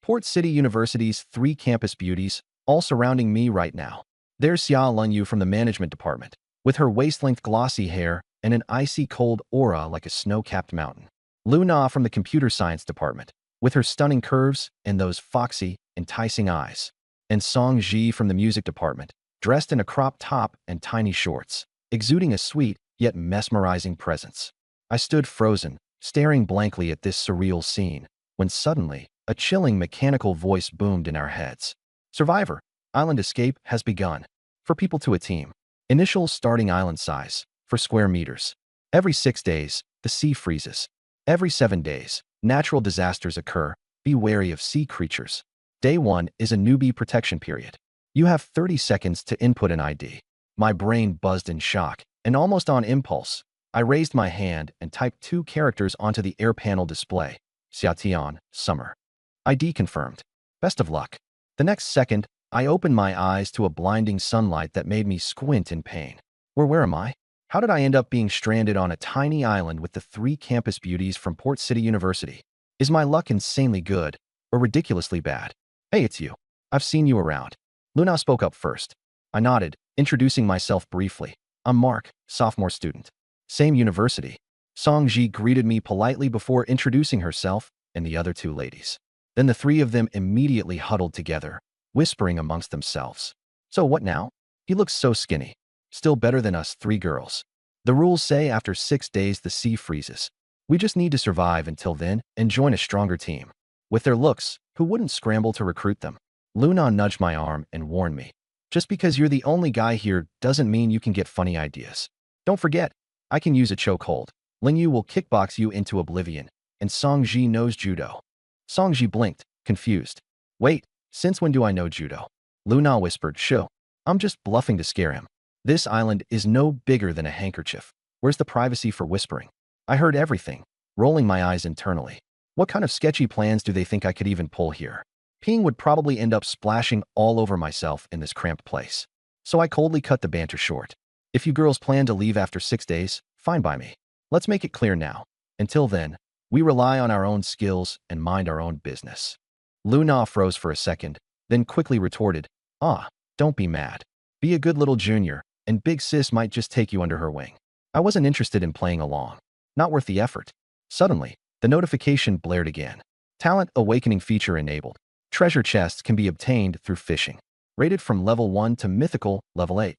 Port City University's 3 campus beauties, all surrounding me right now. There's Xia Lunyu from the management department, with her waist-length glossy hair and an icy cold aura like a snow-capped mountain. Lu Na from the computer science department, with her stunning curves and those foxy, enticing eyes. And Song Ji from the music department, dressed in a crop top and tiny shorts, exuding a sweet yet mesmerizing presence. I stood frozen, staring blankly at this surreal scene, when suddenly, a chilling mechanical voice boomed in our heads. Survivor, island escape has begun. For people to a team. Initial starting island size, for square meters. Every 6 days, the sea freezes. Every 7 days, natural disasters occur. Be wary of sea creatures. Day 1 is a newbie protection period. You have 30 seconds to input an ID. My brain buzzed in shock, and almost on impulse, I raised my hand and typed 2 characters onto the air panel display. Xiatian, summer. ID confirmed. Best of luck. The next second, I opened my eyes to a blinding sunlight that made me squint in pain. Where am I? How did I end up being stranded on a tiny island with the 3 campus beauties from Port City University? Is my luck insanely good, or ridiculously bad? Hey, it's you. I've seen you around. Luna spoke up first. I nodded, introducing myself briefly. I'm Mark, sophomore student. Same university. Song Ji greeted me politely before introducing herself and the other 2 ladies. Then the 3 of them immediately huddled together, whispering amongst themselves. So what now? He looks so skinny. Still better than us 3 girls. The rules say after 6 days the sea freezes. We just need to survive until then and join a stronger team. With their looks, who wouldn't scramble to recruit them? Luna nudged my arm and warned me. Just because you're the only guy here doesn't mean you can get funny ideas. Don't forget, I can use a chokehold. Lingyu will kickbox you into oblivion, and Song Ji knows judo. Song Ji blinked, confused. Wait, since when do I know judo? Luna whispered, shoo. I'm just bluffing to scare him. This island is no bigger than a handkerchief. Where's the privacy for whispering? I heard everything, rolling my eyes internally. What kind of sketchy plans do they think I could even pull here? Peeing would probably end up splashing all over myself in this cramped place. So I coldly cut the banter short. If you girls plan to leave after 6 days, fine by me. Let's make it clear now. Until then, we rely on our own skills and mind our own business. Luna froze for a second, then quickly retorted, don't be mad. Be a good little junior, and Big Sis might just take you under her wing. I wasn't interested in playing along. Not worth the effort. Suddenly, the notification blared again. Talent Awakening feature enabled. Treasure chests can be obtained through fishing. Rated from level 1 to mythical level 8.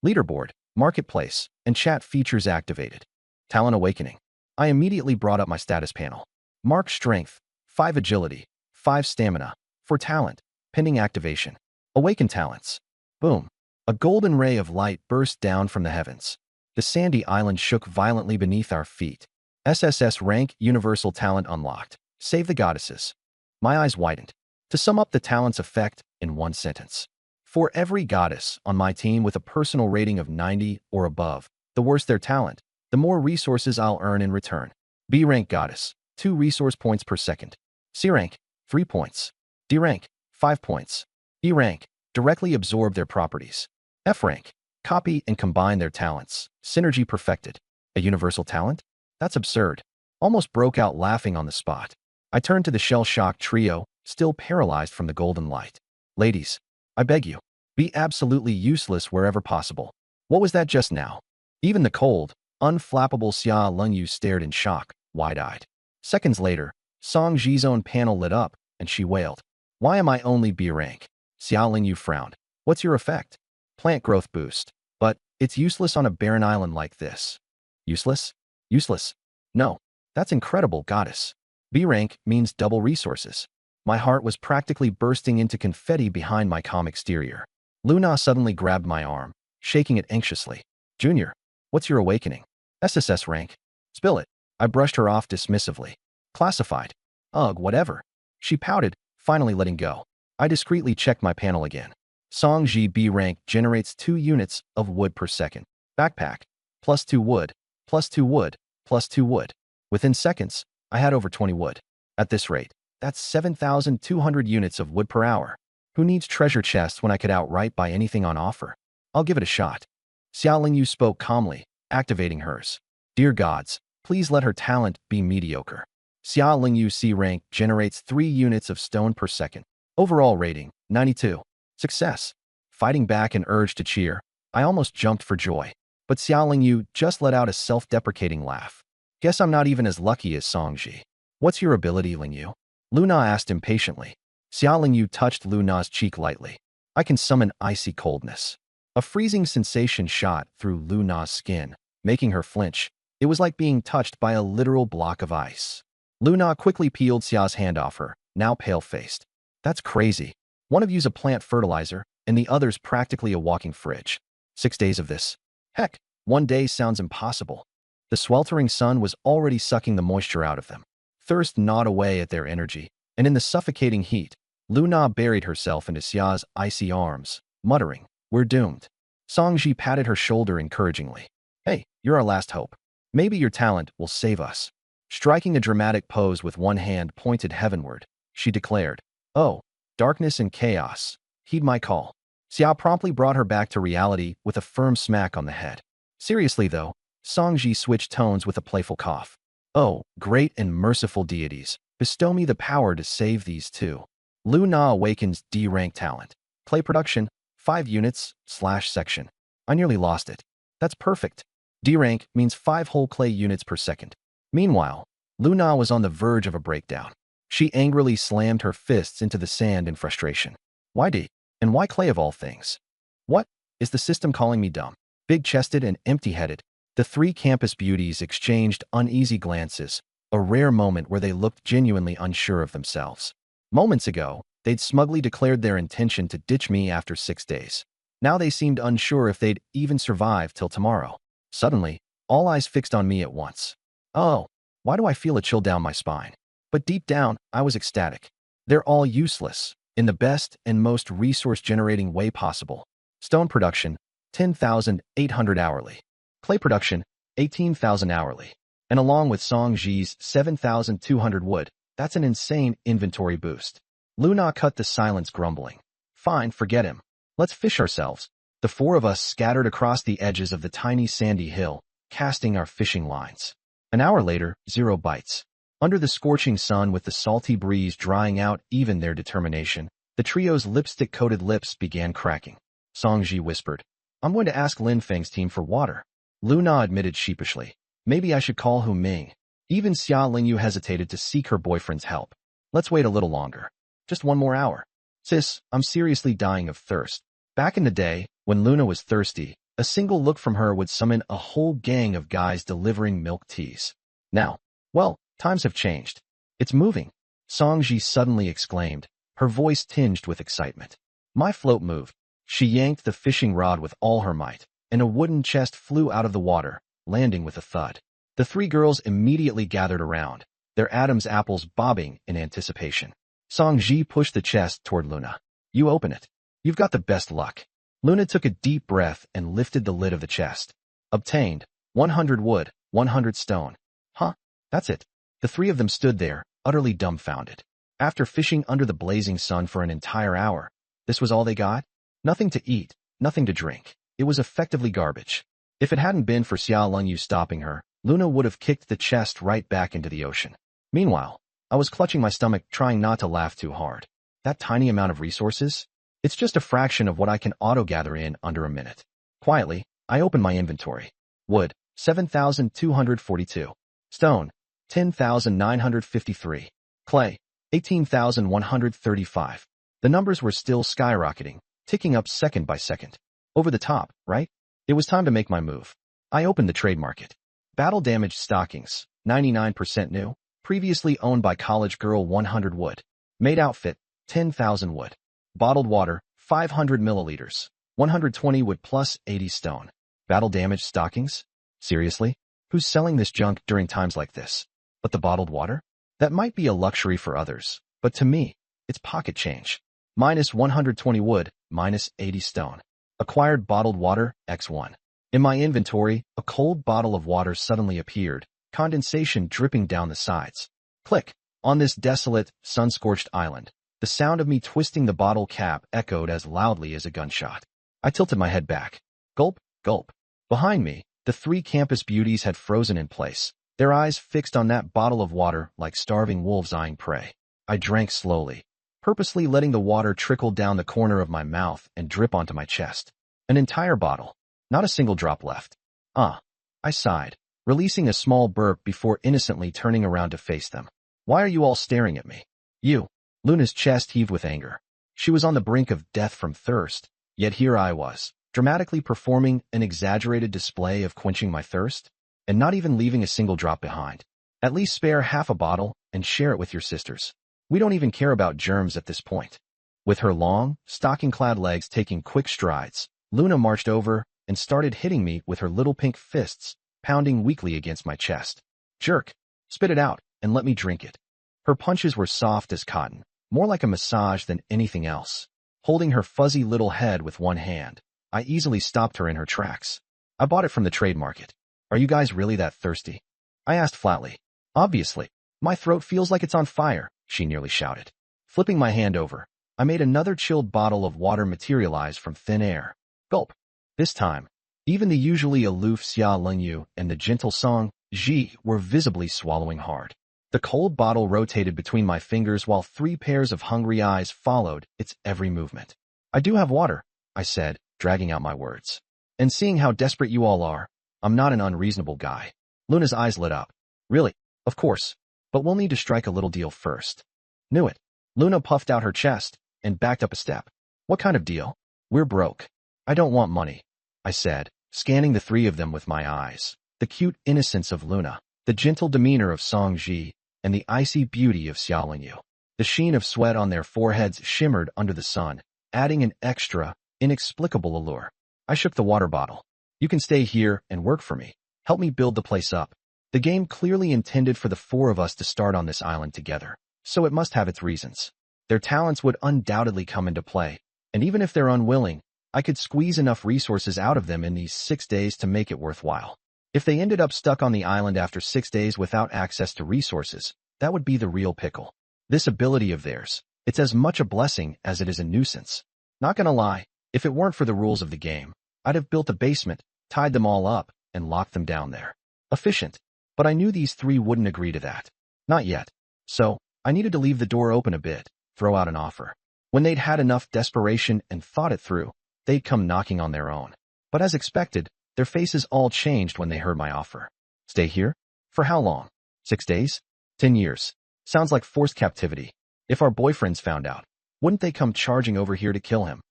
Leaderboard, marketplace, and chat features activated. Talent Awakening. I immediately brought up my status panel. Mark Strength, 5 Agility, 5 Stamina. For talent, pending activation. Awaken talents. Boom. A golden ray of light burst down from the heavens. The sandy island shook violently beneath our feet. SSS rank universal talent unlocked. Save the goddesses. My eyes widened. To sum up the talent's effect in one sentence. For every goddess on my team with a personal rating of 90 or above, the worse their talent, the more resources I'll earn in return. B rank goddess, 2 resource points per second. C rank, 3 points. D rank, 5 points. E rank, directly absorb their properties. F rank, copy and combine their talents. Synergy perfected. A universal talent? That's absurd. Almost broke out laughing on the spot. I turned to the shell-shocked trio, still paralyzed from the golden light. Ladies, I beg you, be absolutely useless wherever possible. What was that just now? Even the cold, unflappable Xia Lungyu stared in shock, wide-eyed. Seconds later, Song Ji's own panel lit up, and she wailed. Why am I only B rank? Xia Lingyu frowned. What's your effect? Plant growth boost. But it's useless on a barren island like this. Useless? Useless. No. That's incredible, goddess. B rank means double resources. My heart was practically bursting into confetti behind my calm exterior. Luna suddenly grabbed my arm, shaking it anxiously. Junior, what's your awakening? SSS rank. Spill it. I brushed her off dismissively. Classified. Ugh, whatever. She pouted, finally letting go. I discreetly checked my panel again. Song Ji B rank generates 2 units of wood per second. Backpack. Plus 2 wood. Plus 2 wood. Plus 2 wood. Within seconds, I had over 20 wood. At this rate, that's 7,200 units of wood per hour. Who needs treasure chests when I could outright buy anything on offer? I'll give it a shot. Xia Lingyu spoke calmly, activating hers. Dear gods, please let her talent be mediocre. Xia Lingyu C rank generates 3 units of stone per second. Overall rating, 92. Success. Fighting back an urge to cheer, I almost jumped for joy. But Xia Lingyu just let out a self-deprecating laugh. Guess I'm not even as lucky as Songji. What's your ability, Lingyu? Luna asked impatiently. Xia Lingyu touched Luna's cheek lightly. I can summon icy coldness. A freezing sensation shot through Luna's skin, making her flinch. It was like being touched by a literal block of ice. Luna quickly peeled Xia's hand off her, now pale-faced. That's crazy. One of you's a plant fertilizer, and the other's practically a walking fridge. 6 days of this. Heck, 1 day sounds impossible. The sweltering sun was already sucking the moisture out of them. Thirst gnawed away at their energy, and in the suffocating heat, Luna buried herself into Xia's icy arms, muttering, "We're doomed." Songji patted her shoulder encouragingly. "Hey, you're our last hope. Maybe your talent will save us." Striking a dramatic pose with one hand pointed heavenward, she declared, "Oh, darkness and chaos, heed my call." Xia promptly brought her back to reality with a firm smack on the head. Seriously though, Songji switched tones with a playful cough. "Oh, great and merciful deities, bestow me the power to save these two." Luna awakens D-rank talent. Clay production, 5 units, /section. I nearly lost it. That's perfect. D-rank means 5 whole clay units per second. Meanwhile, Luna was on the verge of a breakdown. She angrily slammed her fists into the sand in frustration. Why D? And why clay of all things? What? Is the system calling me dumb? Big-chested and empty-headed, the 3 campus beauties exchanged uneasy glances, a rare moment where they looked genuinely unsure of themselves. Moments ago, they'd smugly declared their intention to ditch me after 6 days. Now they seemed unsure if they'd even survive till tomorrow. Suddenly, all eyes fixed on me at once. Oh, why do I feel a chill down my spine? But deep down, I was ecstatic. They're all useless, in the best and most resource-generating way possible. Stone production, 10,800 hourly. Clay production, 18,000 hourly. And along with Songji's 7,200 wood, that's an insane inventory boost. Luna cut the silence grumbling. Fine, forget him. Let's fish ourselves. The 4 of us scattered across the edges of the tiny sandy hill, casting our fishing lines. An hour later, 0 bites. Under the scorching sun with the salty breeze drying out even their determination, the trio's lipstick-coated lips began cracking. Songji whispered, "I'm going to ask Lin Feng's team for water." Luna admitted sheepishly, "Maybe I should call Hu Ming." Even Xia Lingyu hesitated to seek her boyfriend's help. "Let's wait a little longer. Just 1 more hour. Sis, I'm seriously dying of thirst." Back in the day, when Luna was thirsty, a single look from her would summon a whole gang of guys delivering milk teas. Now, well, times have changed. "It's moving," Songji suddenly exclaimed, her voice tinged with excitement. My float moved. She yanked the fishing rod with all her might, and a wooden chest flew out of the water, landing with a thud. The 3 girls immediately gathered around, their Adam's apples bobbing in anticipation. Songji pushed the chest toward Luna. "You open it. You've got the best luck." Luna took a deep breath and lifted the lid of the chest. Obtained, 100 wood, 100 stone. Huh? That's it. The 3 of them stood there, utterly dumbfounded. After fishing under the blazing sun for an entire hour, this was all they got? Nothing to eat, nothing to drink. It was effectively garbage. If it hadn't been for Xia Lingyu stopping her, Luna would have kicked the chest right back into the ocean. Meanwhile, I was clutching my stomach, trying not to laugh too hard. That tiny amount of resources? It's just a fraction of what I can auto-gather in under a minute. Quietly, I opened my inventory. Wood, 7,242. Stone, 10,953. Clay, 18,135. The numbers were still skyrocketing, ticking up second by second. Over the top, right? It was time to make my move. I opened the trade market. Battle-damaged stockings, 99% new, previously owned by college girl, 100 wood. Maid outfit, 10,000 wood. Bottled water, 500 milliliters, 120 wood plus 80 stone. Battle-damaged stockings? Seriously? Who's selling this junk during times like this? But the bottled water? That might be a luxury for others, but to me, it's pocket change. Minus 120 wood, minus 80 stone. Acquired bottled water, X1. In my inventory, a cold bottle of water suddenly appeared, condensation dripping down the sides. Click. On this desolate, sun-scorched island, the sound of me twisting the bottle cap echoed as loudly as a gunshot. I tilted my head back. Gulp, gulp. Behind me, the 3 campus beauties had frozen in place, their eyes fixed on that bottle of water like starving wolves eyeing prey. I drank slowly, purposely letting the water trickle down the corner of my mouth and drip onto my chest. An entire bottle. Not a single drop left. I sighed, releasing a small burp before innocently turning around to face them. Why are you all staring at me? You. Luna's chest heaved with anger. She was on the brink of death from thirst, yet here I was, dramatically performing an exaggerated display of quenching my thirst, and not even leaving a single drop behind. At least spare half a bottle and share it with your sisters. We don't even care about germs at this point. With her long, stocking-clad legs taking quick strides, Luna marched over and started hitting me with her little pink fists, pounding weakly against my chest. Jerk. Spit it out and let me drink it. Her punches were soft as cotton, more like a massage than anything else. Holding her fuzzy little head with one hand, I easily stopped her in her tracks. I bought it from the trade market. Are you guys really that thirsty? I asked flatly. Obviously. My throat feels like it's on fire, she nearly shouted. Flipping my hand over, I made another chilled bottle of water materialize from thin air. Gulp. This time, even the usually aloof Xia Lengyu and the gentle Song Ji were visibly swallowing hard. The cold bottle rotated between my fingers while 3 pairs of hungry eyes followed its every movement. I do have water, I said, dragging out my words. And seeing how desperate you all are, I'm not an unreasonable guy. Luna's eyes lit up. Really? Of course. But we'll need to strike a little deal first. Knew it. Luna puffed out her chest and backed up a step. What kind of deal? We're broke. I don't want money, I said, scanning the 3 of them with my eyes. The cute innocence of Luna, the gentle demeanor of Song Ji, and the icy beauty of Xia Lengyu. The sheen of sweat on their foreheads shimmered under the sun, adding an extra, inexplicable allure. I shook the water bottle. You can stay here and work for me. Help me build the place up. The game clearly intended for the 4 of us to start on this island together, so it must have its reasons. Their talents would undoubtedly come into play, and even if they're unwilling, I could squeeze enough resources out of them in these 6 days to make it worthwhile. If they ended up stuck on the island after 6 days without access to resources, that would be the real pickle. This ability of theirs, it's as much a blessing as it is a nuisance. Not gonna lie, if it weren't for the rules of the game, I'd have built a basement, tied them all up, and locked them down there. Efficient. But I knew these 3 wouldn't agree to that. Not yet. So, I needed to leave the door open a bit, throw out an offer. When they'd had enough desperation and thought it through, they'd come knocking on their own. But as expected, their faces all changed when they heard my offer. Stay here? For how long? 6 days? 10 years. Sounds like forced captivity. If our boyfriends found out, wouldn't they come charging over here to kill him?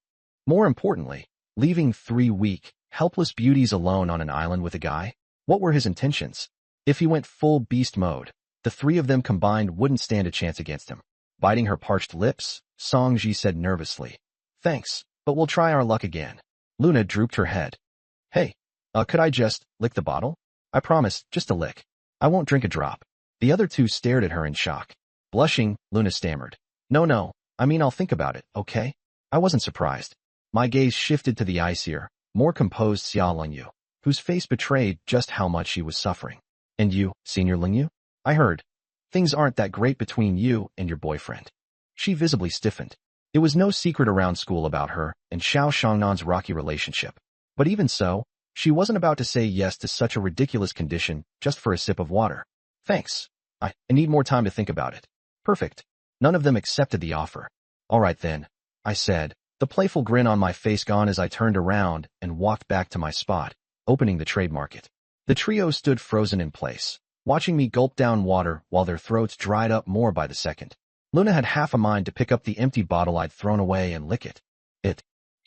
More importantly, leaving 3 weak, helpless beauties alone on an island with a guy? What were his intentions? If he went full beast mode, the 3 of them combined wouldn't stand a chance against him. Biting her parched lips, Song Ji said nervously, Thanks, but we'll try our luck again. Luna drooped her head. Hey, could I just lick the bottle? I promise, just a lick. I won't drink a drop. The other 2 stared at her in shock. Blushing, Luna stammered. No, I mean I'll think about it, okay? I wasn't surprised. My gaze shifted to the icier, more composed Xia Lengyu, whose face betrayed just how much she was suffering. And you, Senior Lengyu? I heard. Things aren't that great between you and your boyfriend. She visibly stiffened. It was no secret around school about her and Xiao Shangnan's rocky relationship. But even so, she wasn't about to say yes to such a ridiculous condition just for a sip of water. Thanks. I need more time to think about it. Perfect. None of them accepted the offer. All right then, I said, the playful grin on my face gone as I turned around and walked back to my spot, opening the trade market. The trio stood frozen in place, watching me gulp down water while their throats dried up more by the second. Luna had half a mind to pick up the empty bottle I'd thrown away and lick it.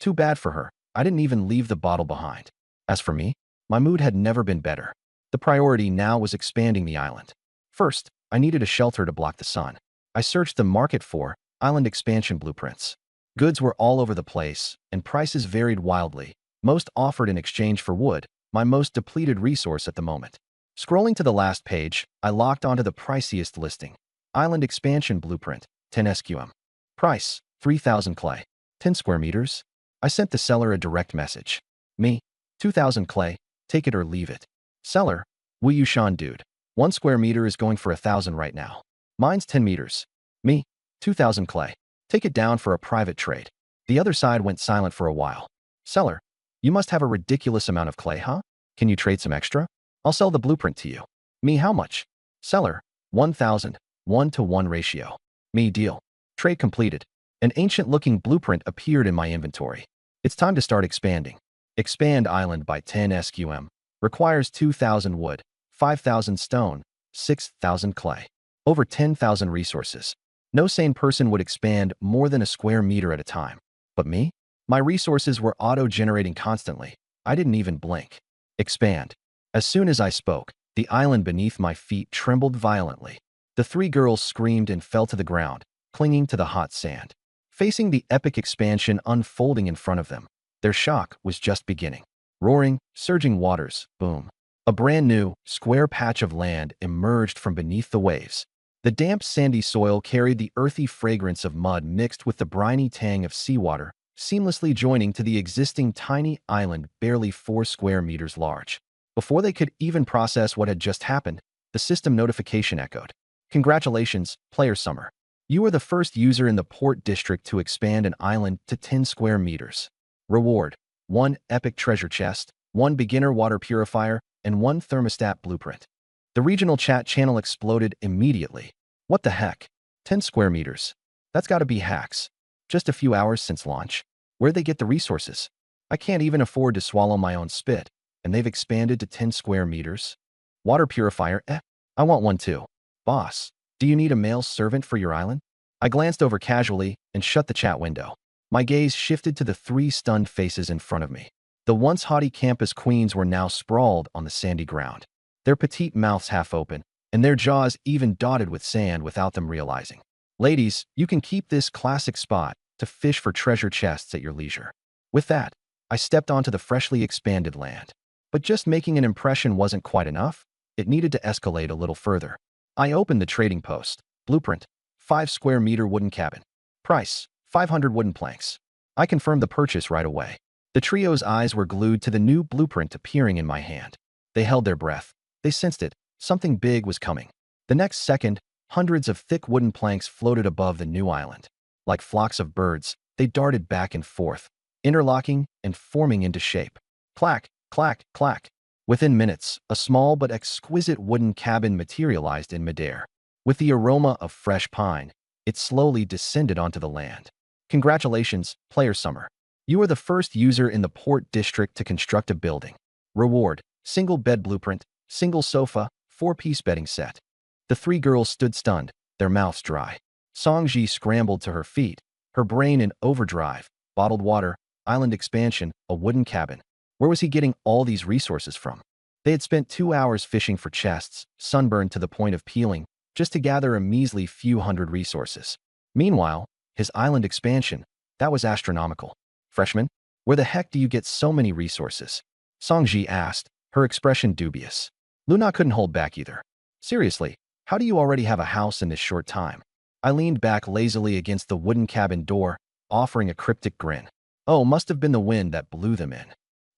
Too bad for her. I didn't even leave the bottle behind. As for me, my mood had never been better. The priority now was expanding the island. First, I needed a shelter to block the sun. I searched the market for island expansion blueprints. Goods were all over the place, and prices varied wildly. Most offered in exchange for wood, my most depleted resource at the moment. Scrolling to the last page, I locked onto the priciest listing. Island expansion blueprint, 10 SQM. Price, 3,000 clay. 10 square meters? I sent the seller a direct message. Me, 2,000 clay, take it or leave it. Seller, Wu Yushan dude. 1 square meter is going for 1,000 right now. Mine's 10 meters. Me, 2,000 clay. Take it down for a private trade. The other side went silent for a while. Seller, you must have a ridiculous amount of clay, huh? Can you trade some extra? I'll sell the blueprint to you. Me how much? Seller, 1,000, 1-to-1 ratio. Me deal. Trade completed. An ancient-looking blueprint appeared in my inventory. It's time to start expanding. Expand island by 10 SQM. Requires 2,000 wood, 5,000 stone, 6,000 clay. Over 10,000 resources. No sane person would expand more than a square meter at a time. But me? My resources were auto-generating constantly. I didn't even blink. Expand. As soon as I spoke, the island beneath my feet trembled violently. The three girls screamed and fell to the ground, clinging to the hot sand. Facing the epic expansion unfolding in front of them, their shock was just beginning. Roaring, surging waters, boom. A brand new, square patch of land emerged from beneath the waves. The damp, sandy soil carried the earthy fragrance of mud mixed with the briny tang of seawater, seamlessly joining to the existing tiny island barely 4 square meters large. Before they could even process what had just happened, the system notification echoed. Congratulations, Player Summer. You are the first user in the port district to expand an island to 10 square meters. Reward: 1 epic treasure chest, 1 beginner water purifier, and 1 thermostat blueprint. The regional chat channel exploded immediately. What the heck? 10 square meters. That's gotta be hacks. Just a few hours since launch. Where'd they get the resources? I can't even afford to swallow my own spit, and they've expanded to 10 square meters? Water purifier, I want one too. Boss, do you need a male servant for your island? I glanced over casually and shut the chat window. My gaze shifted to the 3 stunned faces in front of me. The once haughty campus queens were now sprawled on the sandy ground, their petite mouths half open, and their jaws even dotted with sand without them realizing. Ladies, you can keep this classic spot to fish for treasure chests at your leisure. With that, I stepped onto the freshly expanded land. But just making an impression wasn't quite enough. It needed to escalate a little further. I opened the trading post. Blueprint: 5 square meter wooden cabin. Price: 500 wooden planks. I confirmed the purchase right away. The trio's eyes were glued to the new blueprint appearing in my hand. They held their breath. They sensed it. Something big was coming. The next second, hundreds of thick wooden planks floated above the new island. Like flocks of birds, they darted back and forth, interlocking and forming into shape. Clack, clack, clack. Within minutes, a small but exquisite wooden cabin materialized in midair. With the aroma of fresh pine, it slowly descended onto the land. Congratulations, Player Summer. You are the first user in the port district to construct a building. Reward: single bed blueprint, single sofa, 4-piece bedding set. The 3 girls stood stunned, their mouths dry. Songji scrambled to her feet, her brain in overdrive. Bottled water, island expansion, a wooden cabin. Where was he getting all these resources from? They had spent 2 hours fishing for chests, sunburned to the point of peeling, just to gather a measly few hundred resources. Meanwhile, his island expansion, that was astronomical. Freshman, where the heck do you get so many resources? Songji asked, her expression dubious. Luna couldn't hold back either. Seriously, how do you already have a house in this short time? I leaned back lazily against the wooden cabin door, offering a cryptic grin. Oh, must have been the wind that blew them in.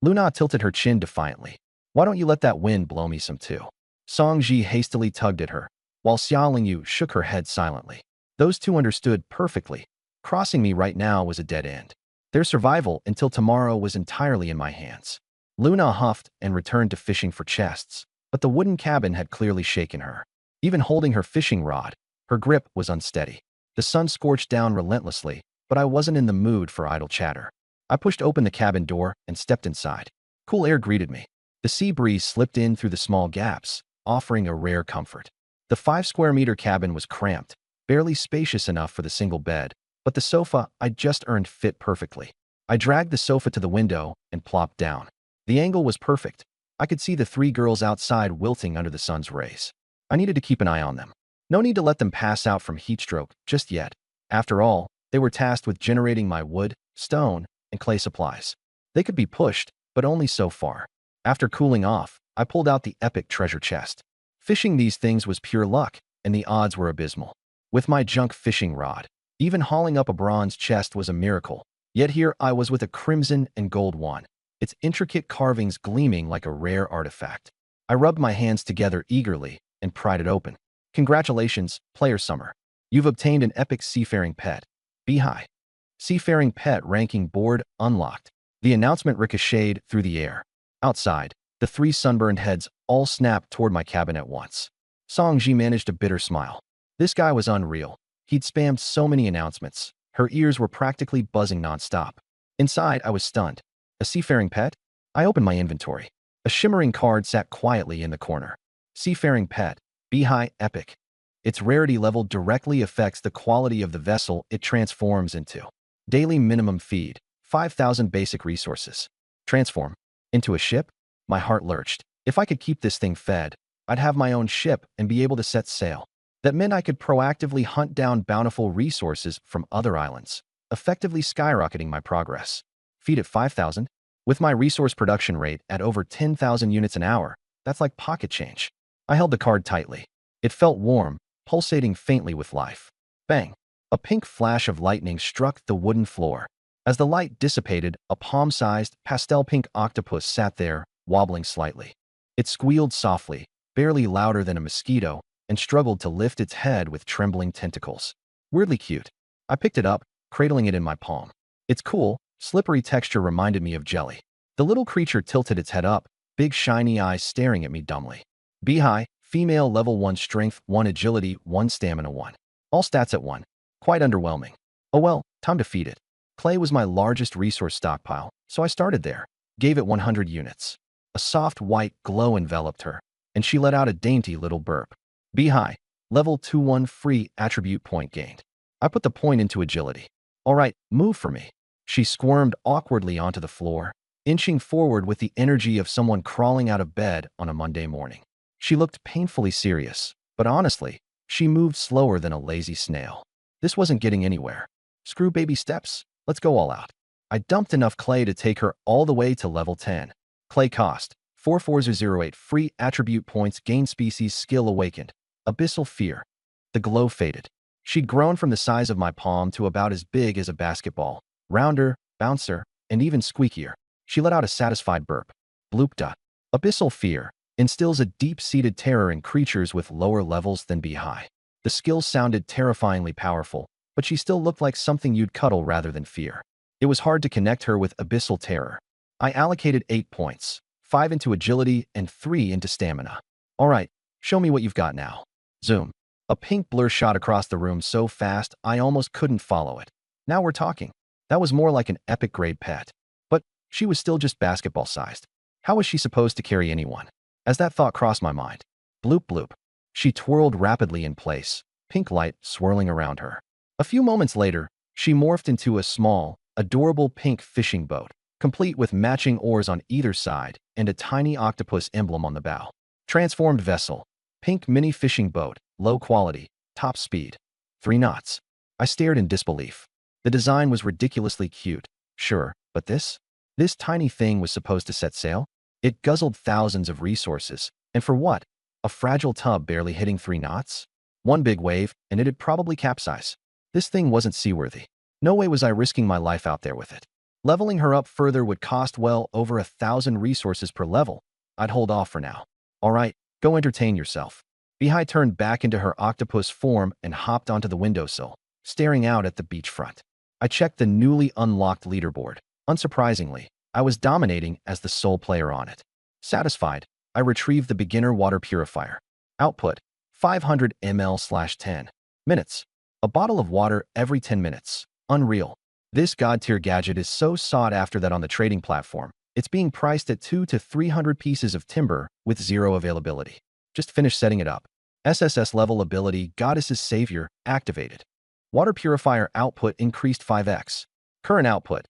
Luna tilted her chin defiantly. Why don't you let that wind blow me some too? Songji hastily tugged at her, while Xia Lingyu shook her head silently. Those two understood perfectly. Crossing me right now was a dead end. Their survival until tomorrow was entirely in my hands. Luna huffed and returned to fishing for chests, but the wooden cabin had clearly shaken her. Even holding her fishing rod, her grip was unsteady. The sun scorched down relentlessly, but I wasn't in the mood for idle chatter. I pushed open the cabin door and stepped inside. Cool air greeted me. The sea breeze slipped in through the small gaps, offering a rare comfort. The 5 square meter cabin was cramped, barely spacious enough for the single bed, but the sofa I'd just earned fit perfectly. I dragged the sofa to the window and plopped down. The angle was perfect. I could see the 3 girls outside wilting under the sun's rays. I needed to keep an eye on them. No need to let them pass out from heatstroke just yet. After all, they were tasked with generating my wood, stone, and clay supplies. They could be pushed, but only so far. After cooling off, I pulled out the epic treasure chest. Fishing these things was pure luck, and the odds were abysmal. With my junk fishing rod, even hauling up a bronze chest was a miracle. Yet here I was with a crimson and gold one, its intricate carvings gleaming like a rare artifact. I rubbed my hands together eagerly and pried it open. Congratulations, Player Summer. You've obtained an epic seafaring pet. Be high. Seafaring pet ranking board unlocked. The announcement ricocheted through the air. Outside, The 3 sunburned heads all snapped toward my cabin at once. Songji managed a bitter smile. This guy was unreal. He'd spammed so many announcements. Her ears were practically buzzing nonstop. Inside, I was stunned. A seafaring pet? I opened my inventory. A shimmering card sat quietly in the corner. Seafaring pet. Beehai epic. Its rarity level directly affects the quality of the vessel it transforms into. Daily minimum feed. 5,000 basic resources. Transform. Into a ship? My heart lurched. If I could keep this thing fed, I'd have my own ship and be able to set sail. That meant I could proactively hunt down bountiful resources from other islands, effectively skyrocketing my progress. Feed at 5,000? With my resource production rate at over 10,000 units an hour, that's like pocket change. I held the card tightly. It felt warm, pulsating faintly with life. Bang! A pink flash of lightning struck the wooden floor. As the light dissipated, a palm-sized, pastel-pink octopus sat there, wobbling slightly. It squealed softly, barely louder than a mosquito, and struggled to lift its head with trembling tentacles. Weirdly cute. I picked it up, cradling it in my palm. Its cool, slippery texture reminded me of jelly. The little creature tilted its head up, big shiny eyes staring at me dumbly. Beehai, female level 1 strength, 1 agility, 1 stamina 1. All stats at 1. Quite underwhelming. Oh well, time to feed it. Clay was my largest resource stockpile, so I started there. Gave it 100 units. A soft white glow enveloped her, and she let out a dainty little burp. Beehai, level 2-1 free attribute point gained. I put the point into agility. All right, move for me. She squirmed awkwardly onto the floor, inching forward with the energy of someone crawling out of bed on a Monday morning. She looked painfully serious, but honestly, she moved slower than a lazy snail. This wasn't getting anywhere. Screw baby steps, let's go all out. I dumped enough clay to take her all the way to level 10. Clay cost, 44008 free attribute points gain species skill awakened. Abyssal fear. The glow faded. She'd grown from the size of my palm to about as big as a basketball. Rounder, bouncer, and even squeakier. She let out a satisfied burp. Bloop. Abyssal fear instills a deep-seated terror in creatures with lower levels than Beehai. The skill sounded terrifyingly powerful, but she still looked like something you'd cuddle rather than fear. It was hard to connect her with abyssal terror. I allocated 8 points, 5 into agility and 3 into stamina. All right, show me what you've got now. Zoom. A pink blur shot across the room so fast I almost couldn't follow it. Now we're talking. That was more like an epic grade pet. But she was still just basketball-sized. How was she supposed to carry anyone? As that thought crossed my mind. Bloop. She twirled rapidly in place, pink light swirling around her. A few moments later, she morphed into a small, adorable pink fishing boat, complete with matching oars on either side and a tiny octopus emblem on the bow. Transformed vessel. Pink mini fishing boat, low quality, top speed. 3 knots. I stared in disbelief. The design was ridiculously cute, sure, but this? This tiny thing was supposed to set sail? It guzzled thousands of resources, and for what? A fragile tub barely hitting 3 knots? One big wave, and it'd probably capsize. This thing wasn't seaworthy. No way was I risking my life out there with it. Leveling her up further would cost well over 1,000 resources per level. I'd hold off for now. All right, go entertain yourself. Beehai turned back into her octopus form and hopped onto the windowsill, staring out at the beachfront. I checked the newly unlocked leaderboard. Unsurprisingly, I was dominating as the sole player on it. Satisfied, I retrieved the beginner water purifier. Output, 500 ml/10 minutes. A bottle of water every 10 minutes. Unreal. This god-tier gadget is so sought after that on the trading platform, it's being priced at 200 to 300 pieces of timber with 0 availability. Just finished setting it up. SSS-level ability Goddess's Savior activated. Water purifier output increased 5x. Current output,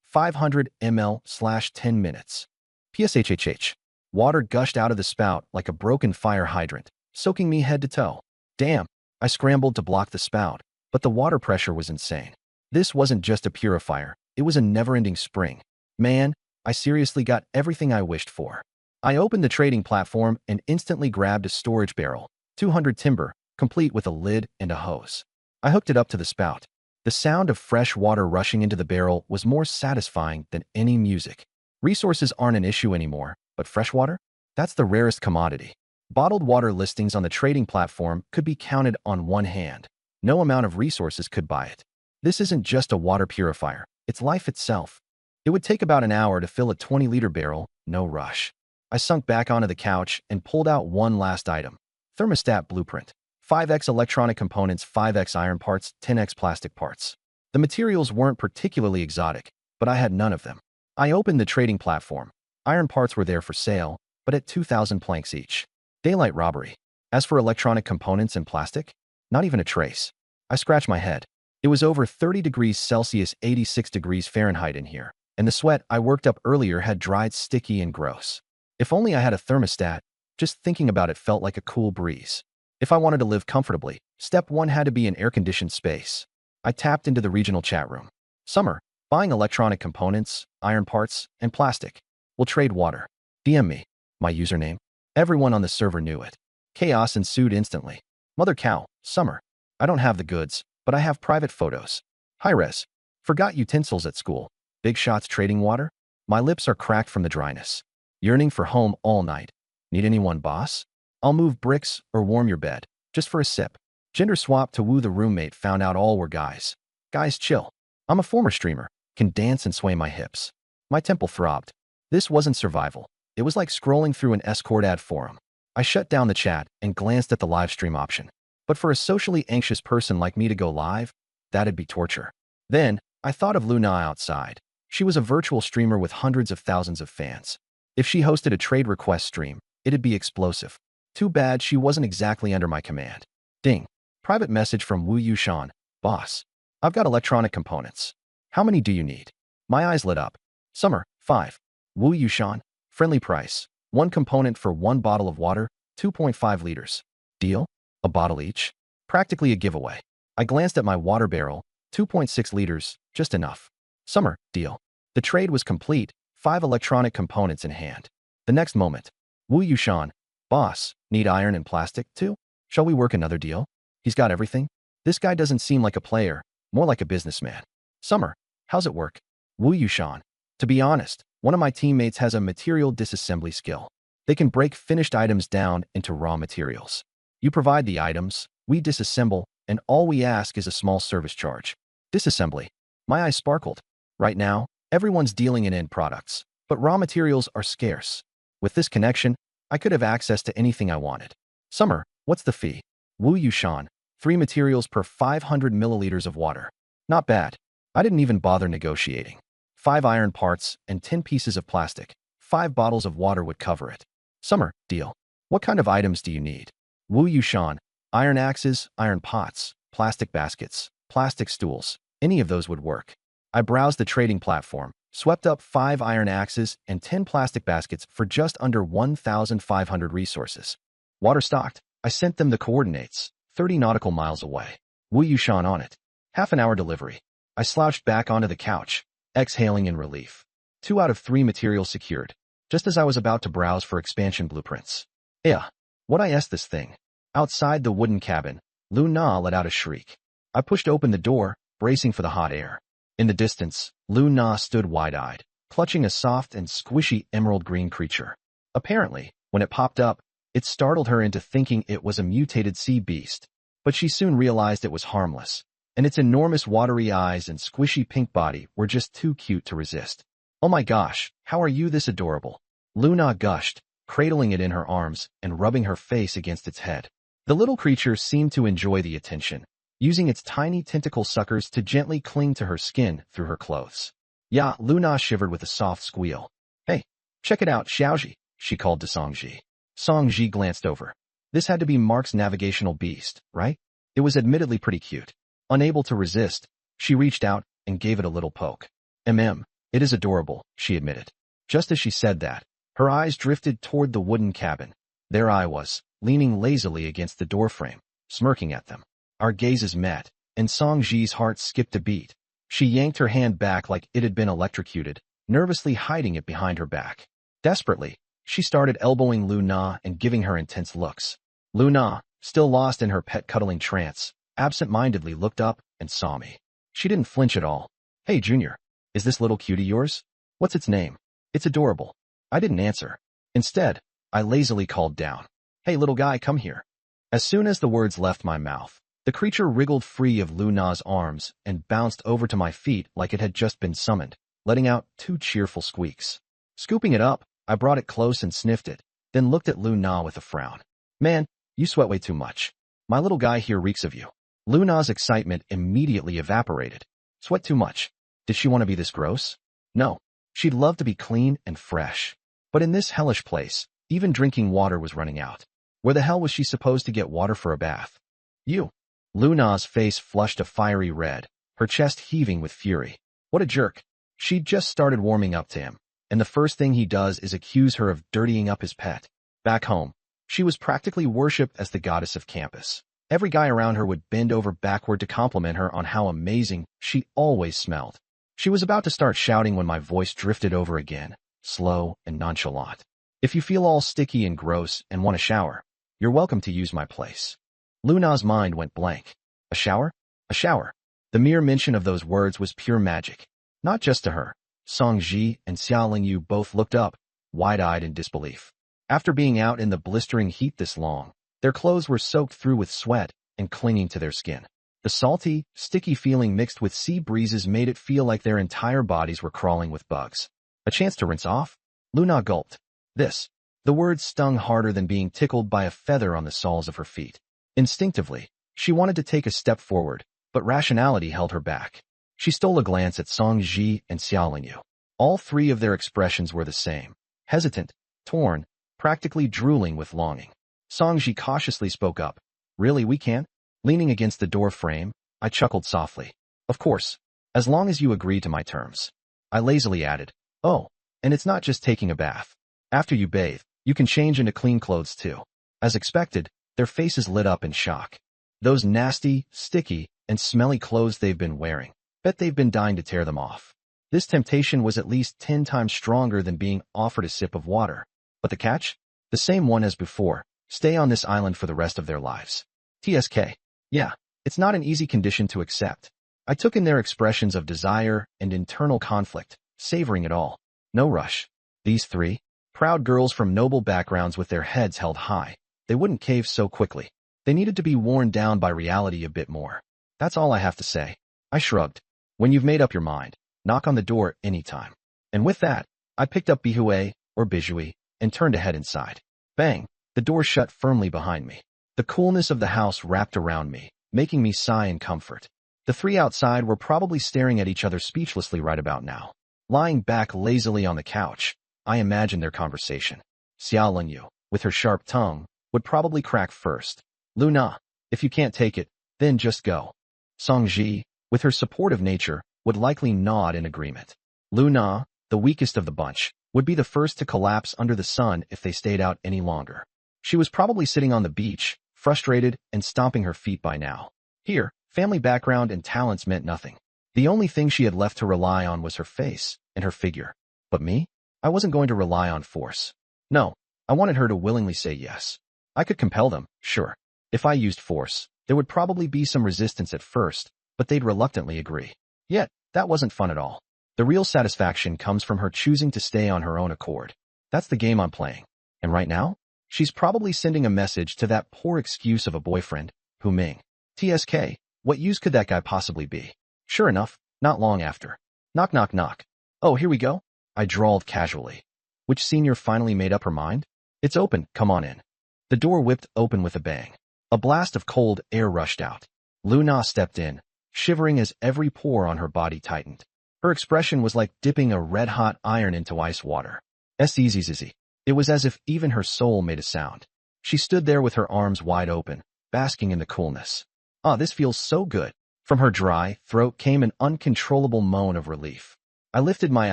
500 ml/10 minutes. PSHHH. Water gushed out of the spout like a broken fire hydrant, soaking me head to toe. Damn, I scrambled to block the spout, but the water pressure was insane. This wasn't just a purifier, it was a never-ending spring. Man, I seriously got everything I wished for. I opened the trading platform and instantly grabbed a storage barrel, 200 timber, complete with a lid and a hose. I hooked it up to the spout. The sound of fresh water rushing into the barrel was more satisfying than any music. Resources aren't an issue anymore, but fresh water? That's the rarest commodity. Bottled water listings on the trading platform could be counted on one hand. No amount of resources could buy it. This isn't just a water purifier, it's life itself. It would take about an hour to fill a 20-liter barrel, no rush. I sunk back onto the couch and pulled out one last item. Thermostat blueprint. 5x electronic components, 5x iron parts, 10x plastic parts. The materials weren't particularly exotic, but I had none of them. I opened the trading platform. Iron parts were there for sale, but at 2,000 planks each. Daylight robbery. As for electronic components and plastic, not even a trace. I scratched my head. It was over 30 degrees Celsius, 86 degrees Fahrenheit in here, and the sweat I worked up earlier had dried sticky and gross. If only I had a thermostat, just thinking about it felt like a cool breeze. If I wanted to live comfortably, step 1 had to be an air-conditioned space. I tapped into the regional chat room. Summer, buying electronic components, iron parts, and plastic. We'll trade water. DM me. My username. Everyone on the server knew it. Chaos ensued instantly. Mother cow, Summer. I don't have the goods, but I have private photos. Hi res. Forgot utensils at school. Big shots trading water? My lips are cracked from the dryness. Yearning for home all night. Need anyone, boss? I'll move bricks or warm your bed, just for a sip. Gender swap to woo the roommate, found out all were guys. Guys chill. I'm a former streamer, can dance and sway my hips. My temple throbbed. This wasn't survival. It was like scrolling through an escort ad forum. I shut down the chat and glanced at the live stream option. But for a socially anxious person like me to go live, that'd be torture. Then, I thought of Luna outside. She was a virtual streamer with hundreds of thousands of fans. If she hosted a trade request stream, it'd be explosive. Too bad she wasn't exactly under my command. Ding. Private message from Wu Yushan. Boss. I've got electronic components. How many do you need? My eyes lit up. Summer, 5. Wu Yushan. Friendly price. 1 component for 1 bottle of water, 2.5 liters. Deal? A bottle each? Practically a giveaway. I glanced at my water barrel. 2.6 liters, just enough. Summer, deal. The trade was complete, 5 electronic components in hand. The next moment. Wu Yushan. Boss, need iron and plastic too? Shall we work another deal? He's got everything? This guy doesn't seem like a player, more like a businessman. Summer, how's it work? Wu Yushan. To be honest, one of my teammates has a material disassembly skill. They can break finished items down into raw materials. You provide the items, we disassemble, and all we ask is a small service charge. Disassembly. My eyes sparkled. Right now, everyone's dealing in end products, but raw materials are scarce. With this connection, I could have access to anything I wanted. Summer, what's the fee? Wu Yushan. 3 materials per 500 milliliters of water. Not bad. I didn't even bother negotiating. 5 iron parts and 10 pieces of plastic. 5 bottles of water would cover it. Summer, deal. What kind of items do you need? Wu Yushan. Iron axes, iron pots, plastic baskets, plastic stools. Any of those would work. I browsed the trading platform, swept up 5 iron axes and 10 plastic baskets for just under 1,500 resources. Water stocked. I sent them the coordinates, 30 nautical miles away. Wu Yushan on it. Half an hour delivery. I slouched back onto the couch, exhaling in relief. 2 out of 3 materials secured, just as I was about to browse for expansion blueprints. Yeah, what I asked this thing. Outside the wooden cabin, Luna let out a shriek. I pushed open the door, bracing for the hot air. In the distance, Luna stood wide-eyed, clutching a soft and squishy emerald green creature. Apparently, when it popped up, it startled her into thinking it was a mutated sea beast. But she soon realized it was harmless, and its enormous watery eyes and squishy pink body were just too cute to resist. Oh my gosh, how are you this adorable? Luna gushed, cradling it in her arms and rubbing her face against its head. The little creature seemed to enjoy the attention, using its tiny tentacle suckers to gently cling to her skin through her clothes. Yeah, Luna shivered with a soft squeal. Hey, check it out, Xiaoji, she called to Songji. Songji glanced over. This had to be Mark's navigational beast, right? It was admittedly pretty cute. Unable to resist, she reached out and gave it a little poke. It is adorable, she admitted. Just as she said that, her eyes drifted toward the wooden cabin. There I was, leaning lazily against the doorframe, smirking at them. Our gazes met, and Songji's heart skipped a beat. She yanked her hand back like it had been electrocuted, nervously hiding it behind her back. Desperately, she started elbowing Luna and giving her intense looks. Luna, still lost in her pet-cuddling trance, absent-mindedly looked up and saw me. She didn't flinch at all. Hey, Junior, is this little cutie yours? What's its name? It's adorable. I didn't answer. Instead, I lazily called down. Hey, little guy, come here. As soon as the words left my mouth, the creature wriggled free of Luna's arms and bounced over to my feet like it had just been summoned, letting out 2 cheerful squeaks. Scooping it up, I brought it close and sniffed it, then looked at Lu Na with a frown. Man, you sweat way too much. My little guy here reeks of you. Lu Na's excitement immediately evaporated. Sweat too much. Did she want to be this gross? No. She'd love to be clean and fresh. But in this hellish place, even drinking water was running out. Where the hell was she supposed to get water for a bath? You. Lu Na's face flushed a fiery red, her chest heaving with fury. What a jerk. She'd just started warming up to him, and the first thing he does is accuse her of dirtying up his pet. Back home, she was practically worshipped as the goddess of campus. Every guy around her would bend over backward to compliment her on how amazing she always smelled. She was about to start shouting when my voice drifted over again, slow and nonchalant. If you feel all sticky and gross and want a shower, you're welcome to use my place. Lu Na's mind went blank. A shower? A shower. The mere mention of those words was pure magic. Not just to her. Song Ji and Xia Lingyu both looked up, wide-eyed in disbelief. After being out in the blistering heat this long, their clothes were soaked through with sweat and clinging to their skin. The salty, sticky feeling mixed with sea breezes made it feel like their entire bodies were crawling with bugs. A chance to rinse off? Lu Na gulped. This. The words stung harder than being tickled by a feather on the soles of her feet. Instinctively, she wanted to take a step forward, but rationality held her back. She stole a glance at Song Ji and Xia Lingyu. All three of their expressions were the same. Hesitant, torn, practically drooling with longing. Song Ji cautiously spoke up. Really, we can't? Leaning against the door frame, I chuckled softly. Of course, as long as you agree to my terms. I lazily added, oh, and it's not just taking a bath. After you bathe, you can change into clean clothes too. As expected, their faces lit up in shock. Those nasty, sticky, and smelly clothes they've been wearing. Bet they've been dying to tear them off. This temptation was at least 10 times stronger than being offered a sip of water. But the catch? The same one as before. Stay on this island for the rest of their lives. TSK. Yeah, it's not an easy condition to accept. I took in their expressions of desire and internal conflict, savoring it all. No rush. These three, proud girls from noble backgrounds with their heads held high, they wouldn't cave so quickly. They needed to be worn down by reality a bit more. That's all I have to say. I shrugged. When you've made up your mind, knock on the door anytime. And with that, I picked up Bihue, or Bijui, and turned to head inside. Bang! The door shut firmly behind me. The coolness of the house wrapped around me, making me sigh in comfort. The three outside were probably staring at each other speechlessly right about now. Lying back lazily on the couch, I imagined their conversation. Xia Lingyu, with her sharp tongue, would probably crack first. Lu Na, if you can't take it, then just go. Song Ji, with her supportive nature, would likely nod in agreement. Lu Na, the weakest of the bunch, would be the first to collapse under the sun if they stayed out any longer. She was probably sitting on the beach, frustrated and stomping her feet by now. Here, family background and talents meant nothing. The only thing she had left to rely on was her face and her figure. But me? I wasn't going to rely on force. No, I wanted her to willingly say yes. I could compel them, sure. If I used force, there would probably be some resistance at first, but they'd reluctantly agree. Yet, that wasn't fun at all. The real satisfaction comes from her choosing to stay on her own accord. That's the game I'm playing. And right now, she's probably sending a message to that poor excuse of a boyfriend, Hu Ming. TSK, what use could that guy possibly be? Sure enough, not long after. Knock knock knock. Oh, here we go? I drawled casually. Which senior finally made up her mind? It's open, come on in. The door whipped open with a bang. A blast of cold air rushed out. Lu Na stepped in, shivering as every pore on her body tightened. Her expression was like dipping a red-hot iron into ice water. Easy. It was as if even her soul made a sound. She stood there with her arms wide open, basking in the coolness. Ah, this feels so good. From her dry throat came an uncontrollable moan of relief. I lifted my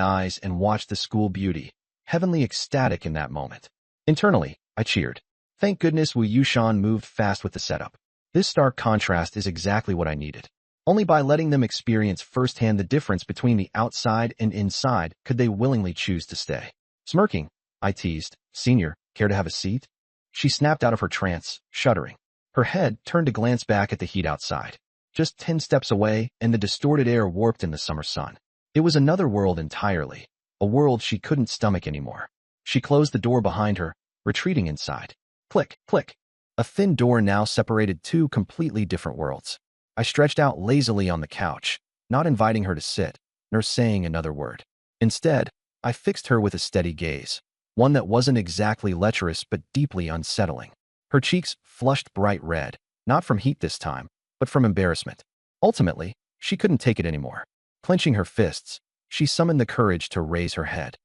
eyes and watched the school beauty, heavenly ecstatic in that moment. Internally, I cheered. Thank goodness Wu Yushan moved fast with the setup. This stark contrast is exactly what I needed. Only by letting them experience firsthand the difference between the outside and inside could they willingly choose to stay. Smirking, I teased, Senior, care to have a seat? She snapped out of her trance, shuddering. Her head turned to glance back at the heat outside. Just 10 steps away, and the distorted air warped in the summer sun. It was another world entirely, a world she couldn't stomach anymore. She closed the door behind her, retreating inside. Click, click. A thin door now separated two completely different worlds. I stretched out lazily on the couch, not inviting her to sit, nor saying another word. Instead, I fixed her with a steady gaze. one that wasn't exactly lecherous but deeply unsettling. Her cheeks flushed bright red, not from heat this time, but from embarrassment. Ultimately, she couldn't take it anymore. Clenching her fists, she summoned the courage to raise her head.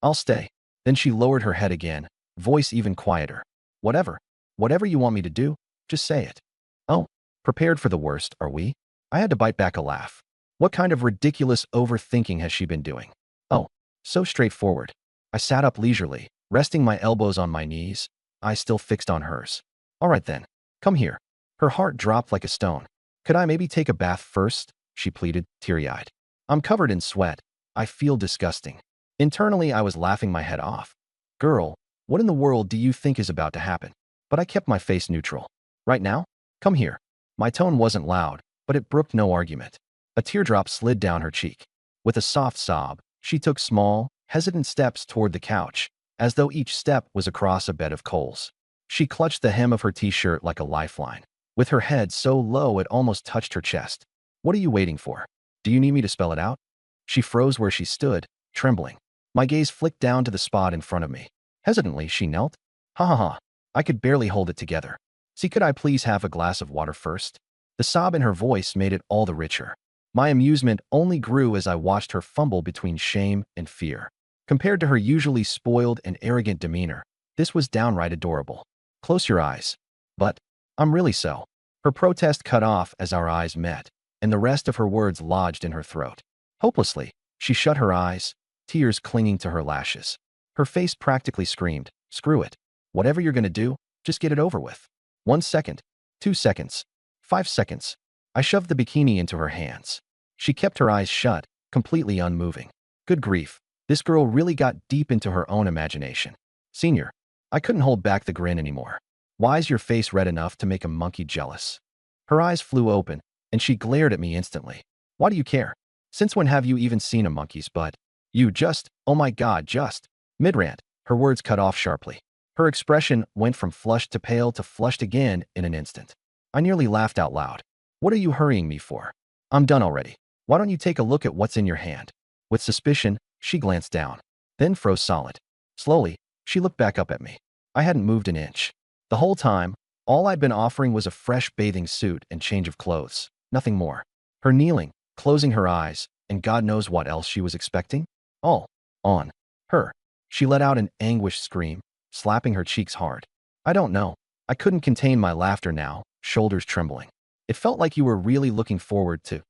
I'll stay. Then she lowered her head again, voice even quieter. Whatever. Whatever you want me to do, just say it. Oh, prepared for the worst, are we? I had to bite back a laugh. What kind of ridiculous overthinking has she been doing? Oh, so straightforward. I sat up leisurely, resting my elbows on my knees, eyes still fixed on hers. All right then, come here. Her heart dropped like a stone. Could I maybe take a bath first? She pleaded, teary-eyed. I'm covered in sweat. I feel disgusting. Internally, I was laughing my head off. Girl, what in the world do you think is about to happen? But I kept my face neutral. Right now? Come here. My tone wasn't loud, but it brooked no argument. A teardrop slid down her cheek. With a soft sob, she took small, hesitant steps toward the couch, as though each step was across a bed of coals. She clutched the hem of her t-shirt like a lifeline, with her head so low it almost touched her chest. What are you waiting for? Do you need me to spell it out? She froze where she stood, trembling. My gaze flicked down to the spot in front of me. Hesitantly, she knelt. Ha ha ha. I could barely hold it together. See, could I please have a glass of water first? The sob in her voice made it all the richer. My amusement only grew as I watched her fumble between shame and fear. Compared to her usually spoiled and arrogant demeanor, this was downright adorable. Close your eyes. But, I'm really so. Her protest cut off as our eyes met, and the rest of her words lodged in her throat. Hopelessly, she shut her eyes, tears clinging to her lashes. Her face practically screamed, screw it. Whatever you're gonna do, just get it over with. 1 second, 2 seconds, 5 seconds. I shoved the bikini into her hands. She kept her eyes shut, completely unmoving. Good grief, this girl really got deep into her own imagination. Senior, I couldn't hold back the grin anymore. Why's your face red enough to make a monkey jealous? Her eyes flew open, and she glared at me instantly. Why do you care? Since when have you even seen a monkey's butt? You just, oh my god, just. Mid-rant, her words cut off sharply. Her expression went from flushed to pale to flushed again in an instant. I nearly laughed out loud. What are you hurrying me for? I'm done already. Why don't you take a look at what's in your hand? With suspicion, she glanced down, then froze solid. Slowly, she looked back up at me. I hadn't moved an inch. The whole time, all I'd been offering was a fresh bathing suit and change of clothes, nothing more. Her kneeling, closing her eyes, and God knows what else she was expecting? All on her. She let out an anguished scream, slapping her cheeks hard. I don't know. I couldn't contain my laughter now, shoulders trembling. It felt like you were really looking forward to,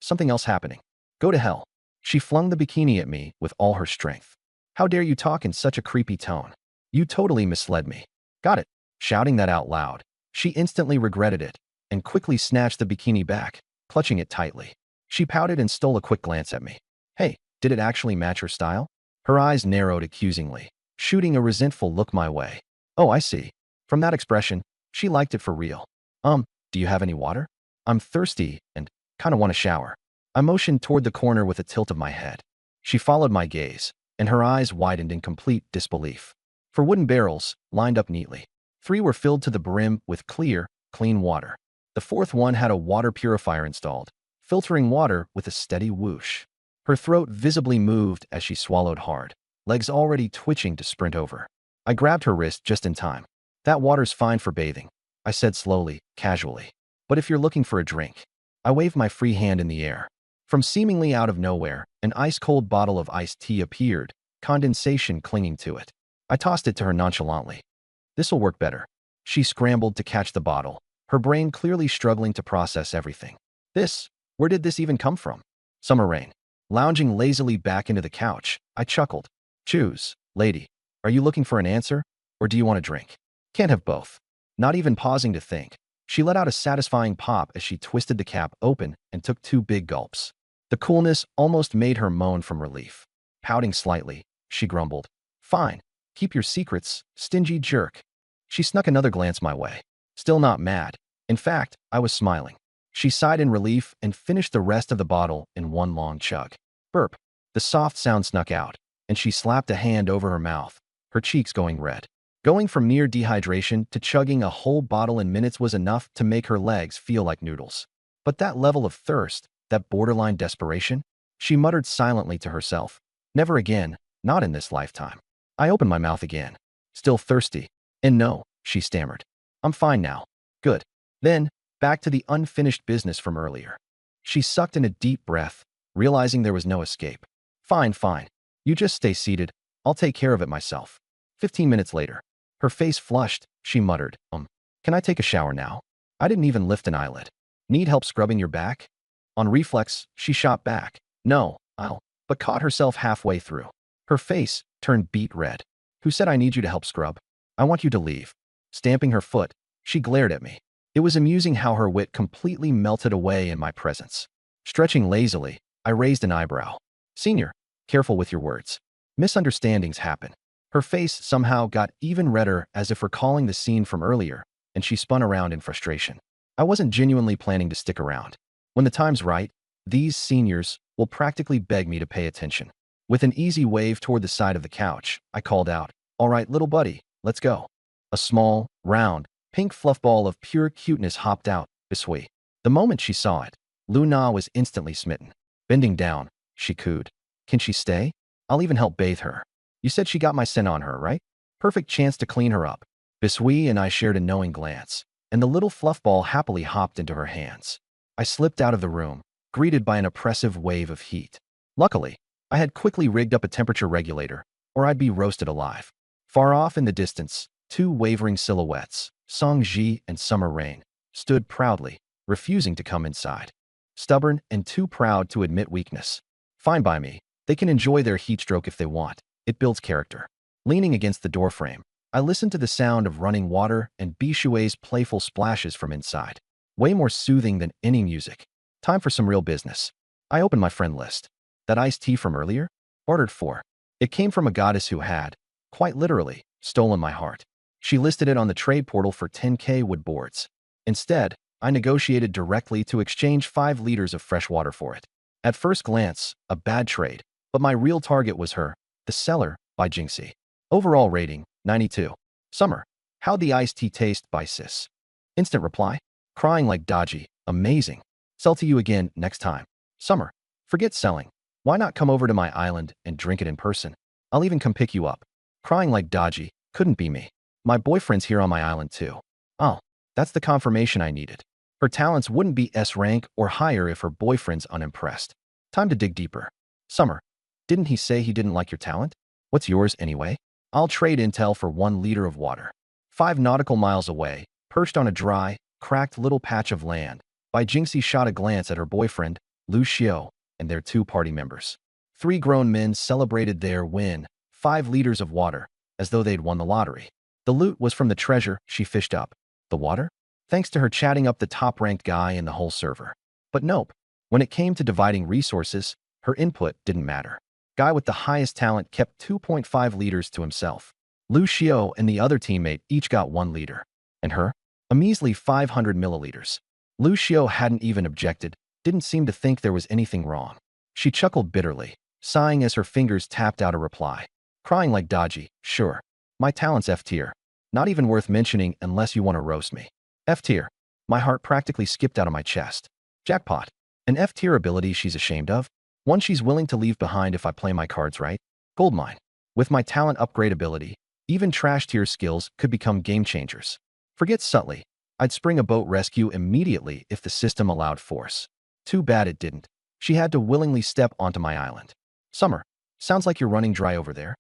something else happening. Go to hell. She flung the bikini at me with all her strength. How dare you talk in such a creepy tone? You totally misled me. Got it. Shouting that out loud, she instantly regretted it and quickly snatched the bikini back, clutching it tightly. She pouted and stole a quick glance at me. Hey, did it actually match her style? Her eyes narrowed accusingly, shooting a resentful look my way. Oh, I see. From that expression, she liked it for real. Do you have any water? I'm thirsty and kinda want to shower. I motioned toward the corner with a tilt of my head. She followed my gaze, and her eyes widened in complete disbelief. For wooden barrels, lined up neatly. 3 were filled to the brim with clear, clean water. The 4th one had a water purifier installed, filtering water with a steady whoosh. Her throat visibly moved as she swallowed hard, legs already twitching to sprint over. I grabbed her wrist just in time. That water's fine for bathing, I said slowly, casually. But if you're looking for a drink, I waved my free hand in the air. From seemingly out of nowhere, an ice-cold bottle of iced tea appeared, condensation clinging to it. I tossed it to her nonchalantly. This'll work better. She scrambled to catch the bottle, her brain clearly struggling to process everything. Where did this even come from? Summer rain. Lounging lazily back into the couch, I chuckled. Choose, lady. Are you looking for an answer, or do you want a drink? Can't have both. Not even pausing to think, she let out a satisfying pop as she twisted the cap open and took 2 big gulps. The coolness almost made her moan from relief. Pouting slightly, she grumbled. Fine. Keep your secrets, stingy jerk. She snuck another glance my way. Still not mad. In fact, I was smiling. She sighed in relief and finished the rest of the bottle in one long chug. Burp. The soft sound snuck out, and she slapped a hand over her mouth, her cheeks going red. Going from near dehydration to chugging a whole bottle in minutes was enough to make her legs feel like noodles. But that level of thirst, that borderline desperation, she muttered silently to herself. Never again, not in this lifetime. I opened my mouth again. Still thirsty. And no, she stammered. I'm fine now. Good. Then, back to the unfinished business from earlier. She sucked in a deep breath, realizing there was no escape. Fine, fine. You just stay seated. I'll take care of it myself. 15 minutes later. Her face flushed, she muttered, can I take a shower now? I didn't even lift an eyelid. Need help scrubbing your back? On reflex, she shot back. No, but caught herself halfway through. Her face turned beet red. Who said I need you to help scrub? I want you to leave. Stamping her foot, she glared at me. It was amusing how her wit completely melted away in my presence. Stretching lazily, I raised an eyebrow. Senior, careful with your words. Misunderstandings happen. Her face somehow got even redder as if recalling the scene from earlier, and she spun around in frustration. I wasn't genuinely planning to stick around. When the time's right, these seniors will practically beg me to pay attention. With an easy wave toward the side of the couch, I called out, all right, little buddy, let's go. A small, round, pink fluff ball of pure cuteness hopped out, biscuit. The moment she saw it, Luna was instantly smitten. Bending down, she cooed. Can she stay? I'll even help bathe her. You said she got my scent on her, right? Perfect chance to clean her up. Biscuit and I shared a knowing glance, and the little fluff ball happily hopped into her hands. I slipped out of the room, greeted by an oppressive wave of heat. Luckily, I had quickly rigged up a temperature regulator, or I'd be roasted alive. Far off in the distance, two wavering silhouettes, Song-ji and Summer Rain, stood proudly, refusing to come inside. Stubborn and too proud to admit weakness. Fine by me, they can enjoy their heat stroke if they want. It builds character. Leaning against the doorframe, I listened to the sound of running water and Bishui's playful splashes from inside. Way more soothing than any music. Time for some real business. I opened my friend list. That iced tea from earlier? Ordered 4. It came from a goddess who had, quite literally, stolen my heart. She listed it on the trade portal for 10k wood boards. Instead, I negotiated directly to exchange 5 liters of fresh water for it. At first glance, a bad trade, but my real target was her, the seller, by Jinxie. Overall rating, 92. Summer, how'd the iced tea taste by sis? Instant reply, crying like Dodgy, amazing. Sell to you again next time. Summer, forget selling. Why not come over to my island and drink it in person? I'll even come pick you up. Crying like Dodgy, couldn't be me. My boyfriend's here on my island too. Oh, that's the confirmation I needed. Her talents wouldn't be S rank or higher if her boyfriend's unimpressed. Time to dig deeper. Summer, didn't he say he didn't like your talent? What's yours anyway? I'll trade intel for 1 liter of water. 5 nautical miles away, perched on a dry, cracked little patch of land, Bai Jingxi shot a glance at her boyfriend, Lu Xiao, and their 2 party members. 3 grown men celebrated their win, 5 liters of water, as though they'd won the lottery. The loot was from the treasure she fished up. The water? Thanks to her chatting up the top-ranked guy in the whole server. But nope. When it came to dividing resources, her input didn't matter. Guy with the highest talent kept 2.5 liters to himself. Lu Xiao and the other teammate each got 1 liter. And her? A measly 500 milliliters. Lu Xiao hadn't even objected, didn't seem to think there was anything wrong. She chuckled bitterly, sighing as her fingers tapped out a reply. Crying like Dodgy, sure. My talent's F tier. Not even worth mentioning unless you want to roast me. F tier. My heart practically skipped out of my chest. Jackpot. An F tier ability she's ashamed of? One she's willing to leave behind if I play my cards right? Goldmine. With my talent upgrade ability, even trash tier skills could become game changers. Forget subtly. I'd spring a boat rescue immediately if the system allowed force. Too bad it didn't. She had to willingly step onto my island. Summer. Sounds like you're running dry over there.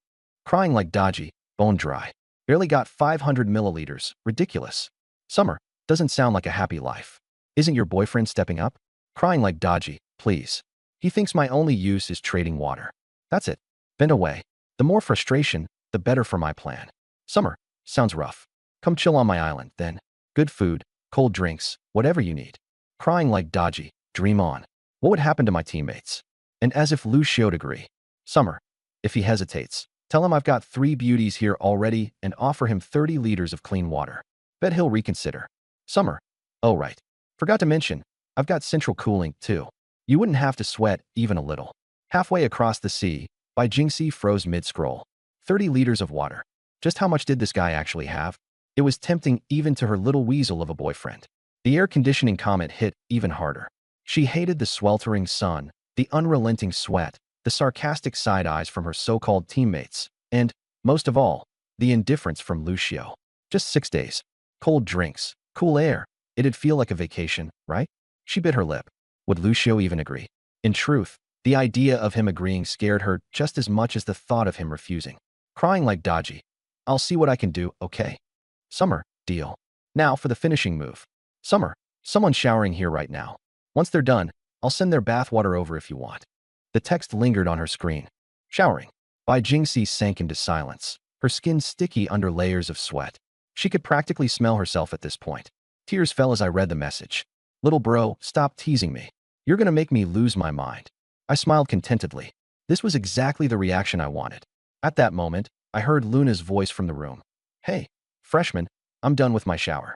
Crying like Dodgy, bone dry. Barely got 500 milliliters. Ridiculous. Summer. Doesn't sound like a happy life. Isn't your boyfriend stepping up? Crying like Dodgy, please. He thinks my only use is trading water. That's it. Bend away. The more frustration, the better for my plan. Summer. Sounds rough. Come chill on my island, then. Good food, cold drinks, whatever you need. Crying like Dodgy, dream on. What would happen to my teammates? And as if Lu Xiao'd agree. Summer. If he hesitates, tell him I've got 3 beauties here already and offer him 30 liters of clean water. Bet he'll reconsider. Summer. Oh right. Forgot to mention, I've got central cooling, too. You wouldn't have to sweat even a little. Halfway across the sea, Bai Jingxi froze mid-scroll. 30 liters of water. Just how much did this guy actually have? It was tempting even to her little weasel of a boyfriend. The air conditioning comment hit even harder. She hated the sweltering sun, the unrelenting sweat, the sarcastic side eyes from her so-called teammates, and, Most of all, the indifference from Lucio. Just 6 days. Cold drinks, cool air. It'd feel like a vacation, right? She bit her lip. Would Lucio even agree? In truth, the idea of him agreeing scared her just as much as the thought of him refusing. Crying like Dodgy. I'll see what I can do, okay? Summer, deal. Now for the finishing move. Summer, someone's showering here right now. Once they're done, I'll send their bathwater over if you want. The text lingered on her screen. Showering. Bai Jingxi sank into silence, her skin sticky under layers of sweat. She could practically smell herself at this point. Tears fell as I read the message. Little bro, stop teasing me. You're gonna make me lose my mind. I smiled contentedly. This was exactly the reaction I wanted. At that moment, I heard Luna's voice from the room. Hey, freshman, I'm done with my shower.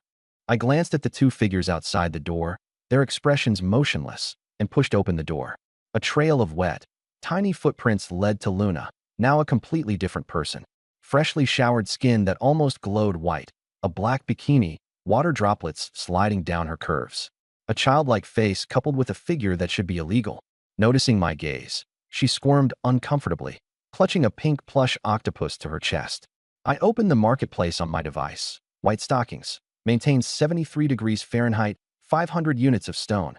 I glanced at the two figures outside the door, their expressions motionless, and pushed open the door. A trail of wet, tiny footprints led to Luna, now a completely different person. Freshly showered skin that almost glowed white, a black bikini, water droplets sliding down her curves. A childlike face coupled with a figure that should be illegal. Noticing my gaze, she squirmed uncomfortably, clutching a pink plush octopus to her chest. I opened the marketplace on my device. White stockings. Maintains 73 degrees Fahrenheit, 500 units of stone.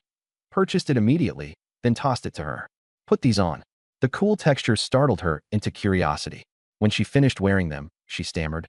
Purchased it immediately, then tossed it to her. Put these on. The cool texture startled her into curiosity. When she finished wearing them, she stammered,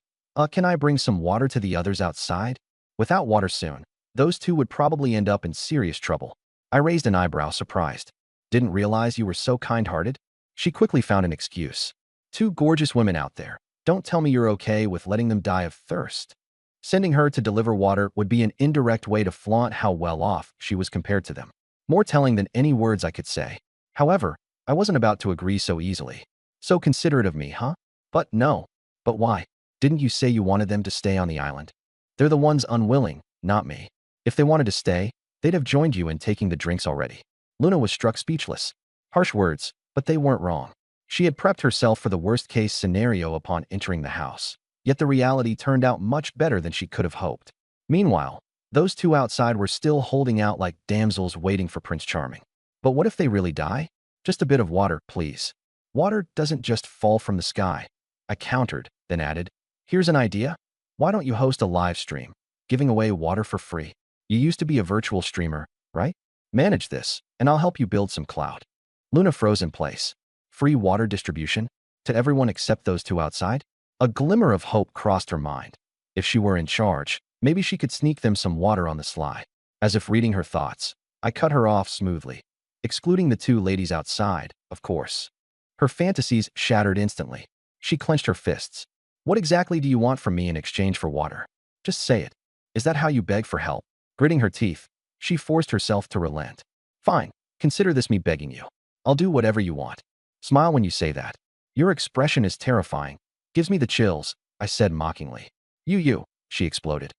can I bring some water to the others outside? Without water soon, those two would probably end up in serious trouble. I raised an eyebrow, surprised. Didn't realize you were so kind-hearted? She quickly found an excuse. Two gorgeous women out there. Don't tell me you're okay with letting them die of thirst. Sending her to deliver water would be an indirect way to flaunt how well off she was compared to them. More telling than any words I could say. However, I wasn't about to agree so easily. So considerate of me, huh? But no. But why? Didn't you say you wanted them to stay on the island? They're the ones unwilling, not me. If they wanted to stay, they'd have joined you in taking the drinks already. Luna was struck speechless. Harsh words, but they weren't wrong. She had prepped herself for the worst-case scenario upon entering the house. Yet the reality turned out much better than she could have hoped. Meanwhile, those two outside were still holding out like damsels waiting for Prince Charming. But what if they really die? Just a bit of water, please. Water doesn't just fall from the sky. I countered, then added, here's an idea. Why don't you host a live stream, giving away water for free? You used to be a virtual streamer, right? Manage this, and I'll help you build some clout. Luna froze in place. Free water distribution? To everyone except those two outside? A glimmer of hope crossed her mind. If she were in charge, maybe she could sneak them some water on the sly. As if reading her thoughts, I cut her off smoothly. Excluding the two ladies outside, of course. Her fantasies shattered instantly. She clenched her fists. What exactly do you want from me in exchange for water? Just say it. Is that how you beg for help? Gritting her teeth, she forced herself to relent. Fine, consider this me begging you. I'll do whatever you want. Smile when you say that. Your expression is terrifying. Gives me the chills, I said mockingly. You, she exploded.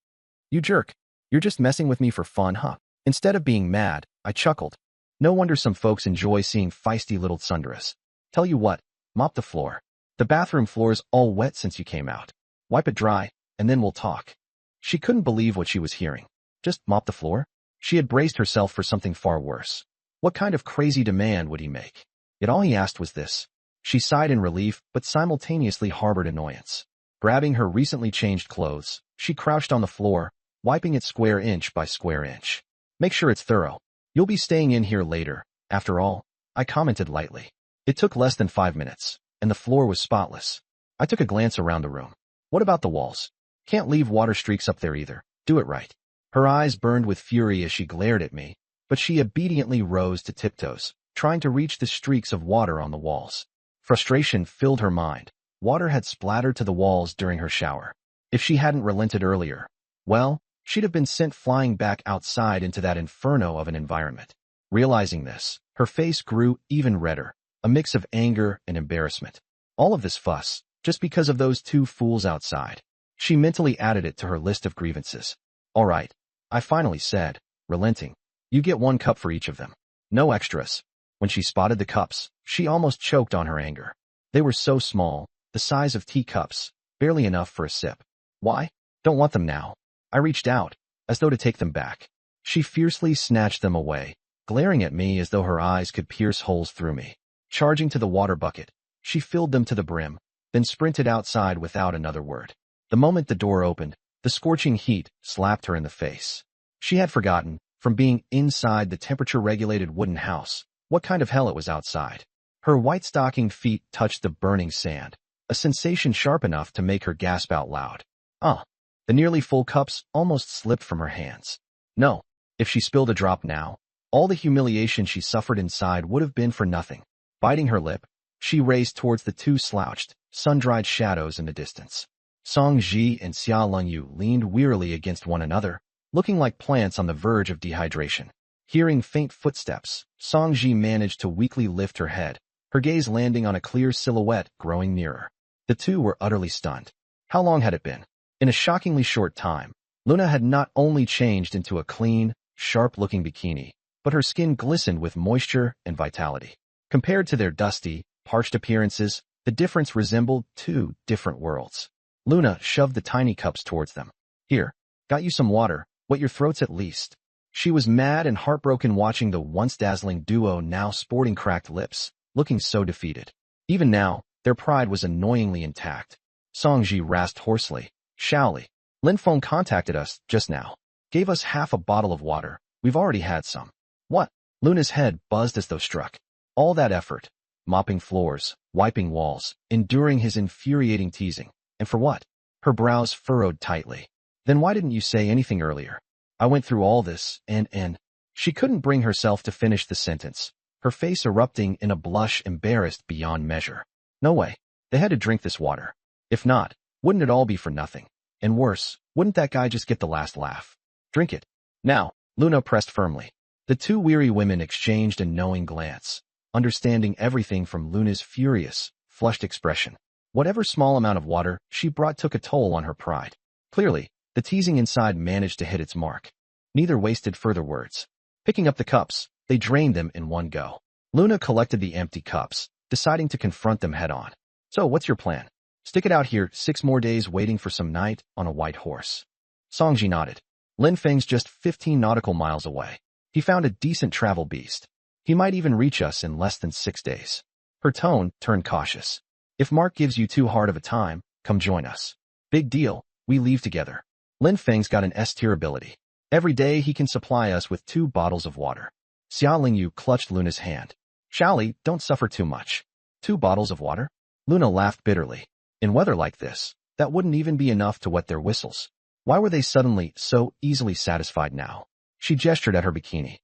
You jerk. You're just messing with me for fun, huh? Instead of being mad, I chuckled. No wonder some folks enjoy seeing feisty little tsunderas. Tell you what, mop the floor. The bathroom floor's all wet since you came out. Wipe it dry, and then we'll talk. She couldn't believe what she was hearing. Just mop the floor? She had braced herself for something far worse. What kind of crazy demand would he make? Yet all he asked was this. She sighed in relief, but simultaneously harbored annoyance. Grabbing her recently changed clothes, she crouched on the floor, wiping it square inch by square inch. Make sure it's thorough. You'll be staying in here later, after all, I commented lightly. It took less than 5 minutes, and the floor was spotless. I took a glance around the room. What about the walls? Can't leave water streaks up there either. Do it right. Her eyes burned with fury as she glared at me, but she obediently rose to tiptoes, trying to reach the streaks of water on the walls. Frustration filled her mind. Water had splattered to the walls during her shower. If she hadn't relented earlier, well, she'd have been sent flying back outside into that inferno of an environment. Realizing this, her face grew even redder, a mix of anger and embarrassment. All of this fuss, just because of those two fools outside. She mentally added it to her list of grievances. All right, I finally said, relenting. You get 1 cup for each of them. No extras. When she spotted the cups, she almost choked on her anger. They were so small, the size of teacups, barely enough for a sip. Why? Don't want them now. I reached out, as though to take them back. She fiercely snatched them away, glaring at me as though her eyes could pierce holes through me. Charging to the water bucket, she filled them to the brim, then sprinted outside without another word. The moment the door opened, the scorching heat slapped her in the face. She had forgotten, from being inside the temperature-regulated wooden house, what kind of hell it was outside. Her white-stockinged feet touched the burning sand, a sensation sharp enough to make her gasp out loud. The nearly full cups almost slipped from her hands. No, if she spilled a drop now, all the humiliation she suffered inside would have been for nothing. Biting her lip, she raced towards the two slouched, sun-dried shadows in the distance. Song Ji and Xia Lengyu leaned wearily against one another, looking like plants on the verge of dehydration. Hearing faint footsteps, Song Ji managed to weakly lift her head, her gaze landing on a clear silhouette growing nearer. The two were utterly stunned. How long had it been? In a shockingly short time, Luna had not only changed into a clean, sharp-looking bikini, but her skin glistened with moisture and vitality. Compared to their dusty, parched appearances, the difference resembled two different worlds. Luna shoved the tiny cups towards them. Here, got you some water, wet your throats at least. She was mad and heartbroken watching the once dazzling duo now sporting cracked lips, looking so defeated. Even now, their pride was annoyingly intact. Songji rasped hoarsely. Shaoli, Lin Feng contacted us just now. Gave us half a bottle of water. We've already had some. What? Luna's head buzzed as though struck. All that effort. Mopping floors, wiping walls, enduring his infuriating teasing. And for what? Her brows furrowed tightly. Then why didn't you say anything earlier? I went through all this, and... She couldn't bring herself to finish the sentence, her face erupting in a blush embarrassed beyond measure. No way. They had to drink this water. If not, wouldn't it all be for nothing? And worse, wouldn't that guy just get the last laugh? Drink it. Now, Luna pressed firmly. The two weary women exchanged a knowing glance, understanding everything from Luna's furious, flushed expression. Whatever small amount of water she brought took a toll on her pride. Clearly, the teasing inside managed to hit its mark. Neither wasted further words. Picking up the cups, they drained them in one go. Luna collected the empty cups, deciding to confront them head-on. So, what's your plan? Stick it out here 6 more days waiting for some night on a white horse. Songji nodded. Lin Feng's just 15 nautical miles away. He found a decent travel beast. He might even reach us in less than 6 days. Her tone turned cautious. If Mark gives you too hard of a time, come join us. Big deal, we leave together. Lin Feng's got an S-tier ability. Every day he can supply us with 2 bottles of water. Xia Lingyu clutched Luna's hand. Shaoli, don't suffer too much. 2 bottles of water? Luna laughed bitterly. In weather like this, that wouldn't even be enough to wet their whistles. Why were they suddenly so easily satisfied now? She gestured at her bikini.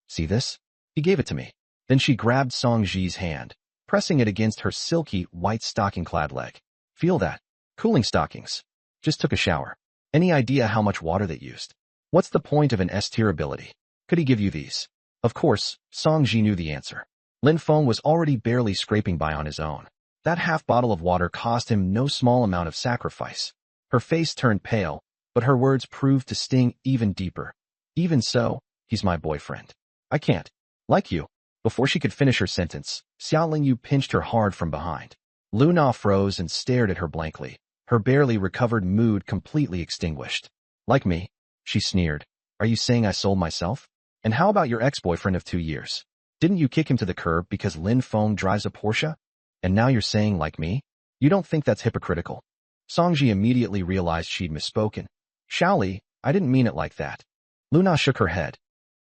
See this? He gave it to me. Then she grabbed Song Ji's hand, pressing it against her silky, white stocking-clad leg. Feel that? Cooling stockings. Just took a shower. Any idea how much water they used? What's the point of an S-tier ability? Could he give you these? Of course, Song Ji knew the answer. Lin Feng was already barely scraping by on his own. That half bottle of water cost him no small amount of sacrifice. Her face turned pale, but her words proved to sting even deeper. Even so, he's my boyfriend. I can't. Like you. Before she could finish her sentence, Xia Lingyu pinched her hard from behind. Luna froze and stared at her blankly, her barely recovered mood completely extinguished. Like me? She sneered. Are you saying I sold myself? And how about your ex-boyfriend of 2 years? Didn't you kick him to the curb because Lin Feng drives a Porsche? And now you're saying like me? You don't think that's hypocritical? Songji immediately realized she'd misspoken. Shaoli, I didn't mean it like that. Luna shook her head.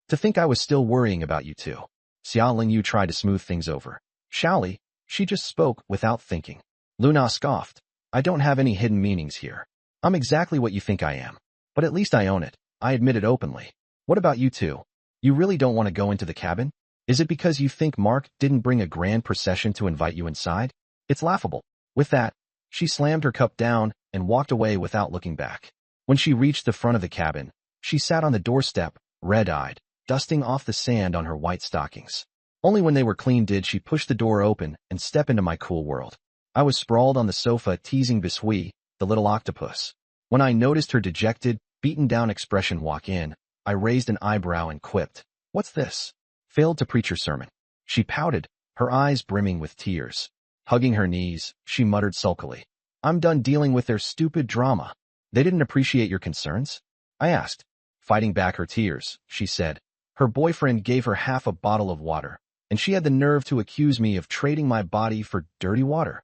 To think I was still worrying about you two. Xia Lingyu tried to smooth things over. Shaoli, she just spoke without thinking. Luna scoffed. I don't have any hidden meanings here. I'm exactly what you think I am. But at least I own it. I admit it openly. What about you two? You really don't want to go into the cabin? Is it because you think Mark didn't bring a grand procession to invite you inside? It's laughable. With that, she slammed her cup down and walked away without looking back. When she reached the front of the cabin, she sat on the doorstep, red-eyed, dusting off the sand on her white stockings. Only when they were clean did she push the door open and step into my cool world. I was sprawled on the sofa teasing Bisui, the little octopus. When I noticed her dejected, beaten-down expression walk in, I raised an eyebrow and quipped, "What's this?" Failed to preach her sermon. She pouted, her eyes brimming with tears. Hugging her knees, she muttered sulkily, "I'm done dealing with their stupid drama. They didn't appreciate your concerns?" I asked. Fighting back her tears, she said, her boyfriend gave her half a bottle of water, and she had the nerve to accuse me of trading my body for dirty water.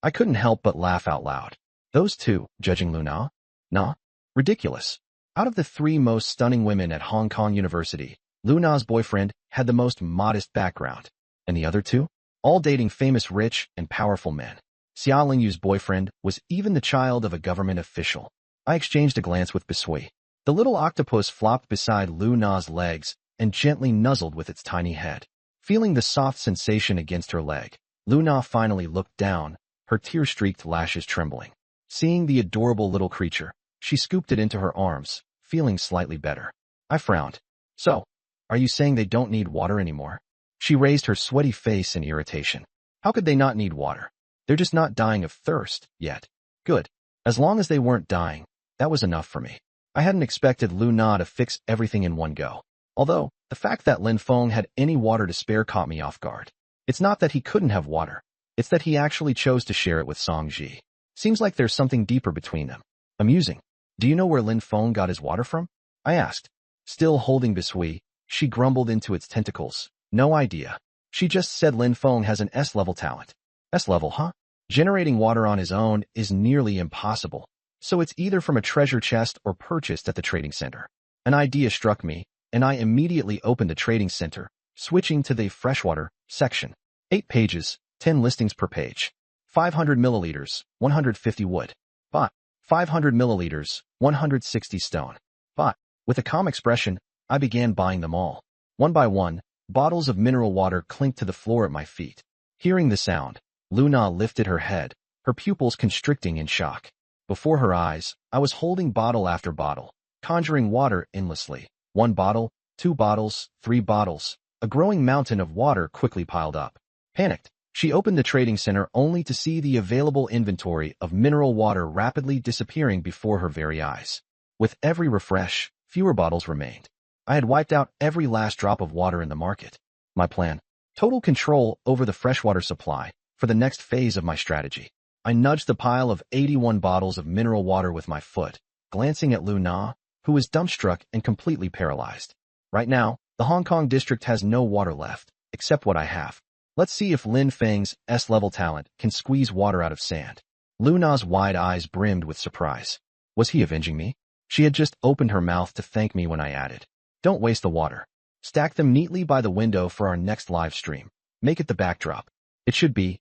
I couldn't help but laugh out loud. Those two, judging Luna? Nah. Ridiculous. Out of the three most stunning women at Hong Kong University, Luna's boyfriend had the most modest background. And the other two? All dating famous rich and powerful men. Xia Lingyu's boyfriend was even the child of a government official. I exchanged a glance with Bisui. The little octopus flopped beside Luna's legs and gently nuzzled with its tiny head. Feeling the soft sensation against her leg, Luna finally looked down, her tear-streaked lashes trembling. Seeing the adorable little creature, she scooped it into her arms, feeling slightly better. I frowned. So, are you saying they don't need water anymore? She raised her sweaty face in irritation. How could they not need water? They're just not dying of thirst, yet. Good. As long as they weren't dying, that was enough for me. I hadn't expected Luna to fix everything in one go. Although, the fact that Lin Feng had any water to spare caught me off guard. It's not that he couldn't have water. It's that he actually chose to share it with Song Ji. Seems like there's something deeper between them. Amusing. Do you know where Lin Feng got his water from? I asked. Still holding Bisui, she grumbled into its tentacles. No idea. She just said Lin Feng has an S-level talent. S-level, huh? Generating water on his own is nearly impossible. So it's either from a treasure chest or purchased at the trading center. An idea struck me, and I immediately opened the trading center, switching to the freshwater section. 8 pages, 10 listings per page. 500 milliliters, 150 wood. Bought. 500 milliliters, 160 stone. Bought. With a calm expression, I began buying them all. One by one, bottles of mineral water clinked to the floor at my feet. Hearing the sound, Luna lifted her head, her pupils constricting in shock. Before her eyes, I was holding bottle after bottle, conjuring water endlessly. 1 bottle, 2 bottles, 3 bottles. A growing mountain of water quickly piled up. Panicked, she opened the trading center only to see the available inventory of mineral water rapidly disappearing before her very eyes. With every refresh, fewer bottles remained. I had wiped out every last drop of water in the market. My plan: total control over the freshwater supply for the next phase of my strategy. I nudged the pile of 81 bottles of mineral water with my foot, glancing at Luna, who was dumbstruck and completely paralyzed. Right now, the Hong Kong district has no water left, except what I have. Let's see if Lin Feng's S-level talent can squeeze water out of sand. Luna's wide eyes brimmed with surprise. Was he avenging me? She had just opened her mouth to thank me when I added, "Don't waste the water. Stack them neatly by the window for our next live stream. Make it the backdrop. It should be,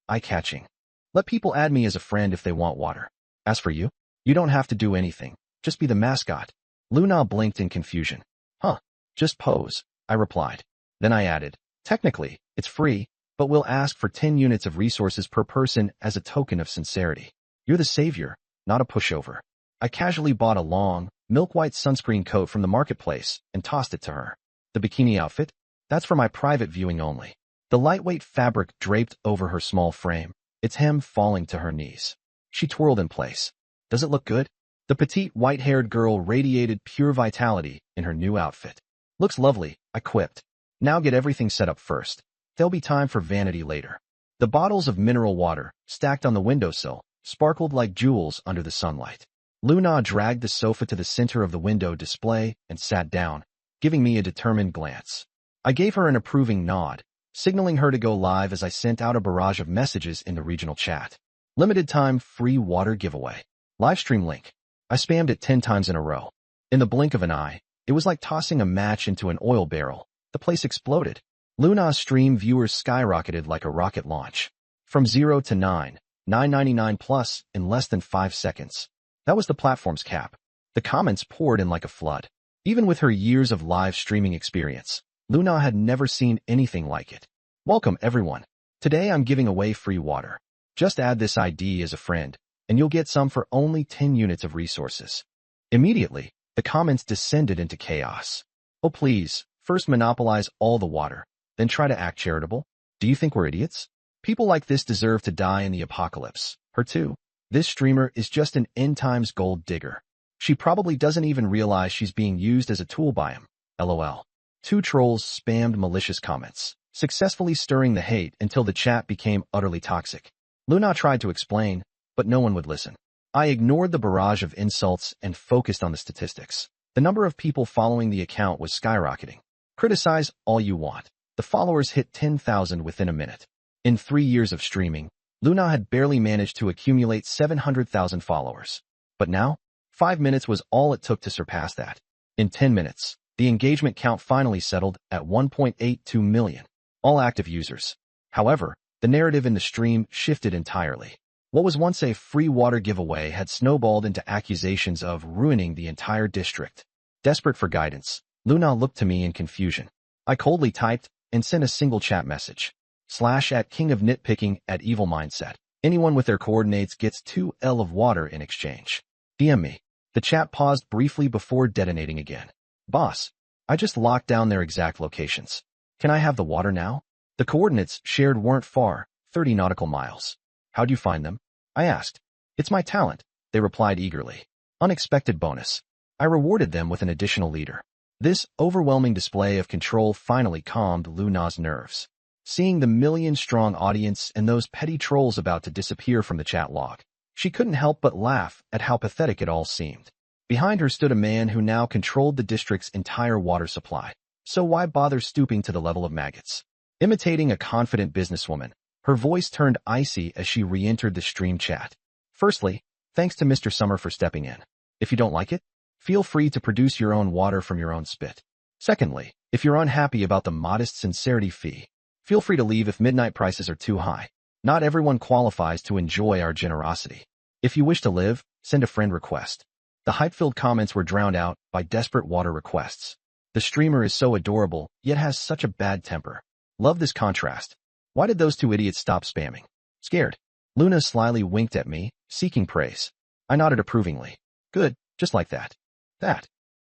eye-catching. Let people add me as a friend if they want water. As for you, you don't have to do anything. Just be the mascot." Luna blinked in confusion. Huh, just pose, I replied. Then I added, technically, it's free, but we'll ask for 10 units of resources per person as a token of sincerity. You're the savior, not a pushover. I casually bought a long, milk-white sunscreen coat from the marketplace and tossed it to her. The bikini outfit? That's for my private viewing only. The lightweight fabric draped over her small frame, its hem falling to her knees. She twirled in place. Does it look good? The petite white-haired girl radiated pure vitality in her new outfit. Looks lovely, I quipped. Now get everything set up first. There'll be time for vanity later. The bottles of mineral water, stacked on the windowsill, sparkled like jewels under the sunlight. Luna dragged the sofa to the center of the window display and sat down, giving me a determined glance. I gave her an approving nod, signaling her to go live as I sent out a barrage of messages in the regional chat. Limited time free water giveaway. Livestream link. I spammed it 10 times in a row. In the blink of an eye, it was like tossing a match into an oil barrel. The place exploded. Luna's stream viewers skyrocketed like a rocket launch. From 0 to 999 plus in less than 5 seconds. That was the platform's cap. The comments poured in like a flood. Even with her years of live streaming experience, Luna had never seen anything like it. Welcome, everyone. Today I'm giving away free water. Just add this ID as a friend, and you'll get some for only 10 units of resources. Immediately, the comments descended into chaos. Oh please, first monopolize all the water, then try to act charitable? Do you think we're idiots? People like this deserve to die in the apocalypse. Her too. This streamer is just an end times gold digger. She probably doesn't even realize she's being used as a tool by him. LOL. 2 trolls spammed malicious comments, successfully stirring the hate until the chat became utterly toxic. Luna tried to explain, but no one would listen. I ignored the barrage of insults and focused on the statistics. The number of people following the account was skyrocketing. Criticize all you want. The followers hit 10,000 within a minute. In 3 years of streaming, Luna had barely managed to accumulate 700,000 followers. But now, 5 minutes was all it took to surpass that. In 10 minutes, the engagement count finally settled at 1.82 million, all active users. However, the narrative in the stream shifted entirely. What was once a free water giveaway had snowballed into accusations of ruining the entire district. Desperate for guidance, Luna looked to me in confusion. I coldly typed and sent a single chat message. /@king of nitpicking @evil mindset. Anyone with their coordinates gets 2L of water in exchange. DM me. The chat paused briefly before detonating again. Boss, I just locked down their exact locations. Can I have the water now? The coordinates shared weren't far, 30 nautical miles. How'd you find them? I asked. It's my talent, they replied eagerly. Unexpected bonus. I rewarded them with an additional liter. This overwhelming display of control finally calmed Luna's nerves. Seeing the million-strong audience and those petty trolls about to disappear from the chat log, she couldn't help but laugh at how pathetic it all seemed. Behind her stood a man who now controlled the district's entire water supply. So why bother stooping to the level of maggots? Imitating a confident businesswoman, her voice turned icy as she re-entered the stream chat. Firstly, thanks to Mr. Summer for stepping in. If you don't like it, feel free to produce your own water from your own spit. Secondly, if you're unhappy about the modest sincerity fee, feel free to leave if midnight prices are too high. Not everyone qualifies to enjoy our generosity. If you wish to live, send a friend request. The hype-filled comments were drowned out by desperate water requests. The streamer is so adorable, yet has such a bad temper. Love this contrast. Why did those two idiots stop spamming? Scared. Luna slyly winked at me, seeking praise. I nodded approvingly. Good, just like that.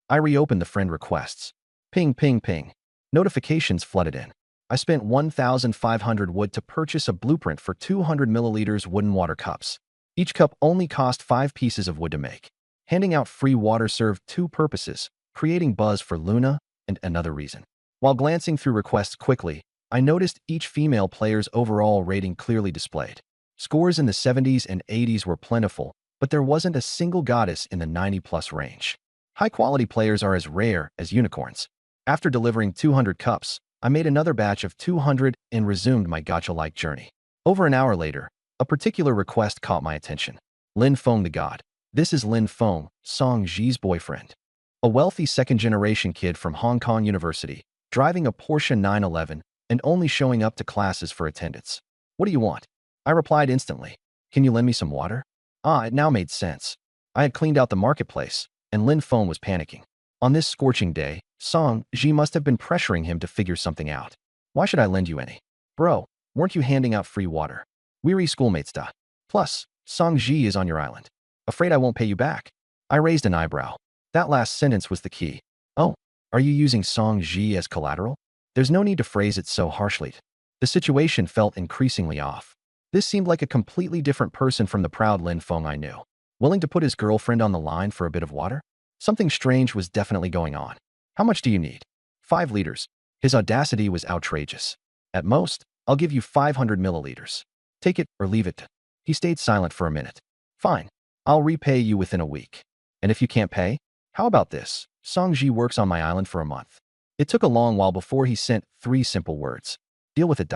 I reopened the friend requests. Ping, ping, ping. Notifications flooded in. I spent 1,500 wood to purchase a blueprint for 200 milliliters wooden water cups. Each cup only cost 5 pieces of wood to make. Handing out free water served 2 purposes, creating buzz for Luna and another reason. While glancing through requests quickly, I noticed each female player's overall rating clearly displayed. Scores in the 70s and 80s were plentiful, but there wasn't a single goddess in the 90-plus range. High-quality players are as rare as unicorns. After delivering 200 cups, I made another batch of 200 and resumed my gacha-like journey. Over an hour later, a particular request caught my attention. Lin Feng the God. This is Lin Feng, Song Ji's boyfriend. A wealthy second-generation kid from Hong Kong University, driving a Porsche 911 and only showing up to classes for attendance. What do you want? I replied instantly. Can you lend me some water? It now made sense. I had cleaned out the marketplace, and Lin Feng was panicking. On this scorching day, Song Ji must have been pressuring him to figure something out. Why should I lend you any? Bro, weren't you handing out free water? Weary schoolmates da. Plus, Song Ji is on your island. Afraid I won't pay you back. I raised an eyebrow. That last sentence was the key. Oh, are you using Song Ji as collateral? There's no need to phrase it so harshly. The situation felt increasingly off. This seemed like a completely different person from the proud Lin Feng I knew. Willing to put his girlfriend on the line for a bit of water? Something strange was definitely going on. How much do you need? 5 liters. His audacity was outrageous. At most, I'll give you 500 milliliters. Take it or leave it. He stayed silent for a minute. Fine. I'll repay you within a week. And if you can't pay, how about this? Song Ji works on my island for a month. It took a long while before he sent 3 simple words. Deal with it.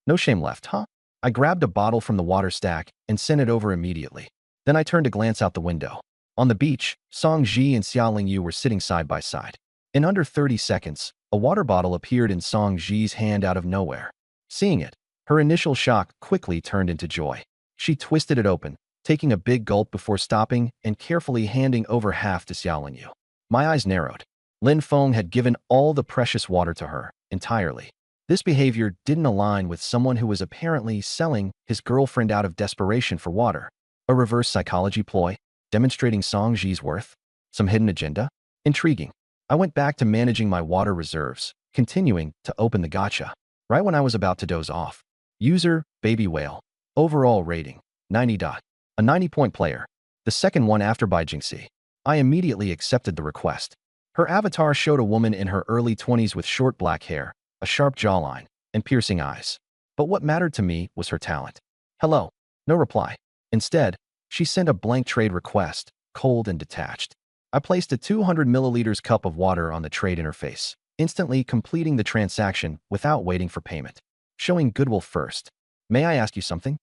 No shame left, huh? I grabbed a bottle from the water stack and sent it over immediately. Then I turned to glance out the window. On the beach, Song Ji and Xiaoling Yu were sitting side by side. In under 30 seconds, a water bottle appeared in Song Ji's hand out of nowhere. Seeing it, her initial shock quickly turned into joy. She twisted it open, taking a big gulp before stopping and carefully handing over half to Xiaoling Yu. My eyes narrowed. Lin Feng had given all the precious water to her, entirely. This behavior didn't align with someone who was apparently selling his girlfriend out of desperation for water. A reverse psychology ploy, demonstrating Song Ji's worth? Some hidden agenda? Intriguing. I went back to managing my water reserves, continuing to open the gacha. Right when I was about to doze off. User, Baby Whale. Overall rating, 90. A 90-point player. The second one after by Jingxi. I immediately accepted the request. Her avatar showed a woman in her early 20s with short black hair, a sharp jawline, and piercing eyes. But what mattered to me was her talent. Hello. No reply. Instead, she sent a blank trade request, cold and detached. I placed a 200 milliliters cup of water on the trade interface, instantly completing the transaction without waiting for payment. Showing goodwill first. May I ask you something?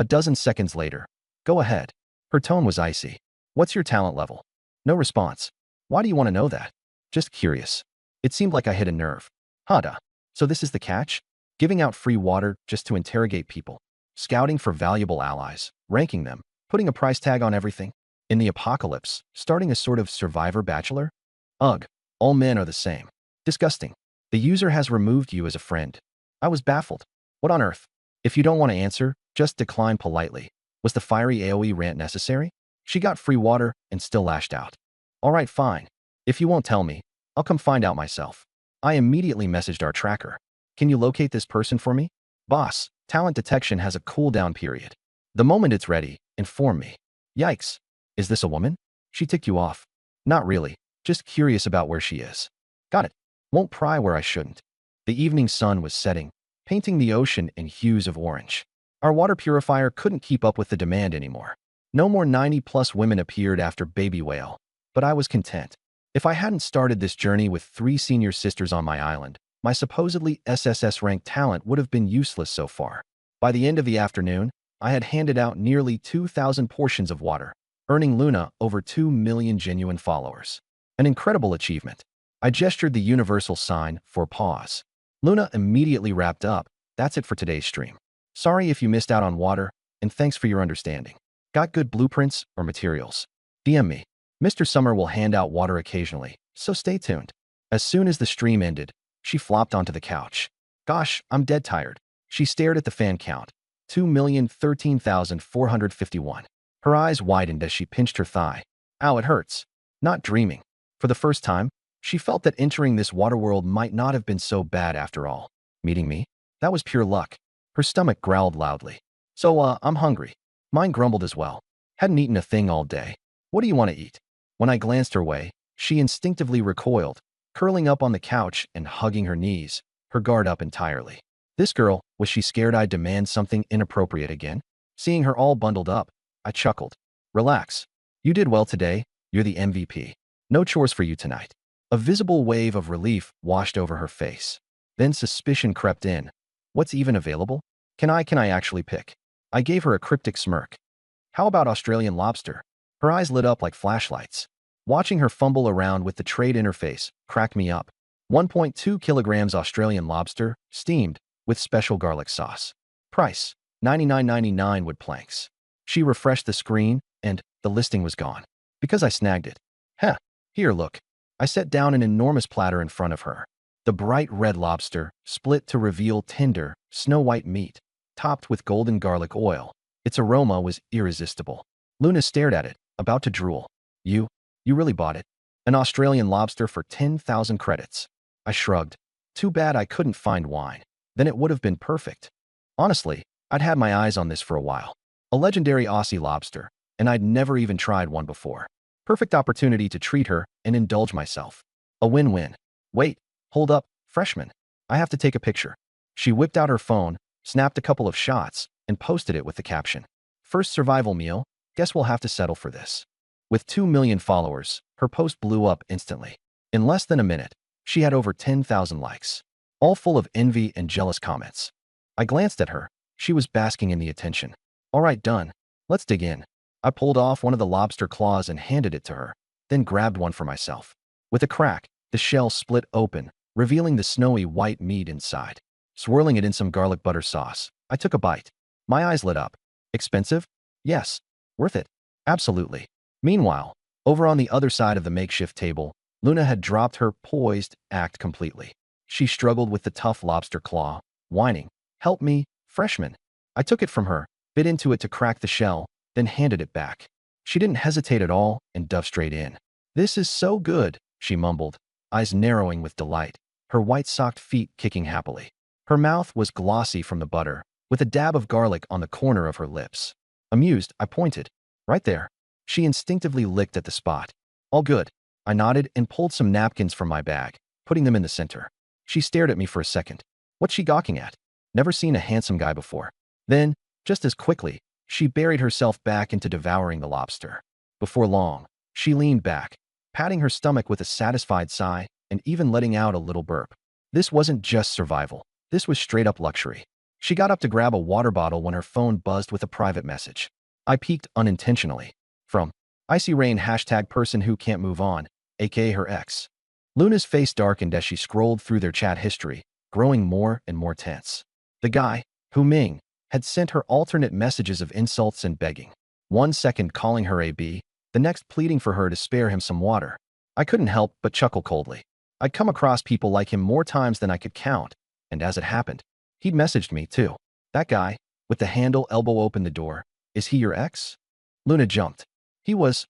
A dozen seconds later. Go ahead. Her tone was icy. What's your talent level? No response. Why do you want to know that? Just curious. It seemed like I hit a nerve. Hada. So this is the catch? Giving out free water just to interrogate people. Scouting for valuable allies. Ranking them. Putting a price tag on everything. In the apocalypse, starting a sort of survivor bachelor? Ugh. All men are the same. Disgusting. The user has removed you as a friend. I was baffled. What on earth? If you don't want to answer, just decline politely. Was the fiery AoE rant necessary? She got free water and still lashed out. All right, fine. If you won't tell me, I'll come find out myself. I immediately messaged our tracker. Can you locate this person for me? Boss, talent detection has a cooldown period. The moment it's ready, inform me. Yikes. Is this a woman? She ticked you off. Not really. Just curious about where she is. Got it. Won't pry where I shouldn't. The evening sun was setting, painting the ocean in hues of orange. Our water purifier couldn't keep up with the demand anymore. No more 90+ women appeared after Baby Whale, but I was content. If I hadn't started this journey with 3 senior sisters on my island, my supposedly SSS-ranked talent would have been useless so far. By the end of the afternoon, I had handed out nearly 2,000 portions of water, earning Luna over 2 million genuine followers. An incredible achievement. I gestured the universal sign for pause. Luna immediately wrapped up. That's it for today's stream. Sorry if you missed out on water, and thanks for your understanding. Got good blueprints or materials? DM me. Mr. Summer will hand out water occasionally, so stay tuned. As soon as the stream ended, she flopped onto the couch. Gosh, I'm dead tired. She stared at the fan count. 2,013,451. Her eyes widened as she pinched her thigh. Ow, it hurts. Not dreaming. For the first time, she felt that entering this water world might not have been so bad after all. Meeting me? That was pure luck. Her stomach growled loudly. So, I'm hungry. Mine grumbled as well. Hadn't eaten a thing all day. What do you want to eat? When I glanced her way, she instinctively recoiled, curling up on the couch and hugging her knees, her guard up entirely. This girl, was she scared I'd demand something inappropriate again? Seeing her all bundled up, I chuckled. Relax. You did well today. You're the MVP. No chores for you tonight. A visible wave of relief washed over her face. Then suspicion crept in. What's even available? Can I actually pick? I gave her a cryptic smirk. How about Australian lobster? Her eyes lit up like flashlights. Watching her fumble around with the trade interface cracked me up. 1.2 kilograms Australian lobster, steamed, with special garlic sauce. Price, $99.99 wood planks. She refreshed the screen, and the listing was gone. Because I snagged it. Heh, here, look. I set down an enormous platter in front of her. The bright red lobster, split to reveal tender, snow-white meat, topped with golden garlic oil. Its aroma was irresistible. Luna stared at it, about to drool. You really bought it? An Australian lobster for 10,000 credits. I shrugged. Too bad I couldn't find wine. Then it would have been perfect. Honestly, I'd had my eyes on this for a while. A legendary Aussie lobster, and I'd never even tried one before. Perfect opportunity to treat her and indulge myself. A win-win. Wait, hold up, freshman. I have to take a picture. She whipped out her phone, snapped a couple of shots, and posted it with the caption. First survival meal, guess we'll have to settle for this. With 2 million followers, her post blew up instantly. In less than a minute, she had over 10,000 likes, all full of envy and jealous comments. I glanced at her. She was basking in the attention. All right, done. Let's dig in. I pulled off one of the lobster claws and handed it to her, then grabbed one for myself. With a crack, the shell split open, revealing the snowy white meat inside. Swirling it in some garlic butter sauce, I took a bite. My eyes lit up. Expensive? Yes. Worth it? Absolutely. Meanwhile, over on the other side of the makeshift table, Luna had dropped her poised act completely. She struggled with the tough lobster claw, whining, "Help me, freshman." I took it from her, bit into it to crack the shell, then handed it back. She didn't hesitate at all and dove straight in. "This is so good," she mumbled, eyes narrowing with delight, her white-socked feet kicking happily. Her mouth was glossy from the butter, with a dab of garlic on the corner of her lips. Amused, I pointed. Right there. She instinctively licked at the spot. All good. I nodded and pulled some napkins from my bag, putting them in the center. She stared at me for a second. What's she gawking at? Never seen a handsome guy before. Then, just as quickly, she buried herself back into devouring the lobster. Before long, she leaned back, patting her stomach with a satisfied sigh and even letting out a little burp. This wasn't just survival. This was straight-up luxury. She got up to grab a water bottle when her phone buzzed with a private message. I peeked unintentionally. From Icy Rain hashtag person who can't move on, aka her ex. Luna's face darkened as she scrolled through their chat history, growing more and more tense. The guy, Hu Ming, had sent her alternate messages of insults and begging. 1 second calling her a B, the next pleading for her to spare him some water. I couldn't help but chuckle coldly. I'd come across people like him more times than I could count, and as it happened, he'd messaged me too. That guy, with the handle elbow open the door, is he your ex? Luna jumped. He was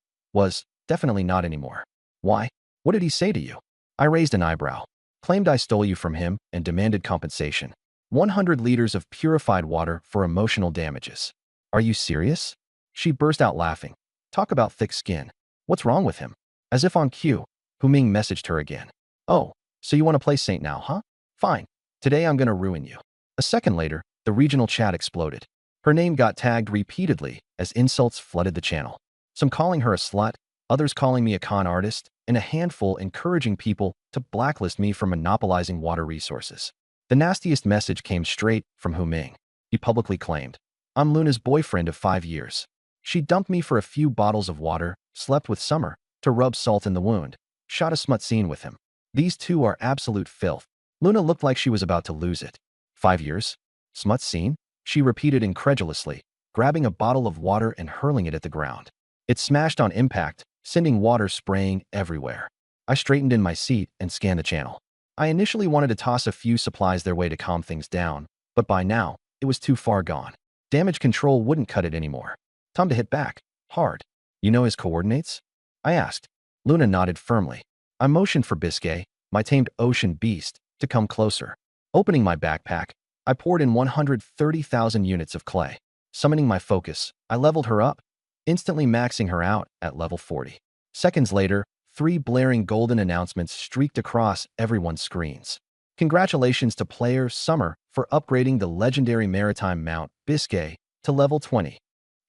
definitely not anymore. Why? What did he say to you? I raised an eyebrow, claimed I stole you from him, and demanded compensation. 100 liters of purified water for emotional damages. Are you serious? She burst out laughing. Talk about thick skin. What's wrong with him? As if on cue, Hu Ming messaged her again. Oh, so you want to play Saint now, huh? Fine. Today I'm gonna ruin you. A second later, the regional chat exploded. Her name got tagged repeatedly as insults flooded the channel. Some calling her a slut, others calling me a con artist, and a handful encouraging people to blacklist me for monopolizing water resources. The nastiest message came straight from Hu Ming. He publicly claimed, I'm Luna's boyfriend of 5 years. She dumped me for a few bottles of water, slept with Summer to rub salt in the wound, shot a smut scene with him. These two are absolute filth. Luna looked like she was about to lose it. 5 years? Smut scene? She repeated incredulously, grabbing a bottle of water and hurling it at the ground. It smashed on impact, sending water spraying everywhere. I straightened in my seat and scanned the channel. I initially wanted to toss a few supplies their way to calm things down, but by now, it was too far gone. Damage control wouldn't cut it anymore. Time to hit back. Hard. You know his coordinates? I asked. Luna nodded firmly. I motioned for Biscay, my tamed ocean beast, to come closer. Opening my backpack, I poured in 130,000 units of clay. Summoning my focus, I leveled her up, instantly maxing her out at level 40. Seconds later, 3 blaring golden announcements streaked across everyone's screens. Congratulations to player Summer for upgrading the legendary maritime mount Biscay to level 20,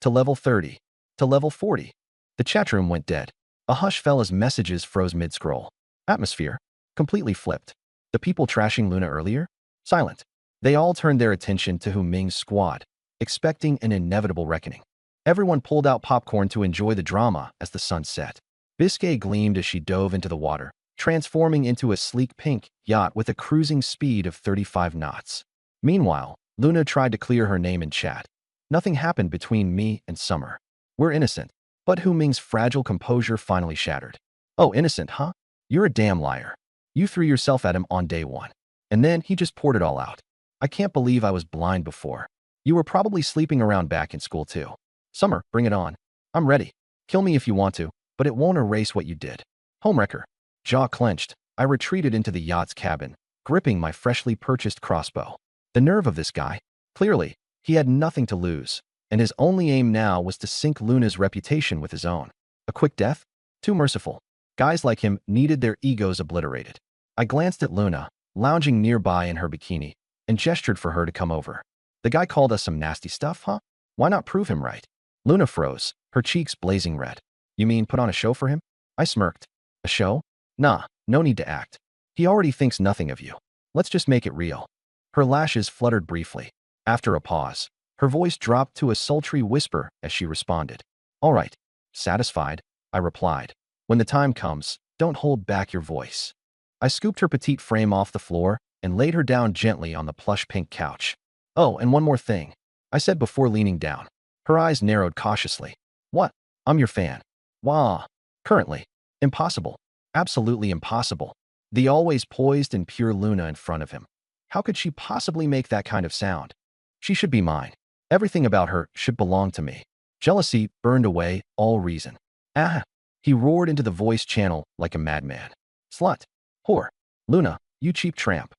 to level 30, to level 40. The chatroom went dead. A hush fell as messages froze mid-scroll. Atmosphere completely flipped. The people trashing Luna earlier? Silent. They all turned their attention to Hu Ming's squad, expecting an inevitable reckoning. Everyone pulled out popcorn to enjoy the drama as the sun set. Biscay gleamed as she dove into the water, transforming into a sleek pink yacht with a cruising speed of 35 knots. Meanwhile, Luna tried to clear her name in chat. Nothing happened between me and Summer. We're innocent. But Hu Ming's fragile composure finally shattered. Oh, innocent, huh? You're a damn liar. You threw yourself at him on day 1. And then he just poured it all out. I can't believe I was blind before. You were probably sleeping around back in school too. Summer, bring it on. I'm ready. Kill me if you want to, but it won't erase what you did. Homewrecker. Jaw clenched, I retreated into the yacht's cabin, gripping my freshly purchased crossbow. The nerve of this guy. Clearly, he had nothing to lose, and his only aim now was to sink Luna's reputation with his own. A quick death? Too merciful. Guys like him needed their egos obliterated. I glanced at Luna, lounging nearby in her bikini, and gestured for her to come over. The guy called us some nasty stuff, huh? Why not prove him right? Luna froze, her cheeks blazing red. You mean put on a show for him? I smirked. A show? Nah, no need to act. He already thinks nothing of you. Let's just make it real. Her lashes fluttered briefly. After a pause, her voice dropped to a sultry whisper as she responded. All right. Satisfied, I replied. When the time comes, don't hold back your voice. I scooped her petite frame off the floor and laid her down gently on the plush pink couch. Oh, and one more thing, I said before leaning down. Her eyes narrowed cautiously. What? I'm your fan. Wah. Currently. Impossible. Absolutely impossible. The always poised and pure Luna in front of him. How could she possibly make that kind of sound? She should be mine. Everything about her should belong to me. Jealousy burned away all reason. Ah! He roared into the voice channel like a madman. Slut. Whore. Luna, you cheap tramp.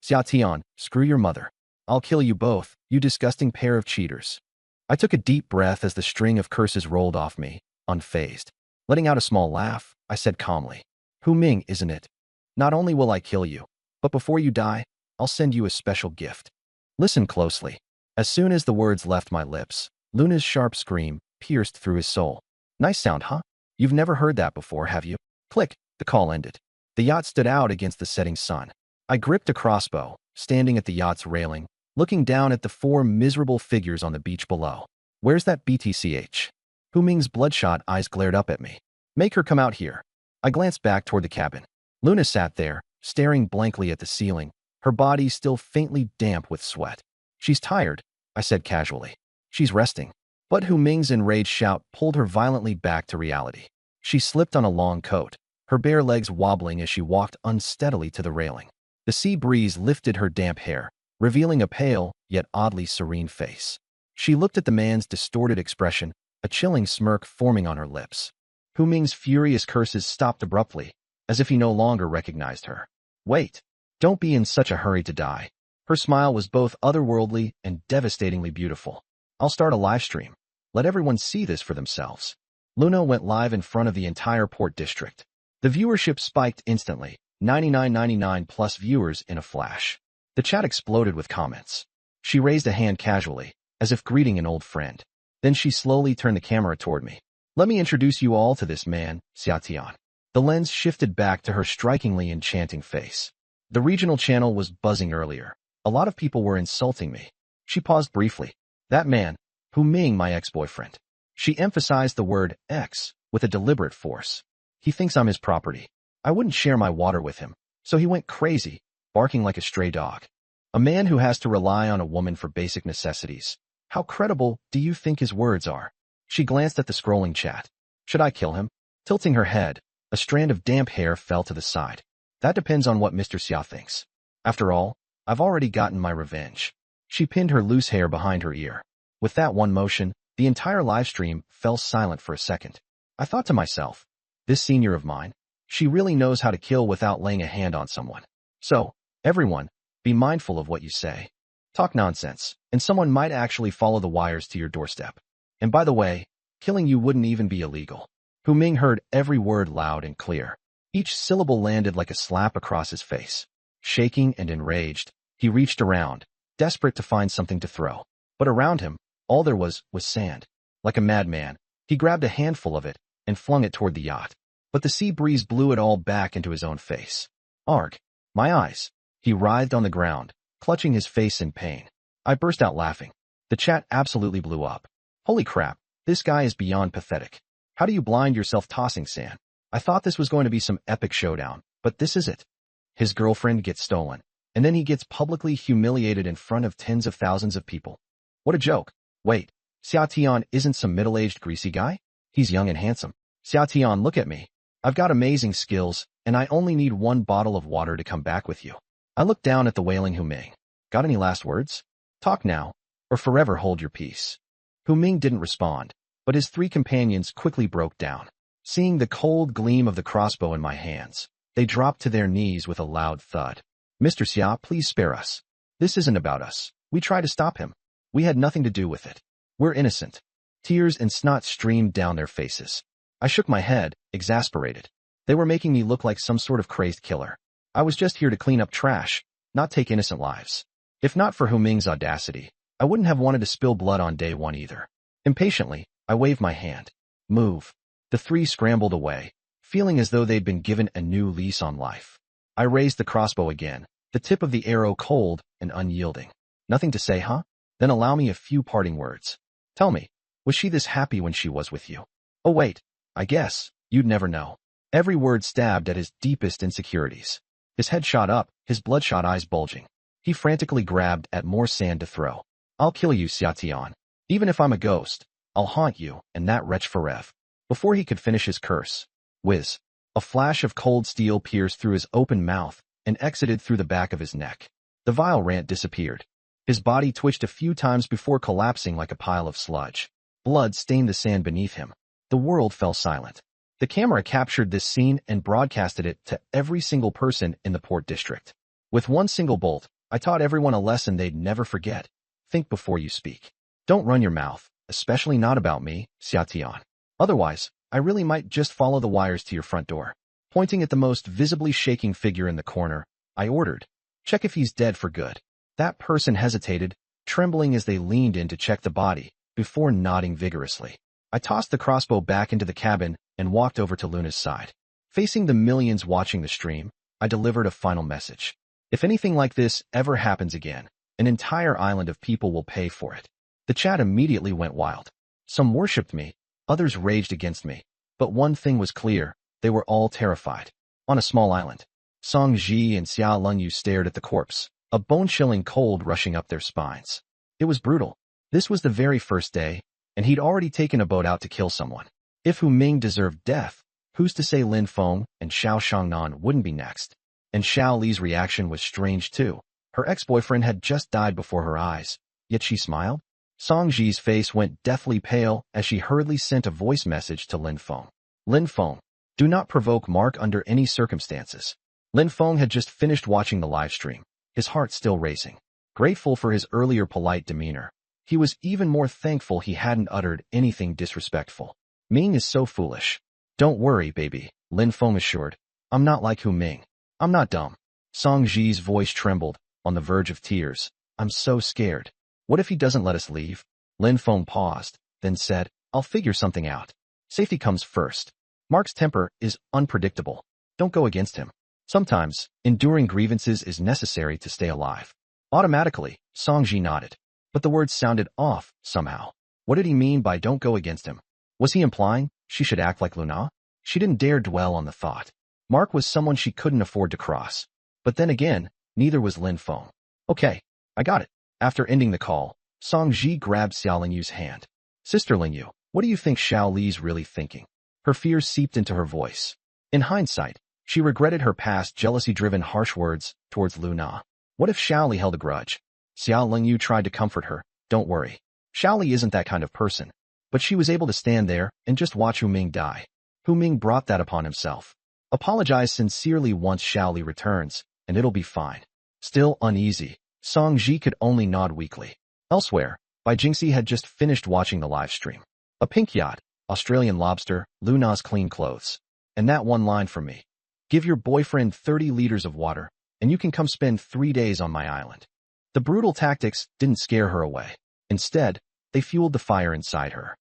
Xiaotian, screw your mother. I'll kill you both, you disgusting pair of cheaters. I took a deep breath as the string of curses rolled off me, unfazed. Letting out a small laugh, I said calmly. Hu Ming, isn't it? Not only will I kill you, but before you die, I'll send you a special gift. Listen closely. As soon as the words left my lips, Luna's sharp scream pierced through his soul. Nice sound, huh? You've never heard that before, have you? Click, the call ended. The yacht stood out against the setting sun. I gripped a crossbow, standing at the yacht's railing, looking down at the four miserable figures on the beach below. Where's that BTCH? Hu Ming's bloodshot eyes glared up at me. Make her come out here. I glanced back toward the cabin. Luna sat there, staring blankly at the ceiling, her body still faintly damp with sweat. She's tired, I said casually. She's resting. But Hu Ming's enraged shout pulled her violently back to reality. She slipped on a long coat, her bare legs wobbling as she walked unsteadily to the railing. The sea breeze lifted her damp hair, revealing a pale, yet oddly serene face. She looked at the man's distorted expression, a chilling smirk forming on her lips. Hu Ming's furious curses stopped abruptly, as if he no longer recognized her. Wait, don't be in such a hurry to die. Her smile was both otherworldly and devastatingly beautiful. I'll start a live stream. Let everyone see this for themselves. Luna went live in front of the entire port district. The viewership spiked instantly, 99.99 plus viewers in a flash. The chat exploded with comments. She raised a hand casually, as if greeting an old friend. Then she slowly turned the camera toward me. Let me introduce you all to this man, Xiaotian. The lens shifted back to her strikingly enchanting face. The regional channel was buzzing earlier. A lot of people were insulting me. She paused briefly. That man, Hu Ming, my ex-boyfriend. She emphasized the word ex with a deliberate force. He thinks I'm his property. I wouldn't share my water with him, so he went crazy, barking like a stray dog. A man who has to rely on a woman for basic necessities. How credible do you think his words are? She glanced at the scrolling chat. Should I kill him? Tilting her head, a strand of damp hair fell to the side. That depends on what Mr. Xia thinks. After all, I've already gotten my revenge. She pinned her loose hair behind her ear. With that one motion, the entire livestream fell silent for a second. I thought to myself, this senior of mine, she really knows how to kill without laying a hand on someone. So, everyone, be mindful of what you say. Talk nonsense, and someone might actually follow the wires to your doorstep. And by the way, killing you wouldn't even be illegal. Hu Ming heard every word loud and clear. Each syllable landed like a slap across his face. Shaking and enraged, he reached around, desperate to find something to throw. But around him, all there was sand. Like a madman, he grabbed a handful of it and flung it toward the yacht. But the sea breeze blew it all back into his own face. Arg! My eyes! He writhed on the ground, clutching his face in pain. I burst out laughing. The chat absolutely blew up. Holy crap, this guy is beyond pathetic. How do you blind yourself tossing sand? I thought this was going to be some epic showdown, but this is it. His girlfriend gets stolen, and then he gets publicly humiliated in front of tens of thousands of people. What a joke. Wait, Xiaotian isn't some middle-aged greasy guy? He's young and handsome. Xiaotian, look at me. I've got amazing skills, and I only need one bottle of water to come back with you. I looked down at the wailing Hu Ming. Got any last words? Talk now, or forever hold your peace. Hu Ming didn't respond, but his three companions quickly broke down. Seeing the cold gleam of the crossbow in my hands, they dropped to their knees with a loud thud. Mr. Xia, please spare us. This isn't about us. We tried to stop him. We had nothing to do with it. We're innocent. Tears and snot streamed down their faces. I shook my head, exasperated. They were making me look like some sort of crazed killer. I was just here to clean up trash, not take innocent lives. If not for Hu Ming's audacity, I wouldn't have wanted to spill blood on day one either. Impatiently, I waved my hand. Move. The three scrambled away, feeling as though they'd been given a new lease on life. I raised the crossbow again, the tip of the arrow cold and unyielding. Nothing to say, huh? Then allow me a few parting words. Tell me, was she this happy when she was with you? Oh wait, I guess, you'd never know. Every word stabbed at his deepest insecurities. His head shot up, his bloodshot eyes bulging. He frantically grabbed at more sand to throw. I'll kill you, Xiaotian. Even if I'm a ghost, I'll haunt you and that wretch forever. Before he could finish his curse, whiz, a flash of cold steel pierced through his open mouth and exited through the back of his neck. The vile rant disappeared. His body twitched a few times before collapsing like a pile of sludge. Blood stained the sand beneath him. The world fell silent. The camera captured this scene and broadcasted it to every single person in the port district. With one single bolt, I taught everyone a lesson they'd never forget. Think before you speak. Don't run your mouth, especially not about me, Xiaotian. Otherwise, I really might just follow the wires to your front door. Pointing at the most visibly shaking figure in the corner, I ordered, check if he's dead for good. That person hesitated, trembling as they leaned in to check the body, before nodding vigorously. I tossed the crossbow back into the cabin and walked over to Luna's side. Facing the millions watching the stream, I delivered a final message. If anything like this ever happens again, An entire island of people will pay for it. The chat immediately went wild. Some worshipped me, others raged against me. But one thing was clear, they were all terrified. On a small island, Song Ji and Xia Lengyu stared at the corpse, a bone-chilling cold rushing up their spines. It was brutal. This was the very first day, and he'd already taken a boat out to kill someone. If Hu Ming deserved death, who's to say Lin Feng and Xiao Shangnan wouldn't be next? And Xiao Li's reaction was strange too. Her ex-boyfriend had just died before her eyes, yet she smiled? Song Ji's face went deathly pale as she hurriedly sent a voice message to Lin Feng. Lin Feng, do not provoke Mark under any circumstances. Lin Feng had just finished watching the live stream, his heart still racing. Grateful for his earlier polite demeanor, he was even more thankful he hadn't uttered anything disrespectful. Ming is so foolish. Don't worry, baby, Lin Feng assured. I'm not like Hu Ming. I'm not dumb. Song Ji's voice trembled, on the verge of tears. I'm so scared. What if he doesn't let us leave? Lin Feng paused, then said, I'll figure something out. Safety comes first. Mark's temper is unpredictable. Don't go against him. Sometimes, enduring grievances is necessary to stay alive. Automatically, Song Ji nodded. But the words sounded off, somehow. What did he mean by don't go against him? Was he implying she should act like Luna? She didn't dare dwell on the thought. Mark was someone she couldn't afford to cross. But then again, neither was Lin Feng. Okay, I got it. After ending the call, Song Ji grabbed Xiao Lingyu's hand. Sister Lingyu, what do you think Xiao Li's really thinking? Her fears seeped into her voice. In hindsight, she regretted her past jealousy-driven harsh words towards Luna. What if Xiao Li held a grudge? Xiao Lingyu tried to comfort her. Don't worry. Xiao Li isn't that kind of person. But she was able to stand there and just watch Hu Ming die. Hu Ming brought that upon himself. Apologize sincerely once Xiao Li returns, and it'll be fine. Still uneasy, Song Ji could only nod weakly. Elsewhere, Bai Jingxi had just finished watching the live stream. A pink yacht, Australian lobster, Luna's clean clothes. And that one line from me. Give your boyfriend 30 liters of water, and you can come spend 3 days on my island. The brutal tactics didn't scare her away. Instead, they fueled the fire inside her.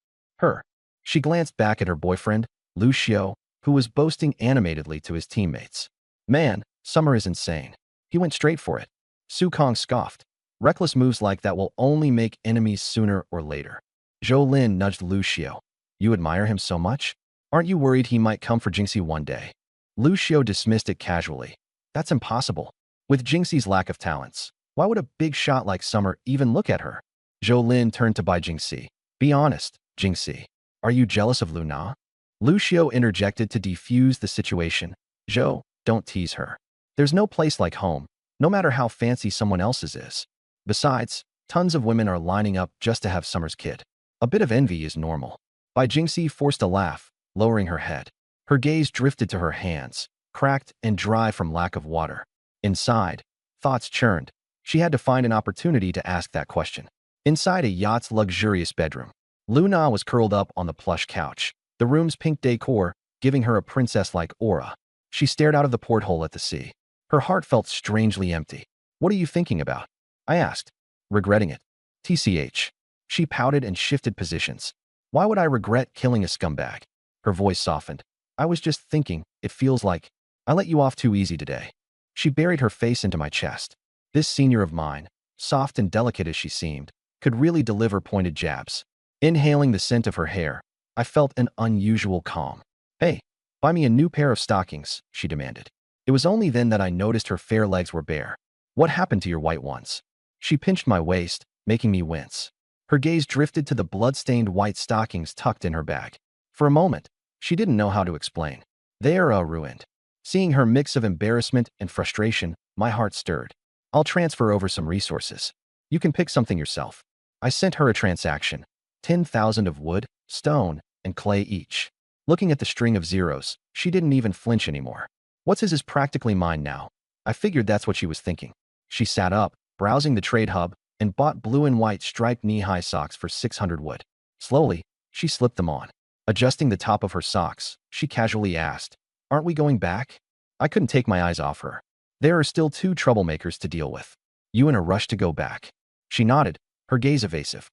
She glanced back at her boyfriend, Lu Xiao, who was boasting animatedly to his teammates. Man, Summer is insane. He went straight for it. Su Kong scoffed. Reckless moves like that will only make enemies sooner or later. Zhou Lin nudged Lu Xiao. You admire him so much? Aren't you worried he might come for Jingxi one day? Lu Xiao dismissed it casually. That's impossible. With Jingxi's lack of talents, why would a big shot like Summer even look at her? Zhou Lin turned to Bai Jingxi. Be honest, Jingxi. Are you jealous of Luna? Lu Xiao interjected to defuse the situation. Zhou, don't tease her. There's no place like home, no matter how fancy someone else's is. Besides, tons of women are lining up just to have Summer's kid. A bit of envy is normal. Bai Jingxi forced a laugh, lowering her head. Her gaze drifted to her hands, cracked and dry from lack of water. Inside, thoughts churned. She had to find an opportunity to ask that question. Inside a yacht's luxurious bedroom, Luna was curled up on the plush couch, the room's pink decor giving her a princess-like aura. She stared out of the porthole at the sea. Her heart felt strangely empty. What are you thinking about? I asked, regretting it. TCH. She pouted and shifted positions. Why would I regret killing a scumbag? Her voice softened. I was just thinking, it feels like I let you off too easy today. She buried her face into my chest. This senior of mine, soft and delicate as she seemed, could really deliver pointed jabs. Inhaling the scent of her hair, I felt an unusual calm. Hey, buy me a new pair of stockings, she demanded. It was only then that I noticed her fair legs were bare. What happened to your white ones? She pinched my waist, making me wince. Her gaze drifted to the blood-stained white stockings tucked in her bag. For a moment, she didn't know how to explain. They are ruined. Seeing her mix of embarrassment and frustration, my heart stirred. I'll transfer over some resources. You can pick something yourself. I sent her a transaction. 10,000 of wood, stone, and clay each. Looking at the string of zeros, she didn't even flinch anymore. What's his is practically mine now. I figured that's what she was thinking. She sat up, browsing the trade hub, and bought blue and white striped knee-high socks for 600 wood. Slowly, she slipped them on. Adjusting the top of her socks, she casually asked, Aren't we going back? I couldn't take my eyes off her. There are still 2 troublemakers to deal with. You in a rush to go back? She nodded, her gaze evasive.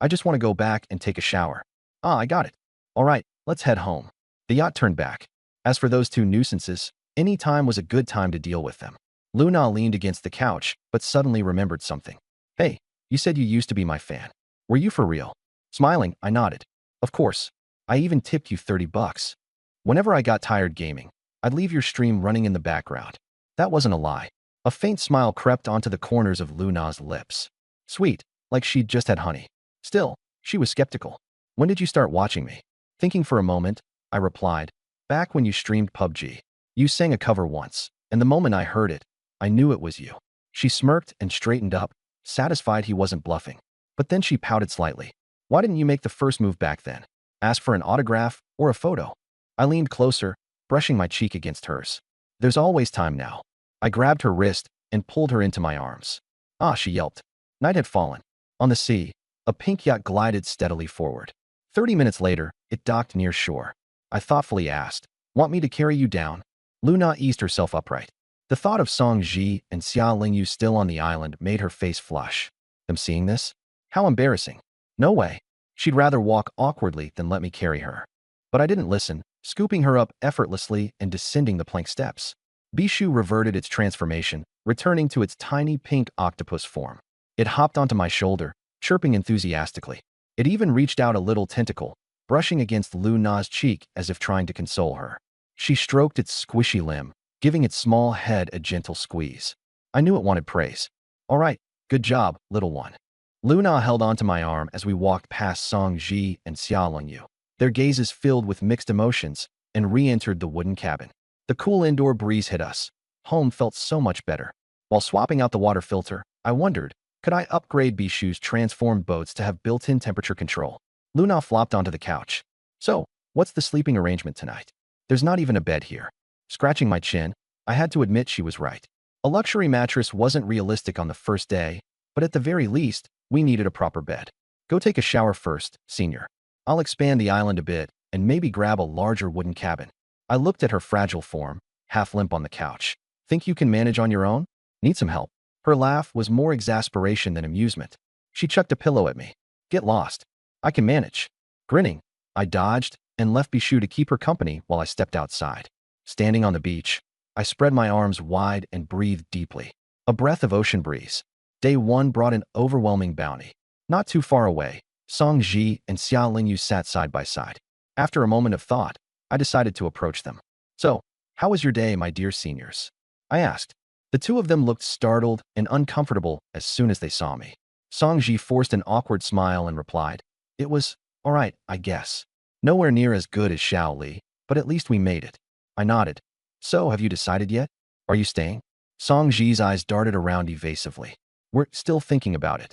I just want to go back and take a shower. I got it. All right, let's head home. The yacht turned back. As for those 2 nuisances, any time was a good time to deal with them. Luna leaned against the couch, but suddenly remembered something. Hey, you said you used to be my fan. Were you for real? Smiling, I nodded. Of course. I even tipped you 30 bucks. Whenever I got tired gaming, I'd leave your stream running in the background. That wasn't a lie. A faint smile crept onto the corners of Luna's lips. Sweet, like she'd just had honey. Still, she was skeptical. When did you start watching me? Thinking for a moment, I replied, back when you streamed PUBG. You sang a cover once, and the moment I heard it, I knew it was you. She smirked and straightened up, satisfied he wasn't bluffing. But then she pouted slightly. Why didn't you make the first move back then? Ask for an autograph or a photo? I leaned closer, brushing my cheek against hers. There's always time now. I grabbed her wrist and pulled her into my arms. Ah, she yelped. Night had fallen. On the sea, a pink yacht glided steadily forward. 30 minutes later, it docked near shore. I thoughtfully asked, want me to carry you down? Luna eased herself upright. The thought of Song Ji and Xia Lingyu still on the island made her face flush. Them seeing this? How embarrassing. No way. She'd rather walk awkwardly than let me carry her. But I didn't listen, scooping her up effortlessly and descending the plank steps. Bishu reverted its transformation, returning to its tiny pink octopus form. It hopped onto my shoulder, chirping enthusiastically. It even reached out a little tentacle, brushing against Luna's cheek as if trying to console her. She stroked its squishy limb, giving its small head a gentle squeeze. I knew it wanted praise. All right, good job, little one. Luna held onto my arm as we walked past Song Ji and Xia Lingyu. Their gazes filled with mixed emotions, and re-entered the wooden cabin. The cool indoor breeze hit us. Home felt so much better. While swapping out the water filter, I wondered, could I upgrade Bishu's transformed boats to have built-in temperature control? Luna flopped onto the couch. So, what's the sleeping arrangement tonight? There's not even a bed here. Scratching my chin, I had to admit she was right. A luxury mattress wasn't realistic on the first day, but at the very least, we needed a proper bed. Go take a shower first, senior. I'll expand the island a bit and maybe grab a larger wooden cabin. I looked at her fragile form, half limp on the couch. Think you can manage on your own? Need some help? Her laugh was more exasperation than amusement. She chucked a pillow at me. Get lost. I can manage. Grinning, I dodged and left Bishu to keep her company while I stepped outside. Standing on the beach, I spread my arms wide and breathed deeply. A breath of ocean breeze. Day 1 brought an overwhelming bounty. Not too far away, Song Ji and Xia Lingyu sat side by side. After a moment of thought, I decided to approach them. So, how was your day, my dear seniors? I asked. The two of them looked startled and uncomfortable as soon as they saw me. Song Ji forced an awkward smile and replied, it was, all right, I guess. Nowhere near as good as Xiao Li, but at least we made it. I nodded. So, have you decided yet? Are you staying? Song Ji's eyes darted around evasively. We're still thinking about it.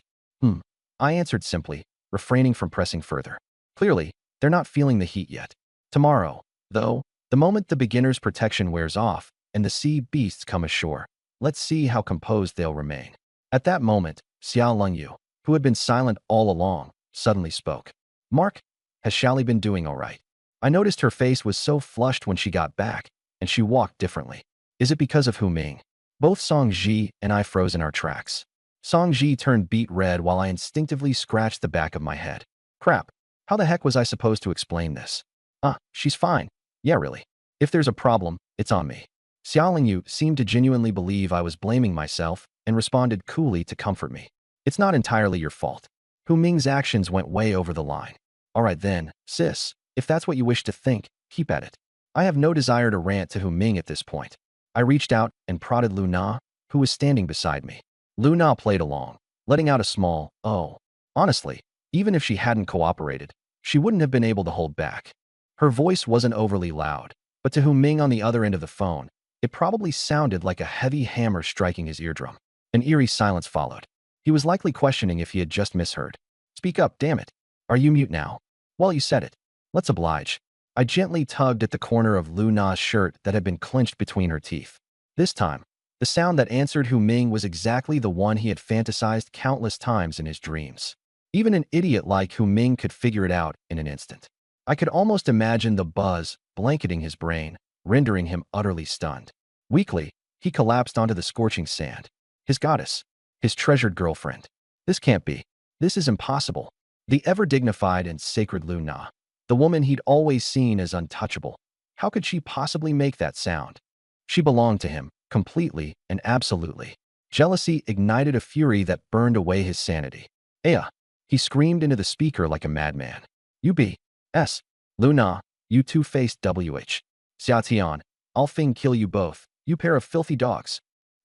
I answered simply, refraining from pressing further. Clearly, they're not feeling the heat yet. Tomorrow, though, the moment the beginner's protection wears off and the sea beasts come ashore, let's see how composed they'll remain. At that moment, Xia Lingyu, who had been silent all along, suddenly spoke. Mark, has Xiaoli been doing all right? I noticed her face was so flushed when she got back, and she walked differently. Is it because of Hu Ming? Both Song Ji and I froze in our tracks. Song Ji turned beet red while I instinctively scratched the back of my head. Crap, how the heck was I supposed to explain this? She's fine. Yeah, really. If there's a problem, it's on me. Xia Lingyu seemed to genuinely believe I was blaming myself and responded coolly to comfort me. It's not entirely your fault. Hu Ming's actions went way over the line. All right then, sis, if that's what you wish to think, keep at it. I have no desire to rant to Hu Ming at this point. I reached out and prodded Luna, who was standing beside me. Luna played along, letting out a small, oh. Honestly, even if she hadn't cooperated, she wouldn't have been able to hold back. Her voice wasn't overly loud, but to Hu Ming on the other end of the phone, it probably sounded like a heavy hammer striking his eardrum. An eerie silence followed. He was likely questioning if he had just misheard. Speak up, damn it. Are you mute now? Well, you said it. Let's oblige. I gently tugged at the corner of Luna's shirt that had been clenched between her teeth. This time, the sound that answered Hu Ming was exactly the one he had fantasized countless times in his dreams. Even an idiot like Hu Ming could figure it out in an instant. I could almost imagine the buzz blanketing his brain, rendering him utterly stunned. Weakly, he collapsed onto the scorching sand. His goddess. His treasured girlfriend. This can't be. This is impossible. The ever-dignified and sacred Luna. The woman he'd always seen as untouchable. How could she possibly make that sound? She belonged to him, Completely and absolutely. Jealousy ignited a fury that burned away his sanity. Aya! He screamed into the speaker like a madman. You B.S. Luna, you two-faced W.H. Xiatian, I'll Fing kill you both, you pair of filthy dogs.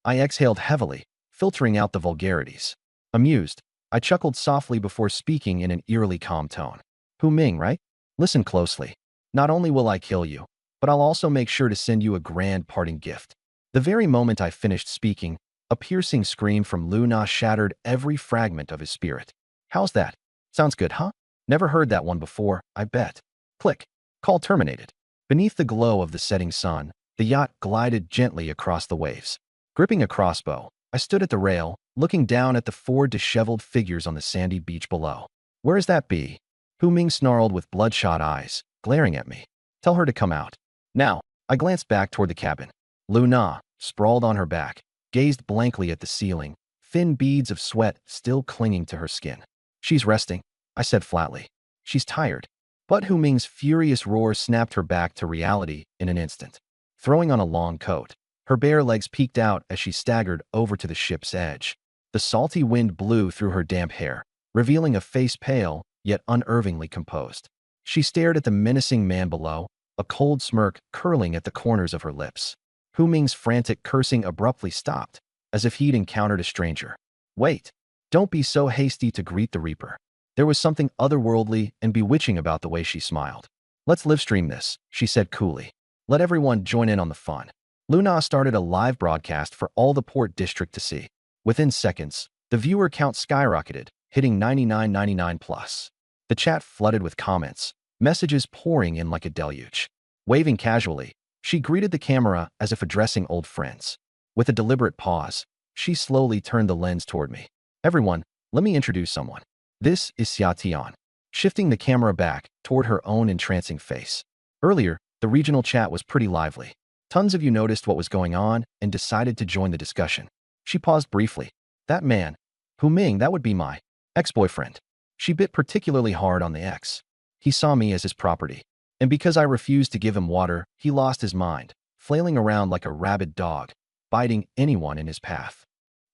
I exhaled heavily, filtering out the vulgarities. Amused, I chuckled softly before speaking in an eerily calm tone. Hu Ming, right? Listen closely. Not only will I kill you, but I'll also make sure to send you a grand parting gift. The very moment I finished speaking, a piercing scream from Lu Na shattered every fragment of his spirit. How's that? Sounds good, huh? Never heard that one before, I bet. Click. Call terminated. Beneath the glow of the setting sun, the yacht glided gently across the waves. Gripping a crossbow, I stood at the rail, looking down at the four disheveled figures on the sandy beach below. Where is that bee? Hu Ming snarled with bloodshot eyes, glaring at me. Tell her to come out. Now, I glanced back toward the cabin. Lu Na, sprawled on her back, gazed blankly at the ceiling, thin beads of sweat still clinging to her skin. She's resting, I said flatly. She's tired. But Hu Ming's furious roar snapped her back to reality in an instant. Throwing on a long coat, her bare legs peeked out as she staggered over to the ship's edge. The salty wind blew through her damp hair, revealing a face pale, yet unervingly composed. She stared at the menacing man below, a cold smirk curling at the corners of her lips. Hu Ming's frantic cursing abruptly stopped, as if he'd encountered a stranger. Wait, don't be so hasty to greet the Reaper. There was something otherworldly and bewitching about the way she smiled. Let's livestream this, she said coolly. Let everyone join in on the fun. Luna started a live broadcast for all the port district to see. Within seconds, the viewer count skyrocketed, hitting 99.99 plus. The chat flooded with comments, messages pouring in like a deluge. Waving casually, she greeted the camera as if addressing old friends. With a deliberate pause, she slowly turned the lens toward me. Everyone, let me introduce someone. This is Xia Tian. Shifting the camera back toward her own entrancing face. Earlier, the regional chat was pretty lively. Tons of you noticed what was going on and decided to join the discussion. She paused briefly. That man, Hu Ming, that would be my ex-boyfriend. She bit particularly hard on the ex. He saw me as his property. And because I refused to give him water, he lost his mind, flailing around like a rabid dog, biting anyone in his path.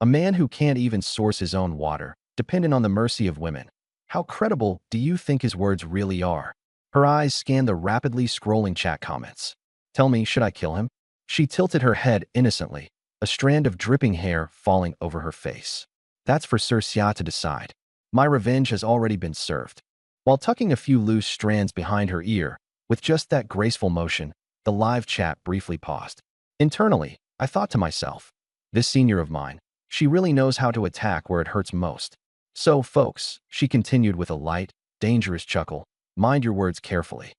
A man who can't even source his own water, dependent on the mercy of women. How credible do you think his words really are? Her eyes scanned the rapidly scrolling chat comments. Tell me, should I kill him? She tilted her head innocently, a strand of dripping hair falling over her face. That's for Sir Xia to decide. My revenge has already been served. While tucking a few loose strands behind her ear, with just that graceful motion, the live chat briefly paused. Internally, I thought to myself, this senior of mine, she really knows how to attack where it hurts most. So, folks, she continued with a light, dangerous chuckle, mind your words carefully.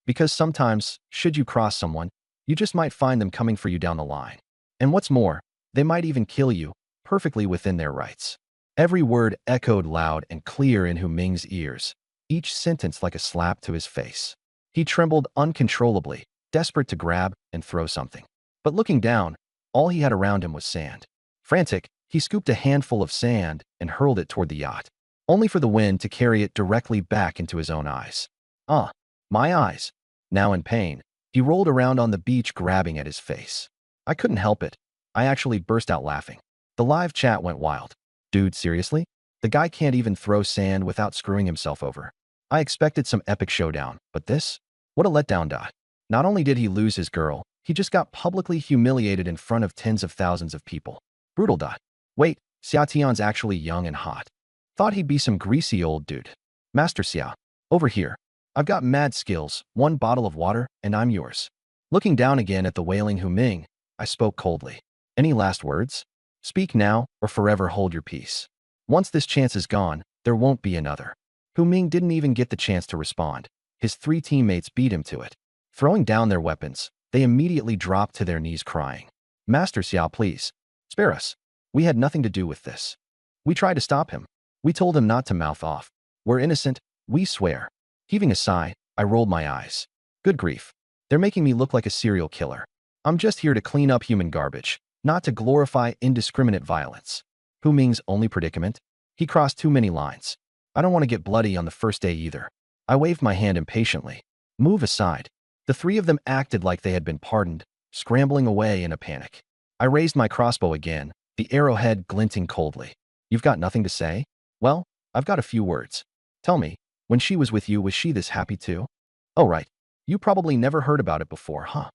Because sometimes, should you cross someone, you just might find them coming for you down the line. And what's more, they might even kill you, perfectly within their rights. Every word echoed loud and clear in Hu Ming's ears, each sentence like a slap to his face. He trembled uncontrollably, desperate to grab and throw something. But looking down, all he had around him was sand. Frantic, he scooped a handful of sand and hurled it toward the yacht, only for the wind to carry it directly back into his own eyes. My eyes. Now in pain, he rolled around on the beach grabbing at his face. I couldn't help it. I actually burst out laughing. The live chat went wild. Dude, seriously? The guy can't even throw sand without screwing himself over. I expected some epic showdown, but this? What a letdown. Not only did he lose his girl, he just got publicly humiliated in front of tens of thousands of people. Brutal. Wait, Xia Tian's actually young and hot. Thought he'd be some greasy old dude. Master Xia, over here. I've got mad skills, 1 bottle of water, and I'm yours. Looking down again at the wailing Hu Ming, I spoke coldly. Any last words? Speak now, or forever hold your peace. Once this chance is gone, there won't be another. Hu Ming didn't even get the chance to respond. His 3 teammates beat him to it. Throwing down their weapons, they immediately dropped to their knees crying. Master Xiao, please. Spare us. We had nothing to do with this. We tried to stop him. We told him not to mouth off. We're innocent, we swear. Heaving a sigh, I rolled my eyes. Good grief. They're making me look like a serial killer. I'm just here to clean up human garbage, not to glorify indiscriminate violence. Hu Ming's only predicament? He crossed too many lines. I don't want to get bloody on the first day either. I waved my hand impatiently. Move aside. The 3 of them acted like they had been pardoned, scrambling away in a panic. I raised my crossbow again, the arrowhead glinting coldly. You've got nothing to say? Well, I've got a few words. Tell me, when she was with you, was she this happy too? Oh, right. You probably never heard about it before, huh?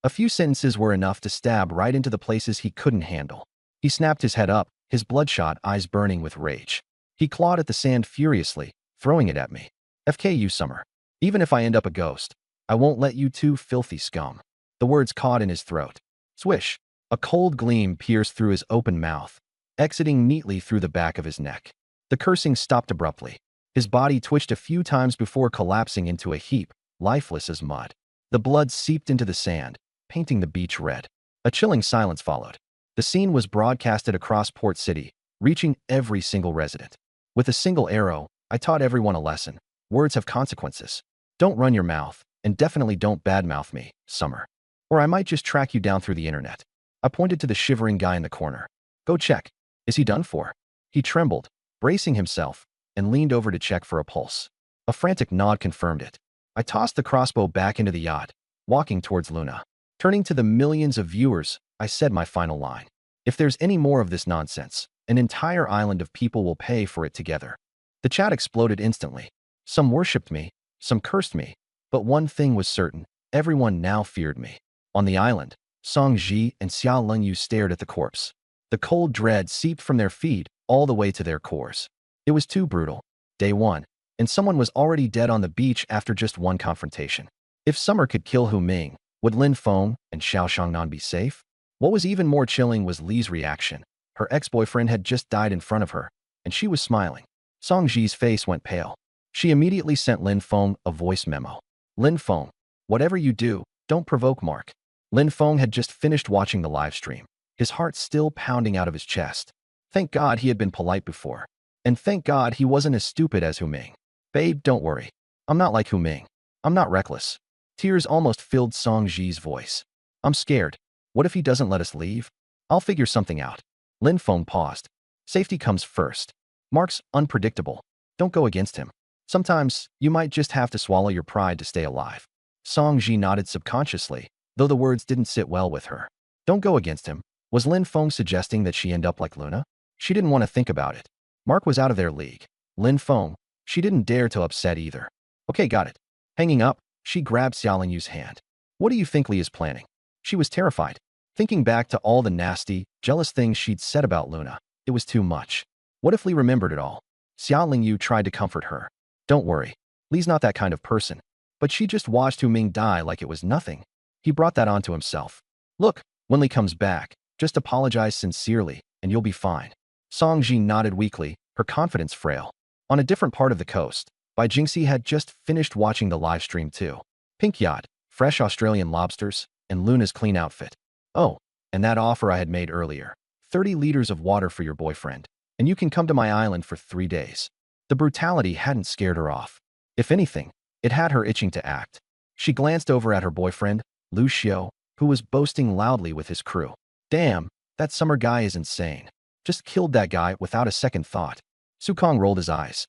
A few sentences were enough to stab right into the places he couldn't handle. He snapped his head up, his bloodshot eyes burning with rage. He clawed at the sand furiously, throwing it at me. FK you, Summer. Even if I end up a ghost, I won't let you two filthy scum. The words caught in his throat. Swish. A cold gleam pierced through his open mouth, exiting neatly through the back of his neck. The cursing stopped abruptly. His body twitched a few times before collapsing into a heap, lifeless as mud. The blood seeped into the sand, painting the beach red. A chilling silence followed. The scene was broadcasted across Port City, reaching every single resident. With a single arrow, I taught everyone a lesson. Words have consequences. Don't run your mouth, and definitely don't badmouth me, Summer. Or I might just track you down through the internet. I pointed to the shivering guy in the corner. Go check. Is he done for? He trembled, bracing himself, and leaned over to check for a pulse. A frantic nod confirmed it. I tossed the crossbow back into the yacht, walking towards Luna. Turning to the millions of viewers, I said my final line. If there's any more of this nonsense, an entire island of people will pay for it together. The chat exploded instantly. Some worshipped me, some cursed me, but one thing was certain, everyone now feared me. On the island, Song Ji and Xia Lengyu stared at the corpse. The cold dread seeped from their feet all the way to their cores. It was too brutal. Day one, and someone was already dead on the beach after just one confrontation. If Summer could kill Hu Ming, would Lin Feng and Xiao Shangnan be safe? What was even more chilling was Li's reaction. Her ex-boyfriend had just died in front of her, and she was smiling. Song Ji's face went pale. She immediately sent Lin Feng a voice memo. Lin Feng, whatever you do, don't provoke Mark. Lin Feng had just finished watching the live stream, his heart still pounding out of his chest. Thank God he had been polite before. And thank God he wasn't as stupid as Hu Ming. Babe, don't worry. I'm not like Hu Ming. I'm not reckless. Tears almost filled Song Ji's voice. I'm scared. What if he doesn't let us leave? I'll figure something out. Lin Feng paused. Safety comes first. Mark's unpredictable. Don't go against him. Sometimes, you might just have to swallow your pride to stay alive. Song Ji nodded subconsciously, though the words didn't sit well with her. Don't go against him. Was Lin Feng suggesting that she end up like Luna? She didn't want to think about it. Mark was out of their league. Lin Feng, she didn't dare to upset either. Okay, got it. Hanging up, she grabbed Xiaolin Yu's hand. What do you think Li is planning? She was terrified. Thinking back to all the nasty, jealous things she'd said about Luna, it was too much. What if Li remembered it all? Xiaolin Yu tried to comfort her. Don't worry. Li's not that kind of person. But she just watched Hu Ming die like it was nothing. He brought that onto himself. Look, when Li comes back, just apologize sincerely, and you'll be fine. Song Ji nodded weakly, her confidence frail. On a different part of the coast, Bai Jingxi had just finished watching the live stream too. Pink yacht, fresh Australian lobsters, and Luna's clean outfit. Oh, and that offer I had made earlier. 30 liters of water for your boyfriend, and you can come to my island for 3 days. The brutality hadn't scared her off. If anything, it had her itching to act. She glanced over at her boyfriend, Lu Xiao, who was boasting loudly with his crew. Damn, that Summer guy is insane. Just killed that guy without a second thought. Su Kong rolled his eyes.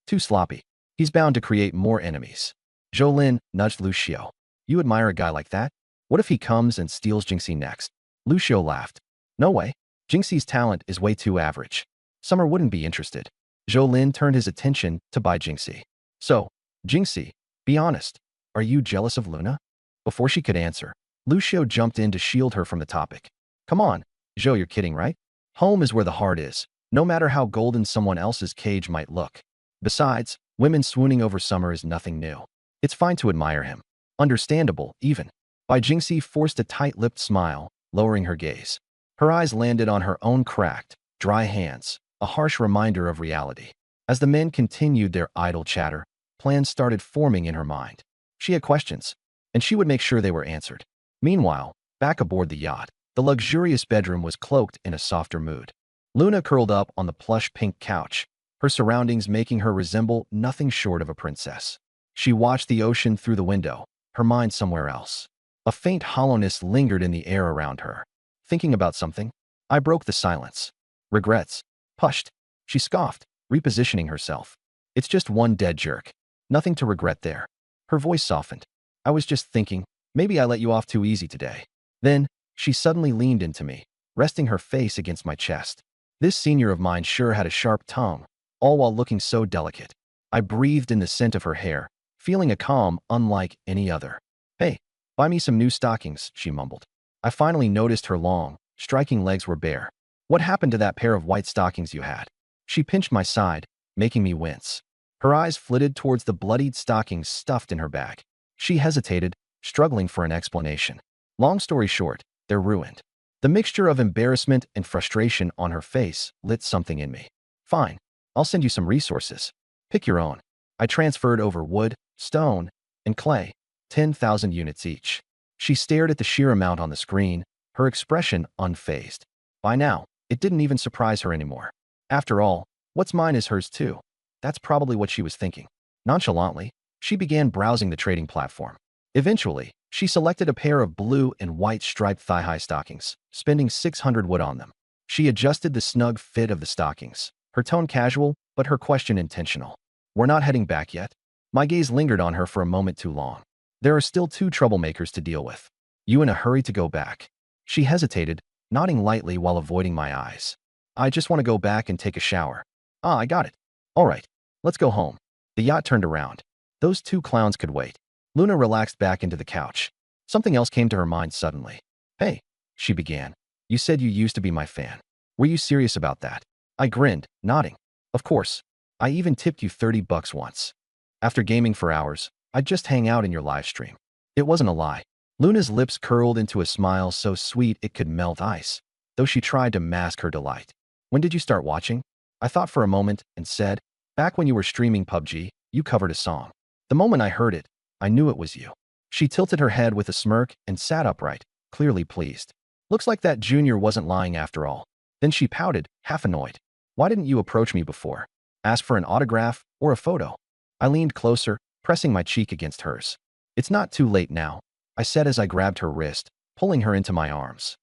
Too sloppy. He's bound to create more enemies. Zhou Lin nudged Lu Xiao. You admire a guy like that? What if he comes and steals Jingxi next? Lu Xiao laughed. No way. Jingxi's talent is way too average. Summer wouldn't be interested. Zhou Lin turned his attention to Bai Jingxi. So, Jingxi, be honest. Are you jealous of Luna? Before she could answer, Lu Xiao jumped in to shield her from the topic. Come on, Zhou, you're kidding, right? Home is where the heart is, no matter how golden someone else's cage might look. Besides, women swooning over Summer is nothing new. It's fine to admire him. Understandable, even. Bai Jingxi forced a tight-lipped smile, lowering her gaze. Her eyes landed on her own cracked, dry hands, a harsh reminder of reality. As the men continued their idle chatter, plans started forming in her mind. She had questions, and she would make sure they were answered. Meanwhile, back aboard the yacht, the luxurious bedroom was cloaked in a softer mood. Luna curled up on the plush pink couch, her surroundings making her resemble nothing short of a princess. She watched the ocean through the window, her mind somewhere else. A faint hollowness lingered in the air around her. Thinking about something, I broke the silence. Regrets? Pushed. She scoffed, repositioning herself. It's just one dead jerk. Nothing to regret there. Her voice softened. I was just thinking, maybe I let you off too easy today. Then, she suddenly leaned into me, resting her face against my chest. This senior of mine sure had a sharp tongue, all while looking so delicate. I breathed in the scent of her hair, feeling a calm unlike any other. "Hey, buy me some new stockings," she mumbled. I finally noticed her long, striking legs were bare. "What happened to that pair of white stockings you had?" She pinched my side, making me wince. Her eyes flitted towards the bloodied stockings stuffed in her bag. She hesitated, struggling for an explanation. Long story short, they're ruined. The mixture of embarrassment and frustration on her face lit something in me. "Fine, I'll send you some resources. Pick your own." I transferred over wood, stone, and clay, 10,000 units each. She stared at the sheer amount on the screen, her expression unfazed. By now, it didn't even surprise her anymore. After all, what's mine is hers too. That's probably what she was thinking. Nonchalantly, she began browsing the trading platform. Eventually, she selected a pair of blue and white striped thigh-high stockings, spending 600 wood on them. She adjusted the snug fit of the stockings, her tone casual, but her question intentional. "We're not heading back yet?" My gaze lingered on her for a moment too long. "There are still 2 troublemakers to deal with. You in a hurry to go back?" She hesitated, nodding lightly while avoiding my eyes. "I just want to go back and take a shower." "Ah, I got it. All right, let's go home." The yacht turned around. Those 2 clowns could wait. Luna relaxed back into the couch. Something else came to her mind suddenly. "Hey," she began. "You said you used to be my fan. Were you serious about that?" I grinned, nodding. "Of course. I even tipped you $30 once. After gaming for hours, I'd just hang out in your live stream." It wasn't a lie. Luna's lips curled into a smile so sweet it could melt ice, though she tried to mask her delight. "When did you start watching?" I thought for a moment and said, "Back when you were streaming PUBG, you covered a song. The moment I heard it, I knew it was you." She tilted her head with a smirk and sat upright, clearly pleased. "Looks like that junior wasn't lying after all." Then she pouted, half annoyed. "Why didn't you approach me before? Ask for an autograph or a photo?" I leaned closer, pressing my cheek against hers. "It's not too late now," I said as I grabbed her wrist, pulling her into my arms.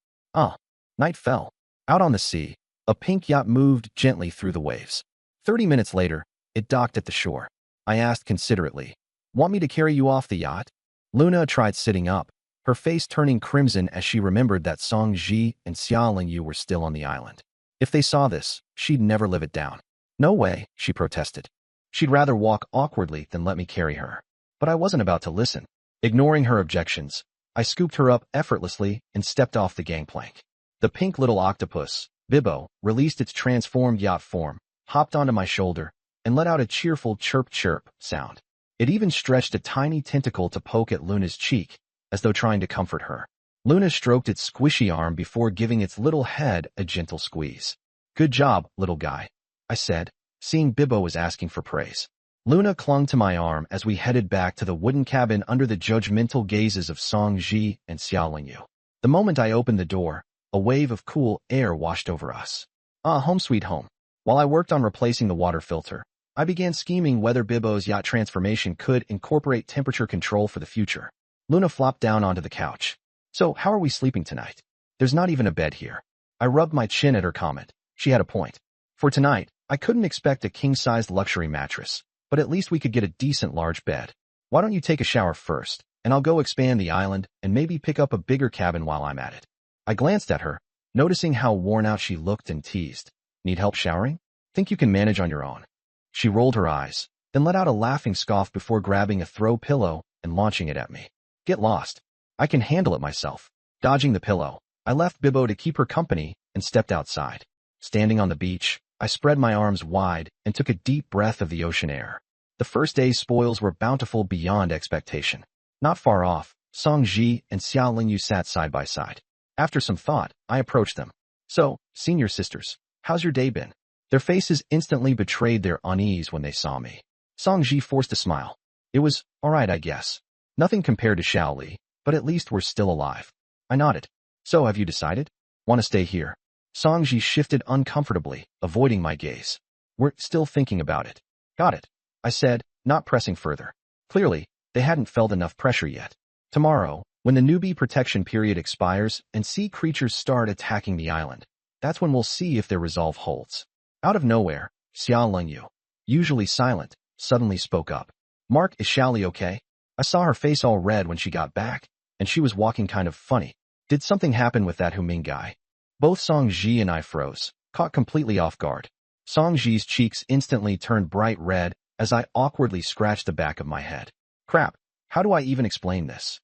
Night fell. Out on the sea, a pink yacht moved gently through the waves. 30 minutes later, it docked at the shore. I asked considerately, "Want me to carry you off the yacht?" Luna tried sitting up, her face turning crimson as she remembered that Song Ji and Xia Lingyu were still on the island. If they saw this, she'd never live it down. "No way," she protested. She'd rather walk awkwardly than let me carry her. But I wasn't about to listen. Ignoring her objections, I scooped her up effortlessly and stepped off the gangplank. The pink little octopus, Bibbo, released its transformed yacht form, hopped onto my shoulder, and let out a cheerful chirp-chirp sound. It even stretched a tiny tentacle to poke at Luna's cheek, as though trying to comfort her. Luna stroked its squishy arm before giving its little head a gentle squeeze. "Good job, little guy," I said, seeing Bibbo was asking for praise. Luna clung to my arm as we headed back to the wooden cabin under the judgmental gazes of Song Ji and Xia Lingyu. The moment I opened the door, a wave of cool air washed over us. Home sweet home. While I worked on replacing the water filter, I began scheming whether Bibbo's yacht transformation could incorporate temperature control for the future. Luna flopped down onto the couch. "So, how are we sleeping tonight? There's not even a bed here." I rubbed my chin at her comment. She had a point. For tonight, I couldn't expect a king-sized luxury mattress, but at least we could get a decent large bed. "Why don't you take a shower first, and I'll go expand the island and maybe pick up a bigger cabin while I'm at it." I glanced at her, noticing how worn out she looked and teased. "Need help showering? Think you can manage on your own?" She rolled her eyes, then let out a laughing scoff before grabbing a throw pillow and launching it at me. "Get lost. I can handle it myself." Dodging the pillow, I left Bibbo to keep her company and stepped outside. Standing on the beach, I spread my arms wide and took a deep breath of the ocean air. The first day's spoils were bountiful beyond expectation. Not far off, Song Ji and Xia Lingyu sat side by side. After some thought, I approached them. "So, senior sisters, how's your day been?" Their faces instantly betrayed their unease when they saw me. Song Ji forced a smile. "It was all right, I guess. Nothing compared to Shaoli, but at least we're still alive." I nodded. "So have you decided? Want to stay here?" Song Ji shifted uncomfortably, avoiding my gaze. "We're still thinking about it." "Got it," I said, not pressing further. Clearly, they hadn't felt enough pressure yet. "Tomorrow, when the newbie protection period expires and sea creatures start attacking the island, that's when we'll see if their resolve holds." Out of nowhere, Xia Lingyu, usually silent, suddenly spoke up. "Mark, is Shaoli okay? I saw her face all red when she got back, and she was walking kind of funny. Did something happen with that Huming guy?" Both Song Ji and I froze, caught completely off guard. Song Ji's cheeks instantly turned bright red as I awkwardly scratched the back of my head. Crap, how do I even explain this?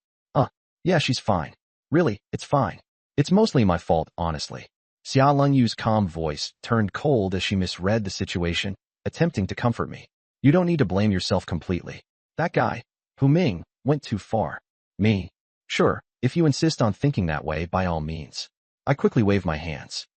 Yeah, she's fine. Really, it's fine. It's mostly my fault, honestly. Xia Lungyu's calm voice turned cold as she misread the situation, attempting to comfort me. You don't need to blame yourself completely. That guy, Hu Ming, went too far. Me? Sure, if you insist on thinking that way, by all means. I quickly waved my hands.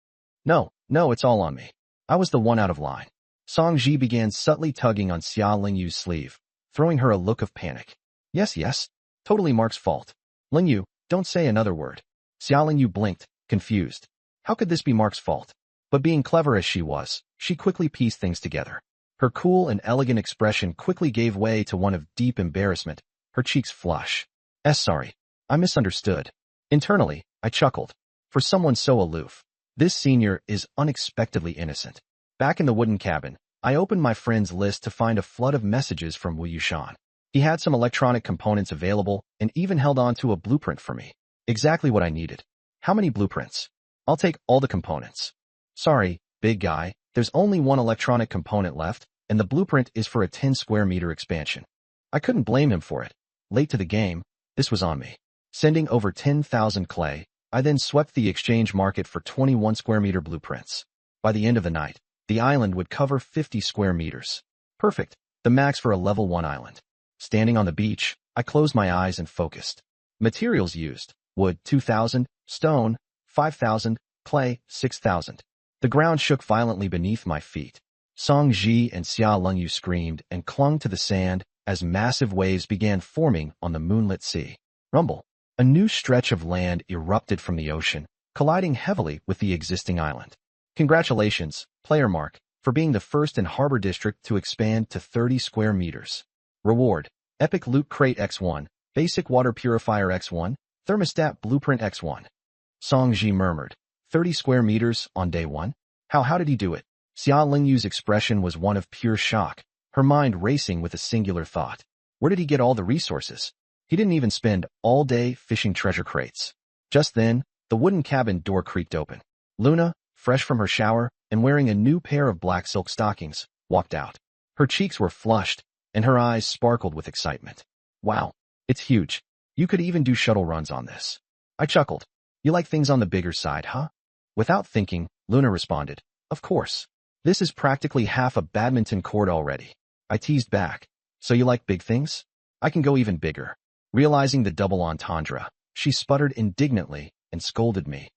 No, it's all on me. I was the one out of line. Song Ji began subtly tugging on Xia Lingyu's sleeve, throwing her a look of panic. Yes, totally Mark's fault. Lingyu, don't say another word. Xia Lingyu blinked, confused. How could this be Mark's fault? But being clever as she was, she quickly pieced things together. Her cool and elegant expression quickly gave way to one of deep embarrassment, her cheeks flush. Sorry, I misunderstood. Internally, I chuckled. For someone so aloof, this senior is unexpectedly innocent. Back in the wooden cabin, I opened my friend's list to find a flood of messages from Wu Yushan. He had some electronic components available and even held on to a blueprint for me. Exactly what I needed. How many blueprints? I'll take all the components. Sorry, big guy, there's only one electronic component left, and the blueprint is for a 10 square meter expansion. I couldn't blame him for it. Late to the game, this was on me. Sending over 10,000 clay, I then swept the exchange market for 21 square meter blueprints. By the end of the night, the island would cover 50 square meters. Perfect, the max for a level 1 island. Standing on the beach, I closed my eyes and focused. Materials used: wood 2,000, stone 5,000, clay 6,000. The ground shook violently beneath my feet. Song Ji and Xia Lungyu screamed and clung to the sand as massive waves began forming on the moonlit sea. Rumble. A new stretch of land erupted from the ocean, colliding heavily with the existing island. Congratulations, Player Mark, for being the first in Harbor District to expand to 30 square meters. Reward: Epic Loot Crate X1, Basic Water Purifier X1, Thermostat Blueprint X1. Song Ji murmured. 30 square meters on day 1? How did he do it? Xia Lingyu's expression was one of pure shock, her mind racing with a singular thought. Where did he get all the resources? He didn't even spend all day fishing treasure crates. Just then, the wooden cabin door creaked open. Luna, fresh from her shower and wearing a new pair of black silk stockings, walked out. Her cheeks were flushed, and her eyes sparkled with excitement. Wow, it's huge. You could even do shuttle runs on this. I chuckled. You like things on the bigger side, huh? Without thinking, Luna responded, of course. This is practically half a badminton court already. I teased back. So you like big things? I can go even bigger. Realizing the double entendre, she sputtered indignantly and scolded me.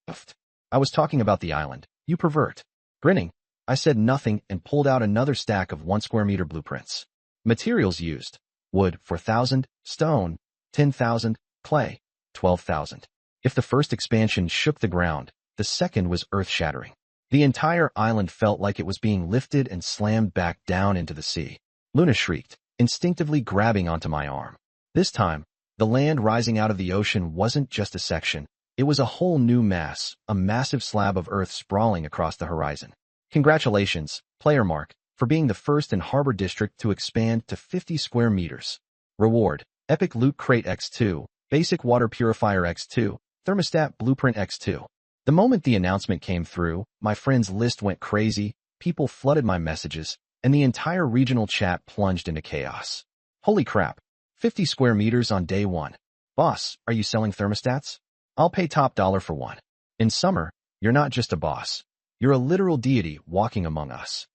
Pfft. I was talking about the island, you pervert. Grinning, I said nothing and pulled out another stack of 1 square meter blueprints. Materials used: wood 4,000, stone 10,000, clay 12,000. If the first expansion shook the ground, the second was earth-shattering. The entire island felt like it was being lifted and slammed back down into the sea. Luna shrieked, instinctively grabbing onto my arm. This time, the land rising out of the ocean wasn't just a section, it was a whole new mass, a massive slab of earth sprawling across the horizon. Congratulations, Player Mark, for being the first in Harbor District to expand to 50 square meters. Reward: Epic Loot Crate X2, Basic Water Purifier X2, Thermostat Blueprint X2. The moment the announcement came through, my friend's list went crazy, people flooded my messages, and the entire regional chat plunged into chaos. Holy crap, 50 square meters on day 1. Boss, are you selling thermostats? I'll pay top dollar for one. In summer, you're not just a boss. You're a literal deity walking among us.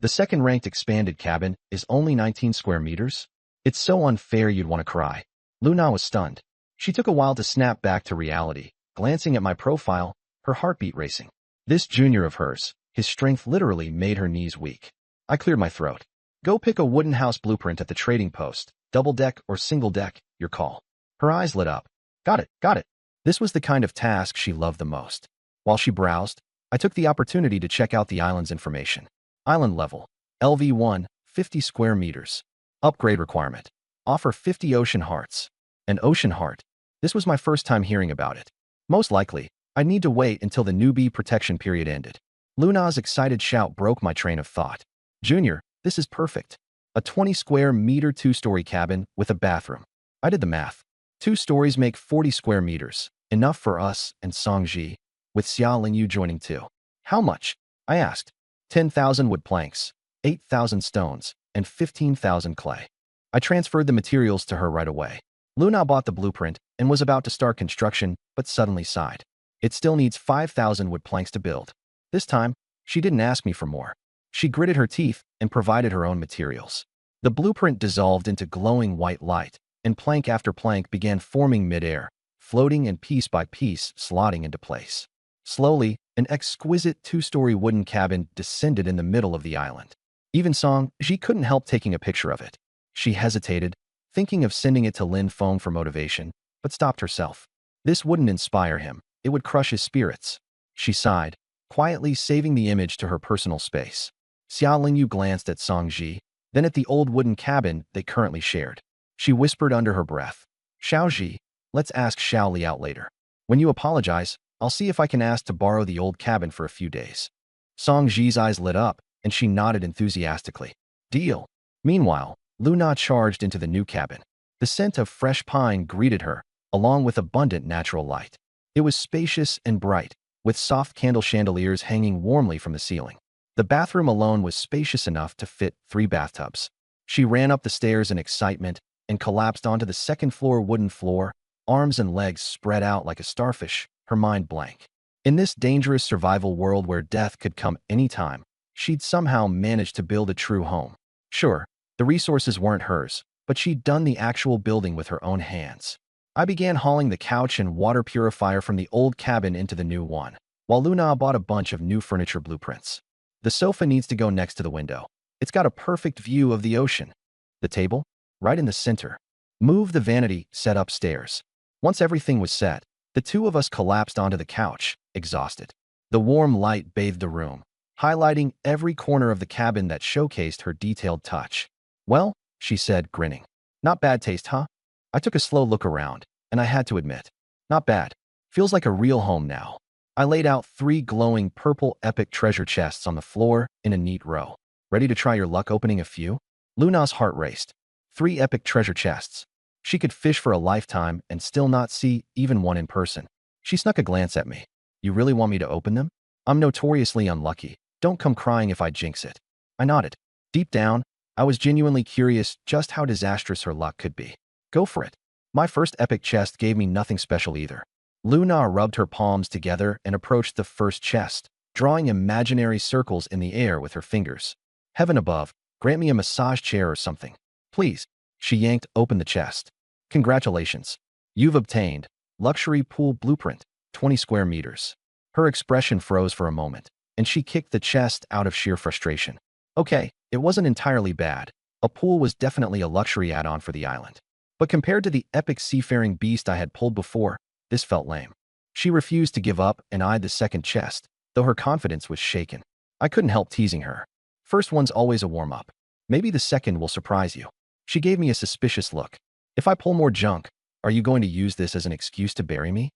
The second-ranked expanded cabin is only 19 square meters. It's so unfair you'd want to cry. Luna was stunned. She took a while to snap back to reality, glancing at my profile, her heartbeat racing. This junior of hers, his strength literally made her knees weak. I cleared my throat. Go pick a wooden house blueprint at the trading post, double deck or single deck, your call. Her eyes lit up. Got it. This was the kind of task she loved the most. While she browsed, I took the opportunity to check out the island's information. Island level, LV1, 50 square meters. Upgrade requirement: offer 50 ocean hearts. An ocean heart? This was my first time hearing about it. Most likely, I'd need to wait until the newbie protection period ended. Luna's excited shout broke my train of thought. Junior, this is perfect. A 20 square meter 2-story cabin with a bathroom. I did the math. 2 stories make 40 square meters, enough for us and Song Ji. with Xia Lingyu joining too. How much? I asked. 10,000 wood planks, 8,000 stones, and 15,000 clay. I transferred the materials to her right away. Luna bought the blueprint and was about to start construction, but suddenly sighed. It still needs 5,000 wood planks to build. This time, she didn't ask me for more. She gritted her teeth and provided her own materials. The blueprint dissolved into glowing white light, and plank after plank began forming mid-air, floating and piece by piece slotting into place. Slowly, an exquisite two-story wooden cabin descended in the middle of the island. Even Song Ji couldn't help taking a picture of it. She hesitated, thinking of sending it to Lin Feng for motivation, but stopped herself. This wouldn't inspire him. It would crush his spirits. She sighed, quietly saving the image to her personal space. Xia Lingyu glanced at Song Ji, then at the old wooden cabin they currently shared. She whispered under her breath, "Xiao Ji, let's ask Xiao Li out later. When you apologize, I'll see if I can ask to borrow the old cabin for a few days." Song Ji's eyes lit up, and she nodded enthusiastically. Deal. Meanwhile, Luna charged into the new cabin. The scent of fresh pine greeted her, along with abundant natural light. It was spacious and bright, with soft candle chandeliers hanging warmly from the ceiling. The bathroom alone was spacious enough to fit 3 bathtubs. She ran up the stairs in excitement and collapsed onto the second-floor wooden floor, arms and legs spread out like a starfish, her mind blank. In this dangerous survival world where death could come anytime, she'd somehow managed to build a true home. Sure, the resources weren't hers, but she'd done the actual building with her own hands. I began hauling the couch and water purifier from the old cabin into the new one, while Luna bought a bunch of new furniture blueprints. The sofa needs to go next to the window. It's got a perfect view of the ocean. The table? Right in the center. Move the vanity set upstairs. Once everything was set, the two of us collapsed onto the couch, exhausted. The warm light bathed the room, highlighting every corner of the cabin that showcased her detailed touch. "Well," she said, grinning. "Not bad taste, huh?" I took a slow look around, and I had to admit, not bad. Feels like a real home now. I laid out 3 glowing purple epic treasure chests on the floor in a neat row. Ready to try your luck opening a few? Luna's heart raced. 3 epic treasure chests. She could fish for a lifetime and still not see even one in person. She snuck a glance at me. "You really want me to open them? I'm notoriously unlucky. Don't come crying if I jinx it." I nodded. Deep down, I was genuinely curious just how disastrous her luck could be. Go for it. My first epic chest gave me nothing special either. Luna rubbed her palms together and approached the first chest, drawing imaginary circles in the air with her fingers. "Heaven above, grant me a massage chair or something. Please." She yanked open the chest. "Congratulations. You've obtained luxury pool blueprint, 20 square meters." Her expression froze for a moment, and she kicked the chest out of sheer frustration. Okay, it wasn't entirely bad. A pool was definitely a luxury add-on for the island. But compared to the epic seafaring beast I had pulled before, this felt lame. She refused to give up and eyed the second chest, though her confidence was shaken. I couldn't help teasing her. "First one's always a warm-up. Maybe the second will surprise you." She gave me a suspicious look. "If I pull more junk, are you going to use this as an excuse to bury me?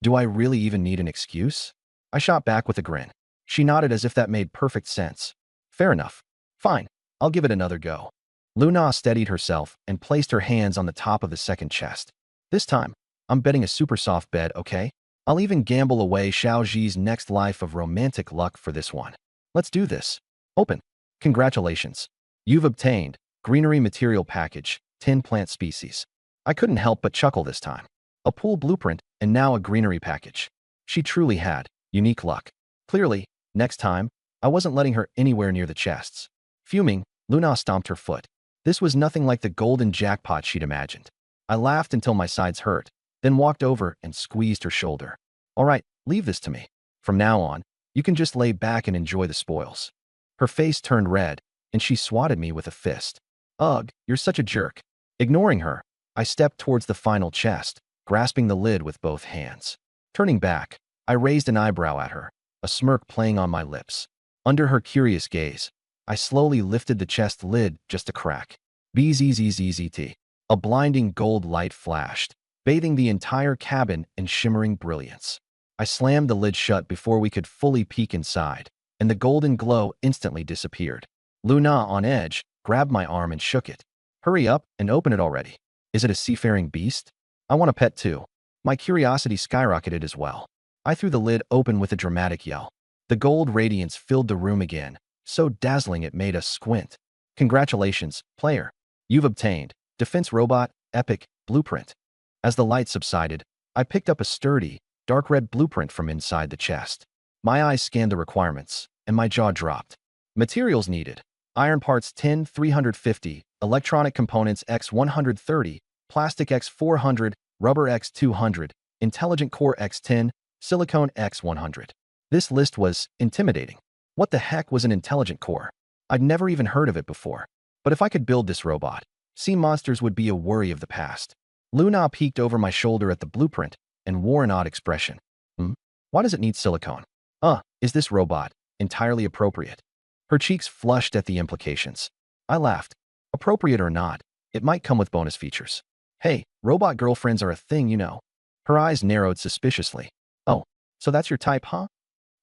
Do I really even need an excuse?" I shot back with a grin. She nodded as if that made perfect sense. "Fair enough. Fine, I'll give it another go." Luna steadied herself and placed her hands on the top of the second chest. "This time, I'm betting a super soft bed, okay? I'll even gamble away Xiao Ji's next life of romantic luck for this one. Let's do this. Open. Congratulations. You've obtained greenery material package, 10 plant species." I couldn't help but chuckle this time. A pool blueprint and now a greenery package. She truly had unique luck. Clearly, next time, I wasn't letting her anywhere near the chests. Fuming, Luna stomped her foot. This was nothing like the golden jackpot she'd imagined. I laughed until my sides hurt, then walked over and squeezed her shoulder. "All right, leave this to me. From now on, you can just lay back and enjoy the spoils." Her face turned red, and she swatted me with a fist. "Ugh, you're such a jerk." Ignoring her, I stepped towards the final chest, grasping the lid with both hands. Turning back, I raised an eyebrow at her, a smirk playing on my lips. Under her curious gaze, I slowly lifted the chest lid just a crack. Bzzzt. A blinding gold light flashed, bathing the entire cabin in shimmering brilliance. I slammed the lid shut before we could fully peek inside, and the golden glow instantly disappeared. Luna, on edge, grabbed my arm and shook it. "Hurry up and open it already. Is it a seafaring beast? I want a pet too." My curiosity skyrocketed as well. I threw the lid open with a dramatic yell. The gold radiance filled the room again, so dazzling it made us squint. Congratulations, player. You've obtained Defense Robot Epic Blueprint. As the light subsided, I picked up a sturdy, dark red blueprint from inside the chest. My eyes scanned the requirements, and my jaw dropped. Materials needed: iron parts 10 350, electronic components X 130, plastic X 400, rubber X 200, intelligent core X 10, silicone X 100. This list was intimidating. What the heck was an intelligent core? I'd never even heard of it before. But if I could build this robot, sea monsters would be a worry of the past. Luna peeked over my shoulder at the blueprint and wore an odd expression. Why does it need silicone? Is this robot entirely appropriate? Her cheeks flushed at the implications. I laughed. Appropriate or not, it might come with bonus features. Hey, robot girlfriends are a thing, you know. Her eyes narrowed suspiciously. Oh, so that's your type, huh?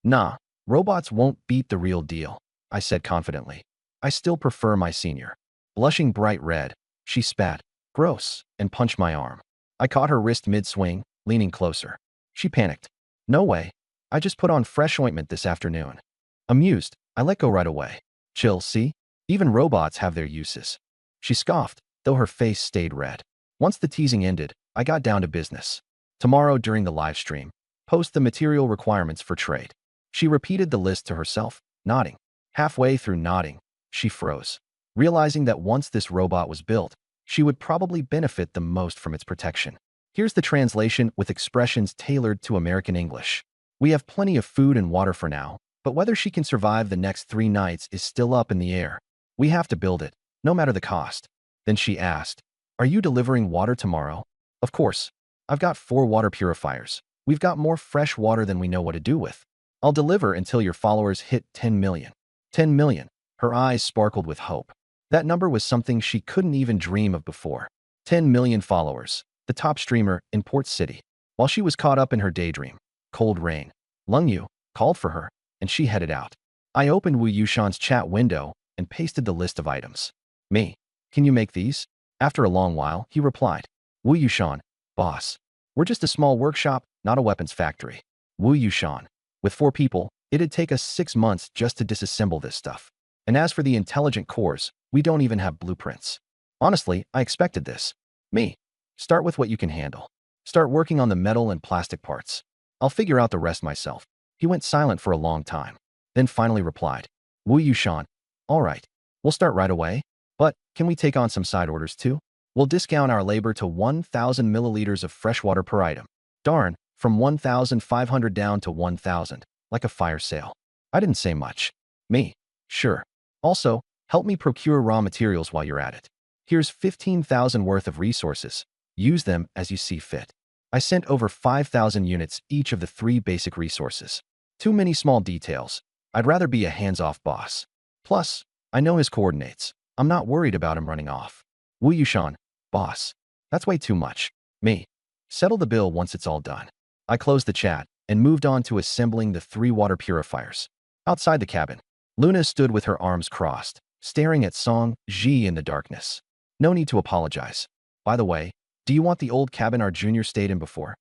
Nah, robots won't beat the real deal, I said confidently. I still prefer my senior. Blushing bright red, she spat, gross, and punched my arm. I caught her wrist mid-swing, leaning closer. She panicked. No way. I just put on fresh ointment this afternoon. Amused, I let go right away. Chill, see? Even robots have their uses. She scoffed, though her face stayed red. Once the teasing ended, I got down to business. Tomorrow during the live stream, post the material requirements for trade. She repeated the list to herself, nodding. Halfway through nodding, she froze, realizing that once this robot was built, she would probably benefit the most from its protection. Here's the translation with expressions tailored to American English. We have plenty of food and water for now, but whether she can survive the next 3 nights is still up in the air. We have to build it, no matter the cost. Then she asked, are you delivering water tomorrow? Of course. I've got 4 water purifiers. We've got more fresh water than we know what to do with. I'll deliver until your followers hit 10 million. 10 million. Her eyes sparkled with hope. That number was something she couldn't even dream of before. 10 million followers, the top streamer in Port City. While she was caught up in her daydream, Cold Rain, Lung Yu, called for her, and she headed out. I opened Wu Yushan's chat window and pasted the list of items. Me, can you make these? After a long while, he replied. Wu Yushan, boss. We're just a small workshop, not a weapons factory. Wu Yushan. With 4 people, it'd take us 6 months just to disassemble this stuff. And as for the intelligent cores, we don't even have blueprints. Honestly, I expected this. Me. Start with what you can handle. Start working on the metal and plastic parts. I'll figure out the rest myself. He went silent for a long time, then finally replied. Wu Yushan. All right. We'll start right away. But can we take on some side orders too? We'll discount our labor to 1,000 milliliters of fresh water per item. Darn, from 1,500 down to 1,000, like a fire sale. I didn't say much. Me. Sure. Also, help me procure raw materials while you're at it. Here's 15,000 worth of resources. Use them as you see fit. I sent over 5,000 units each of the 3 basic resources. Too many small details. I'd rather be a hands-off boss. Plus, I know his coordinates. I'm not worried about him running off. Wu Yushan, boss. That's way too much. Me. Settle the bill once it's all done. I closed the chat and moved on to assembling the 3 water purifiers. Outside the cabin, Luna stood with her arms crossed, staring at Song Ji in the darkness. No need to apologize. By the way, do you want the old cabin our junior stayed in before?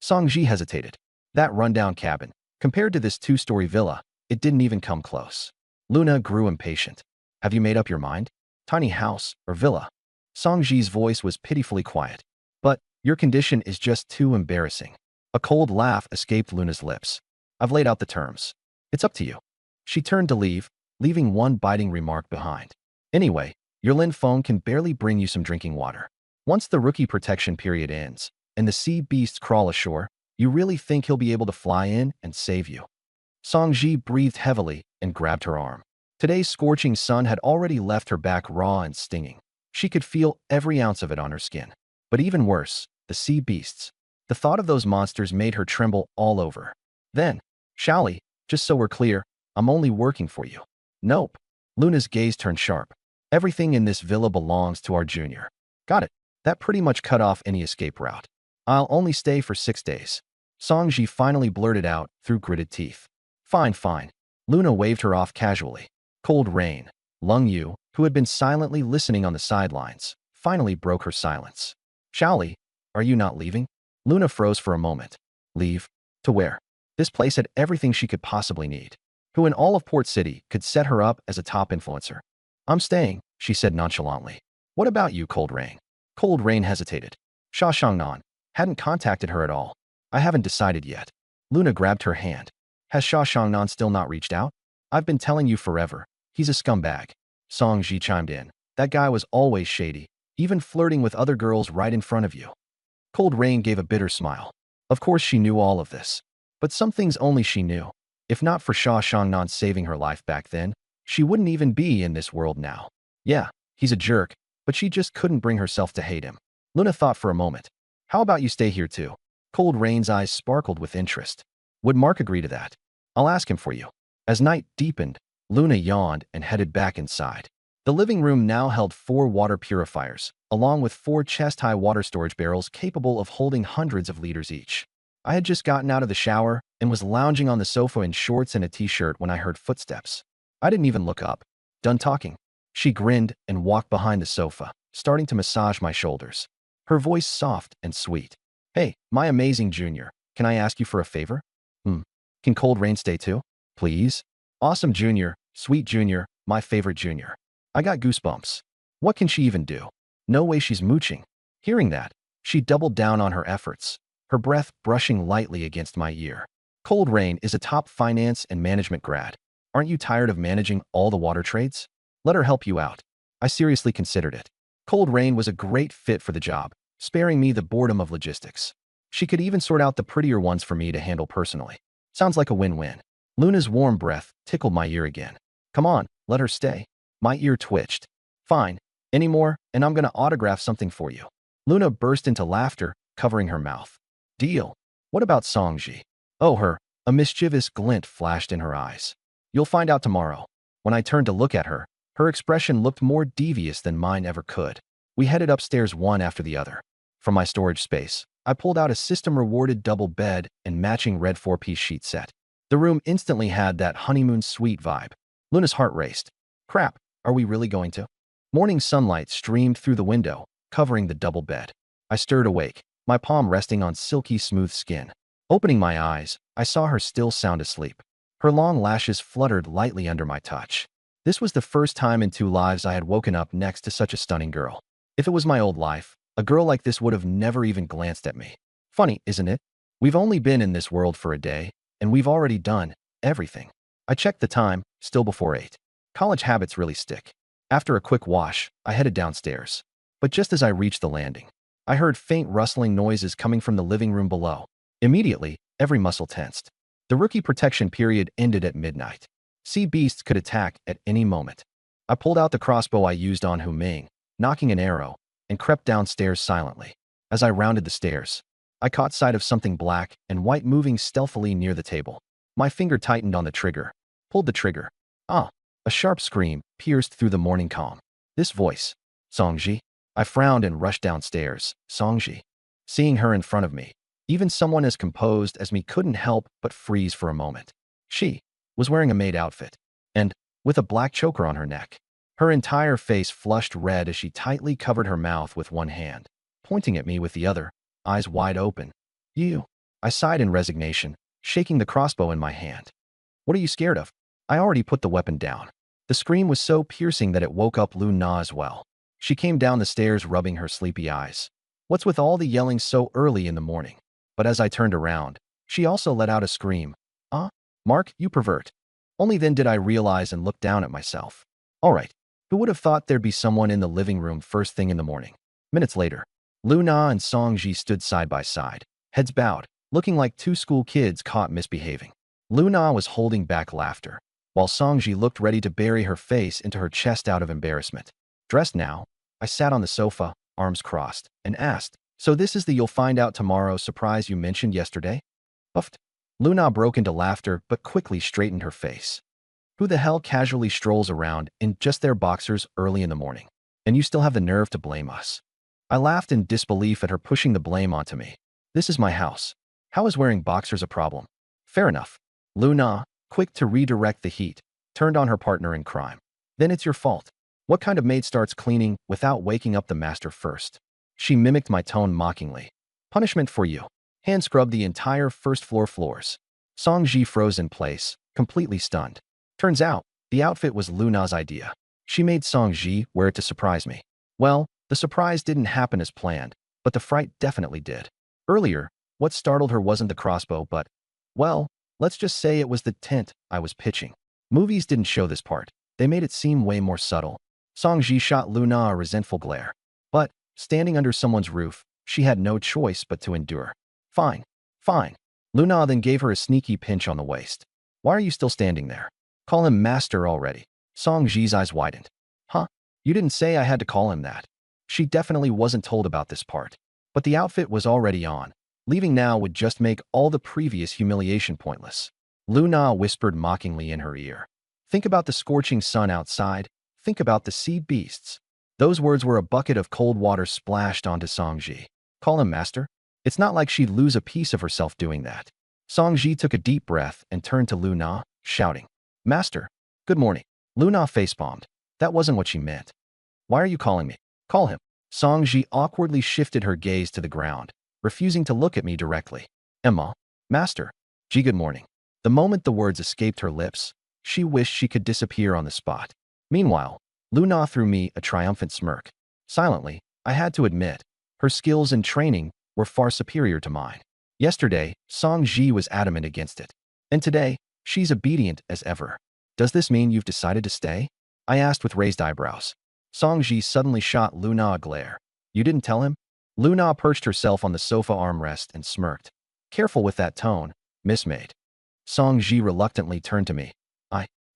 Song Ji hesitated. That rundown cabin, compared to this 2-story villa, it didn't even come close. Luna grew impatient. Have you made up your mind? Tiny house or villa? Song Ji's voice was pitifully quiet. But your condition is just too embarrassing. A cold laugh escaped Luna's lips. I've laid out the terms. It's up to you. She turned to leave, leaving one biting remark behind. Anyway, your Lin phone can barely bring you some drinking water. Once the rookie protection period ends and the sea beasts crawl ashore, you really think he'll be able to fly in and save you? Song Ji breathed heavily and grabbed her arm. Today's scorching sun had already left her back raw and stinging. She could feel every ounce of it on her skin. But even worse, the sea beasts. The thought of those monsters made her tremble all over. Then, Shally, just so we're clear, I'm only working for you. Nope. Luna's gaze turned sharp. Everything in this villa belongs to our junior. Got it. That pretty much cut off any escape route. I'll only stay for 6 days. Song Ji finally blurted out through gritted teeth. Fine, fine. Luna waved her off casually. Cold Rain, Lung Yu, who had been silently listening on the sidelines, finally broke her silence. Shally, are you not leaving? Luna froze for a moment. Leave? To where? This place had everything she could possibly need. Who in all of Port City could set her up as a top influencer? I'm staying, she said nonchalantly. What about you, Cold Rain? Cold Rain hesitated. Sha Shangnan hadn't contacted her at all. I haven't decided yet. Luna grabbed her hand. Has Sha Shangnan still not reached out? I've been telling you forever. He's a scumbag. Song Ji chimed in. That guy was always shady, even flirting with other girls right in front of you. Cold Rain gave a bitter smile. Of course she knew all of this. But some things only she knew. If not for Sha Shangnan saving her life back then, she wouldn't even be in this world now. Yeah, he's a jerk, but she just couldn't bring herself to hate him. Luna thought for a moment. How about you stay here too? Cold Rain's eyes sparkled with interest. Would Mark agree to that? I'll ask him for you. As night deepened, Luna yawned and headed back inside. The living room now held 4 water purifiers, along with 4 chest-high water storage barrels capable of holding hundreds of liters each. I had just gotten out of the shower and was lounging on the sofa in shorts and a t-shirt when I heard footsteps. I didn't even look up. Done talking. She grinned and walked behind the sofa, starting to massage my shoulders. Her voice soft and sweet. Hey, my amazing junior, can I ask you for a favor? Can Cold Rain stay too? Please? Awesome junior, sweet junior, my favorite junior. I got goosebumps. What can she even do? No way she's mooching. Hearing that, she doubled down on her efforts, her breath brushing lightly against my ear. Cold Rain is a top finance and management grad. Aren't you tired of managing all the water trades? Let her help you out. I seriously considered it. Cold Rain was a great fit for the job, sparing me the boredom of logistics. She could even sort out the prettier ones for me to handle personally. Sounds like a win-win. Luna's warm breath tickled my ear again. Come on, let her stay. My ear twitched. Fine. Any more, and I'm gonna autograph something for you. Luna burst into laughter, covering her mouth. Deal. What about Songji? Oh, her. A mischievous glint flashed in her eyes. You'll find out tomorrow. When I turned to look at her, her expression looked more devious than mine ever could. We headed upstairs one after the other. From my storage space, I pulled out a system-rewarded double bed and matching red 4-piece sheet set. The room instantly had that honeymoon suite vibe. Luna's heart raced. Crap, are we really going to? Morning sunlight streamed through the window, covering the double bed. I stirred awake, my palm resting on silky smooth skin. Opening my eyes, I saw her still sound asleep. Her long lashes fluttered lightly under my touch. This was the first time in 2 lives I had woken up next to such a stunning girl. If it was my old life, a girl like this would have never even glanced at me. Funny, isn't it? We've only been in this world for a day, and we've already done everything. I checked the time, still before 8. College habits really stick. After a quick wash, I headed downstairs. But just as I reached the landing, I heard faint rustling noises coming from the living room below. Immediately, every muscle tensed. The rookie protection period ended at midnight. Sea beasts could attack at any moment. I pulled out the crossbow I used on Hu Ming, knocking an arrow, and crept downstairs silently. As I rounded the stairs, I caught sight of something black and white moving stealthily near the table. My finger tightened on the trigger, pulled the trigger. Ah! A sharp scream pierced through the morning calm. This voice. Songji. I frowned and rushed downstairs. Songji. Seeing her in front of me, even someone as composed as me couldn't help but freeze for a moment. She was wearing a maid outfit, and with a black choker on her neck. Her entire face flushed red as she tightly covered her mouth with one hand, pointing at me with the other, eyes wide open. You. I sighed in resignation, shaking the crossbow in my hand. What are you scared of? I already put the weapon down. The scream was so piercing that it woke up Lu Na as well. She came down the stairs rubbing her sleepy eyes. What's with all the yelling so early in the morning? But as I turned around, she also let out a scream. Mark, you pervert. Only then did I realize and look down at myself. All right, who would have thought there'd be someone in the living room first thing in the morning? Minutes later, Lu Na and Songji stood side by side, heads bowed, looking like 2 school kids caught misbehaving. Lu Na was holding back laughter, while Songji looked ready to bury her face into her chest out of embarrassment. Dressed now, I sat on the sofa, arms crossed, and asked, so this is the you'll find out tomorrow surprise you mentioned yesterday? Puffed. Lu Na broke into laughter but quickly straightened her face. Who the hell casually strolls around in just their boxers early in the morning? And you still have the nerve to blame us. I laughed in disbelief at her pushing the blame onto me. This is my house. How is wearing boxers a problem? Fair enough. Lu Na, quick to redirect the heat, turned on her partner in crime. Then it's your fault. What kind of maid starts cleaning without waking up the master first? She mimicked my tone mockingly. Punishment for you. Hand scrub the entire first floor floors. Song Ji froze in place, completely stunned. Turns out, the outfit was Luna's idea. She made Song Ji wear it to surprise me. Well, the surprise didn't happen as planned, but the fright definitely did. Earlier, what startled her wasn't the crossbow but, well, let's just say it was the tent I was pitching. Movies didn't show this part. They made it seem way more subtle. Song Ji shot Luna a resentful glare. But, standing under someone's roof, she had no choice but to endure. Fine, fine. Luna then gave her a sneaky pinch on the waist. Why are you still standing there? Call him master already. Song Ji's eyes widened. Huh? You didn't say I had to call him that. She definitely wasn't told about this part. But the outfit was already on. Leaving now would just make all the previous humiliation pointless. Luna whispered mockingly in her ear. Think about the scorching sun outside. Think about the sea beasts. Those words were a bucket of cold water splashed onto Song Ji. Call him master? It's not like she'd lose a piece of herself doing that. Song Ji took a deep breath and turned to Luna, shouting, Master, good morning. Luna facepalmed. That wasn't what she meant. Why are you calling me? Call him. Song Ji awkwardly shifted her gaze to the ground, refusing to look at me directly. Emma, Master, Ji, good morning. The moment the words escaped her lips, she wished she could disappear on the spot. Meanwhile, Luna threw me a triumphant smirk. Silently, I had to admit, her skills and training were far superior to mine. Yesterday, Song Ji was adamant against it. And today, she's obedient as ever. Does this mean you've decided to stay? I asked with raised eyebrows. Song Ji suddenly shot Luna a glare. You didn't tell him? Luna perched herself on the sofa armrest and smirked. Careful with that tone, Miss Maid. Song Ji reluctantly turned to me.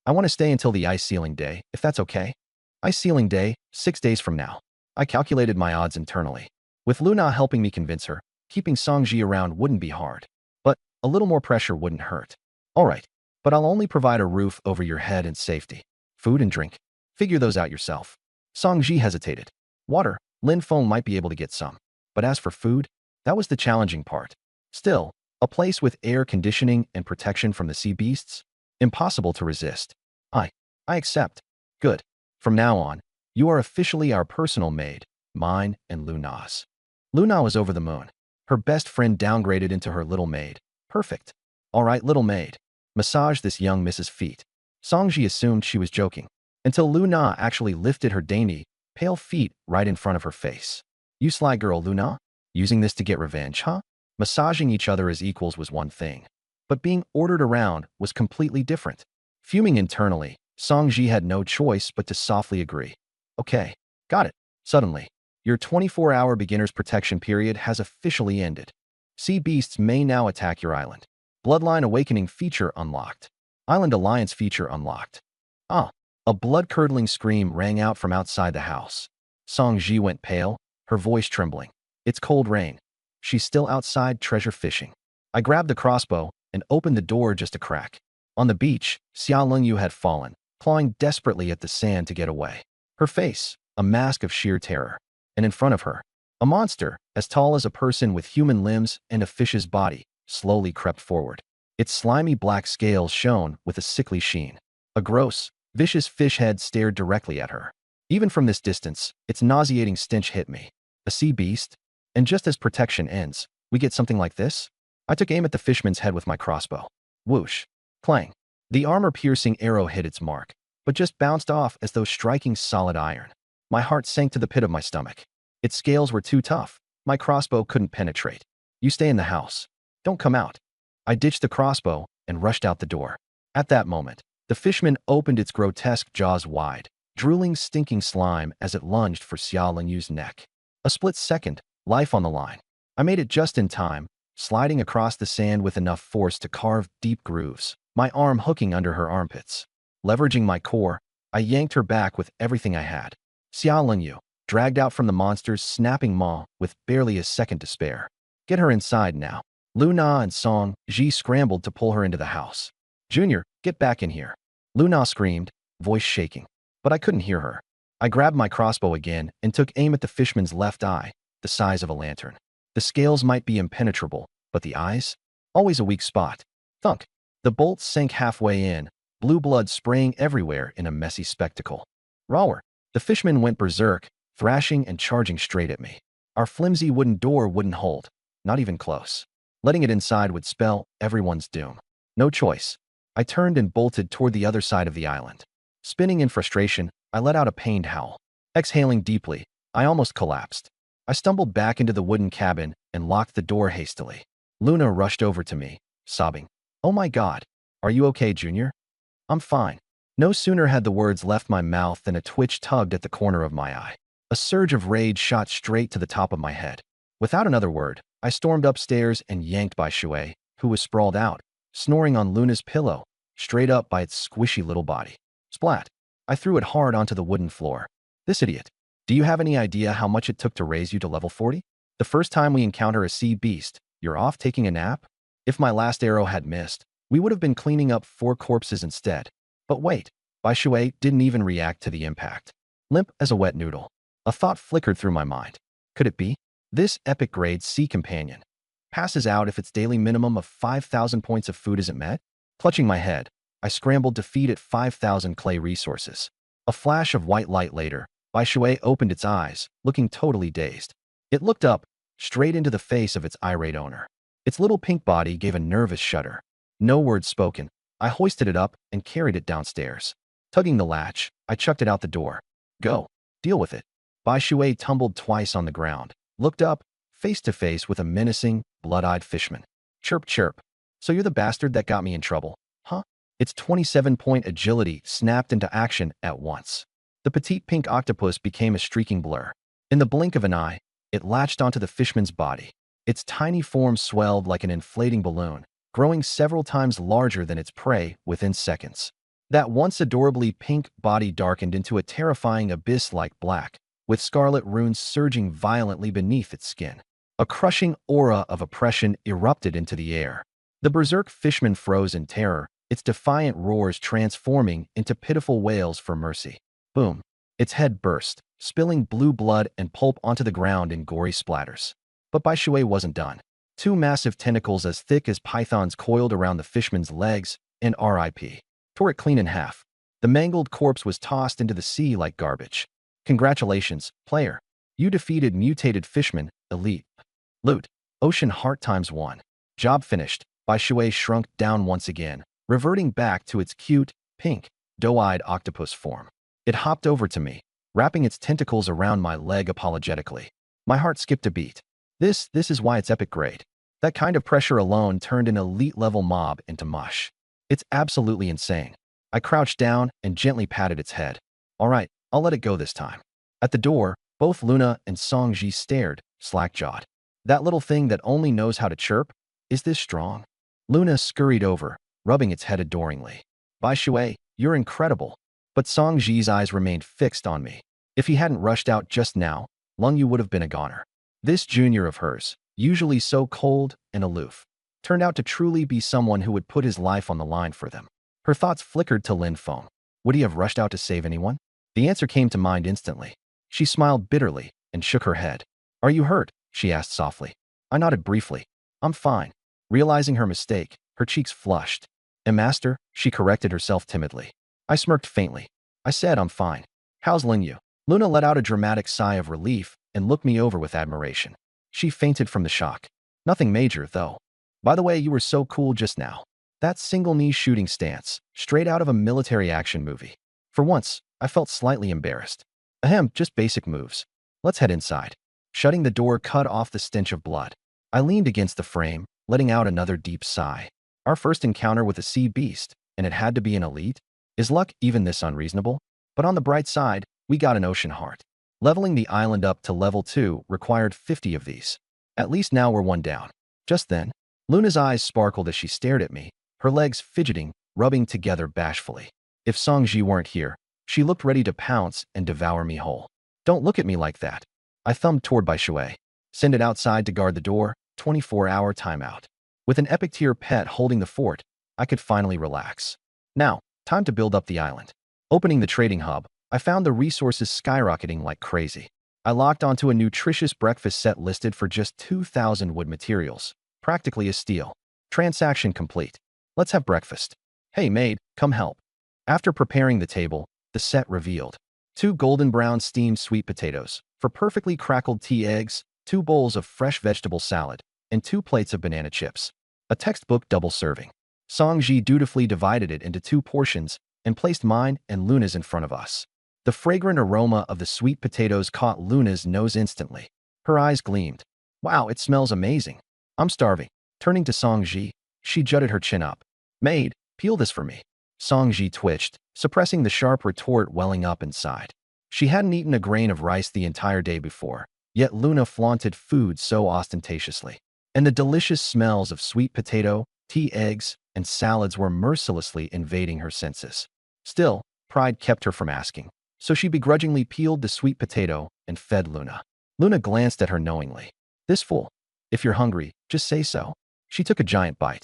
I want to stay until the ice sealing day, if that's okay. Ice sealing day, 6 days from now. I calculated my odds internally. With Luna helping me convince her, keeping Song Ji around wouldn't be hard. But a little more pressure wouldn't hurt. All right, but I'll only provide a roof over your head and safety. Food and drink. Figure those out yourself. Song Ji hesitated. Water, Lin Feng might be able to get some. But as for food, that was the challenging part. Still, a place with air conditioning and protection from the sea beasts? Impossible to resist. I accept. Good. From now on, you are officially our personal maid, mine and Luna's. Luna was over the moon. Her best friend downgraded into her little maid. Perfect. All right, little maid. Massage this young Mrs. Feet. Song Ji assumed she was joking, until Luna actually lifted her dainty, pale feet right in front of her face. You sly girl, Luna? Using this to get revenge, huh? Massaging each other as equals was one thing, but being ordered around was completely different. Fuming internally, Song Ji had no choice but to softly agree. Okay, got it. Suddenly, your 24-hour beginner's protection period has officially ended. Sea beasts may now attack your island. Bloodline Awakening feature unlocked. Island Alliance feature unlocked. Ah, a blood-curdling scream rang out from outside the house. Song Ji went pale, her voice trembling. It's cold rain. She's still outside treasure fishing. I grabbed the crossbow and opened the door just a crack. On the beach, Xia Lingyu had fallen, clawing desperately at the sand to get away. Her face, a mask of sheer terror. And in front of her, a monster, as tall as a person with human limbs and a fish's body, slowly crept forward. Its slimy black scales shone with a sickly sheen. A gross, vicious fish head stared directly at her. Even from this distance, its nauseating stench hit me. A sea beast? And just as protection ends, we get something like this? I took aim at the fishman's head with my crossbow. Whoosh. Clang. The armor-piercing arrow hit its mark, but just bounced off as though striking solid iron. My heart sank to the pit of my stomach. Its scales were too tough. My crossbow couldn't penetrate. You stay in the house. Don't come out. I ditched the crossbow and rushed out the door. At that moment, the fishman opened its grotesque jaws wide, drooling stinking slime as it lunged for Xia Lingyu's neck. A split second, life on the line. I made it just in time, sliding across the sand with enough force to carve deep grooves, my arm hooking under her armpits. Leveraging my core, I yanked her back with everything I had. Xia Lingyu, dragged out from the monster's snapping maw with barely a second to spare. Get her inside now. Luna and Song Ji scrambled to pull her into the house. Junior, get back in here. Luna screamed, voice shaking. But I couldn't hear her. I grabbed my crossbow again and took aim at the fishman's left eye, the size of a lantern. The scales might be impenetrable, but the eyes? Always a weak spot. Thunk. The bolt sank halfway in, blue blood spraying everywhere in a messy spectacle. Rower. The fishman went berserk, thrashing and charging straight at me. Our flimsy wooden door wouldn't hold, not even close. Letting it inside would spell everyone's doom. No choice. I turned and bolted toward the other side of the island. Spinning in frustration, I let out a pained howl. Exhaling deeply, I almost collapsed. I stumbled back into the wooden cabin and locked the door hastily. Luna rushed over to me, sobbing. "Oh my God. Are you okay, Junior?" "I'm fine." No sooner had the words left my mouth than a twitch tugged at the corner of my eye. A surge of rage shot straight to the top of my head. Without another word, I stormed upstairs and yanked Bai Shui, who was sprawled out, snoring on Luna's pillow, straight up by its squishy little body. Splat! I threw it hard onto the wooden floor. "This idiot. Do you have any idea how much it took to raise you to level 40? The first time we encounter a sea beast, you're off taking a nap? If my last arrow had missed, we would have been cleaning up 4 corpses instead. But wait, Bai Shui didn't even react to the impact. Limp as a wet noodle. A thought flickered through my mind. Could it be? This epic grade sea companion passes out if its daily minimum of 5,000 points of food isn't met? Clutching my head, I scrambled to feed it 5,000 clay resources. A flash of white light later, Bai Shui opened its eyes, looking totally dazed. It looked up, straight into the face of its irate owner. Its little pink body gave a nervous shudder. No words spoken, I hoisted it up and carried it downstairs. Tugging the latch, I chucked it out the door. "Go. Deal with it." Bai Shui tumbled twice on the ground, looked up, face to face with a menacing, blood-eyed fishman. "Chirp, chirp. So you're the bastard that got me in trouble, huh?" Its 27-point agility snapped into action at once. The petite pink octopus became a streaking blur. In the blink of an eye, it latched onto the fishman's body. Its tiny form swelled like an inflating balloon, growing several times larger than its prey within seconds. That once adorably pink body darkened into a terrifying abyss-like black, with scarlet runes surging violently beneath its skin. A crushing aura of oppression erupted into the air. The berserk fishman froze in terror, its defiant roars transforming into pitiful wails for mercy. Boom! Its head burst, spilling blue blood and pulp onto the ground in gory splatters. But Bai Shui wasn't done. 2 massive tentacles as thick as pythons coiled around the fishman's legs, and RIP. Tore it clean in half. The mangled corpse was tossed into the sea like garbage. "Congratulations, player. You defeated Mutated Fishman, Elite. Loot. Ocean Heart ×1. Job finished." Bai Shui shrunk down once again, reverting back to its cute, pink, doe-eyed octopus form. It hopped over to me, wrapping its tentacles around my leg apologetically. My heart skipped a beat. This is why it's epic grade. That kind of pressure alone turned an elite-level mob into mush. It's absolutely insane. I crouched down and gently patted its head. "All right, I'll let it go this time." At the door, both Luna and Songji stared, slack-jawed. "That little thing that only knows how to chirp? Is this strong?" Luna scurried over, rubbing its head adoringly. "Bai Shui, you're incredible." But Songji's eyes remained fixed on me. If he hadn't rushed out just now, Lungyu would have been a goner. This junior of hers, usually so cold and aloof, turned out to truly be someone who would put his life on the line for them. Her thoughts flickered to Lin Feng. Would he have rushed out to save anyone? The answer came to mind instantly. She smiled bitterly and shook her head. "Are you hurt?" she asked softly. I nodded briefly. "I'm fine." Realizing her mistake, her cheeks flushed. "Master," she corrected herself timidly. I smirked faintly. I said I'm fine. "How's Lingyu?" Luna let out a dramatic sigh of relief and looked me over with admiration. She fainted from the shock. "Nothing major, though. By the way, you were so cool just now. That single-knee shooting stance, straight out of a military action movie." For once, I felt slightly embarrassed. "Ahem, just basic moves. Let's head inside." Shutting the door cut off the stench of blood. I leaned against the frame, letting out another deep sigh. Our first encounter with a sea beast, and it had to be an elite? Is luck even this unreasonable? But on the bright side, we got an ocean heart. Leveling the island up to level 2 required 50 of these. At least now we're one down. Just then, Luna's eyes sparkled as she stared at me, her legs fidgeting, rubbing together bashfully. If Songji weren't here, she looked ready to pounce and devour me whole. "Don't look at me like that." I thumbed toward Bai Shui. "Send it outside to guard the door, 24-hour timeout." With an epic tier pet holding the fort, I could finally relax. Now, time to build up the island. Opening the trading hub, I found the resources skyrocketing like crazy. I locked onto a nutritious breakfast set listed for just 2,000 wood materials, practically a steal. Transaction complete. Let's have breakfast. "Hey maid, come help." After preparing the table, the set revealed 2 golden brown steamed sweet potatoes, for perfectly crackled tea eggs, 2 bowls of fresh vegetable salad, and 2 plates of banana chips. A textbook double serving. Song Ji dutifully divided it into 2 portions and placed mine and Luna's in front of us. The fragrant aroma of the sweet potatoes caught Luna's nose instantly. Her eyes gleamed. Wow, it smells amazing. I'm starving. Turning to Song Ji, she jutted her chin up. Maid, peel this for me. Song Ji twitched, suppressing the sharp retort welling up inside. She hadn't eaten a grain of rice the entire day before, yet Luna flaunted food so ostentatiously. And the delicious smells of sweet potato, tea eggs, and salads were mercilessly invading her senses. Still, pride kept her from asking, so she begrudgingly peeled the sweet potato and fed Luna. Luna glanced at her knowingly. This fool. If you're hungry, just say so. She took a giant bite.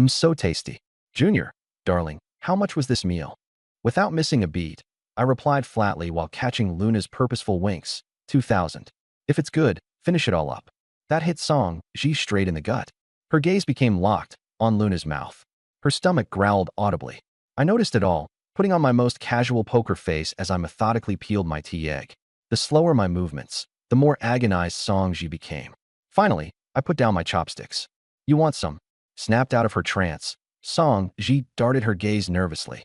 So tasty. Junior, darling, how much was this meal? Without missing a beat, I replied flatly while catching Luna's purposeful winks. 2,000. If it's good, finish it all up. That hit Song Ji straight in the gut. Her gaze became locked on Luna's mouth. Her stomach growled audibly. I noticed it all, putting on my most casual poker face as I methodically peeled my tea egg. The slower my movements, the more agonized Song Ji became. Finally, I put down my chopsticks. You want some? Snapped out of her trance, Song Ji darted her gaze nervously.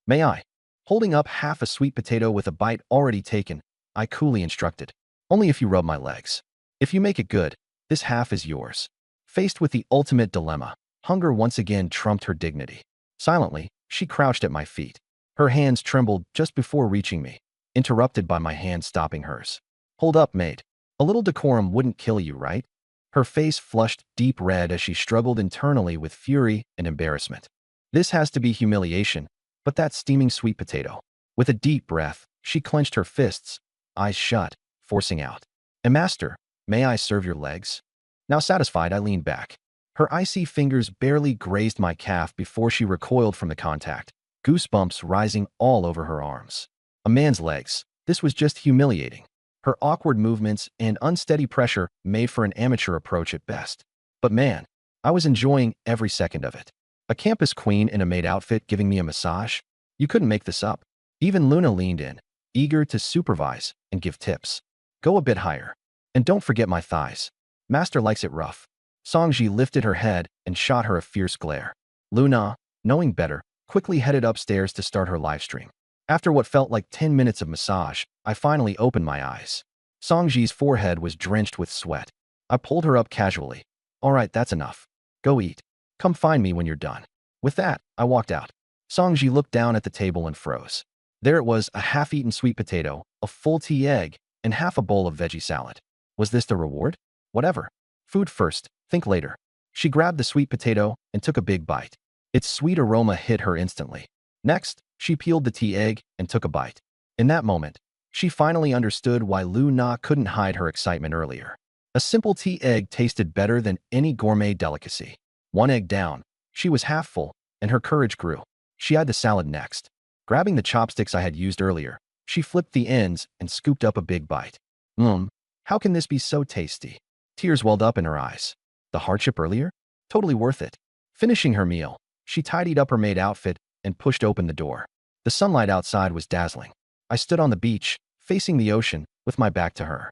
May I? Holding up half a sweet potato with a bite already taken, I coolly instructed. Only if you rub my legs. If you make it good, this half is yours. Faced with the ultimate dilemma, hunger once again trumped her dignity. Silently, she crouched at my feet. Her hands trembled just before reaching me, interrupted by my hand stopping hers. Hold up, maid. A little decorum wouldn't kill you, right? Her face flushed deep red as she struggled internally with fury and embarrassment. This has to be humiliation, but that steaming sweet potato. With a deep breath, she clenched her fists, eyes shut, forcing out. Master, may I serve your legs? Now satisfied, I leaned back. Her icy fingers barely grazed my calf before she recoiled from the contact, goosebumps rising all over her arms. A man's legs. This was just humiliating. Her awkward movements and unsteady pressure made for an amateur approach at best. But man, I was enjoying every second of it. A campus queen in a maid outfit giving me a massage? You couldn't make this up. Even Luna leaned in, eager to supervise and give tips. Go a bit higher. And don't forget my thighs. Master likes it rough. Song Ji lifted her head and shot her a fierce glare. Luna, knowing better, quickly headed upstairs to start her livestream. After what felt like 10 minutes of massage, I finally opened my eyes. Song Ji's forehead was drenched with sweat. I pulled her up casually. All right, that's enough. Go eat. Come find me when you're done. With that, I walked out. Song Ji looked down at the table and froze. There it was, a half-eaten sweet potato, a full tea egg, and half a bowl of veggie salad. Was this the reward? Whatever. Food first, think later. She grabbed the sweet potato and took a big bite. Its sweet aroma hit her instantly. Next, she peeled the tea egg and took a bite. In that moment, she finally understood why Lu Na couldn't hide her excitement earlier. A simple tea egg tasted better than any gourmet delicacy. One egg down, she was half full, and her courage grew. She eyed the salad next. Grabbing the chopsticks I had used earlier, she flipped the ends and scooped up a big bite. How can this be so tasty? Tears welled up in her eyes. The hardship earlier? Totally worth it. Finishing her meal, she tidied up her maid outfit and pushed open the door. The sunlight outside was dazzling. I stood on the beach, facing the ocean, with my back to her.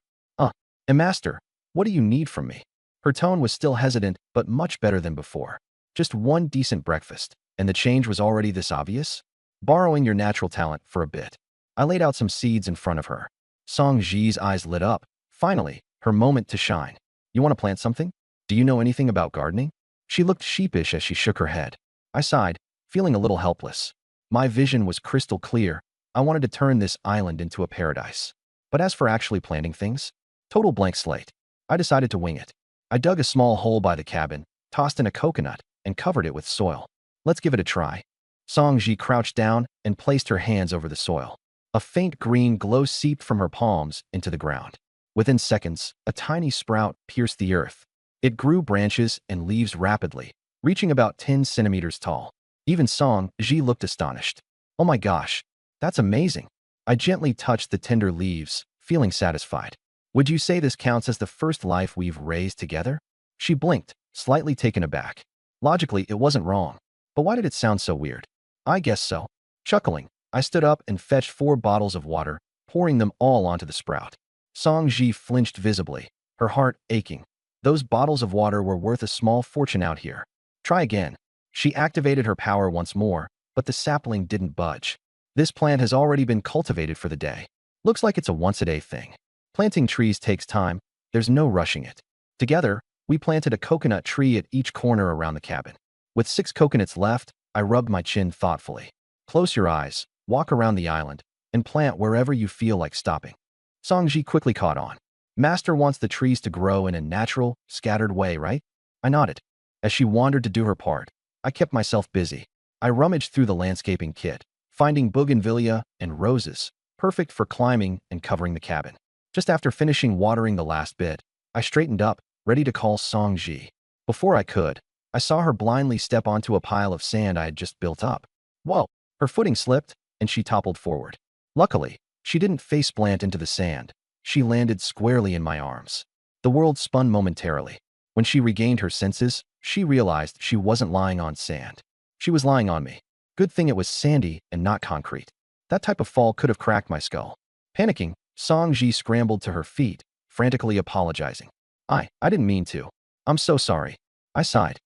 Master, what do you need from me? Her tone was still hesitant, but much better than before. Just one decent breakfast, and the change was already this obvious? Borrowing your natural talent for a bit. I laid out some seeds in front of her. Song Ji's eyes lit up. Finally, her moment to shine. You want to plant something? Do you know anything about gardening? She looked sheepish as she shook her head. I sighed, feeling a little helpless. My vision was crystal clear. I wanted to turn this island into a paradise. But as for actually planting things, total blank slate. I decided to wing it. I dug a small hole by the cabin, tossed in a coconut, and covered it with soil. Let's give it a try. Song Ji crouched down and placed her hands over the soil. A faint green glow seeped from her palms into the ground. Within seconds, a tiny sprout pierced the earth. It grew branches and leaves rapidly, reaching about 10 centimeters tall. Even Song Ji looked astonished. Oh my gosh, that's amazing. I gently touched the tender leaves, feeling satisfied. Would you say this counts as the first life we've raised together? She blinked, slightly taken aback. Logically, it wasn't wrong. But why did it sound so weird? I guess so. Chuckling, I stood up and fetched 4 bottles of water, pouring them all onto the sprout. Song Ji flinched visibly, her heart aching. Those bottles of water were worth a small fortune out here. Try again. She activated her power once more, but the sapling didn't budge. This plant has already been cultivated for the day. Looks like it's a once-a-day thing. Planting trees takes time. There's no rushing it. Together, we planted a coconut tree at each corner around the cabin. With 6 coconuts left, I rubbed my chin thoughtfully. Close your eyes, walk around the island, and plant wherever you feel like stopping. Songji quickly caught on. Master wants the trees to grow in a natural, scattered way, right? I nodded. As she wandered to do her part, I kept myself busy. I rummaged through the landscaping kit, finding bougainvillea and roses, perfect for climbing and covering the cabin. Just after finishing watering the last bit, I straightened up, ready to call Songji. Before I could, I saw her blindly step onto a pile of sand I had just built up. Whoa! Her footing slipped, and she toppled forward. Luckily, she didn't face-plant into the sand. She landed squarely in my arms. The world spun momentarily. When she regained her senses, she realized she wasn't lying on sand. She was lying on me. Good thing it was sandy and not concrete. That type of fall could have cracked my skull. Panicking, Songji scrambled to her feet, frantically apologizing. I didn't mean to. I'm so sorry. I sighed.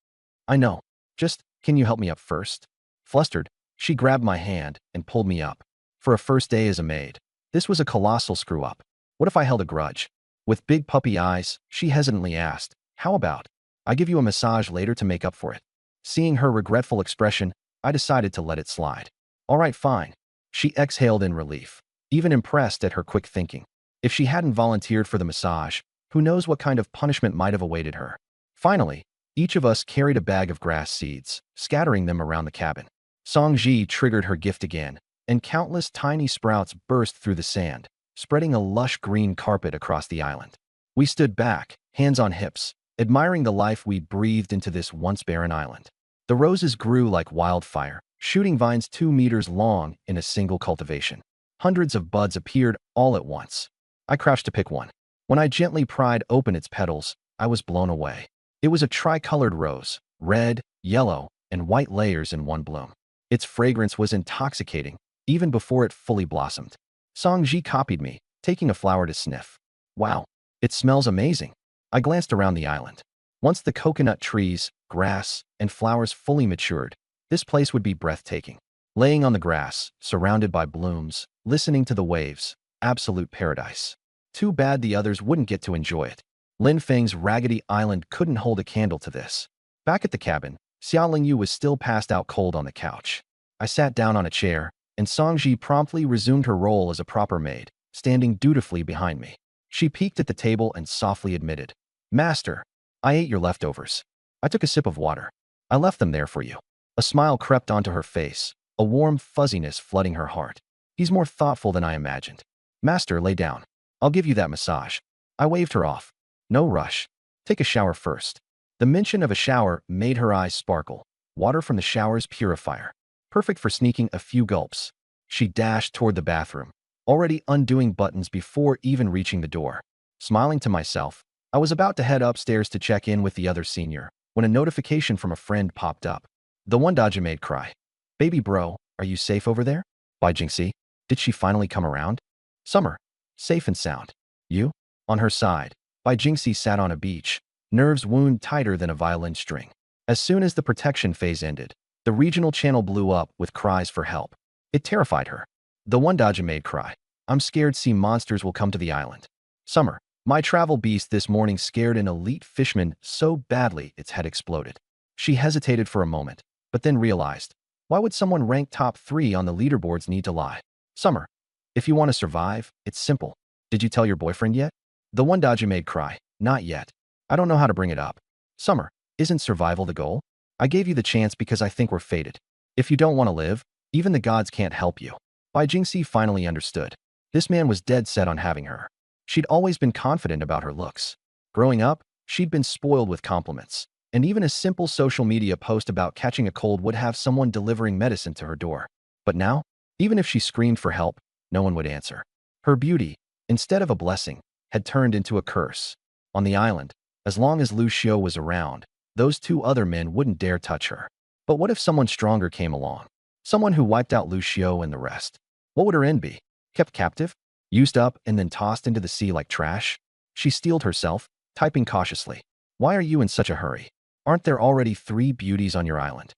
I know. Just, can you help me up first? Flustered, she grabbed my hand and pulled me up. For a first day as a maid, this was a colossal screw-up. What if I held a grudge? With big puppy eyes, she hesitantly asked, how about I give you a massage later to make up for it? Seeing her regretful expression, I decided to let it slide. All right, fine. She exhaled in relief, even impressed at her quick thinking. If she hadn't volunteered for the massage, who knows what kind of punishment might have awaited her. Finally, each of us carried a bag of grass seeds, scattering them around the cabin. Songji triggered her gift again, and countless tiny sprouts burst through the sand, spreading a lush green carpet across the island. We stood back, hands on hips, admiring the life we'd breathed into this once barren island. The roses grew like wildfire, shooting vines 2 meters long in a single cultivation. Hundreds of buds appeared all at once. I crouched to pick one. When I gently pried open its petals, I was blown away. It was a tricolored rose, red, yellow, and white layers in one bloom. Its fragrance was intoxicating, even before it fully blossomed. Songji copied me, taking a flower to sniff. Wow, it smells amazing. I glanced around the island. Once the coconut trees, grass, and flowers fully matured, this place would be breathtaking. Laying on the grass, surrounded by blooms, listening to the waves, absolute paradise. Too bad the others wouldn't get to enjoy it. Lin Feng's raggedy island couldn't hold a candle to this. Back at the cabin, Xia Lingyu was still passed out cold on the couch. I sat down on a chair, and Songji promptly resumed her role as a proper maid, standing dutifully behind me. She peeked at the table and softly admitted, Master, I ate your leftovers. I took a sip of water. I left them there for you. A smile crept onto her face, a warm fuzziness flooding her heart. He's more thoughtful than I imagined. Master, lay down. I'll give you that massage. I waved her off. No rush. Take a shower first. The mention of a shower made her eyes sparkle. Water from the shower's purifier. Perfect for sneaking a few gulps. She dashed toward the bathroom, already undoing buttons before even reaching the door. Smiling to myself, I was about to head upstairs to check in with the other senior, when a notification from a friend popped up. The one Dodger made cry. Baby bro, are you safe over there? By Jinxie, did she finally come around? Summer, safe and sound. You? On her side, By Jinxie sat on a beach, nerves wound tighter than a violin string. As soon as the protection phase ended, the regional channel blew up with cries for help. It terrified her. The one Dodger made cry. I'm scared sea monsters will come to the island. Summer, my travel beast this morning scared an elite fishman so badly its head exploded. She hesitated for a moment, but then realized, why would someone ranked top 3 on the leaderboards need to lie? Summer, if you want to survive, it's simple. Did you tell your boyfriend yet? The one Dodger made cry. Not yet. I don't know how to bring it up. Summer, isn't survival the goal? I gave you the chance because I think we're fated. If you don't want to live, even the gods can't help you. Bai Jingxi finally understood. This man was dead set on having her. She'd always been confident about her looks. Growing up, she'd been spoiled with compliments, and even a simple social media post about catching a cold would have someone delivering medicine to her door. But now, even if she screamed for help, no one would answer. Her beauty, instead of a blessing, had turned into a curse. On the island, as long as Lu Xiao was around, those 2 other men wouldn't dare touch her. But what if someone stronger came along? Someone who wiped out Lu Xiao and the rest? What would her end be? Kept captive? Used up and then tossed into the sea like trash? She steeled herself, typing cautiously. Why are you in such a hurry? Aren't there already 3 beauties on your island?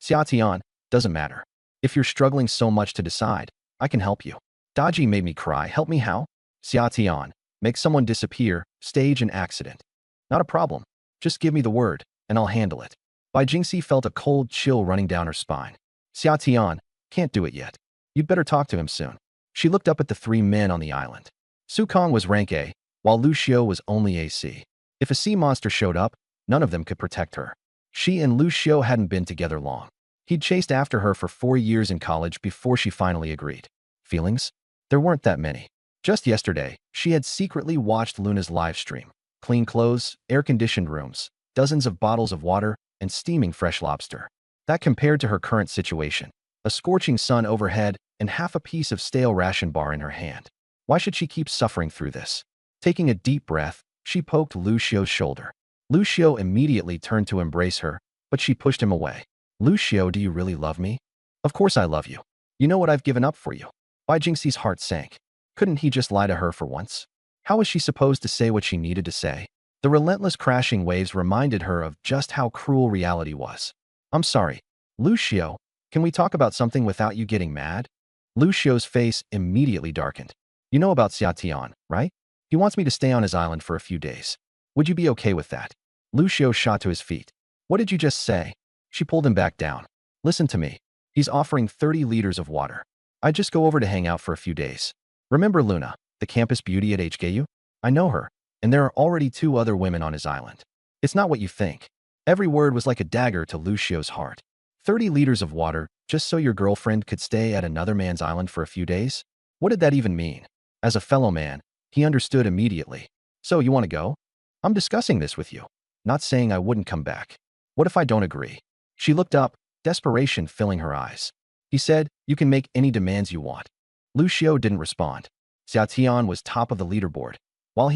Xiatian, doesn't matter. If you're struggling so much to decide, I can help you. Daji made me cry. Help me how? Xiatian, make someone disappear, stage an accident. Not a problem. Just give me the word, and I'll handle it. Bai Jingxi felt a cold chill running down her spine. Xiatian, can't do it yet. You'd better talk to him soon. She looked up at the three men on the island. Su Kong was rank A, while Lu Xiu was only AC. If a sea monster showed up, none of them could protect her. She and Lu Xiu hadn't been together long. He'd chased after her for 4 years in college before she finally agreed. Feelings? There weren't that many. Just yesterday, she had secretly watched Luna's live stream. Clean clothes, air-conditioned rooms, dozens of bottles of water, and steaming fresh lobster. That compared to her current situation. A scorching sun overhead and half a piece of stale ration bar in her hand. Why should she keep suffering through this? Taking a deep breath, she poked Lu Xiu's shoulder. Lu Xiu immediately turned to embrace her, but she pushed him away. Lu Xiu, do you really love me? Of course I love you. You know what I've given up for you. Bai Jingxi's heart sank. Couldn't he just lie to her for once? How was she supposed to say what she needed to say? The relentless crashing waves reminded her of just how cruel reality was. I'm sorry. Lu Xiu, can we talk about something without you getting mad? Lu Xiu's face immediately darkened. You know about Xiatian, right? He wants me to stay on his island for a few days. Would you be okay with that? Lu Xiu shot to his feet. What did you just say? She pulled him back down. Listen to me. He's offering 30 liters of water. I'd just go over to hang out for a few days. Remember Luna, the campus beauty at HKU? I know her, and there are already 2 other women on his island. It's not what you think. Every word was like a dagger to Lu Xiu's heart. 30 liters of water, just so your girlfriend could stay at another man's island for a few days? What did that even mean? As a fellow man, he understood immediately. So you want to go? I'm discussing this with you. Not saying I wouldn't come back. What if I don't agree? She looked up, desperation filling her eyes. He said, you can make any demands you want. Lu Xiu didn't respond. Xiatian was top of the leaderboard. While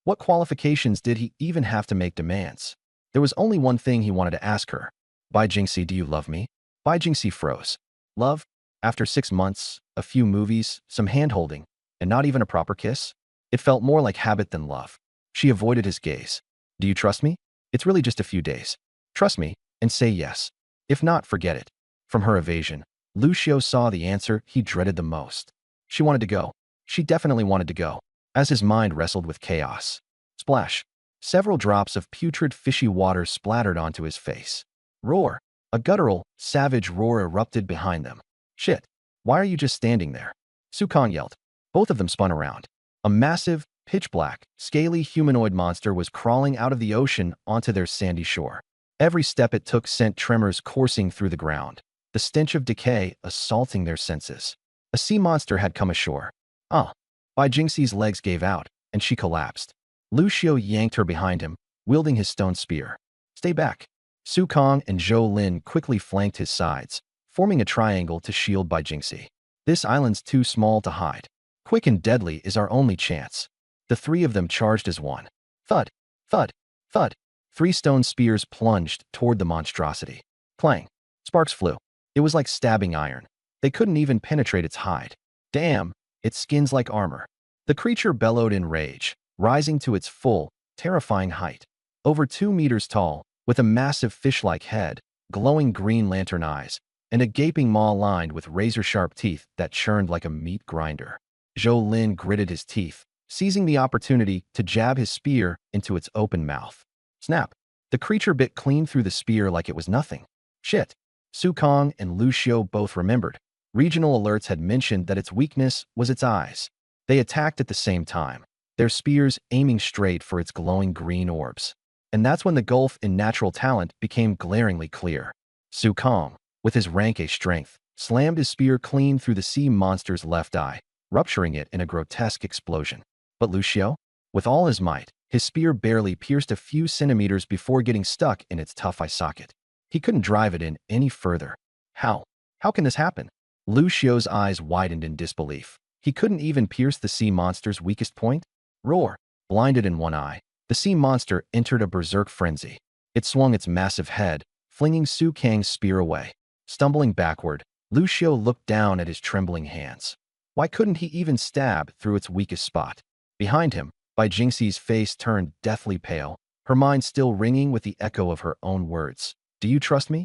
what qualifications did he even have to make demands? There was only one thing he wanted to ask her. Bai Jingxi, do you love me? Bai Jingxi froze. Love? After 6 months, a few movies, some hand-holding, and not even a proper kiss? It felt more like habit than love. She avoided his gaze. Do you trust me? It's really just a few days. Trust me, and say yes. If not, forget it. From her evasion, Lu Xiu saw the answer he dreaded the most. She wanted to go. She definitely wanted to go. As his mind wrestled with chaos. Splash. Several drops of putrid fishy water splattered onto his face. Roar. A guttural, savage roar erupted behind them. Shit. Why are you just standing there? Su Kong yelled. Both of them spun around. A massive, pitch-black, scaly humanoid monster was crawling out of the ocean onto their sandy shore. Every step it took sent tremors coursing through the ground, the stench of decay assaulting their senses. A sea monster had come ashore. Bai Jingxi's legs gave out, and she collapsed. Lu Xiu yanked her behind him, wielding his stone spear. Stay back. Su Kong and Zhou Lin quickly flanked his sides, forming a triangle to shield Bai Jingxi. This island's too small to hide. Quick and deadly is our only chance. The 3 of them charged as one. Thud, thud, thud. 3 stone spears plunged toward the monstrosity. Clang. Sparks flew. It was like stabbing iron. They couldn't even penetrate its hide. Damn, its skin's like armor. The creature bellowed in rage, rising to its full, terrifying height. Over 2 meters tall, with a massive fish-like head, glowing green lantern eyes, and a gaping maw lined with razor-sharp teeth that churned like a meat grinder. Zhou Lin gritted his teeth, seizing the opportunity to jab his spear into its open mouth. Snap. The creature bit clean through the spear like it was nothing. Shit. Su Kong and Lu Xiu both remembered. Regional alerts had mentioned that its weakness was its eyes. They attacked at the same time, their spears aiming straight for its glowing green orbs. And that's when the gulf in natural talent became glaringly clear. Su Kong, with his rank A strength, slammed his spear clean through the sea monster's left eye, rupturing it in a grotesque explosion. But Lu Xiu, with all his might, his spear barely pierced a few centimeters before getting stuck in its tough eye socket. He couldn't drive it in any further. How? How can this happen? Lu Xiu's eyes widened in disbelief. He couldn't even pierce the sea monster's weakest point? Roar! Blinded in one eye, the sea monster entered a berserk frenzy. It swung its massive head, flinging Su Kang's spear away. Stumbling backward, Lu Xiu looked down at his trembling hands. Why couldn't he even stab through its weakest spot? Behind him, Bai Jingxi's face turned deathly pale, her mind still ringing with the echo of her own words. Do you trust me?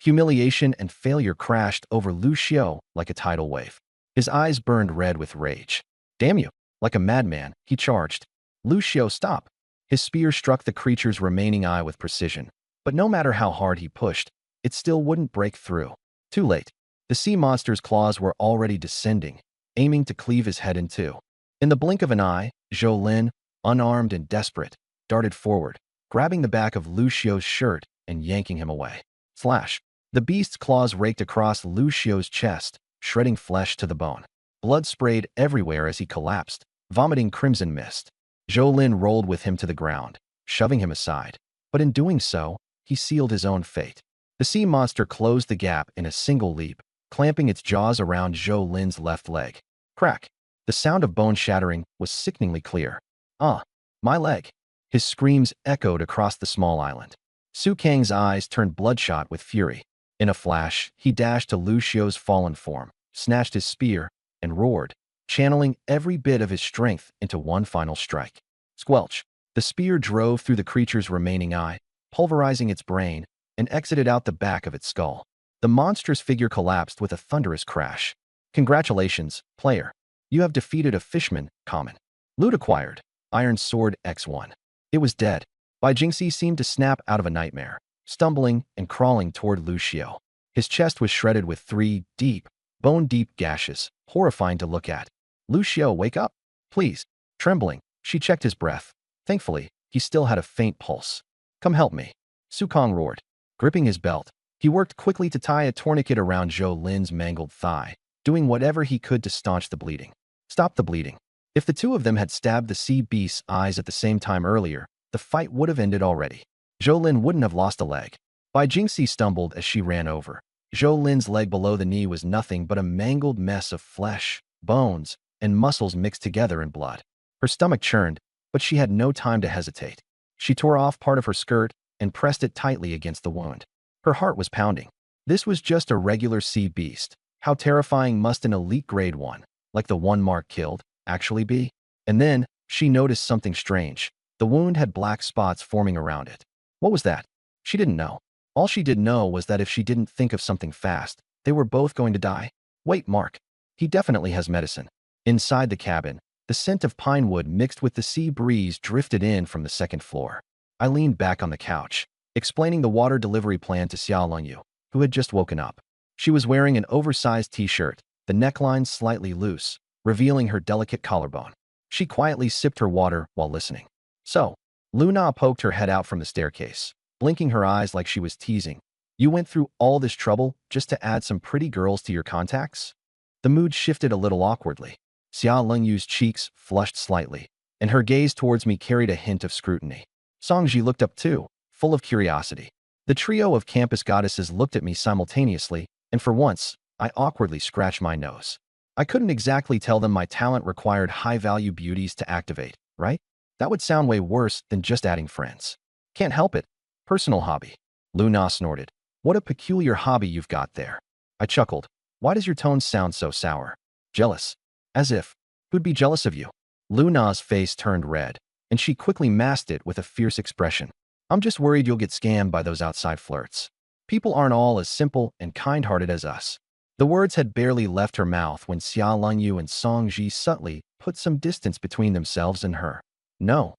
Humiliation and failure crashed over Lu Xiao like a tidal wave. His eyes burned red with rage. Damn you! Like a madman, he charged. Lu Xiao, stop! His spear struck the creature's remaining eye with precision, but no matter how hard he pushed, it still wouldn't break through. Too late. The sea monster's claws were already descending, aiming to cleave his head in two. In the blink of an eye, Zhou Lin, unarmed and desperate, darted forward, grabbing the back of Lu Xiao's shirt and yanking him away. Slash! The beast's claws raked across Lu Xiao's chest, shredding flesh to the bone. Blood sprayed everywhere as he collapsed, vomiting crimson mist. Zhou Lin rolled with him to the ground, shoving him aside. But in doing so, he sealed his own fate. The sea monster closed the gap in a single leap, clamping its jaws around Zhou Lin's left leg. Crack! The sound of bone shattering was sickeningly clear. Ah, my leg! His screams echoed across the small island. Su Kang's eyes turned bloodshot with fury. In a flash, he dashed to Lu Xiao's fallen form, snatched his spear, and roared, channeling every bit of his strength into one final strike. Squelch! The spear drove through the creature's remaining eye, pulverizing its brain, and exited out the back of its skull. The monstrous figure collapsed with a thunderous crash. Congratulations, player. You have defeated a fishman, common. Loot acquired. Iron Sword X1. It was dead. Bai Jingxi seemed to snap out of a nightmare, stumbling and crawling toward Lu Xiao. His chest was shredded with 3 deep, bone-deep gashes, horrifying to look at. Lu Xiao, wake up! Please. Trembling, she checked his breath. Thankfully, he still had a faint pulse. Come help me. Su Kang roared. Gripping his belt, he worked quickly to tie a tourniquet around Zhou Lin's mangled thigh, doing whatever he could to staunch the bleeding. Stop the bleeding. If the two of them had stabbed the sea beast's eyes at the same time earlier, the fight would have ended already. Zhou Lin wouldn't have lost a leg. Bai Jingxi stumbled as she ran over. Zhou Lin's leg below the knee was nothing but a mangled mess of flesh, bones, and muscles mixed together in blood. Her stomach churned, but she had no time to hesitate. She tore off part of her skirt and pressed it tightly against the wound. Her heart was pounding. This was just a regular sea beast. How terrifying must an elite grade one, like the one Mark killed, actually be? And then, she noticed something strange. The wound had black spots forming around it. What was that? She didn't know. All she did know was that if she didn't think of something fast, they were both going to die. Wait, Mark. He definitely has medicine. Inside the cabin, the scent of pine wood mixed with the sea breeze drifted in from the second floor. I leaned back on the couch, explaining the water delivery plan to Xia Longyu, who had just woken up. She was wearing an oversized t-shirt, the neckline slightly loose, revealing her delicate collarbone. She quietly sipped her water while listening. So, Luna poked her head out from the staircase, blinking her eyes like she was teasing. You went through all this trouble just to add some pretty girls to your contacts? The mood shifted a little awkwardly. Xia Lengyu's cheeks flushed slightly, and her gaze towards me carried a hint of scrutiny. Songji looked up too, full of curiosity. The trio of campus goddesses looked at me simultaneously, and for once, I awkwardly scratched my nose. I couldn't exactly tell them my talent required high-value beauties to activate, right? That would sound way worse than just adding friends. Can't help it. Personal hobby. Luna snorted. What a peculiar hobby you've got there. I chuckled. Why does your tone sound so sour? Jealous. As if. Who'd be jealous of you? Luna's face turned red, and she quickly masked it with a fierce expression. I'm just worried you'll get scammed by those outside flirts. People aren't all as simple and kind-hearted as us. The words had barely left her mouth when Xia Longyu and Song Ji subtly put some distance between themselves and her. No,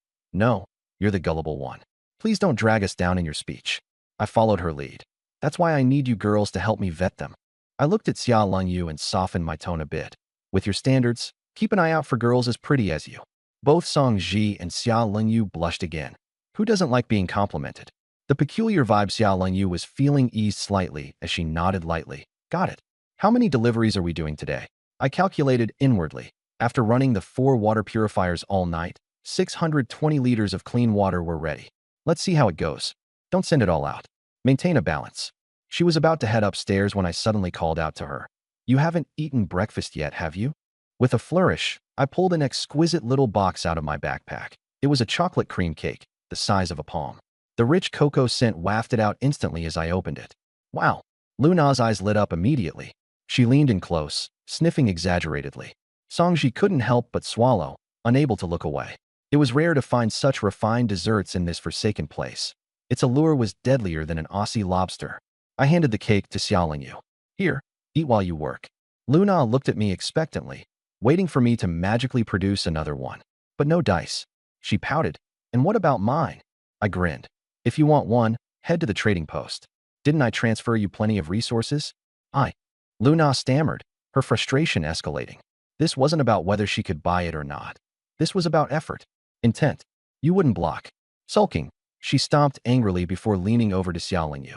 you're the gullible one. Please don't drag us down in your speech. I followed her lead. That's why I need you girls to help me vet them. I looked at Xia Longyu and softened my tone a bit. With your standards, keep an eye out for girls as pretty as you. Both Song Ji and Xia Longyu blushed again. Who doesn't like being complimented? The peculiar vibe Xia Longyu was feeling eased slightly as she nodded lightly. Got it. How many deliveries are we doing today? I calculated inwardly. After running the 4 water purifiers all night, 620 liters of clean water were ready. Let's see how it goes. Don't send it all out. Maintain a balance. She was about to head upstairs when I suddenly called out to her. You haven't eaten breakfast yet, have you? With a flourish, I pulled an exquisite little box out of my backpack. It was a chocolate cream cake, the size of a palm. The rich cocoa scent wafted out instantly as I opened it. Wow! Luna's eyes lit up immediately. She leaned in close, sniffing exaggeratedly. Songji couldn't help but swallow, unable to look away. It was rare to find such refined desserts in this forsaken place. Its allure was deadlier than an Aussie lobster. I handed the cake to Xiaoling. Here, eat while you work. Luna looked at me expectantly, waiting for me to magically produce another one. But no dice. She pouted. And what about mine? I grinned. If you want one, head to the trading post. Didn't I transfer you plenty of resources? Luna stammered, her frustration escalating. This wasn't about whether she could buy it or not. This was about effort, intent. You wouldn't block. Sulking, she stomped angrily before leaning over to Xiaoling.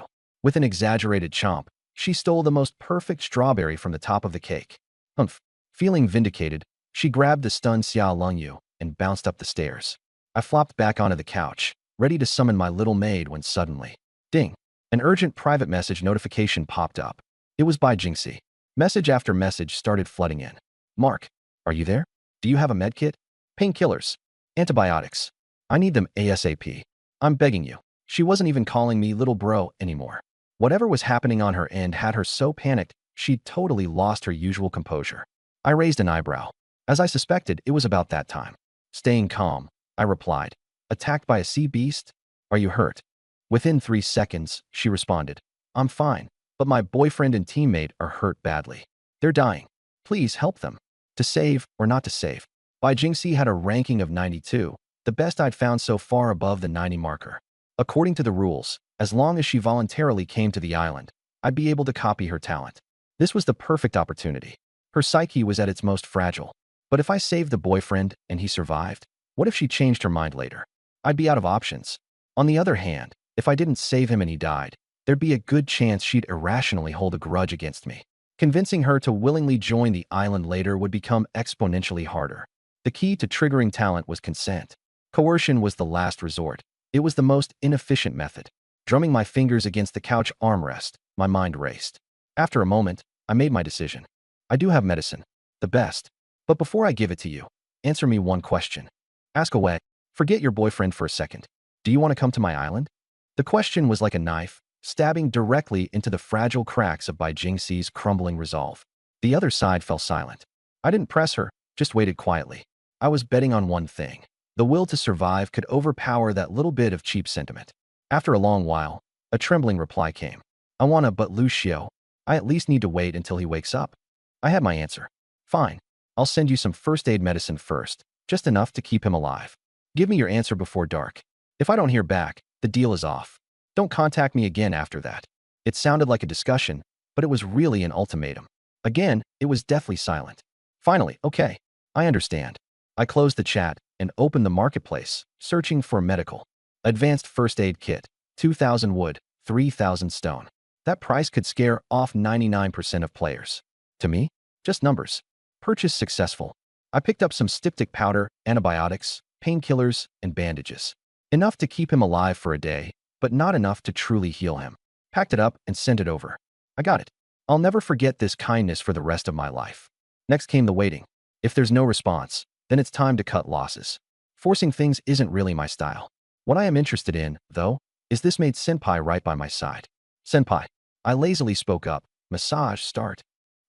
With an exaggerated chomp, she stole the most perfect strawberry from the top of the cake. Humph. Feeling vindicated, she grabbed the stunned Xiaoling and bounced up the stairs. I flopped back onto the couch, ready to summon my little maid when suddenly, ding, an urgent private message notification popped up. It was by Jingxi. Message after message started flooding in. Mark, are you there? Do you have a medkit? Painkillers. Antibiotics. I need them ASAP. I'm begging you. She wasn't even calling me little bro anymore. Whatever was happening on her end had her so panicked, she'd totally lost her usual composure. I raised an eyebrow. As I suspected, it was about that time. Staying calm, I replied. Attacked by a sea beast? Are you hurt? Within 3 seconds, she responded. I'm fine, but my boyfriend and teammate are hurt badly. They're dying. Please help them. To save or not to save. Bai Jingxi had a ranking of 92, the best I'd found so far above the 90 marker. According to the rules, as long as she voluntarily came to the island, I'd be able to copy her talent. This was the perfect opportunity. Her psyche was at its most fragile. But if I saved the boyfriend and he survived, what if she changed her mind later? I'd be out of options. On the other hand, if I didn't save him and he died, there'd be a good chance she'd irrationally hold a grudge against me. Convincing her to willingly join the island later would become exponentially harder. The key to triggering talent was consent. Coercion was the last resort. It was the most inefficient method. Drumming my fingers against the couch armrest, my mind raced. After a moment, I made my decision. I do have medicine. The best. But before I give it to you, answer me one question. Ask away. Forget your boyfriend for a second. Do you want to come to my island? The question was like a knife, stabbing directly into the fragile cracks of Bai Jingxi's crumbling resolve. The other side fell silent. I didn't press her, just waited quietly. I was betting on one thing. The will to survive could overpower that little bit of cheap sentiment. After a long while, a trembling reply came. I wanna, but Lucio, I at least need to wait until he wakes up. I had my answer. Fine. I'll send you some first aid medicine first, just enough to keep him alive. Give me your answer before dark. If I don't hear back, the deal is off. Don't contact me again after that. It sounded like a discussion, but it was really an ultimatum. Again, it was deathly silent. Finally, okay, I understand. I closed the chat and opened the marketplace, searching for medical. Advanced first aid kit, 2,000 wood, 3,000 stone. That price could scare off 99% of players. To me, just numbers. Purchase successful. I picked up some styptic powder, antibiotics, painkillers, and bandages. Enough to keep him alive for a day, but not enough to truly heal him. Packed it up and sent it over. I got it. I'll never forget this kindness for the rest of my life. Next came the waiting. If there's no response, then it's time to cut losses. Forcing things isn't really my style. What I am interested in, though, is this maid senpai right by my side. Senpai. I lazily spoke up. Massage start.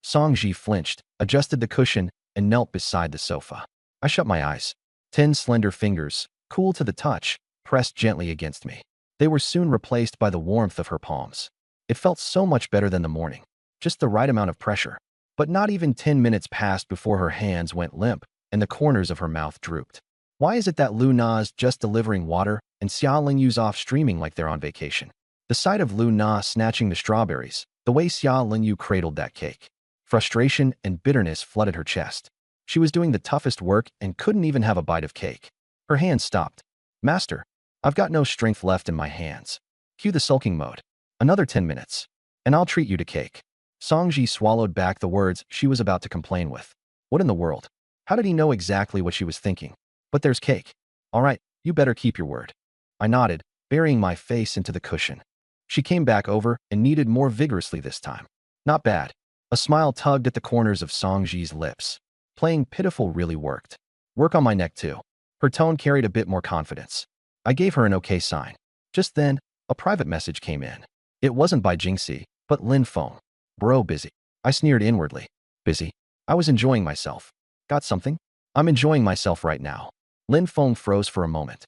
Songji flinched, adjusted the cushion, and knelt beside the sofa. I shut my eyes. 10 slender fingers, cool to the touch, pressed gently against me. They were soon replaced by the warmth of her palms. It felt so much better than the morning. Just the right amount of pressure. But not even 10 minutes passed before her hands went limp, and the corners of her mouth drooped. Why is it that Lu Na's just delivering water and Xia Lingyu's off streaming like they're on vacation? The sight of Lu Na snatching the strawberries, the way Xia Lingyu cradled that cake. Frustration and bitterness flooded her chest. She was doing the toughest work and couldn't even have a bite of cake. Her hands stopped. Master, I've got no strength left in my hands. Cue the sulking mode. Another 10 minutes, and I'll treat you to cake. Songji swallowed back the words she was about to complain with. What in the world? How did he know exactly what she was thinking? But there's cake. All right, you better keep your word. I nodded, burying my face into the cushion. She came back over and kneaded more vigorously this time. Not bad. A smile tugged at the corners of Songji's lips. Playing pitiful really worked. Work on my neck too. Her tone carried a bit more confidence. I gave her an okay sign. Just then, a private message came in. It wasn't by Jingxi, but Lin Feng. Bro, busy. I sneered inwardly. Busy? I was enjoying myself. Got something? I'm enjoying myself right now. Lin Feng froze for a moment.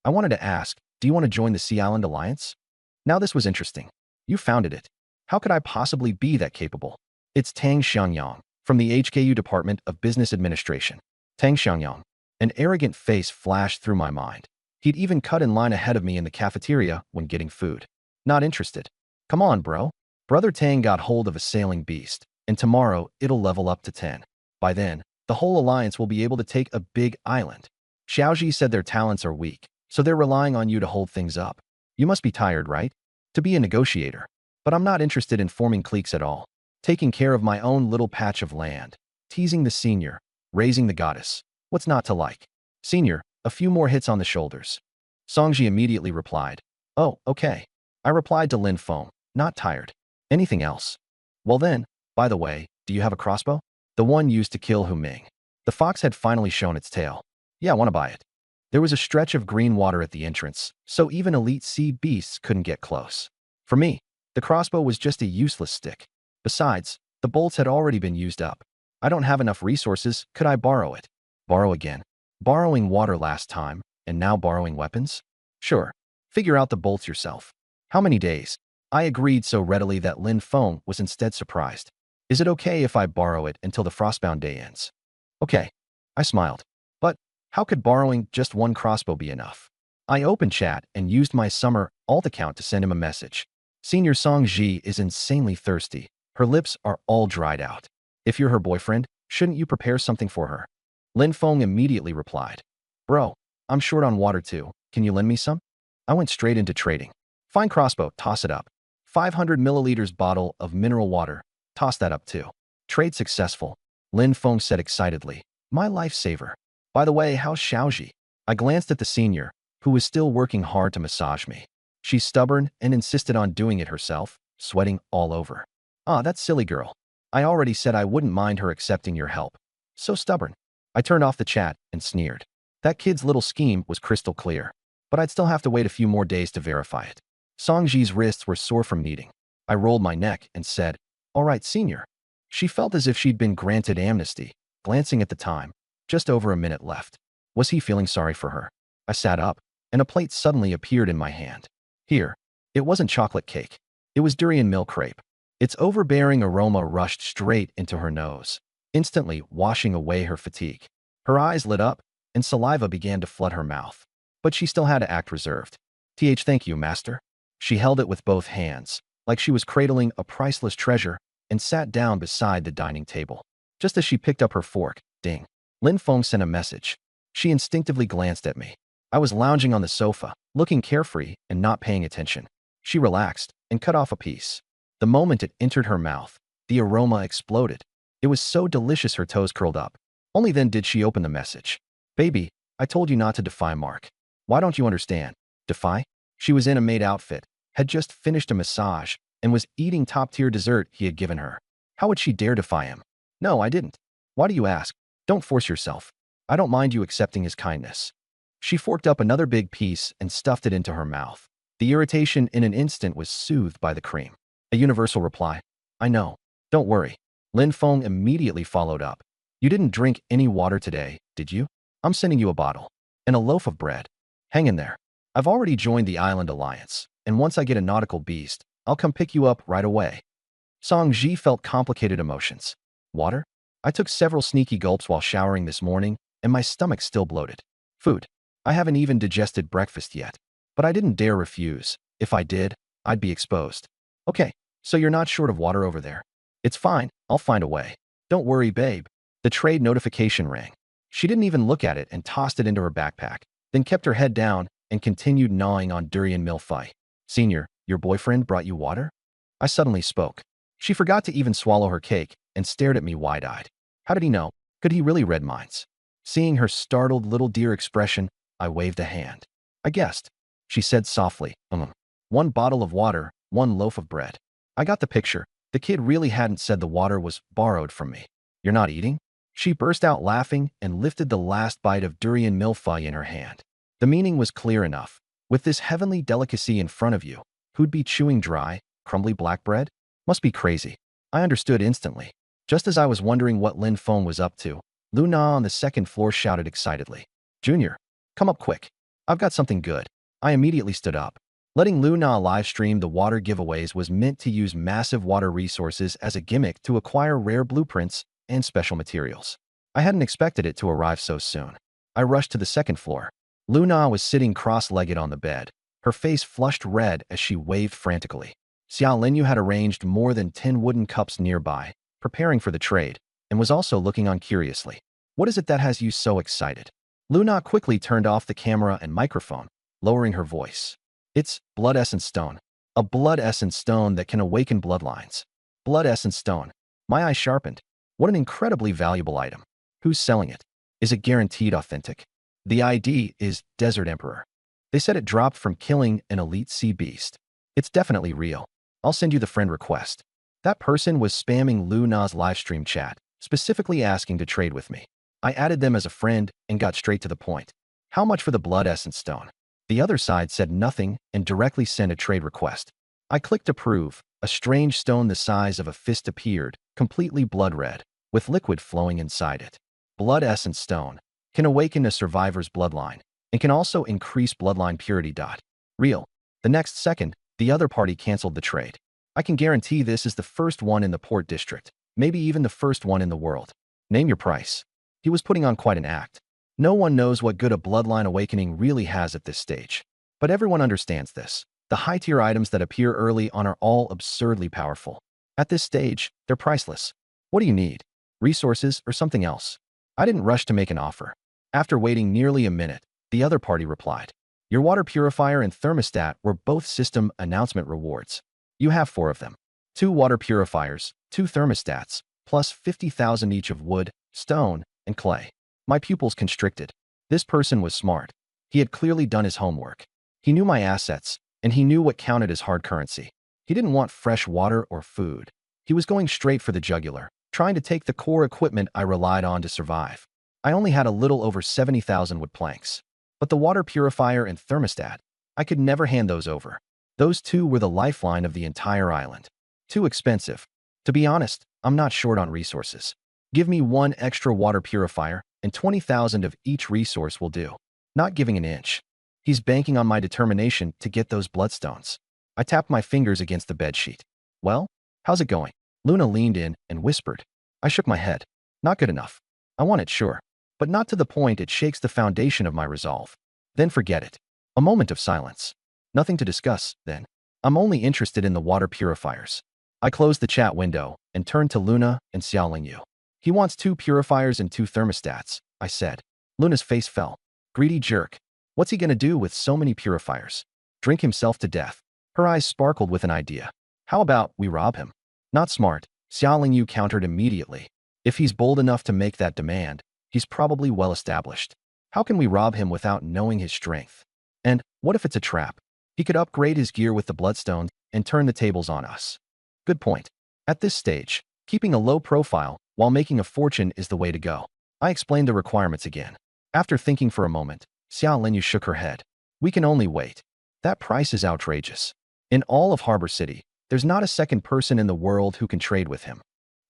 I wanted to ask, do you want to join the Sea Island Alliance? Now this was interesting. You founded it. How could I possibly be that capable? It's Tang Xiangyang, from the HKU Department of Business Administration. Tang Xiangyang. An arrogant face flashed through my mind. He'd even cut in line ahead of me in the cafeteria when getting food. Not interested. Come on, bro. Brother Tang got hold of a sailing beast, and tomorrow it'll level up to 10. By then, the whole alliance will be able to take a big island. Xiaoji said their talents are weak, so they're relying on you to hold things up. You must be tired, right? To be a negotiator. But I'm not interested in forming cliques at all. Taking care of my own little patch of land. Teasing the senior. Raising the goddess. What's not to like? Senior, a few more hits on the shoulders. Songji immediately replied. Oh, okay. I replied to Lin Feng, not tired. Anything else? Well then, by the way, do you have a crossbow? The one used to kill Hu Ming. The fox had finally shown its tail. Yeah, I want to buy it. There was a stretch of green water at the entrance, so even elite sea beasts couldn't get close. For me, the crossbow was just a useless stick. Besides, the bolts had already been used up. I don't have enough resources, could I borrow it? Borrow again? Borrowing water last time, and now borrowing weapons? Sure. Figure out the bolts yourself. How many days? I agreed so readily that Lin Feng was instead surprised. Is it okay if I borrow it until the frostbound day ends? Okay. I smiled. But how could borrowing just one crossbow be enough? I opened chat and used my summer alt account to send him a message. Senior Song Ji is insanely thirsty. Her lips are all dried out. If you're her boyfriend, shouldn't you prepare something for her? Lin Feng immediately replied. Bro, I'm short on water too. Can you lend me some? I went straight into trading. Fine crossbow, toss it up. 500 milliliters bottle of mineral water, toss that up too. Trade successful. Lin Feng said excitedly. My lifesaver. By the way, how's Xiaoji? I glanced at the senior, who was still working hard to massage me. She's stubborn and insisted on doing it herself, sweating all over. Ah, that silly girl. I already said I wouldn't mind her accepting your help. So stubborn. I turned off the chat and sneered. That kid's little scheme was crystal clear, but I'd still have to wait a few more days to verify it. Songji's wrists were sore from kneading. I rolled my neck and said, all right, senior. She felt as if she'd been granted amnesty, glancing at the time. Just over a minute left. Was he feeling sorry for her? I sat up, and a plate suddenly appeared in my hand. Here. It wasn't chocolate cake. It was durian milk crepe. Its overbearing aroma rushed straight into her nose, instantly washing away her fatigue. Her eyes lit up, and saliva began to flood her mouth. But she still had to act reserved. Thank you, master. She held it with both hands, like she was cradling a priceless treasure, and sat down beside the dining table. Just as she picked up her fork, ding. Lin Feng sent a message. She instinctively glanced at me. I was lounging on the sofa, looking carefree and not paying attention. She relaxed and cut off a piece. The moment it entered her mouth, the aroma exploded. It was so delicious her toes curled up. Only then did she open the message. Baby, I told you not to defy Mark. Why don't you understand? Defy? She was in a maid outfit, had just finished a massage, and was eating top-tier dessert he had given her. How would she dare defy him? No, I didn't. Why do you ask? Don't force yourself. I don't mind you accepting his kindness. She forked up another big piece and stuffed it into her mouth. The irritation in an instant was soothed by the cream. A universal reply. I know. Don't worry. Lin Feng immediately followed up. You didn't drink any water today, did you? I'm sending you a bottle. And a loaf of bread. Hang in there. I've already joined the Island Alliance, and once I get a nautical beast, I'll come pick you up right away. Song Ji felt complicated emotions. Water? I took several sneaky gulps while showering this morning, and my stomach's still bloated. Food. I haven't even digested breakfast yet. But I didn't dare refuse. If I did, I'd be exposed. Okay, so you're not short of water over there. It's fine, I'll find a way. Don't worry, babe. The trade notification rang. She didn't even look at it and tossed it into her backpack, then kept her head down and continued gnawing on durian milk. Senior, your boyfriend brought you water? I suddenly spoke. She forgot to even swallow her cake and stared at me wide-eyed. How did he know? Could he really read minds? Seeing her startled little deer expression, I waved a hand. I guessed. She said softly, One bottle of water, one loaf of bread. I got the picture. The kid really hadn't said the water was borrowed from me. You're not eating? She burst out laughing and lifted the last bite of durian milk in her hand. The meaning was clear enough. With this heavenly delicacy in front of you, who'd be chewing dry, crumbly black bread? Must be crazy. I understood instantly. Just as I was wondering what Lin Feng was up to, Lu Na on the second floor shouted excitedly. Junior, come up quick. I've got something good. I immediately stood up. Letting Luna live stream the water giveaways was meant to use massive water resources as a gimmick to acquire rare blueprints and special materials. I hadn't expected it to arrive so soon. I rushed to the second floor. Luna was sitting cross-legged on the bed, her face flushed red as she waved frantically. Xia Linyu had arranged more than 10 wooden cups nearby, preparing for the trade, and was also looking on curiously. What is it that has you so excited? Luna quickly turned off the camera and microphone, lowering her voice. It's Blood Essence Stone. A Blood Essence Stone that can awaken bloodlines. Blood Essence Stone. My eyes sharpened. What an incredibly valuable item. Who's selling it? Is it guaranteed authentic? The ID is Desert Emperor. They said it dropped from killing an elite sea beast. It's definitely real. I'll send you the friend request. That person was spamming Luna's livestream chat, specifically asking to trade with me. I added them as a friend and got straight to the point. How much for the Blood Essence Stone? The other side said nothing and directly sent a trade request. I clicked approve. A strange stone the size of a fist appeared, completely blood red, with liquid flowing inside it. Blood Essence Stone can awaken a survivor's bloodline and can also increase bloodline purity. Real. The next second, the other party canceled the trade. I can guarantee this is the first one in the port district, maybe even the first one in the world. Name your price. He was putting on quite an act. No one knows what good a bloodline awakening really has at this stage. But everyone understands this. The high-tier items that appear early on are all absurdly powerful. At this stage, they're priceless. What do you need? Resources or something else? I didn't rush to make an offer. After waiting nearly a minute, the other party replied. Your water purifier and thermostat were both system announcement rewards. You have 4 of them. 2 water purifiers, 2 thermostats, plus 50,000 each of wood, stone, and clay. My pupils constricted. This person was smart. He had clearly done his homework. He knew my assets, and he knew what counted as hard currency. He didn't want fresh water or food. He was going straight for the jugular, trying to take the core equipment I relied on to survive. I only had a little over 70,000 wood planks. But the water purifier and thermostat, I could never hand those over. Those 2 were the lifeline of the entire island. Too expensive. To be honest, I'm not short on resources. Give me 1 extra water purifier, and 20,000 of each resource will do. Not giving an inch. He's banking on my determination to get those bloodstones. I tapped my fingers against the bedsheet. Well, how's it going? Luna leaned in and whispered. I shook my head. Not good enough. I want it, sure, but not to the point it shakes the foundation of my resolve. Then forget it. A moment of silence. Nothing to discuss, then. I'm only interested in the water purifiers. I closed the chat window and turned to Luna and Xiaolingyu. He wants 2 purifiers and 2 thermostats, I said. Luna's face fell. Greedy jerk. What's he gonna do with so many purifiers? Drink himself to death. Her eyes sparkled with an idea. How about we rob him? Not smart, Xiaolingyu countered immediately. If he's bold enough to make that demand, he's probably well established. How can we rob him without knowing his strength? And what if it's a trap? He could upgrade his gear with the bloodstones and turn the tables on us. Good point. At this stage, keeping a low profile while making a fortune is the way to go. I explained the requirements again. After thinking for a moment, Xia Linyu shook her head. We can only wait. That price is outrageous. In all of Harbor City, there's not a second person in the world who can trade with him.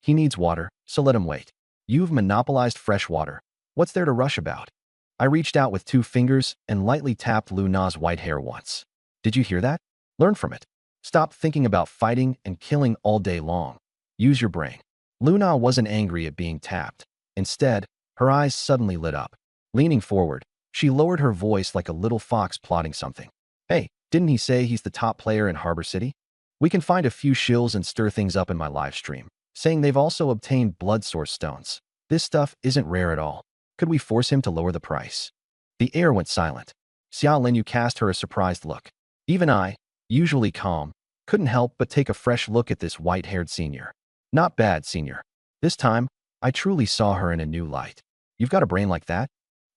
He needs water, so let him wait. You've monopolized fresh water. What's there to rush about? I reached out with 2 fingers and lightly tapped Luna's white hair once. Did you hear that? Learn from it. Stop thinking about fighting and killing all day long. Use your brain. Luna wasn't angry at being tapped. Instead, her eyes suddenly lit up. Leaning forward, she lowered her voice like a little fox plotting something. Hey, didn't he say he's the top player in Harbor City? We can find a few shills and stir things up in my live stream, saying they've also obtained blood source stones. This stuff isn't rare at all. Could we force him to lower the price? The air went silent. Xia Linyu cast her a surprised look. Even I, usually calm, couldn't help but take a fresh look at this white-haired senior. Not bad, senior. This time, I truly saw her in a new light. You've got a brain like that?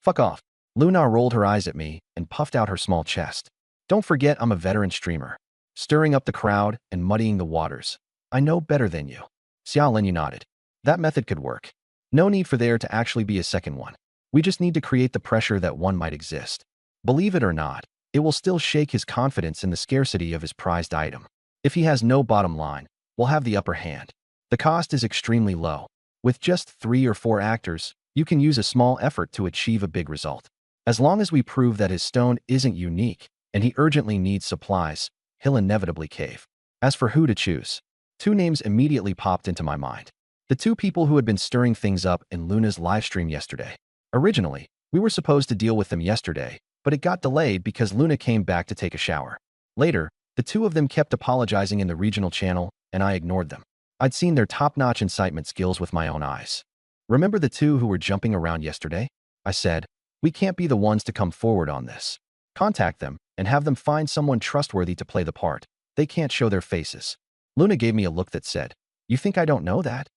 Fuck off. Luna rolled her eyes at me and puffed out her small chest. Don't forget I'm a veteran streamer. Stirring up the crowd and muddying the waters. I know better than you. Xia Linyu nodded. That method could work. No need for there to actually be a second one. We just need to create the pressure that one might exist. Believe it or not, it will still shake his confidence in the scarcity of his prized item. If he has no bottom line, we'll have the upper hand. The cost is extremely low. With just 3 or 4 actors, you can use a small effort to achieve a big result. As long as we prove that his stone isn't unique, and he urgently needs supplies, he'll inevitably cave. As for who to choose, two names immediately popped into my mind. The two people who had been stirring things up in Luna's livestream yesterday. Originally, we were supposed to deal with them yesterday, but it got delayed because Luna came back to take a shower. Later, the two of them kept apologizing in the regional channel, and I ignored them. I'd seen their top-notch incitement skills with my own eyes. Remember the two who were jumping around yesterday? I said, we can't be the ones to come forward on this. Contact them and have them find someone trustworthy to play the part. They can't show their faces. Luna gave me a look that said, you think I don't know that?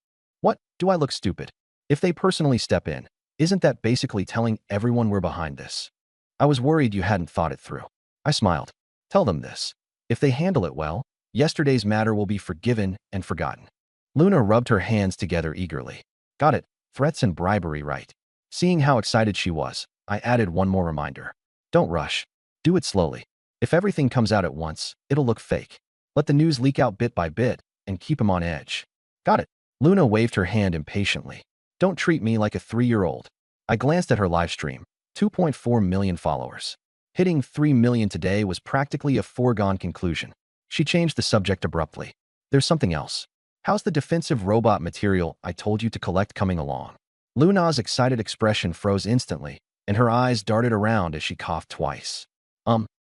What, do I look stupid? If they personally step in, isn't that basically telling everyone we're behind this? I was worried you hadn't thought it through. I smiled. Tell them this. If they handle it well, yesterday's matter will be forgiven and forgotten. Luna rubbed her hands together eagerly. Got it, threats and bribery, right? Seeing how excited she was, I added one more reminder. Don't rush. Do it slowly. If everything comes out at once, it'll look fake. Let the news leak out bit by bit and keep 'em on edge. Got it. Luna waved her hand impatiently. Don't treat me like a 3-year-old. I glanced at her livestream. 2.4 million followers. Hitting 3 million today was practically a foregone conclusion. She changed the subject abruptly. There's something else. How's the defensive robot material I told you to collect coming along? Luna's excited expression froze instantly, and her eyes darted around as she coughed twice.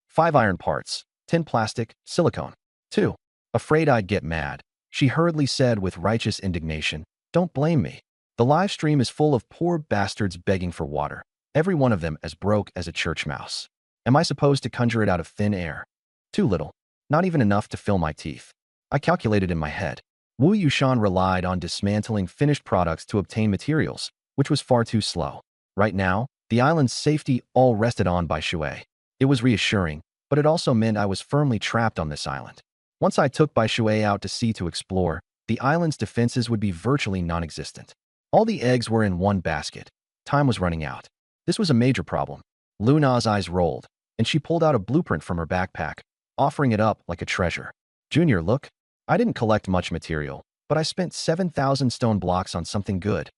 5 iron parts, 10 plastic, silicone. 2. Afraid I'd get mad. She hurriedly said with righteous indignation, don't blame me. The live stream is full of poor bastards begging for water, every one of them as broke as a church mouse. Am I supposed to conjure it out of thin air? Too little. Not even enough to fill my teeth. I calculated in my head. Wu Yushan relied on dismantling finished products to obtain materials, which was far too slow. Right now, the island's safety all rested on Bai Shui. It was reassuring, but it also meant I was firmly trapped on this island. Once I took Bai Shui out to sea to explore, the island's defenses would be virtually non-existent. All the eggs were in one basket. Time was running out. This was a major problem. Luna's eyes rolled, and she pulled out a blueprint from her backpack, offering it up like a treasure. Junior, look. I didn't collect much material, but I spent 7,000 stone blocks on something good.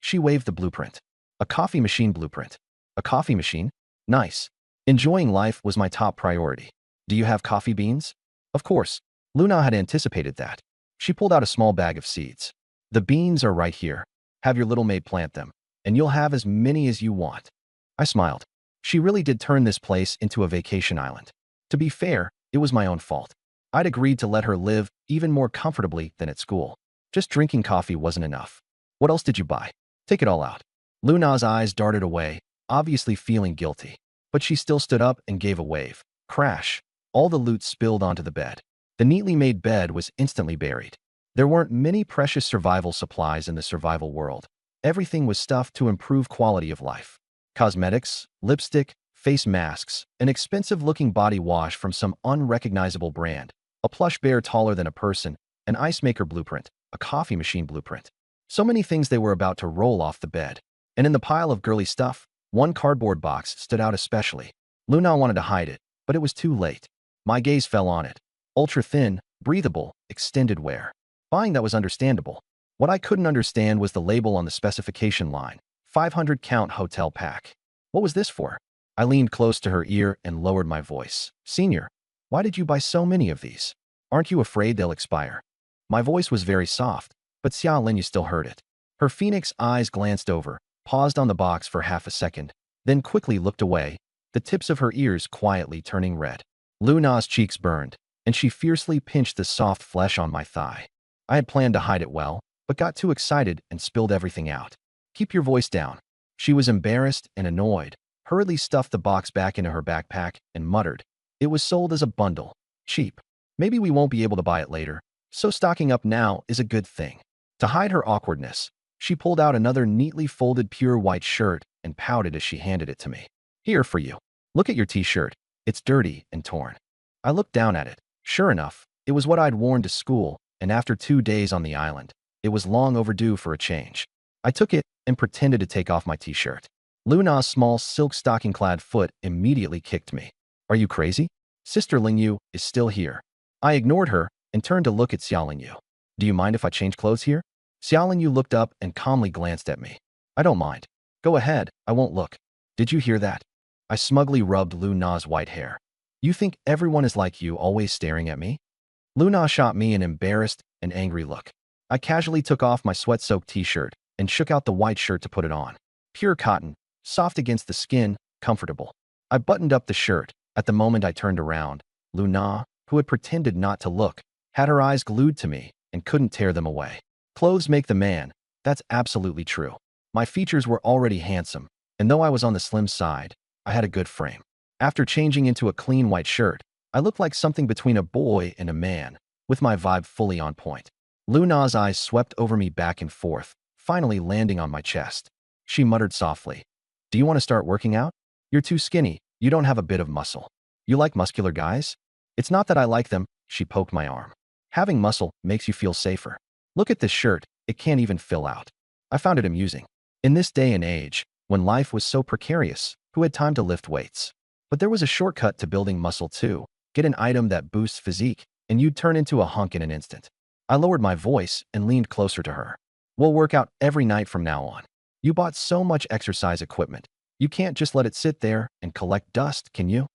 She waved the blueprint. A coffee machine blueprint. A coffee machine? Nice. Enjoying life was my top priority. Do you have coffee beans? Of course. Luna had anticipated that. She pulled out a small bag of seeds. The beans are right here. Have your little maid plant them, and you'll have as many as you want. I smiled. She really did turn this place into a vacation island. To be fair, it was my own fault. I'd agreed to let her live even more comfortably than at school. Just drinking coffee wasn't enough. What else did you buy? Take it all out. Luna's eyes darted away, obviously feeling guilty. But she still stood up and gave a wave. Crash. All the loot spilled onto the bed. The neatly made bed was instantly buried. There weren't many precious survival supplies in the survival world. Everything was stuff to improve quality of life. Cosmetics, lipstick, face masks, an expensive-looking body wash from some unrecognizable brand, a plush bear taller than a person, an ice maker blueprint, a coffee machine blueprint. So many things they were about to roll off the bed. And in the pile of girly stuff, one cardboard box stood out especially. Luna wanted to hide it, but it was too late. My gaze fell on it. Ultra-thin, breathable, extended wear. Buying that was understandable. What I couldn't understand was the label on the specification line. 500 count hotel pack. What was this for? I leaned close to her ear and lowered my voice. Senior, why did you buy so many of these? Aren't you afraid they'll expire? My voice was very soft, but Xia Linyu still heard it. Her phoenix eyes glanced over, paused on the box for half a second, then quickly looked away, the tips of her ears quietly turning red. Luna's cheeks burned, and she fiercely pinched the soft flesh on my thigh. I had planned to hide it well, but got too excited and spilled everything out. Keep your voice down. She was embarrassed and annoyed, hurriedly stuffed the box back into her backpack and muttered, it was sold as a bundle. Cheap. Maybe we won't be able to buy it later, so stocking up now is a good thing. To hide her awkwardness, she pulled out another neatly folded pure white shirt and pouted as she handed it to me. Here for you. Look at your t-shirt. It's dirty and torn. I looked down at it. Sure enough, it was what I'd worn to school, and after 2 days on the island, it was long overdue for a change. I took it and pretended to take off my t-shirt. Luna's small silk stocking-clad foot immediately kicked me. Are you crazy? Sister Lingyu is still here. I ignored her and turned to look at Xia Lingyu. Do you mind if I change clothes here? Xia Lingyu looked up and calmly glanced at me. I don't mind. Go ahead, I won't look. Did you hear that? I smugly rubbed Luna's white hair. You think everyone is like you, always staring at me? Luna shot me an embarrassed and angry look. I casually took off my sweat-soaked t-shirt and shook out the white shirt to put it on. Pure cotton, soft against the skin, comfortable. I buttoned up the shirt. At the moment I turned around, Luna, who had pretended not to look, had her eyes glued to me and couldn't tear them away. Clothes make the man. That's absolutely true. My features were already handsome, and though I was on the slim side, I had a good frame. After changing into a clean white shirt, I looked like something between a boy and a man, with my vibe fully on point. Luna's eyes swept over me back and forth, finally landing on my chest. She muttered softly, "Do you want to start working out? You're too skinny. You don't have a bit of muscle. You like muscular guys?" "It's not that I like them," she poked my arm. "Having muscle makes you feel safer. Look at this shirt, it can't even fill out." I found it amusing. In this day and age, when life was so precarious, who had time to lift weights? But there was a shortcut to building muscle too. Get an item that boosts physique, and you'd turn into a hunk in an instant. I lowered my voice and leaned closer to her. "We'll work out every night from now on. You bought so much exercise equipment. You can't just let it sit there and collect dust, can you?"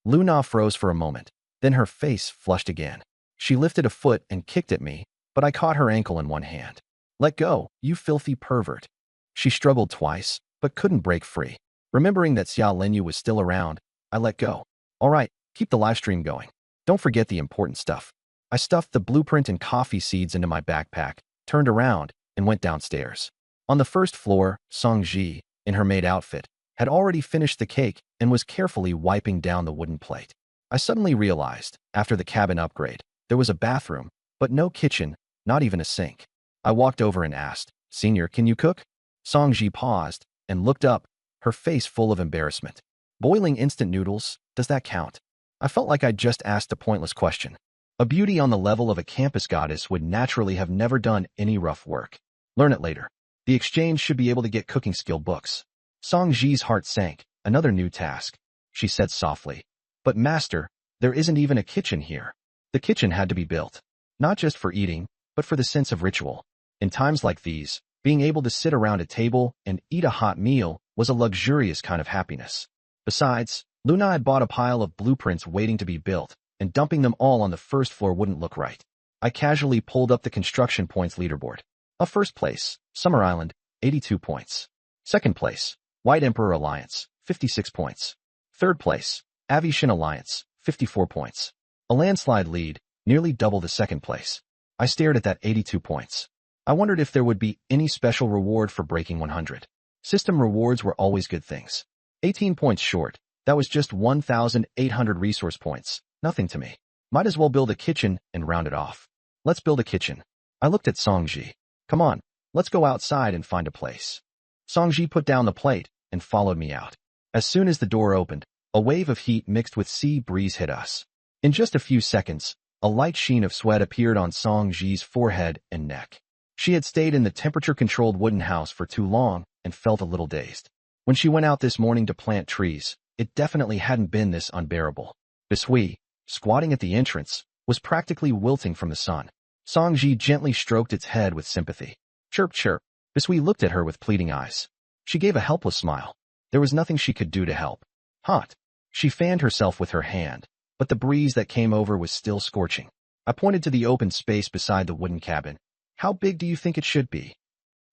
Luna froze for a moment. Then her face flushed again. She lifted a foot and kicked at me, but I caught her ankle in one hand. "Let go, you filthy pervert." She struggled twice, but couldn't break free. Remembering that Xia Lenyu was still around, I let go. "All right, keep the live stream going. Don't forget the important stuff." I stuffed the blueprint and coffee seeds into my backpack, turned around, and went downstairs. On the first floor, Songji, in her maid outfit, had already finished the cake and was carefully wiping down the wooden plate. I suddenly realized, after the cabin upgrade, there was a bathroom, but no kitchen, not even a sink. I walked over and asked, "Senior, can you cook?" Songji paused and looked up, her face full of embarrassment. "Boiling instant noodles, does that count?" I felt like I'd just asked a pointless question. A beauty on the level of a campus goddess would naturally have never done any rough work. Learn it later. The exchange should be able to get cooking skill books. Songji's heart sank. Another new task. She said softly, "But master, there isn't even a kitchen here." The kitchen had to be built. Not just for eating, but for the sense of ritual. In times like these, being able to sit around a table and eat a hot meal was a luxurious kind of happiness. Besides, Luna had bought a pile of blueprints waiting to be built, and dumping them all on the first floor wouldn't look right. I casually pulled up the construction points leaderboard. First place, Summer Island, 82 points. Second place, White Emperor Alliance, 56 points. Third place, Avishan Alliance, 54 points. A landslide lead, nearly double the second place. I stared at that 82 points. I wondered if there would be any special reward for breaking 100. System rewards were always good things. 18 points short, that was just 1,800 resource points. Nothing to me. Might as well build a kitchen and round it off. Let's build a kitchen. I looked at Songji. "Come on, let's go outside and find a place." Songji put down the plate and followed me out. As soon as the door opened, a wave of heat mixed with sea breeze hit us. In just a few seconds, a light sheen of sweat appeared on Songji's forehead and neck. She had stayed in the temperature-controlled wooden house for too long and felt a little dazed. When she went out this morning to plant trees, it definitely hadn't been this unbearable. Bisui, squatting at the entrance, was practically wilting from the sun. Songji gently stroked its head with sympathy. "Chirp, chirp." Bisui looked at her with pleading eyes. She gave a helpless smile. There was nothing she could do to help. Hot. She fanned herself with her hand, but the breeze that came over was still scorching. I pointed to the open space beside the wooden cabin. "How big do you think it should be?"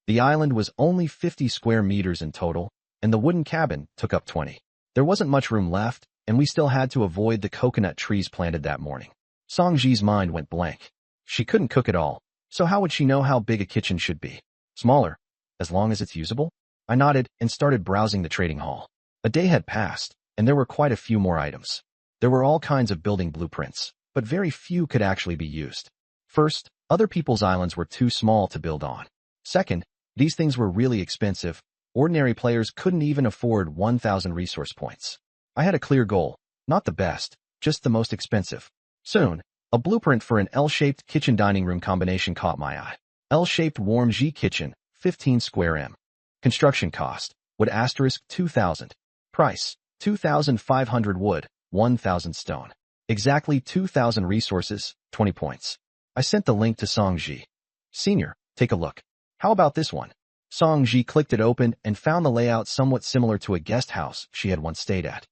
The island was only 50 square meters in total, and the wooden cabin took up 20. There wasn't much room left, and we still had to avoid the coconut trees planted that morning. Songji's mind went blank. She couldn't cook at all, so how would she know how big a kitchen should be? Smaller, as long as it's usable? I nodded and started browsing the trading hall. A day had passed, and there were quite a few more items. There were all kinds of building blueprints, but very few could actually be used. First, other people's islands were too small to build on. Second, these things were really expensive. Ordinary players couldn't even afford 1,000 resource points. I had a clear goal, not the best, just the most expensive. Soon, a blueprint for an L-shaped kitchen dining room combination caught my eye. L-shaped warm G kitchen, 15 square m. Construction cost, wood asterisk 2,000. Price, 2,500 wood, 1,000 stone. Exactly 2,000 resources, 20 points. I sent the link to Songji. "Senior, take a look. How about this one?" Songji clicked it open and found the layout somewhat similar to a guest house she had once stayed at.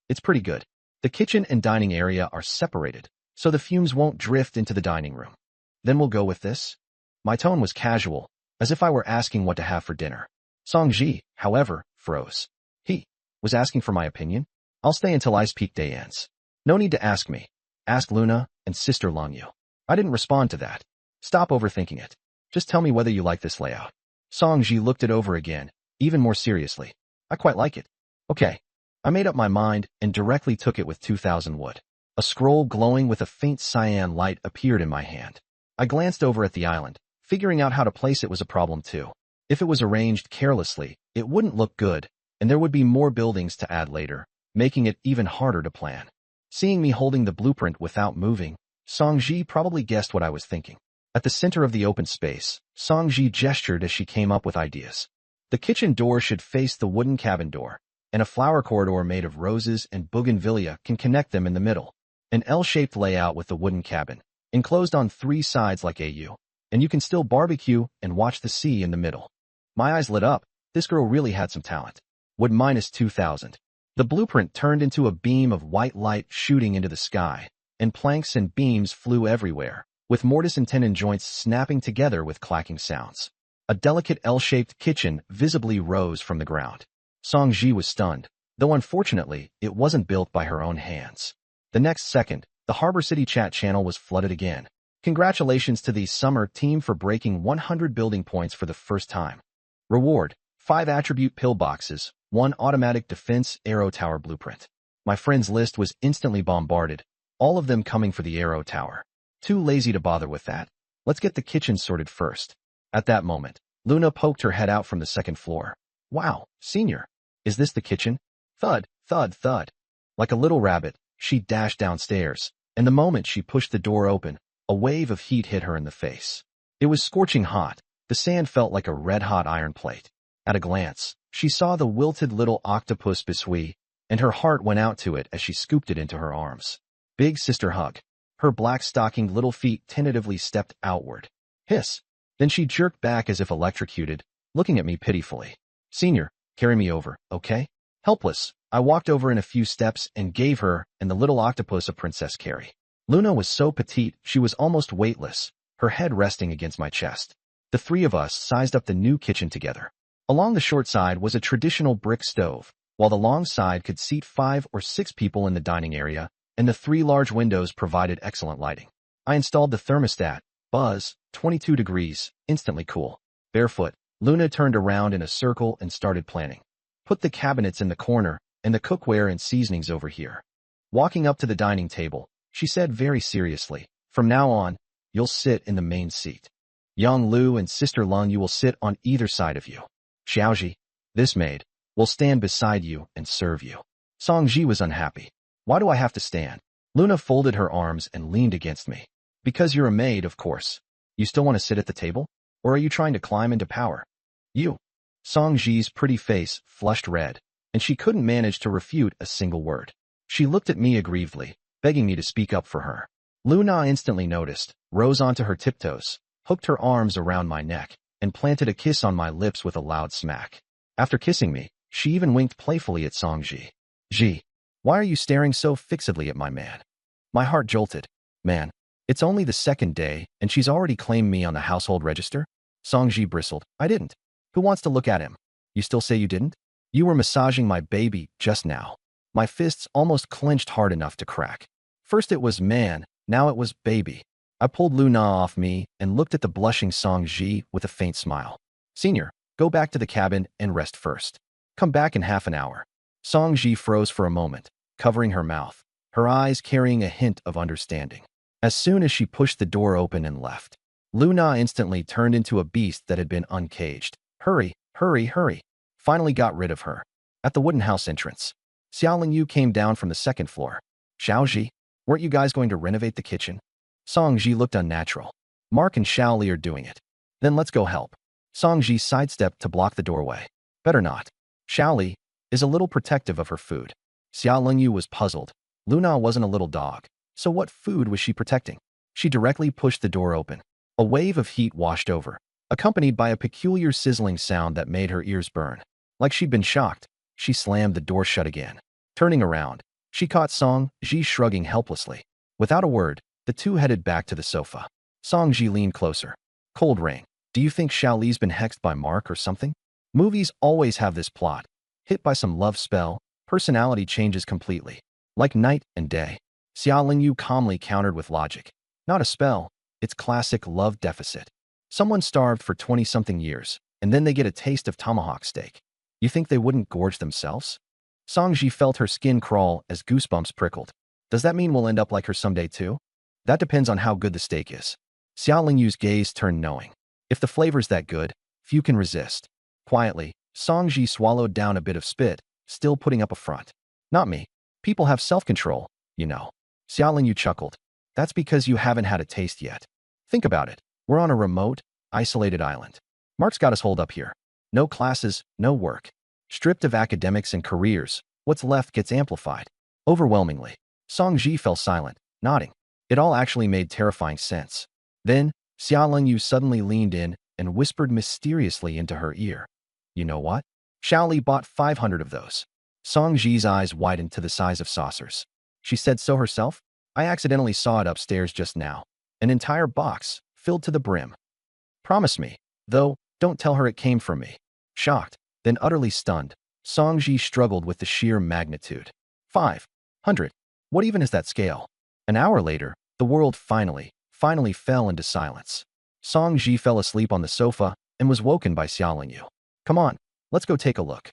It's pretty good. The kitchen and dining area are separated, so the fumes won't drift into the dining room. Then we'll go with this? My tone was casual, as if I were asking what to have for dinner. Song-ji, however, froze. He was asking for my opinion? I'll stay until Ice Peak Day ends. No need to ask me. Ask Luna and Sister Longyu. I didn't respond to that. Stop overthinking it. Just tell me whether you like this layout. Song-ji looked it over again, even more seriously. I quite like it. Okay. I made up my mind and directly took it with 2,000 wood. A scroll glowing with a faint cyan light appeared in my hand. I glanced over at the island. Figuring out how to place it was a problem too. If it was arranged carelessly, it wouldn't look good, and there would be more buildings to add later, making it even harder to plan. Seeing me holding the blueprint without moving, Song-ji probably guessed what I was thinking. At the center of the open space, Song-ji gestured as she came up with ideas. The kitchen door should face the wooden cabin door, and a flower corridor made of roses and bougainvillea can connect them in the middle. An L-shaped layout with the wooden cabin, enclosed on 3 sides like a U, and you can still barbecue and watch the sea in the middle. My eyes lit up. This girl really had some talent. Wood minus 2,000. The blueprint turned into a beam of white light shooting into the sky, and planks and beams flew everywhere, with mortise and tenon joints snapping together with clacking sounds. A delicate L-shaped kitchen visibly rose from the ground. Song-ji was stunned, though unfortunately, it wasn't built by her own hands. The next second, the Harbor City chat channel was flooded again. Congratulations to the summer team for breaking 100 building points for the first time. Reward, 5 attribute pillboxes, 1 automatic defense arrow tower blueprint. My friends list was instantly bombarded, all of them coming for the arrow tower. Too lazy to bother with that. Let's get the kitchen sorted first. At that moment, Luna poked her head out from the second floor. Wow, senior. Is this the kitchen? Thud, thud, thud. Like a little rabbit, she dashed downstairs, and the moment she pushed the door open, a wave of heat hit her in the face. It was scorching hot. The sand felt like a red-hot iron plate. At a glance, she saw the wilted little octopus biscuit, and her heart went out to it as she scooped it into her arms. Big sister hug. Her black-stockinged little feet tentatively stepped outward. Hiss. Then she jerked back as if electrocuted, looking at me pitifully. Senior, carry me over, okay? Helpless, I walked over in a few steps and gave her and the little octopus a princess carry. Luna was so petite she was almost weightless, her head resting against my chest. The 3 of us sized up the new kitchen together. Along the short side was a traditional brick stove, while the long side could seat 5 or 6 people in the dining area, and the 3 large windows provided excellent lighting. I installed the thermostat, buzz, 22 degrees, instantly cool. Barefoot, Luna turned around in a circle and started planning. Put the cabinets in the corner, and the cookware and seasonings over here. Walking up to the dining table, she said very seriously, from now on, you'll sit in the main seat. Young Lu and Sister Lung, you will sit on either side of you. Xiaoji, this maid, will stand beside you and serve you. Song-ji was unhappy. Why do I have to stand? Luna folded her arms and leaned against me. Because you're a maid, of course. You still want to sit at the table? Or are you trying to climb into power? You. Song-ji's pretty face flushed red, and she couldn't manage to refute a single word. She looked at me aggrievedly, begging me to speak up for her. Luna instantly noticed, rose onto her tiptoes, hooked her arms around my neck, and planted a kiss on my lips with a loud smack. After kissing me, she even winked playfully at Song-ji. Ji, why are you staring so fixedly at my man? My heart jolted. Man, it's only the 2nd day, and she's already claimed me on the household register? Song-ji bristled. I didn't. Who wants to look at him? You still say you didn't? You were massaging my baby just now. My fists almost clenched hard enough to crack. First it was man, now it was baby. I pulled Luna off me and looked at the blushing Song-ji with a faint smile. Senior, go back to the cabin and rest first. Come back in half an hour. Song-ji froze for a moment, covering her mouth, her eyes carrying a hint of understanding. As soon as she pushed the door open and left, Luna instantly turned into a beast that had been uncaged. Hurry, hurry, hurry. Finally got rid of her. At the wooden house entrance, Xiaoling Yu came down from the 2nd floor. Xiaoji, weren't you guys going to renovate the kitchen? Song-ji looked unnatural. Mark and Xiaoli are doing it. Then let's go help. Song-ji sidestepped to block the doorway. Better not. Xiaoli is a little protective of her food. Xiaoling Yu was puzzled. Luna wasn't a little dog, so what food was she protecting? She directly pushed the door open. A wave of heat washed over, accompanied by a peculiar sizzling sound that made her ears burn. Like she'd been shocked, she slammed the door shut again. Turning around, She caught Song Ji shrugging helplessly. Without a word, the two headed back to the sofa. Song Ji leaned closer. Cold rain. Do you think Xiao Li's been hexed by Mark or something? Movies always have this plot. Hit by some love spell, personality changes completely. Like night and day. Xia Lingyu calmly countered with logic. Not a spell, it's classic love deficit. Someone starved for 20-something years, and then they get a taste of tomahawk steak. You think they wouldn't gorge themselves? Song Ji felt her skin crawl as goosebumps prickled. Does that mean we'll end up like her someday too? That depends on how good the steak is. Xia Lingyu's gaze turned knowing. If the flavor's that good, few can resist. Quietly, Song Ji swallowed down a bit of spit, still putting up a front. Not me. People have self-control, you know. Xia Lingyu chuckled. That's because you haven't had a taste yet. Think about it. We're on a remote, isolated island. Mark's got us holed up here. No classes, no work. Stripped of academics and careers, what's left gets amplified. Overwhelmingly. Song Ji fell silent, nodding. It all actually made terrifying sense. Then, Xia Lingyu suddenly leaned in and whispered mysteriously into her ear. You know what? Xiao Li bought 500 of those. Song Ji's eyes widened to the size of saucers. She said so herself? I accidentally saw it upstairs just now. An entire box, filled to the brim. Promise me, though, don't tell her it came from me. Shocked, then utterly stunned, Song Ji struggled with the sheer magnitude. 500. What even is that scale? An hour later, the world finally fell into silence. Song Ji fell asleep on the sofa and was woken by Xia Lingyu. Come on, let's go take a look.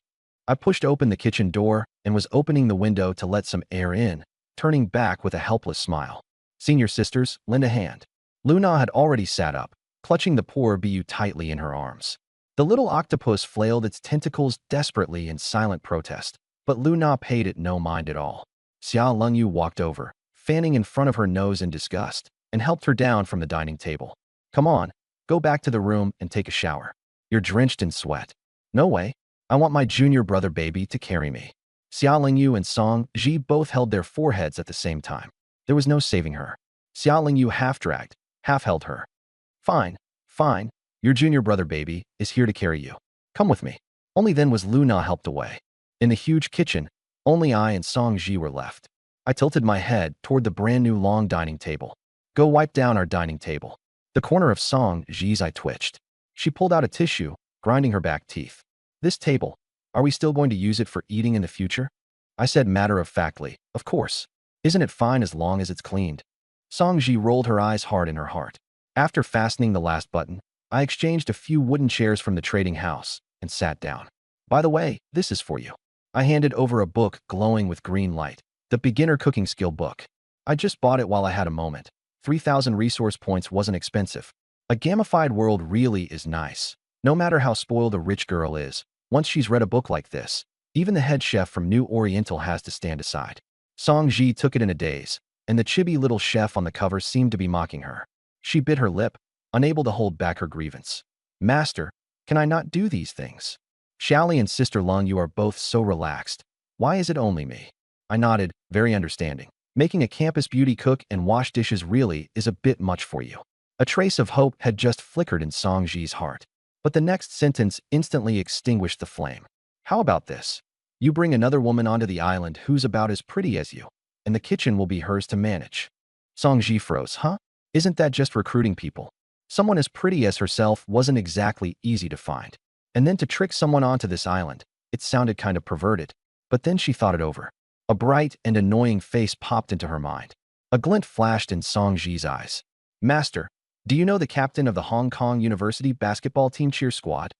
I pushed open the kitchen door and was opening the window to let some air in, turning back with a helpless smile. Senior sisters, lend a hand. Luna had already sat up, clutching the poor Bu tightly in her arms. The little octopus flailed its tentacles desperately in silent protest, but Luna paid it no mind at all. Xia Lingyu walked over, fanning in front of her nose in disgust, and helped her down from the dining table. Come on, go back to the room and take a shower. You're drenched in sweat. No way. I want my junior brother baby to carry me. Xia Lingyu and Song Ji both held their foreheads at the same time. There was no saving her. Xia Lingyu half-dragged, half-held her. Fine, fine. Your junior brother baby is here to carry you. Come with me. Only then was Luna helped away. In the huge kitchen, only I and Song Ji were left. I tilted my head toward the brand new long dining table. Go wipe down our dining table. The corner of Song Ji's eye twitched. She pulled out a tissue, grinding her back teeth. This table, are we still going to use it for eating in the future? I said matter-of-factly, of course. Isn't it fine as long as it's cleaned? Song Ji rolled her eyes hard in her heart. After fastening the last button, I exchanged a few wooden chairs from the trading house and sat down. By the way, this is for you. I handed over a book glowing with green light, the beginner cooking skill book. I just bought it while I had a moment. 3,000 resource points wasn't expensive. A gamified world really is nice. No matter how spoiled a rich girl is, once she's read a book like this, even the head chef from New Oriental has to stand aside. Song Ji took it in a daze, and the chibi little chef on the cover seemed to be mocking her. She bit her lip, unable to hold back her grievance. Master, can I not do these things? Xiaoli and Sister Lung, you are both so relaxed. Why is it only me? I nodded, very understanding. Making a campus beauty cook and wash dishes really is a bit much for you. A trace of hope had just flickered in Song Ji's heart. But the next sentence instantly extinguished the flame. How about this? You bring another woman onto the island who's about as pretty as you, and the kitchen will be hers to manage. Song Ji froze, huh? Isn't that just recruiting people? Someone as pretty as herself wasn't exactly easy to find. And then to trick someone onto this island, it sounded kind of perverted. But then she thought it over. A bright and annoying face popped into her mind. A glint flashed in Song Ji's eyes. Master, do you know the captain of the Hong Kong University basketball team cheer squad?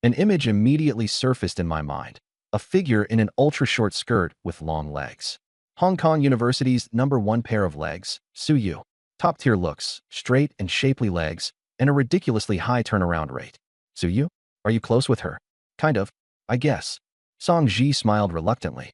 An image immediately surfaced in my mind. A figure in an ultra-short skirt with long legs. Hong Kong University's #1 pair of legs, Su Yu. Top-tier looks, straight and shapely legs, and a ridiculously high turnaround rate. Su Yu? Are you close with her? Kind of, I guess. Song Ji smiled reluctantly.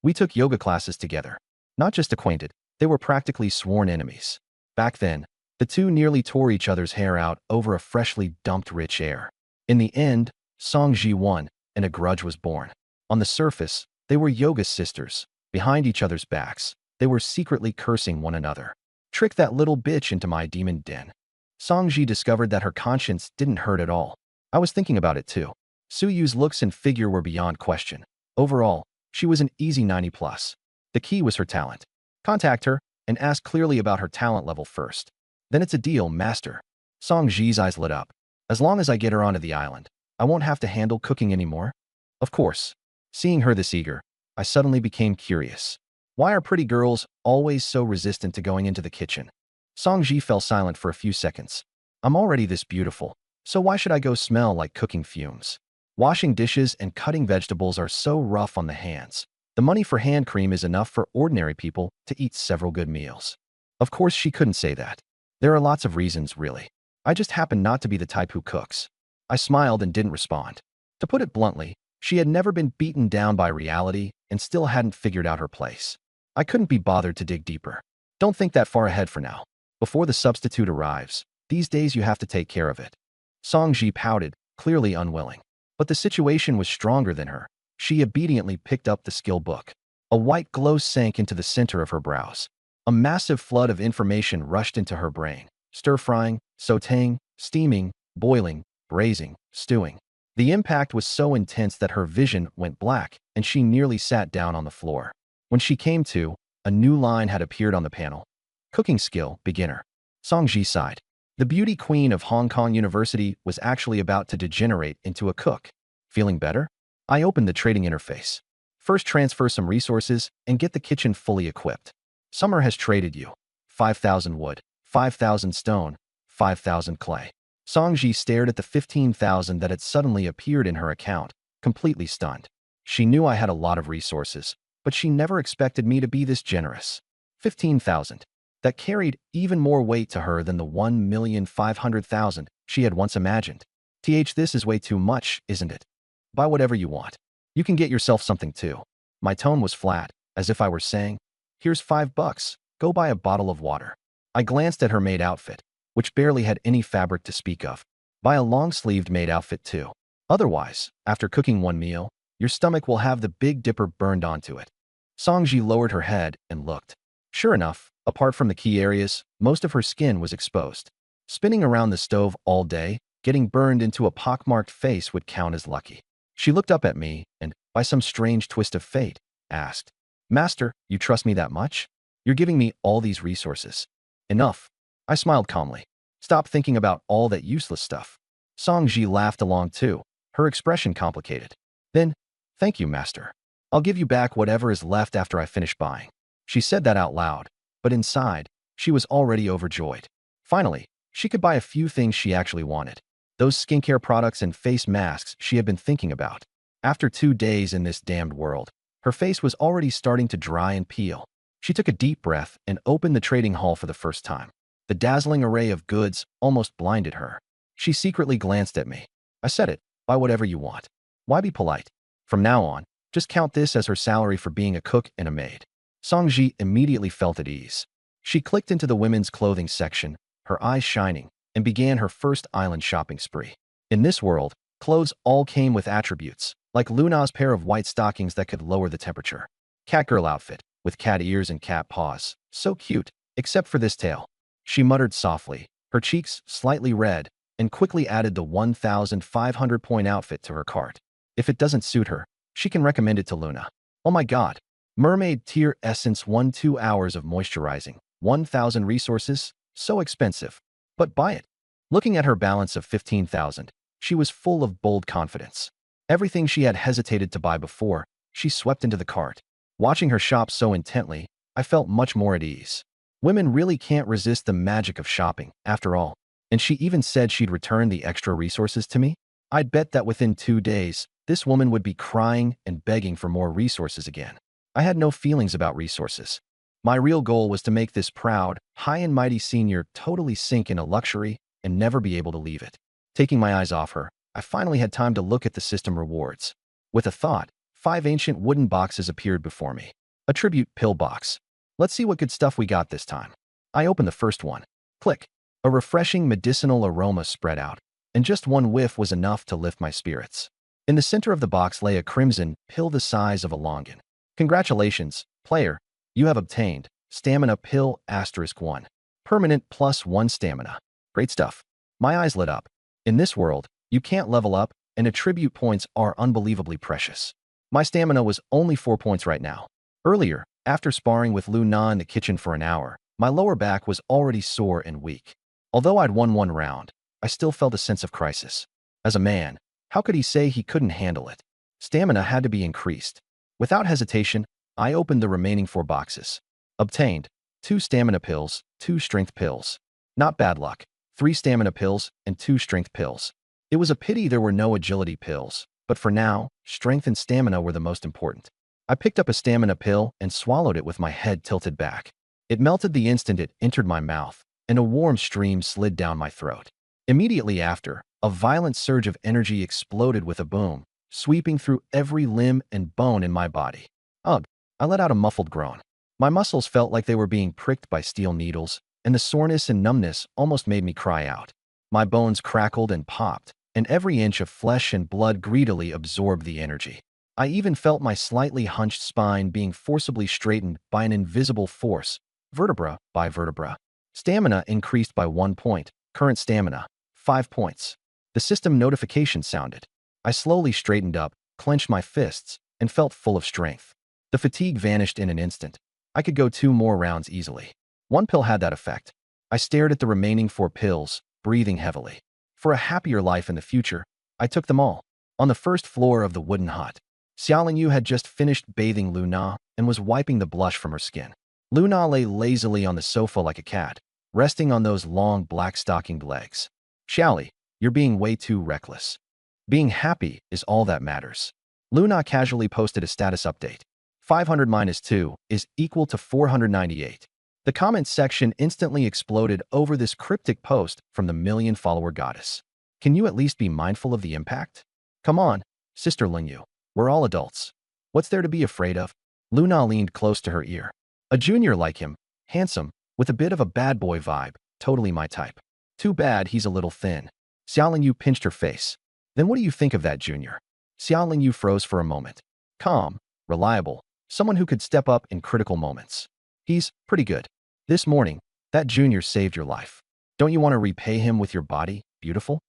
We took yoga classes together. Not just acquainted, they were practically sworn enemies. Back then, the two nearly tore each other's hair out over a freshly dumped rich air. In the end, Song Ji won, and a grudge was born. On the surface, they were yoga sisters. Behind each other's backs, they were secretly cursing one another. Trick that little bitch into my demon den. Song Ji discovered that her conscience didn't hurt at all. I was thinking about it too. Su Yu's looks and figure were beyond question. Overall, she was an easy 90+. The key was her talent. Contact her and ask clearly about her talent level first. Then it's a deal, master. Song Ji's eyes lit up. As long as I get her onto the island, I won't have to handle cooking anymore. Of course. Seeing her this eager, I suddenly became curious. Why are pretty girls always so resistant to going into the kitchen? Song Ji fell silent for a few seconds. I'm already this beautiful, so why should I go smell like cooking fumes? Washing dishes and cutting vegetables are so rough on the hands. The money for hand cream is enough for ordinary people to eat several good meals. Of course, she couldn't say that. There are lots of reasons, really. I just happen not to be the type who cooks. I smiled and didn't respond. To put it bluntly, she had never been beaten down by reality and still hadn't figured out her place. I couldn't be bothered to dig deeper. Don't think that far ahead for now. Before the substitute arrives, these days you have to take care of it. Song Ji pouted, clearly unwilling. But the situation was stronger than her. She obediently picked up the skill book. A white glow sank into the center of her brows. A massive flood of information rushed into her brain. Stir-frying, sautéing, steaming, boiling, braising, stewing. The impact was so intense that her vision went black, and she nearly sat down on the floor. When she came to, a new line had appeared on the panel. Cooking skill, beginner. Song Ji sighed. The beauty queen of Hong Kong University was actually about to degenerate into a cook. Feeling better? I opened the trading interface. First, transfer some resources and get the kitchen fully equipped. Summer has traded you 5,000 wood, 5,000 stone, 5,000 clay. Song Ji stared at the 15,000 that had suddenly appeared in her account, completely stunned. She knew I had a lot of resources, but she never expected me to be this generous. 15,000. That carried even more weight to her than the 1,500,000 she had once imagined. This is way too much, isn't it? Buy whatever you want. You can get yourself something too. My tone was flat, as if I were saying, here's $5, go buy a bottle of water. I glanced at her maid outfit, which barely had any fabric to speak of. Buy a long-sleeved maid outfit too. Otherwise, after cooking one meal, your stomach will have the Big Dipper burned onto it. Song Ji lowered her head and looked. Sure enough, apart from the key areas, most of her skin was exposed. Spinning around the stove all day, getting burned into a pockmarked face would count as lucky. She looked up at me and, by some strange twist of fate, asked, Master, you trust me that much? You're giving me all these resources. Enough. I smiled calmly. Stop thinking about all that useless stuff. Song Ji laughed along too, her expression complicated. Then, thank you, Master. I'll give you back whatever is left after I finish buying. She said that out loud, but inside, she was already overjoyed. Finally, she could buy a few things she actually wanted. Those skincare products and face masks she had been thinking about. After 2 days in this damned world, her face was already starting to dry and peel. She took a deep breath and opened the trading hall for the first time. The dazzling array of goods almost blinded her. She secretly glanced at me. I said it, buy whatever you want. Why be polite? From now on, just count this as her salary for being a cook and a maid. Song Ji immediately felt at ease. She clicked into the women's clothing section, her eyes shining, and began her first island shopping spree. In this world, clothes all came with attributes, like Luna's pair of white stockings that could lower the temperature. Catgirl outfit, with cat ears and cat paws. So cute, except for this tail. She muttered softly, her cheeks slightly red, and quickly added the 1,500-point outfit to her cart. If it doesn't suit her, she can recommend it to Luna. Oh my god. Mermaid Tear Essence 2 hours of moisturizing. 1,000 resources? So expensive. But buy it. Looking at her balance of 15,000, she was full of bold confidence. Everything she had hesitated to buy before, she swept into the cart. Watching her shop so intently, I felt much more at ease. Women really can't resist the magic of shopping, after all. And she even said she'd return the extra resources to me? I'd bet that within 2 days, this woman would be crying and begging for more resources again. I had no feelings about resources. My real goal was to make this proud, high and mighty senior totally sink into luxury and never be able to leave it. Taking my eyes off her, I finally had time to look at the system rewards. With a thought, 5 ancient wooden boxes appeared before me. A tribute pill box. Let's see what good stuff we got this time. I opened the first one. Click. A refreshing medicinal aroma spread out, and just one whiff was enough to lift my spirits. In the center of the box lay a crimson pill the size of a longan. Congratulations, player. You have obtained Stamina Pill *1. Permanent +1 stamina. Great stuff. My eyes lit up. In this world, you can't level up, and attribute points are unbelievably precious. My stamina was only 4 points right now. Earlier, After sparring with Lu Na in the kitchen for an hour, my lower back was already sore and weak. Although I'd won one round, I still felt a sense of crisis. As a man, how could he say he couldn't handle it? Stamina had to be increased. Without hesitation, I opened the remaining 4 boxes. Obtained 2 stamina pills, 2 strength pills. Not bad luck. 3 stamina pills and 2 strength pills. It was a pity there were no agility pills, but for now, strength and stamina were the most important. I picked up a stamina pill and swallowed it with my head tilted back. It melted the instant it entered my mouth, and a warm stream slid down my throat. Immediately after, a violent surge of energy exploded with a boom, sweeping through every limb and bone in my body. Ugh! I let out a muffled groan. My muscles felt like they were being pricked by steel needles, and the soreness and numbness almost made me cry out. My bones crackled and popped, and every inch of flesh and blood greedily absorbed the energy. I even felt my slightly hunched spine being forcibly straightened by an invisible force, vertebra by vertebra. Stamina increased by 1 point, current stamina, 5 points. The system notification sounded. I slowly straightened up, clenched my fists, and felt full of strength. The fatigue vanished in an instant. I could go 2 more rounds easily. 1 pill had that effect. I stared at the remaining 4 pills, breathing heavily. For a happier life in the future, I took them all. On the first floor of the wooden hut, Xiaolingyu had just finished bathing Lu Na and was wiping the blush from her skin. Lu Na lay lazily on the sofa like a cat, resting on those long black-stockinged legs. Xiaoli, you're being way too reckless. Being happy is all that matters. Lu Na casually posted a status update. 500 minus 2 is equal to 498. The comments section instantly exploded over this cryptic post from the million-follower goddess. Can you at least be mindful of the impact? Come on, Sister Lingyu. We're all adults. What's there to be afraid of? Lu Na leaned close to her ear. A junior like him, handsome, with a bit of a bad boy vibe, totally my type. Too bad he's a little thin. Xiaolingyu pinched her face. Then what do you think of that junior? Xiaolingyu froze for a moment. Calm, reliable, someone who could step up in critical moments. He's pretty good. This morning, that junior saved your life. Don't you want to repay him with your body, beautiful?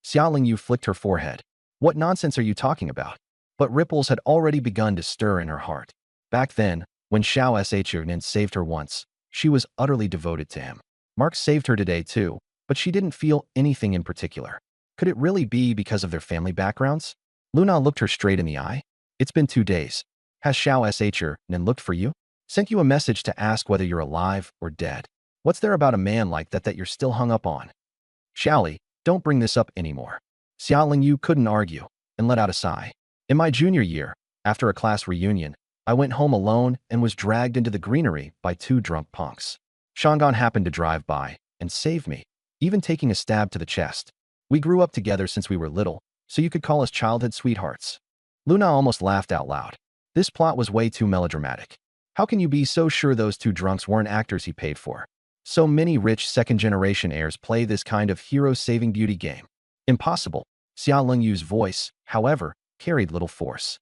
Xiaolingyu flicked her forehead. What nonsense are you talking about? But ripples had already begun to stir in her heart. Back then, when Xiao SSS-level saved her once, she was utterly devoted to him. Mark saved her today too, but she didn't feel anything in particular. Could it really be because of their family backgrounds? Lu Na looked her straight in the eye. It's been 2 days. Has Xiao SSS-level looked for you? Sent you a message to ask whether you're alive or dead. What's there about a man like that you're still hung up on? Xiaoli, don't bring this up anymore. Xiaolingyu couldn't argue and let out a sigh. In my junior year, after a class reunion, I went home alone and was dragged into the greenery by 2 drunk punks. Shangan happened to drive by and saved me, even taking a stab to the chest. We grew up together since we were little, so you could call us childhood sweethearts. Lu Na almost laughed out loud. This plot was way too melodramatic. How can you be so sure those 2 drunks weren't actors he paid for? So many rich second-generation heirs play this kind of hero-saving beauty game. Impossible. Xiaolingyu's voice, however, carried little force.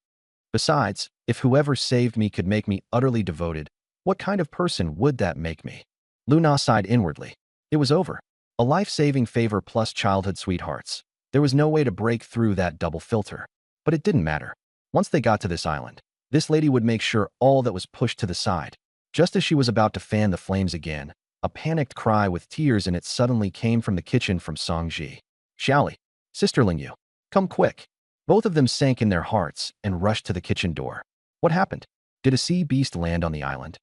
Besides, if whoever saved me could make me utterly devoted, what kind of person would that make me? Lu Na sighed inwardly. It was over. A life-saving favor plus childhood sweethearts. There was no way to break through that double filter. But it didn't matter. Once they got to this island, this lady would make sure all that was pushed to the side. Just as she was about to fan the flames again, a panicked cry with tears in it suddenly came from the kitchen from Songji. Xiaoli, Sister Lingyu, come quick. Both of them sank in their hearts and rushed to the kitchen door. What happened? Did a sea beast land on the island?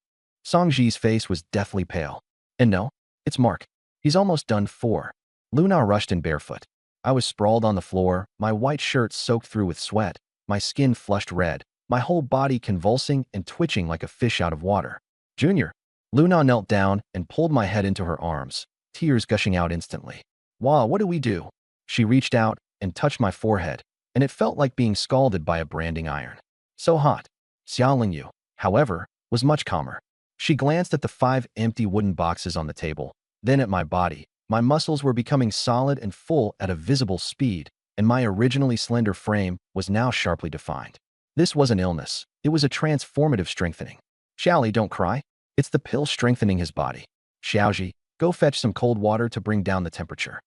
Songji's face was deathly pale. And no, it's Mark. He's almost done for. Lu Na rushed in barefoot. I was sprawled on the floor, my white shirt soaked through with sweat, my skin flushed red, my whole body convulsing and twitching like a fish out of water. Junior. Lu Na knelt down and pulled my head into her arms, tears gushing out instantly. Wow, what do we do? She reached out and touched my forehead, and it felt like being scalded by a branding iron. So hot. Xiaolingyu, however, was much calmer. She glanced at the 5 empty wooden boxes on the table, then at my body. My muscles were becoming solid and full at a visible speed, and my originally slender frame was now sharply defined. This wasn't illness. It was a transformative strengthening. Xiaoli, don't cry. It's the pill strengthening his body. Xiaoji, go fetch some cold water to bring down the temperature.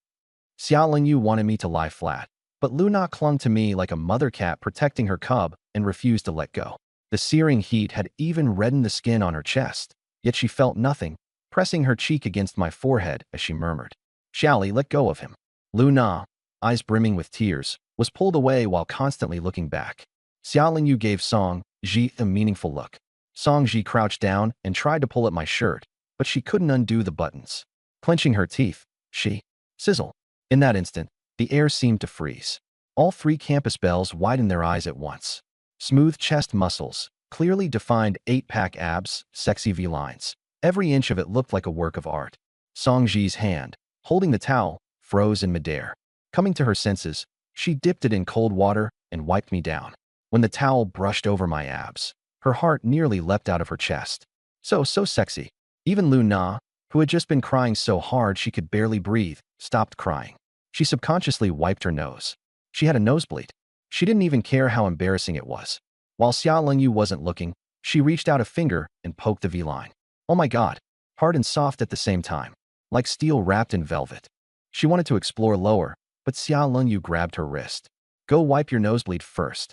Xiaolingyu wanted me to lie flat, but Lu Na clung to me like a mother cat protecting her cub and refused to let go. The searing heat had even reddened the skin on her chest, yet she felt nothing, pressing her cheek against my forehead as she murmured, "Xiaoli, let go of him." Lu Na, eyes brimming with tears, was pulled away while constantly looking back. Xia Lingyu gave Song Ji a meaningful look. Song Ji crouched down and tried to pull at my shirt, but she couldn't undo the buttons. Clenching her teeth, she sizzle. In that instant, the air seemed to freeze. All three campus belles widened their eyes at once. Smooth chest muscles, clearly defined 8-pack abs, sexy V-lines. Every inch of it looked like a work of art. Song Ji's hand, holding the towel, froze in midair. Coming to her senses, she dipped it in cold water and wiped me down. When the towel brushed over my abs, her heart nearly leapt out of her chest. So sexy. Even Lu Na, who had just been crying so hard she could barely breathe, stopped crying. She subconsciously wiped her nose. She had a nosebleed. She didn't even care how embarrassing it was. While Xia Lingyu wasn't looking, she reached out a finger and poked the V-line. Oh my god, hard and soft at the same time, like steel wrapped in velvet. She wanted to explore lower, but Xia Lingyu grabbed her wrist. Go wipe your nosebleed first.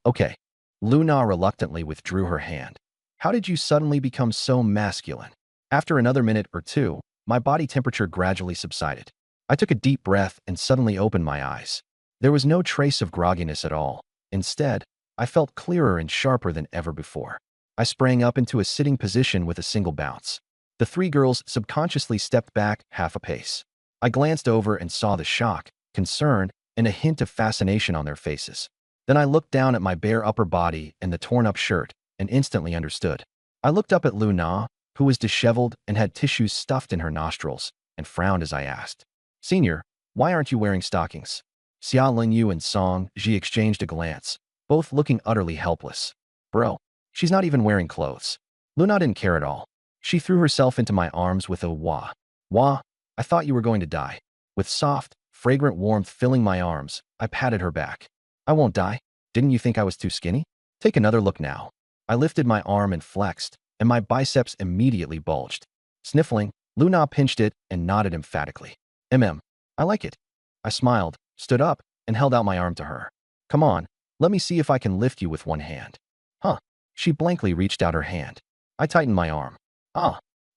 Okay. Lu Na reluctantly withdrew her hand. How did you suddenly become so masculine? After another minute or two, my body temperature gradually subsided. I took a deep breath and suddenly opened my eyes. There was no trace of grogginess at all. Instead, I felt clearer and sharper than ever before. I sprang up into a sitting position with a single bounce. The three girls subconsciously stepped back half a pace. I glanced over and saw the shock, concern, and a hint of fascination on their faces. Then I looked down at my bare upper body and the torn-up shirt and instantly understood. I looked up at Lu Na, who was disheveled and had tissues stuffed in her nostrils, and frowned as I asked, "Senior, why aren't you wearing stockings?" Xia Lingyu and Song Ji exchanged a glance, both looking utterly helpless. Bro, she's not even wearing clothes. Lu Na didn't care at all. She threw herself into my arms with a wah. Wah, I thought you were going to die. With soft, fragrant warmth filling my arms, I patted her back. I won't die. Didn't you think I was too skinny? Take another look now. I lifted my arm and flexed, and my biceps immediately bulged. Sniffling, Lu Na pinched it and nodded emphatically. I like it. I smiled, stood up, and held out my arm to her. Come on, let me see if I can lift you with one hand. Huh. She blankly reached out her hand. I tightened my arm.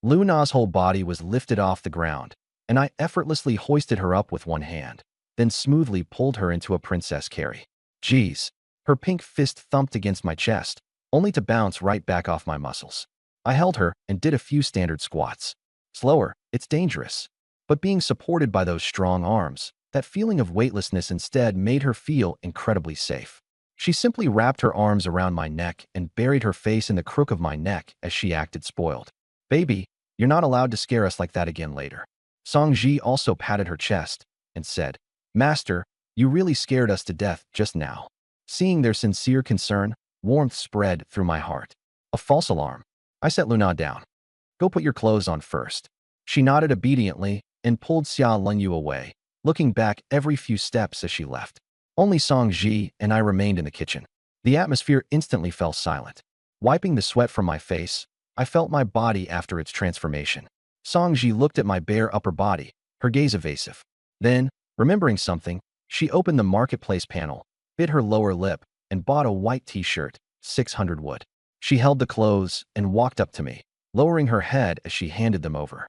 Lu Na's whole body was lifted off the ground, and I effortlessly hoisted her up with one hand, then smoothly pulled her into a princess carry. Geez. Her pink fist thumped against my chest, only to bounce right back off my muscles. I held her and did a few standard squats. Slower, it's dangerous. But being supported by those strong arms, that feeling of weightlessness instead made her feel incredibly safe. She simply wrapped her arms around my neck and buried her face in the crook of my neck as she acted spoiled. Baby, you're not allowed to scare us like that again later. Song Ji also patted her chest and said, Master, you really scared us to death just now. Seeing their sincere concern, warmth spread through my heart. A false alarm. I set Lu Na down. Go put your clothes on first. She nodded obediently and pulled Xia Lingyu away, looking back every few steps as she left. Only Song Ji and I remained in the kitchen. The atmosphere instantly fell silent. Wiping the sweat from my face, I felt my body after its transformation. Song Ji looked at my bare upper body, her gaze evasive. Then, remembering something, she opened the marketplace panel, bit her lower lip, and bought a white t-shirt, 600 wood. She held the clothes and walked up to me, lowering her head as she handed them over.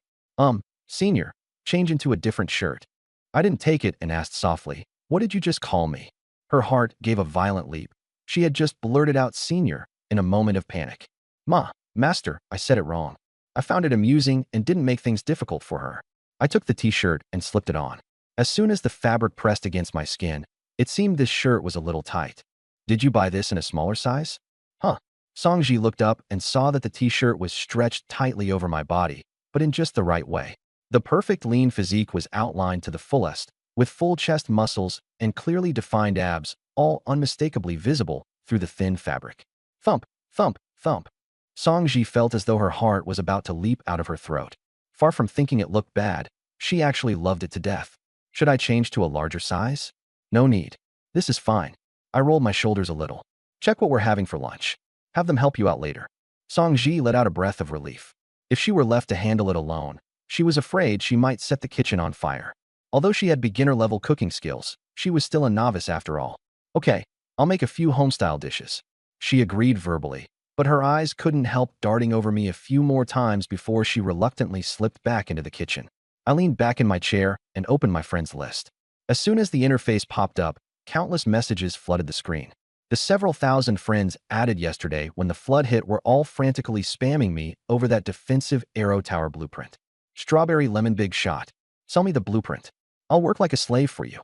Senior, change into a different shirt. I didn't take it and asked softly, what did you just call me? Her heart gave a violent leap. She had just blurted out senior in a moment of panic. Master, I said it wrong. I found it amusing and didn't make things difficult for her. I took the t-shirt and slipped it on. As soon as the fabric pressed against my skin, it seemed this shirt was a little tight. Did you buy this in a smaller size? Songji looked up and saw that the t-shirt was stretched tightly over my body, but in just the right way. The perfect lean physique was outlined to the fullest, with full chest muscles and clearly defined abs, all unmistakably visible through the thin fabric. Thump, thump, thump. Songji felt as though her heart was about to leap out of her throat. Far from thinking it looked bad, she actually loved it to death. Should I change to a larger size? No need. This is fine. I rolled my shoulders a little. Check what we're having for lunch. Have them help you out later. Songji let out a breath of relief. If she were left to handle it alone, she was afraid she might set the kitchen on fire. Although she had beginner-level cooking skills, she was still a novice after all. Okay, I'll make a few home-style dishes. She agreed verbally, but her eyes couldn't help darting over me a few more times before she reluctantly slipped back into the kitchen. I leaned back in my chair and opened my friends list. As soon as the interface popped up, countless messages flooded the screen. The several thousand friends added yesterday when the flood hit were all frantically spamming me over that defensive Arrow Tower blueprint. Strawberry lemon big shot. Sell me the blueprint. I'll work like a slave for you.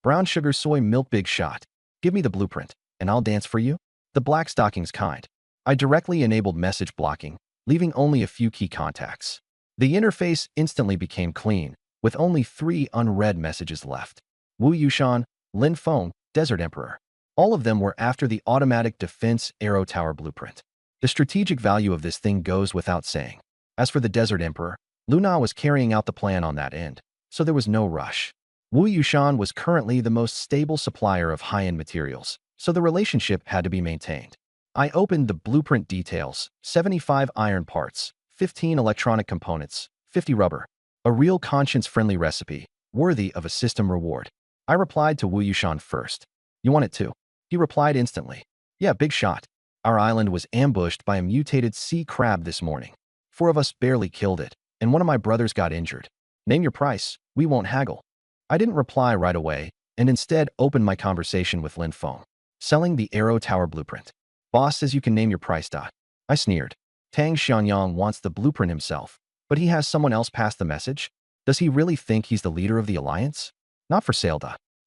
Brown sugar soy milk big shot. Give me the blueprint, and I'll dance for you. The black stockings kind. I directly enabled message blocking, leaving only a few key contacts. The interface instantly became clean, with only 3 unread messages left. Wu Yushan, Lin Feng, Desert Emperor. All of them were after the automatic defense Arrow Tower blueprint. The strategic value of this thing goes without saying. As for the Desert Emperor, Luna was carrying out the plan on that end, so there was no rush. Wu Yushan was currently the most stable supplier of high-end materials, so the relationship had to be maintained. I opened the blueprint details: 75 iron parts, 15 electronic components, 50 rubber. A real conscience-friendly recipe, worthy of a system reward. I replied to Wu Yushan first. You want it too? He replied instantly. Yeah, big shot. Our island was ambushed by a mutated sea crab this morning. 4 of us barely killed it, and one of my brothers got injured. Name your price, we won't haggle. I didn't reply right away, and instead opened my conversation with Lin Feng. Selling the Arrow Tower blueprint. Boss says you can name your price. I sneered. Tang Xianyang wants the blueprint himself, but he has someone else pass the message? Does he really think he's the leader of the alliance? Not for sale.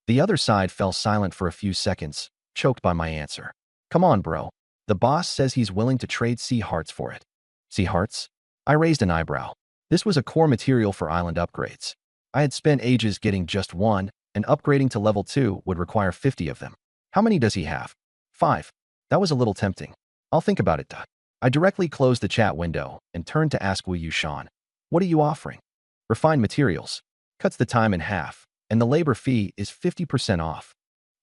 The other side fell silent for a few seconds, choked by my answer. Come on, bro. The boss says he's willing to trade sea hearts for it. Sea hearts? I raised an eyebrow. This was a core material for island upgrades. I had spent ages getting just 1, and upgrading to level 2 would require 50 of them. How many does he have? 5. That was a little tempting. I'll think about it. I directly closed the chat window and turned to ask Wu Yushan. What are you offering? Refined materials. Cuts the time in half, and the labor fee is 50% off.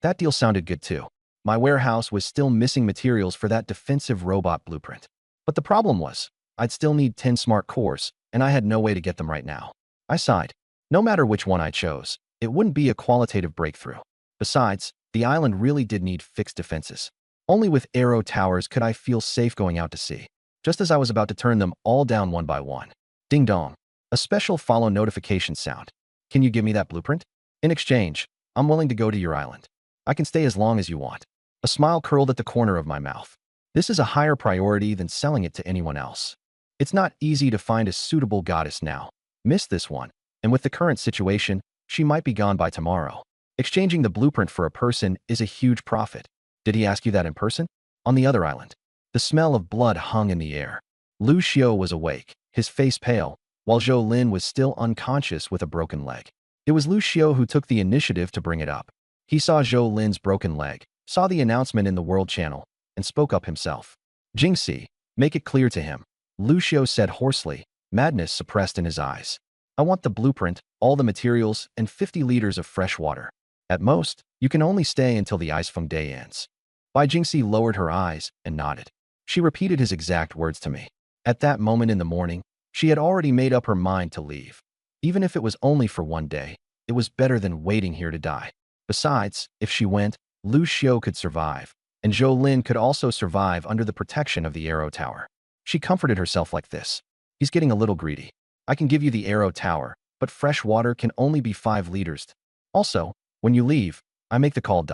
That deal sounded good too. My warehouse was still missing materials for that defensive robot blueprint. But the problem was, I'd still need 10 smart cores, and I had no way to get them right now. I sighed. No matter which one I chose, it wouldn't be a qualitative breakthrough. Besides, the island really did need fixed defenses. Only with Arrow Towers could I feel safe going out to sea. Just as I was about to turn them all down one by one. Ding dong. A special follow notification sound. Can you give me that blueprint? In exchange, I'm willing to go to your island. I can stay as long as you want. A smile curled at the corner of my mouth. This is a higher priority than selling it to anyone else. It's not easy to find a suitable goddess now. Miss this one, and with the current situation, she might be gone by tomorrow. Exchanging the blueprint for a person is a huge profit. Did he ask you that in person? On the other island. The smell of blood hung in the air. Lu Xiao was awake, his face pale, while Zhou Lin was still unconscious with a broken leg. It was Lu Xiao who took the initiative to bring it up. He saw Zhou Lin's broken leg, saw the announcement in the World Channel, and spoke up himself. Jingxi, make it clear to him. Lu Xiao said hoarsely, madness suppressed in his eyes. I want the blueprint, all the materials, and 50 liters of fresh water. At most, you can only stay until the Ice Feng Day ends. Bai Jingxi lowered her eyes and nodded. She repeated his exact words to me. At that moment in the morning, she had already made up her mind to leave. Even if it was only for one day, it was better than waiting here to die. Besides, if she went, Lu Xiao could survive, and Zhou Lin could also survive under the protection of the Arrow Tower. She comforted herself like this. He's getting a little greedy. I can give you the Arrow Tower, but fresh water can only be 5 liters. Also, when you leave, I make the call.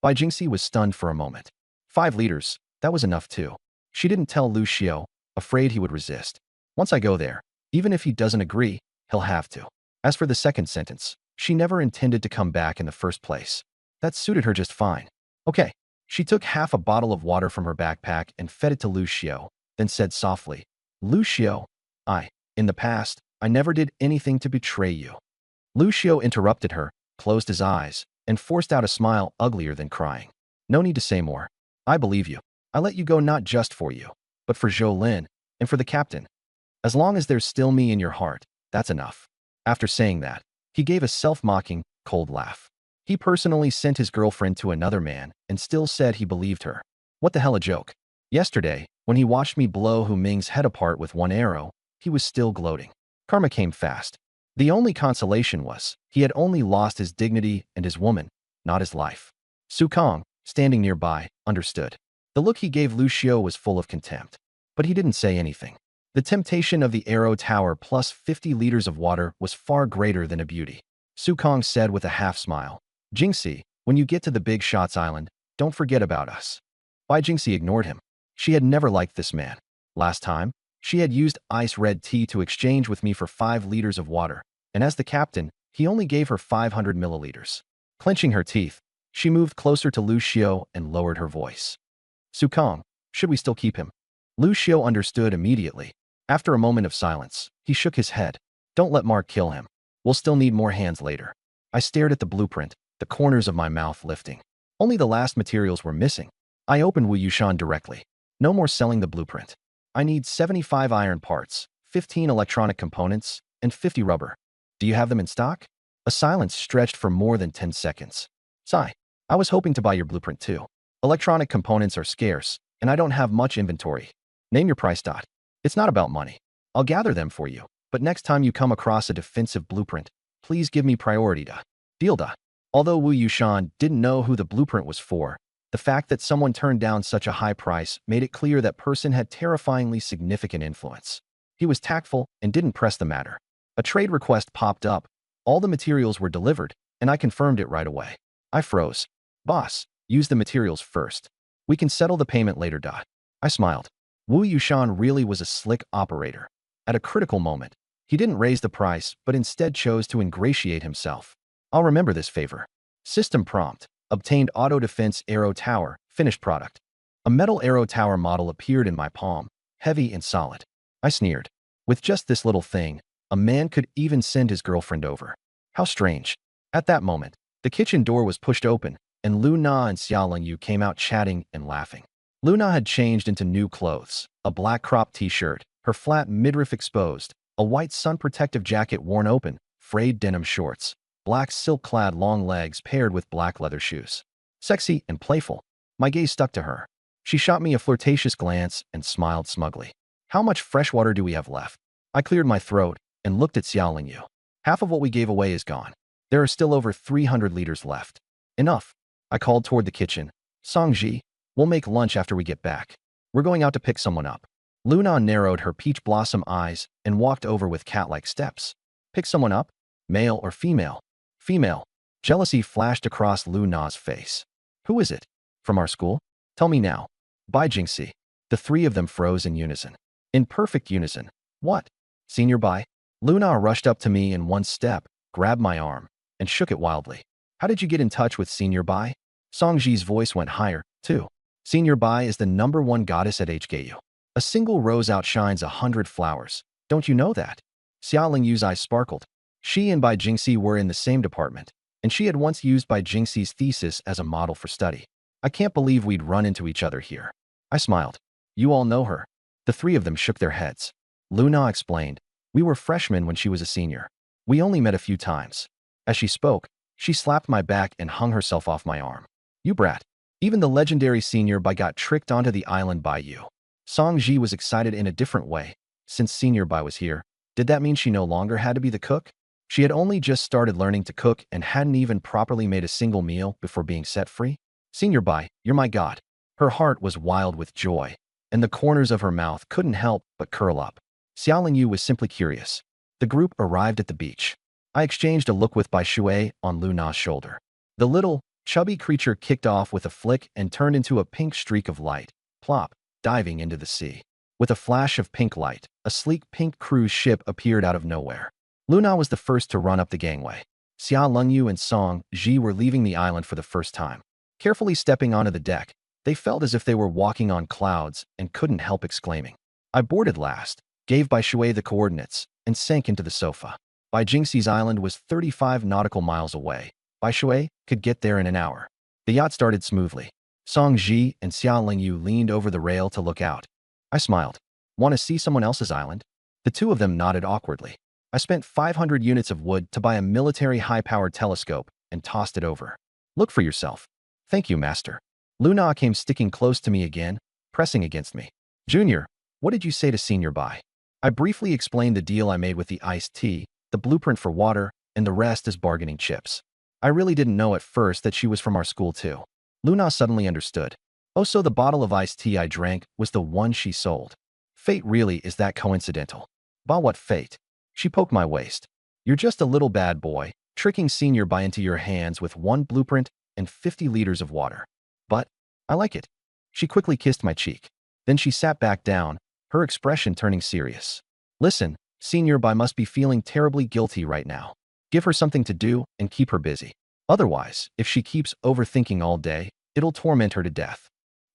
Bai Jingxi was stunned for a moment. 5 liters, that was enough too. She didn't tell Lu Xiao, afraid he would resist. Once I go there, even if he doesn't agree, he'll have to. As for the second sentence, she never intended to come back in the first place. That suited her just fine. Okay. She took half a bottle of water from her backpack and fed it to Lu Xiao, then said softly, Lu Xiao, in the past, I never did anything to betray you. Lu Xiao interrupted her, closed his eyes, and forced out a smile uglier than crying. No need to say more. I believe you. I let you go not just for you, but for Zhou Lin, and for the captain. As long as there's still me in your heart, that's enough. After saying that, he gave a self-mocking, cold laugh. He personally sent his girlfriend to another man and still said he believed her. What the hell a joke. Yesterday, when he watched me blow Hu Ming's head apart with one arrow, he was still gloating. Karma came fast. The only consolation was, he had only lost his dignity and his woman, not his life. Su Kong, standing nearby, understood. The look he gave Lu Xiao was full of contempt, but he didn't say anything. The temptation of the Arrow Tower plus 50 liters of water was far greater than a beauty. Su Kong said with a half-smile. Jingxi, when you get to the Big Shots Island, don't forget about us. Bai Jingxi ignored him. She had never liked this man. Last time, she had used ice red tea to exchange with me for 5 liters of water, and as the captain, he only gave her 500 milliliters. Clenching her teeth, she moved closer to Lu Xiao and lowered her voice. Su Kong, should we still keep him? Lu Xiao understood immediately. After a moment of silence, he shook his head. Don't let Mark kill him. We'll still need more hands later. I stared at the blueprint, the corners of my mouth lifting. Only the last materials were missing. I opened Wu Yushan directly. No more selling the blueprint. I need 75 iron parts, 15 electronic components, and 50 rubber. Do you have them in stock? A silence stretched for more than 10 seconds. Sigh. I was hoping to buy your blueprint too. Electronic components are scarce, and I don't have much inventory. Name your price. It's not about money. I'll gather them for you, but next time you come across a defensive blueprint, please give me priority. Deal. Although Wu Yushan didn't know who the blueprint was for, the fact that someone turned down such a high price made it clear that person had terrifyingly significant influence. He was tactful and didn't press the matter. A trade request popped up. All the materials were delivered, and I confirmed it right away. I froze. Boss, use the materials first. We can settle the payment later. I smiled. Wu Yushan really was a slick operator. At a critical moment, he didn't raise the price, but instead chose to ingratiate himself. I'll remember this favor. System prompt. Obtained auto defense arrow tower, finished product. A metal arrow tower model appeared in my palm, heavy and solid. I sneered. With just this little thing, a man could even send his girlfriend over. How strange. At that moment, the kitchen door was pushed open, and Lu Na and Xia Lingyu came out chatting and laughing. Lu Na had changed into new clothes, a black crop t-shirt, her flat midriff exposed, a white sun-protective jacket worn open, frayed denim shorts, black silk-clad long legs paired with black leather shoes. Sexy and playful. My gaze stuck to her. She shot me a flirtatious glance and smiled smugly. How much fresh water do we have left? I cleared my throat and looked at Xia Lingyu. Half of what we gave away is gone. There are still over 300 liters left. Enough. I called toward the kitchen. Songji, we'll make lunch after we get back. We're going out to pick someone up. Luna narrowed her peach blossom eyes and walked over with cat-like steps. Pick someone up? Male or female? Female. Jealousy flashed across Luna's face. Who is it? From our school? Tell me now. Bai Jingxi. The three of them froze in unison. In perfect unison. What? Senior Bai? Luna rushed up to me in one step, grabbed my arm, and shook it wildly. How did you get in touch with Senior Bai? Songji's voice went higher, too. Senior Bai is the #1 goddess at HKU. A single rose outshines 100 flowers. Don't you know that? Xia Lingyu's eyes sparkled. She and Bai Jingxi were in the same department, and she had once used Bai Jingxi's thesis as a model for study. I can't believe we'd run into each other here. I smiled. You all know her. The three of them shook their heads. Luna explained. We were freshmen when she was a senior. We only met a few times. As she spoke, she slapped my back and hung herself off my arm. You brat. Even the legendary Senior Bai got tricked onto the island by you. Songji was excited in a different way. Since Senior Bai was here, did that mean she no longer had to be the cook? She had only just started learning to cook and hadn't even properly made a single meal before being set free? Senior Bai, you're my god. Her heart was wild with joy, and the corners of her mouth couldn't help but curl up. Xia Lingyu was simply curious. The group arrived at the beach. I exchanged a look with Bai Shui on Luna's shoulder. The little, chubby creature kicked off with a flick and turned into a pink streak of light, plop, diving into the sea. With a flash of pink light, a sleek pink cruise ship appeared out of nowhere. Luna was the first to run up the gangway. Xia Lingyu and Song Ji were leaving the island for the first time. Carefully stepping onto the deck, they felt as if they were walking on clouds and couldn't help exclaiming. I boarded last, gave Bai Shui the coordinates, and sank into the sofa. Bai Jingxi's island was 35 nautical miles away. Bai Shui could get there in an hour. The yacht started smoothly. Song Ji and Xia Lingyu leaned over the rail to look out. I smiled. Want to see someone else's island? The two of them nodded awkwardly. I spent 500 units of wood to buy a military high-powered telescope and tossed it over. Look for yourself. Thank you, master. Luna came sticking close to me again, pressing against me. Junior, what did you say to Senior Bai? I briefly explained the deal I made with the iced tea, the blueprint for water, and the rest as bargaining chips. I really didn't know at first that she was from our school too. Luna suddenly understood. Oh, so the bottle of iced tea I drank was the one she sold. Fate really is that coincidental. Bah, what fate? She poked my waist. You're just a little bad boy, tricking Senior by into your hands with one blueprint and 50 liters of water. But I like it. She quickly kissed my cheek. Then she sat back down, her expression turning serious. Listen, Senior Bai must be feeling terribly guilty right now. Give her something to do and keep her busy. Otherwise, if she keeps overthinking all day, it'll torment her to death.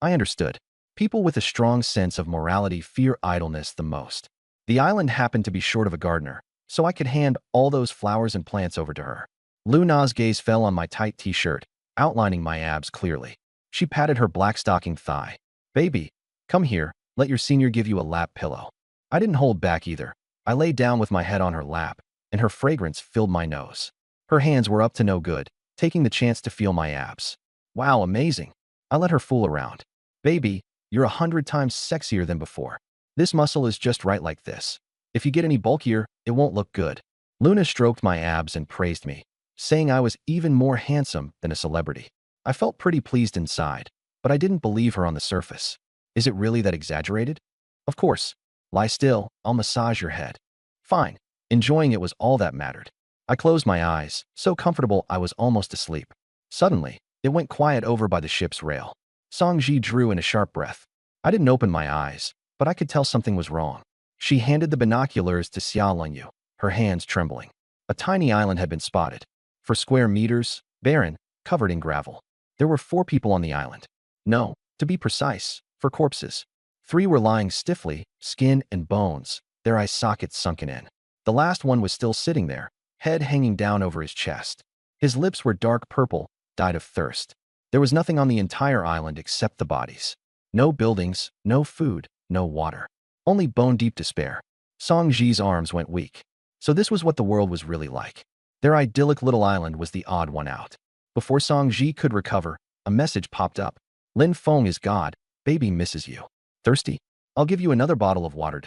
I understood. People with a strong sense of morality fear idleness the most. The island happened to be short of a gardener, so I could hand all those flowers and plants over to her. Luna's gaze fell on my tight t-shirt, outlining my abs clearly. She patted her black stocking thigh. Baby, come here, let your senior give you a lap pillow. I didn't hold back either. I lay down with my head on her lap, and her fragrance filled my nose. Her hands were up to no good, taking the chance to feel my abs. Wow, amazing. I let her fool around. Baby, you're 100 times sexier than before. This muscle is just right like this. If you get any bulkier, it won't look good. Luna stroked my abs and praised me, saying I was even more handsome than a celebrity. I felt pretty pleased inside, but I didn't believe her on the surface. Is it really that exaggerated? Of course. Lie still, I'll massage your head. Fine. Enjoying it was all that mattered. I closed my eyes, so comfortable I was almost asleep. Suddenly, it went quiet over by the ship's rail. Songji drew in a sharp breath. I didn't open my eyes, but I could tell something was wrong. She handed the binoculars to Xia Lengyu, her hands trembling. A tiny island had been spotted. For square meters, barren, covered in gravel. There were 4 people on the island. No, to be precise, 4 corpses. 3 were lying stiffly, skin and bones, their eye sockets sunken in. The last one was still sitting there, head hanging down over his chest. His lips were dark purple, died of thirst. There was nothing on the entire island except the bodies. No buildings, no food, no water. Only bone-deep despair. Song Ji's arms went weak. So this was what the world was really like. Their idyllic little island was the odd one out. Before Song Ji could recover, a message popped up. Lin Feng is God. Baby misses you. Thirsty? I'll give you another bottle of water.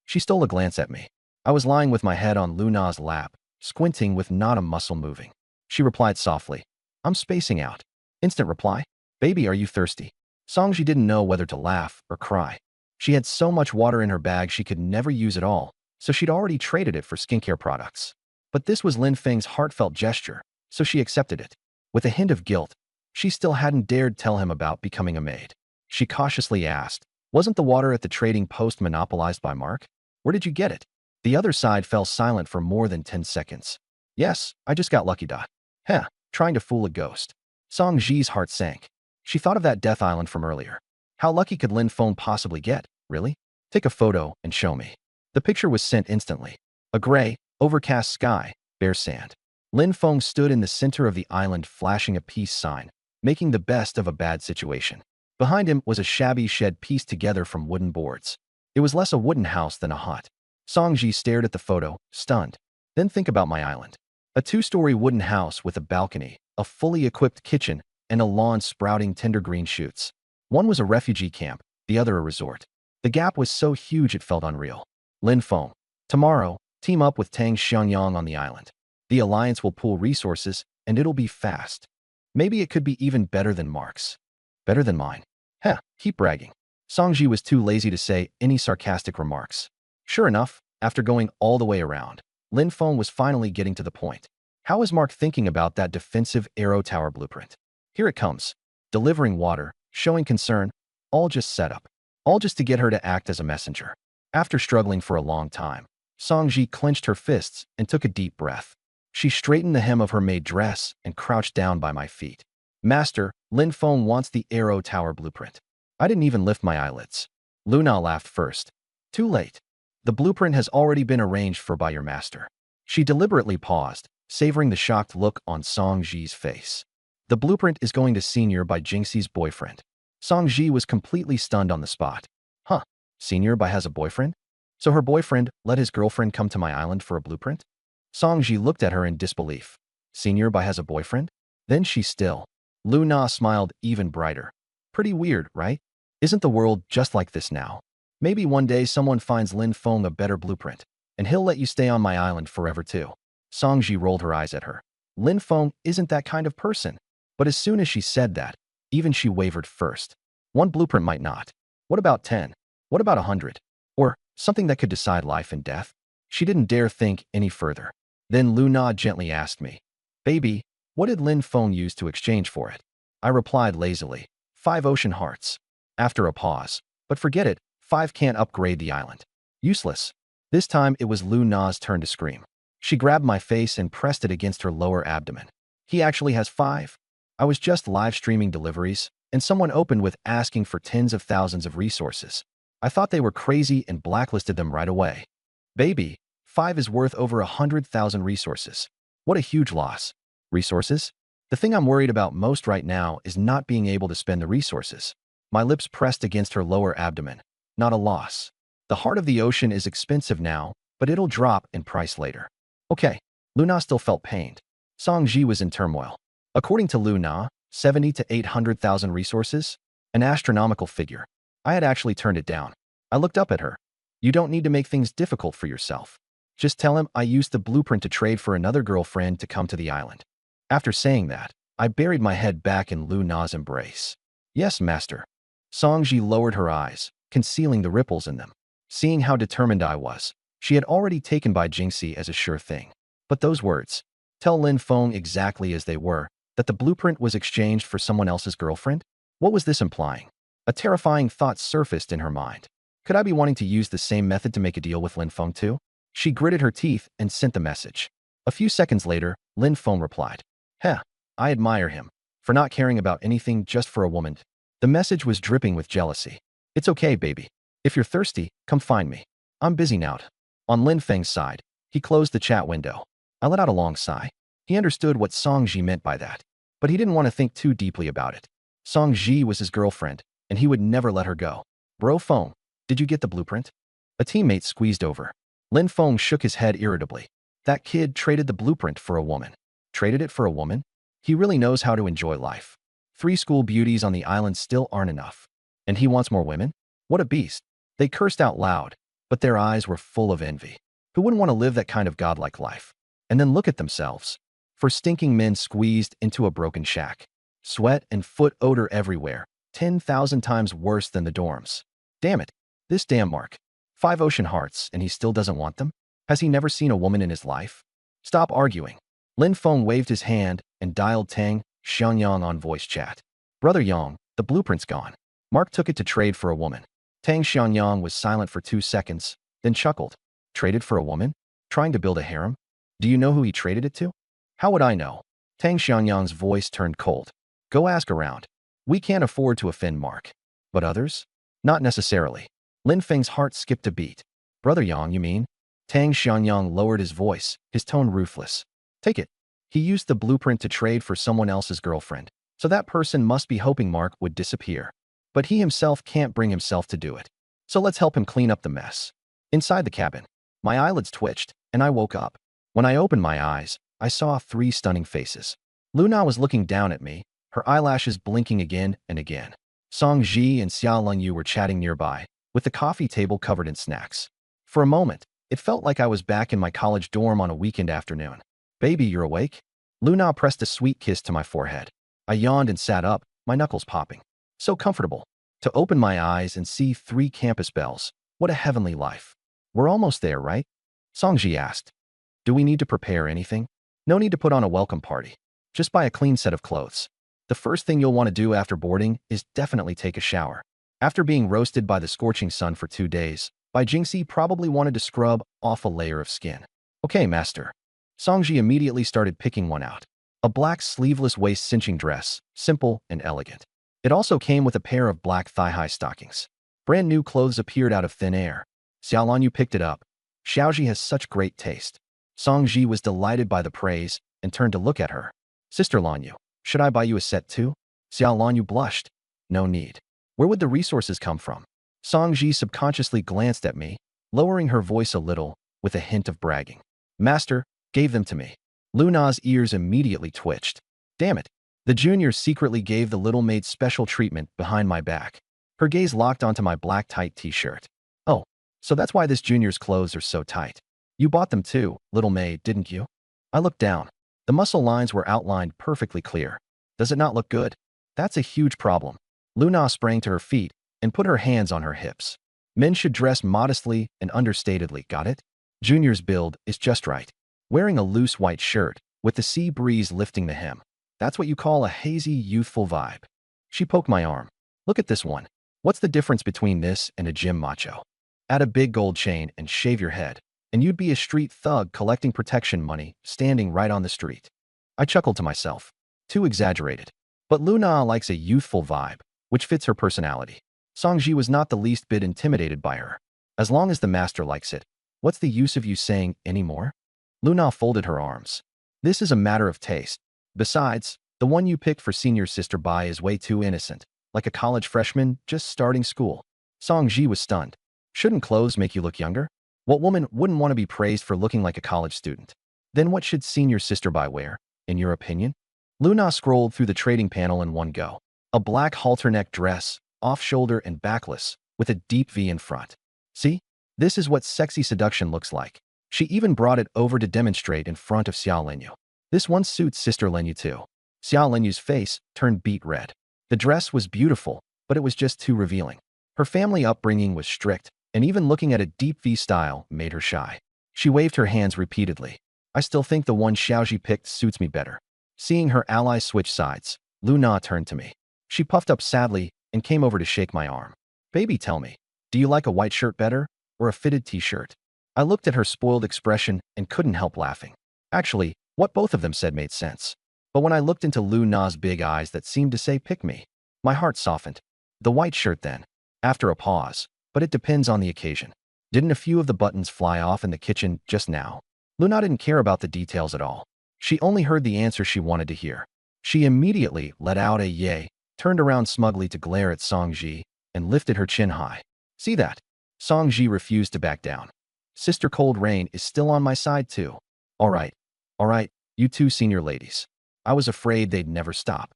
She stole a glance at me. I was lying with my head on Luna's lap, squinting with not a muscle moving. She replied softly. I'm spacing out. Instant reply. Baby, are you thirsty? Songji didn't know whether to laugh or cry. She had so much water in her bag she could never use it all, so she'd already traded it for skincare products. But this was Lin Feng's heartfelt gesture, so she accepted it. With a hint of guilt, she still hadn't dared tell him about becoming a maid. She cautiously asked, wasn't the water at the trading post monopolized by Mark? Where did you get it? The other side fell silent for more than 10 seconds. Yes, I just got lucky. Heh, trying to fool a ghost. Song Ji's heart sank. She thought of that death island from earlier. How lucky could Lin Feng possibly get, really? Take a photo and show me. The picture was sent instantly. A gray, overcast sky, bare sand. Lin Feng stood in the center of the island flashing a peace sign, making the best of a bad situation. Behind him was a shabby shed pieced together from wooden boards. It was less a wooden house than a hut. Songji stared at the photo, stunned. Then think about my island. A 2-story wooden house with a balcony, a fully equipped kitchen, and a lawn sprouting tender green shoots. One was a refugee camp, the other a resort. The gap was so huge it felt unreal. Lin Feng. Tomorrow, team up with Tang Xiangyang on the island. The alliance will pool resources, and it'll be fast. Maybe it could be even better than Mark's. Better than mine. Heh, keep bragging. Songji was too lazy to say any sarcastic remarks. Sure enough, after going all the way around, Lin Feng was finally getting to the point. How is Mark thinking about that defensive arrow tower blueprint? Here it comes. Delivering water, showing concern, all just set up. All just to get her to act as a messenger. After struggling for a long time, Songji clenched her fists and took a deep breath. She straightened the hem of her maid dress and crouched down by my feet. Master, Lin Feng wants the arrow tower blueprint. I didn't even lift my eyelids. Luna laughed first. Too late. The blueprint has already been arranged for by your master. She deliberately paused, savoring the shocked look on Song Ji's face. The blueprint is going to Senior by Jingxi's boyfriend. Song Ji was completely stunned on the spot. Huh, Senior by has a boyfriend? So her boyfriend let his girlfriend come to my island for a blueprint? Song Ji looked at her in disbelief. Senior by has a boyfriend? Then she's still. Lu Na smiled even brighter. Pretty weird, right? Isn't the world just like this now? Maybe one day someone finds Lin Feng a better blueprint, and he'll let you stay on my island forever too. Songji rolled her eyes at her. Lin Feng isn't that kind of person. But as soon as she said that, even she wavered first. One blueprint might not. What about 10? What about 100? Or something that could decide life and death? She didn't dare think any further. Then Luna gently asked me, "Baby, what did Lin Feng use to exchange for it?" I replied lazily, "5 ocean hearts." After a pause, "But forget it, 5 can't upgrade the island. Useless." This time it was Luna's turn to scream. She grabbed my face and pressed it against her lower abdomen. "He actually has 5? I was just live streaming deliveries, and someone opened with asking for tens of thousands of resources. I thought they were crazy and blacklisted them right away. Baby, 5 is worth over 100,000 resources. What a huge loss. Resources? The thing I'm worried about most right now is not being able to spend the resources." My lips pressed against her lower abdomen. "Not a loss. The heart of the ocean is expensive now, but it'll drop in price later." Okay. Luna still felt pained. Songji was in turmoil. According to Luna, 70 to 800,000 resources? An astronomical figure. I had actually turned it down. I looked up at her. "You don't need to make things difficult for yourself. Just tell him I used the blueprint to trade for another girlfriend to come to the island." After saying that, I buried my head back in Luna's embrace. "Yes, master." Songji lowered her eyes, concealing the ripples in them. Seeing how determined I was, she had already taken by Jingxi as a sure thing. But those words, tell Lin Feng exactly as they were, that the blueprint was exchanged for someone else's girlfriend? What was this implying? A terrifying thought surfaced in her mind. Could I be wanting to use the same method to make a deal with Lin Feng too? She gritted her teeth and sent the message. A few seconds later, Lin Feng replied, "Heh, I admire him for not caring about anything just for a woman." The message was dripping with jealousy. "It's okay, baby. If you're thirsty, come find me. I'm busy now." On Lin Feng's side, he closed the chat window. I let out a long sigh. He understood what Songji meant by that, but he didn't want to think too deeply about it. Songji was his girlfriend, and he would never let her go. "Bro Feng, did you get the blueprint?" A teammate squeezed over. Lin Feng shook his head irritably. That kid traded the blueprint for a woman. Traded it for a woman? He really knows how to enjoy life. 3 school beauties on the island still aren't enough. And he wants more women? What a beast. They cursed out loud, but their eyes were full of envy. Who wouldn't want to live that kind of godlike life? And then look at themselves. 4 stinking men squeezed into a broken shack. Sweat and foot odor everywhere, 10,000 times worse than the dorms. Damn it. This damn Mark. 5 ocean hearts and he still doesn't want them? Has he never seen a woman in his life? Stop arguing. Lin Feng waved his hand and dialed Tang Xiangyang on voice chat. "Brother Yang, the blueprint's gone. Mark took it to trade for a woman." Tang Xiangyang was silent for 2 seconds, then chuckled. "Traded for a woman? Trying to build a harem? Do you know who he traded it to?" "How would I know?" Tang Xiangyang's voice turned cold. "Go ask around. We can't afford to offend Mark. But others? Not necessarily." Lin Feng's heart skipped a beat. "Brother Yang, you mean?" Tang Xiangyang lowered his voice, his tone ruthless. "Take it. He used the blueprint to trade for someone else's girlfriend, so that person must be hoping Mark would disappear. But he himself can't bring himself to do it. So let's help him clean up the mess." Inside the cabin, my eyelids twitched, and I woke up. When I opened my eyes, I saw 3 stunning faces. Luna was looking down at me, her eyelashes blinking again and again. Song Ji and Xia Lengyu were chatting nearby, with the coffee table covered in snacks. For a moment, it felt like I was back in my college dorm on a weekend afternoon. "Baby, you're awake?" Luna pressed a sweet kiss to my forehead. I yawned and sat up, my knuckles popping. So comfortable. To open my eyes and see 3 campus bells. What a heavenly life. "We're almost there, right?" Songji asked. "Do we need to prepare anything?" "No need to put on a welcome party. Just buy a clean set of clothes. The first thing you'll want to do after boarding is definitely take a shower." After being roasted by the scorching sun for 2 days, Bai Jingxi probably wanted to scrub off a layer of skin. "Okay, master." Songji immediately started picking one out. A black sleeveless waist cinching dress, simple and elegant. It also came with a pair of black thigh-high stockings. Brand new clothes appeared out of thin air. Xiaolanyu picked it up. "Xiaoji has such great taste." Songji was delighted by the praise and turned to look at her. "Sister Lanyu, should I buy you a set too?" Xiaolanyu blushed. "No need. Where would the resources come from?" Songji subconsciously glanced at me, lowering her voice a little, with a hint of bragging. "Master gave them to me." Luna's ears immediately twitched. Damn it. The junior secretly gave the little maid special treatment behind my back. Her gaze locked onto my black tight t-shirt. "Oh, so that's why this junior's clothes are so tight. You bought them too, little maid, didn't you?" I looked down. The muscle lines were outlined perfectly clear. Does it not look good? That's a huge problem. Luna sprang to her feet and put her hands on her hips. Men should dress modestly and understatedly, got it? Junior's build is just right. Wearing a loose white shirt with the sea breeze lifting the hem. That's what you call a hazy, youthful vibe. She poked my arm. Look at this one. What's the difference between this and a gym macho? Add a big gold chain and shave your head, and you'd be a street thug collecting protection money, standing right on the street. I chuckled to myself. Too exaggerated. But Luna likes a youthful vibe, which fits her personality. Songji was not the least bit intimidated by her. As long as the master likes it, what's the use of you saying anymore? Luna folded her arms. This is a matter of taste. Besides, the one you picked for senior sister Bai is way too innocent, like a college freshman just starting school. Songji was stunned. Shouldn't clothes make you look younger? What woman wouldn't want to be praised for looking like a college student? Then what should senior sister Bai wear, in your opinion? Luna scrolled through the trading panel in one go. A black halter-neck dress, off-shoulder and backless, with a deep V in front. See? This is what sexy seduction looks like. She even brought it over to demonstrate in front of Xia Lenyu. This one suits Sister Lenyu too. Xia Lenyu's face turned beet red. The dress was beautiful, but it was just too revealing. Her family upbringing was strict, and even looking at a deep V style made her shy. She waved her hands repeatedly. I still think the one Xiaoji picked suits me better. Seeing her ally switch sides, Luna turned to me. She puffed up sadly and came over to shake my arm. Baby, tell me, do you like a white shirt better or a fitted t-shirt? I looked at her spoiled expression and couldn't help laughing. Actually, what both of them said made sense. But when I looked into Luna's big eyes that seemed to say pick me, my heart softened. The white shirt then. After a pause, but it depends on the occasion. Didn't a few of the buttons fly off in the kitchen just now? Luna didn't care about the details at all. She only heard the answer she wanted to hear. She immediately let out a yay, turned around smugly to glare at Songji, and lifted her chin high. See that? Songji refused to back down. Sister Cold Rain is still on my side too. All right, you two senior ladies. I was afraid they'd never stop.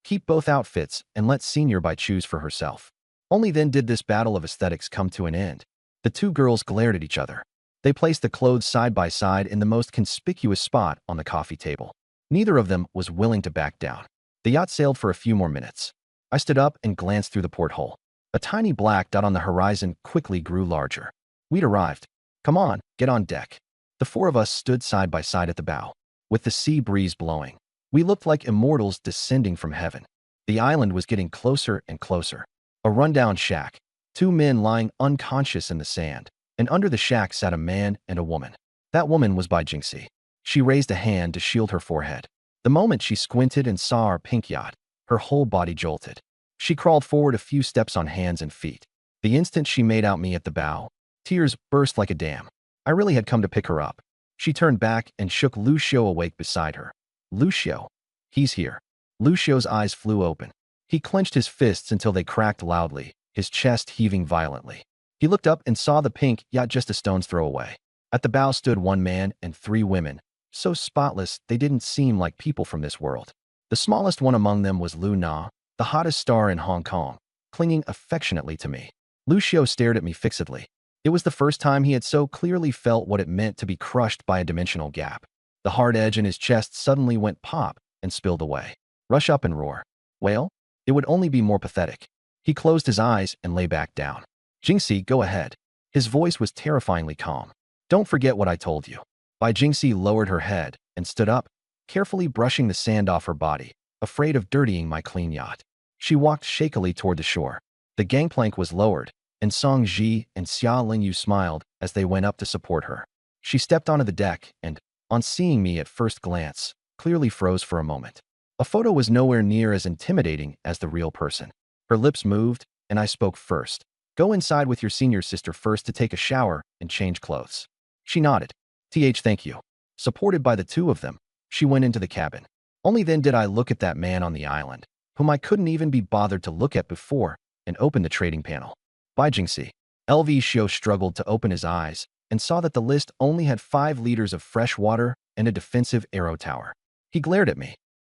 Keep both outfits and let Senior Bai choose for herself. Only then did this battle of aesthetics come to an end. The two girls glared at each other. They placed the clothes side by side in the most conspicuous spot on the coffee table. Neither of them was willing to back down. The yacht sailed for a few more minutes. I stood up and glanced through the porthole. A tiny black dot on the horizon quickly grew larger. We'd arrived. Come on, get on deck. The four of us stood side by side at the bow, with the sea breeze blowing. We looked like immortals descending from heaven. The island was getting closer and closer. A rundown shack, two men lying unconscious in the sand, and under the shack sat a man and a woman. That woman was Bai Jingxi. She raised a hand to shield her forehead. The moment she squinted and saw our pink yacht, her whole body jolted. She crawled forward a few steps on hands and feet. The instant she made out me at the bow, tears burst like a dam. I really had come to pick her up. She turned back and shook Lu Xiu awake beside her. Lu Xiu. He's here. Lu Xiu's eyes flew open. He clenched his fists until they cracked loudly, his chest heaving violently. He looked up and saw the pink yacht just a stone's throw away. At the bow stood one man and three women, so spotless they didn't seem like people from this world. The smallest one among them was Lu Na, the hottest star in Hong Kong, clinging affectionately to me. Lu Xiu stared at me fixedly. It was the first time he had so clearly felt what it meant to be crushed by a dimensional gap. The hard edge in his chest suddenly went pop and spilled away. Rush up and roar. Wail? It would only be more pathetic. He closed his eyes and lay back down. Jingxi, go ahead. His voice was terrifyingly calm. Don't forget what I told you. Bai Jingxi lowered her head and stood up, carefully brushing the sand off her body, afraid of dirtying my clean yacht. She walked shakily toward the shore. The gangplank was lowered, and Song Ji and Xia Lingyu smiled as they went up to support her. She stepped onto the deck and, on seeing me at first glance, clearly froze for a moment. A photo was nowhere near as intimidating as the real person. Her lips moved, and I spoke first. Go inside with your senior sister first to take a shower and change clothes. She nodded. Thank you. Supported by the two of them, she went into the cabin. Only then did I look at that man on the island, whom I couldn't even be bothered to look at before, and opened the trading panel. Bai Jingxi. LV Xiu struggled to open his eyes and saw that the list only had 5 liters of fresh water and a defensive arrow tower. He glared at me.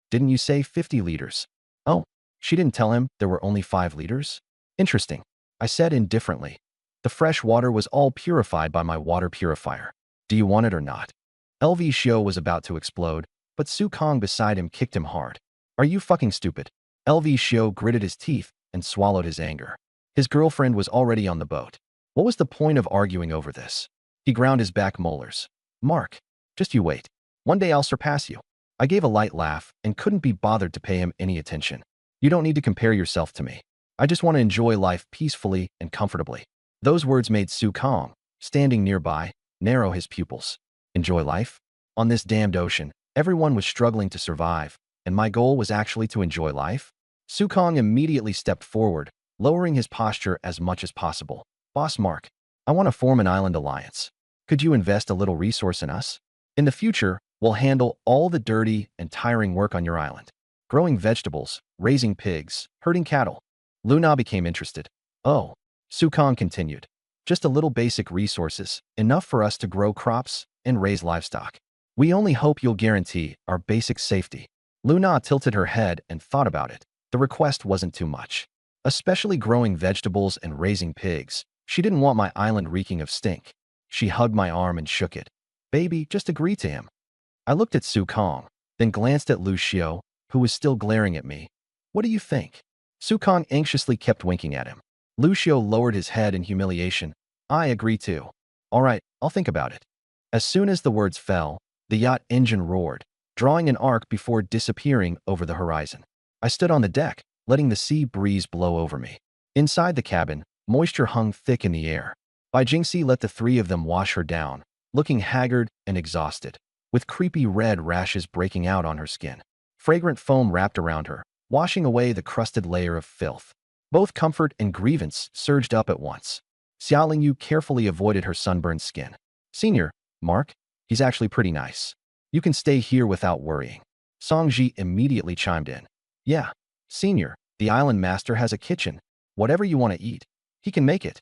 Didn't you say 50 liters? Oh, she didn't tell him there were only 5 liters? Interesting, I said indifferently. The fresh water was all purified by my water purifier. Do you want it or not? LV Xiu was about to explode, but Su Kong beside him kicked him hard. Are you fucking stupid? LV Xiu gritted his teeth and swallowed his anger. His girlfriend was already on the boat. What was the point of arguing over this? He ground his back molars. Mark, just you wait. One day I'll surpass you. I gave a light laugh and couldn't be bothered to pay him any attention. You don't need to compare yourself to me. I just want to enjoy life peacefully and comfortably. Those words made Su Kong, standing nearby, narrow his pupils. Enjoy life? On this damned ocean, everyone was struggling to survive, and my goal was actually to enjoy life? Su Kong immediately stepped forward, lowering his posture as much as possible. Boss Mark, I want to form an island alliance. Could you invest a little resource in us? In the future, we'll handle all the dirty and tiring work on your island. Growing vegetables, raising pigs, herding cattle. Luna became interested. Oh, Su Kong continued. Just a little basic resources, enough for us to grow crops and raise livestock. We only hope you'll guarantee our basic safety. Luna tilted her head and thought about it. The request wasn't too much. Especially growing vegetables and raising pigs. She didn't want my island reeking of stink. She hugged my arm and shook it. Baby, just agree to him. I looked at Su Kong, then glanced at Lu Xiao, who was still glaring at me. What do you think? Su Kong anxiously kept winking at him. Lu Xiao lowered his head in humiliation. I agree too. All right, I'll think about it. As soon as the words fell, the yacht engine roared, drawing an arc before disappearing over the horizon. I stood on the deck, letting the sea breeze blow over me. Inside the cabin, moisture hung thick in the air. Bai Jingxi let the three of them wash her down, looking haggard and exhausted, with creepy red rashes breaking out on her skin. Fragrant foam wrapped around her, washing away the crusted layer of filth. Both comfort and grievance surged up at once. Xia Lingyu carefully avoided her sunburned skin. Senior, Mark, he's actually pretty nice. You can stay here without worrying. Song Ji immediately chimed in. Yeah, Senior, the island master has a kitchen. Whatever you want to eat, he can make it.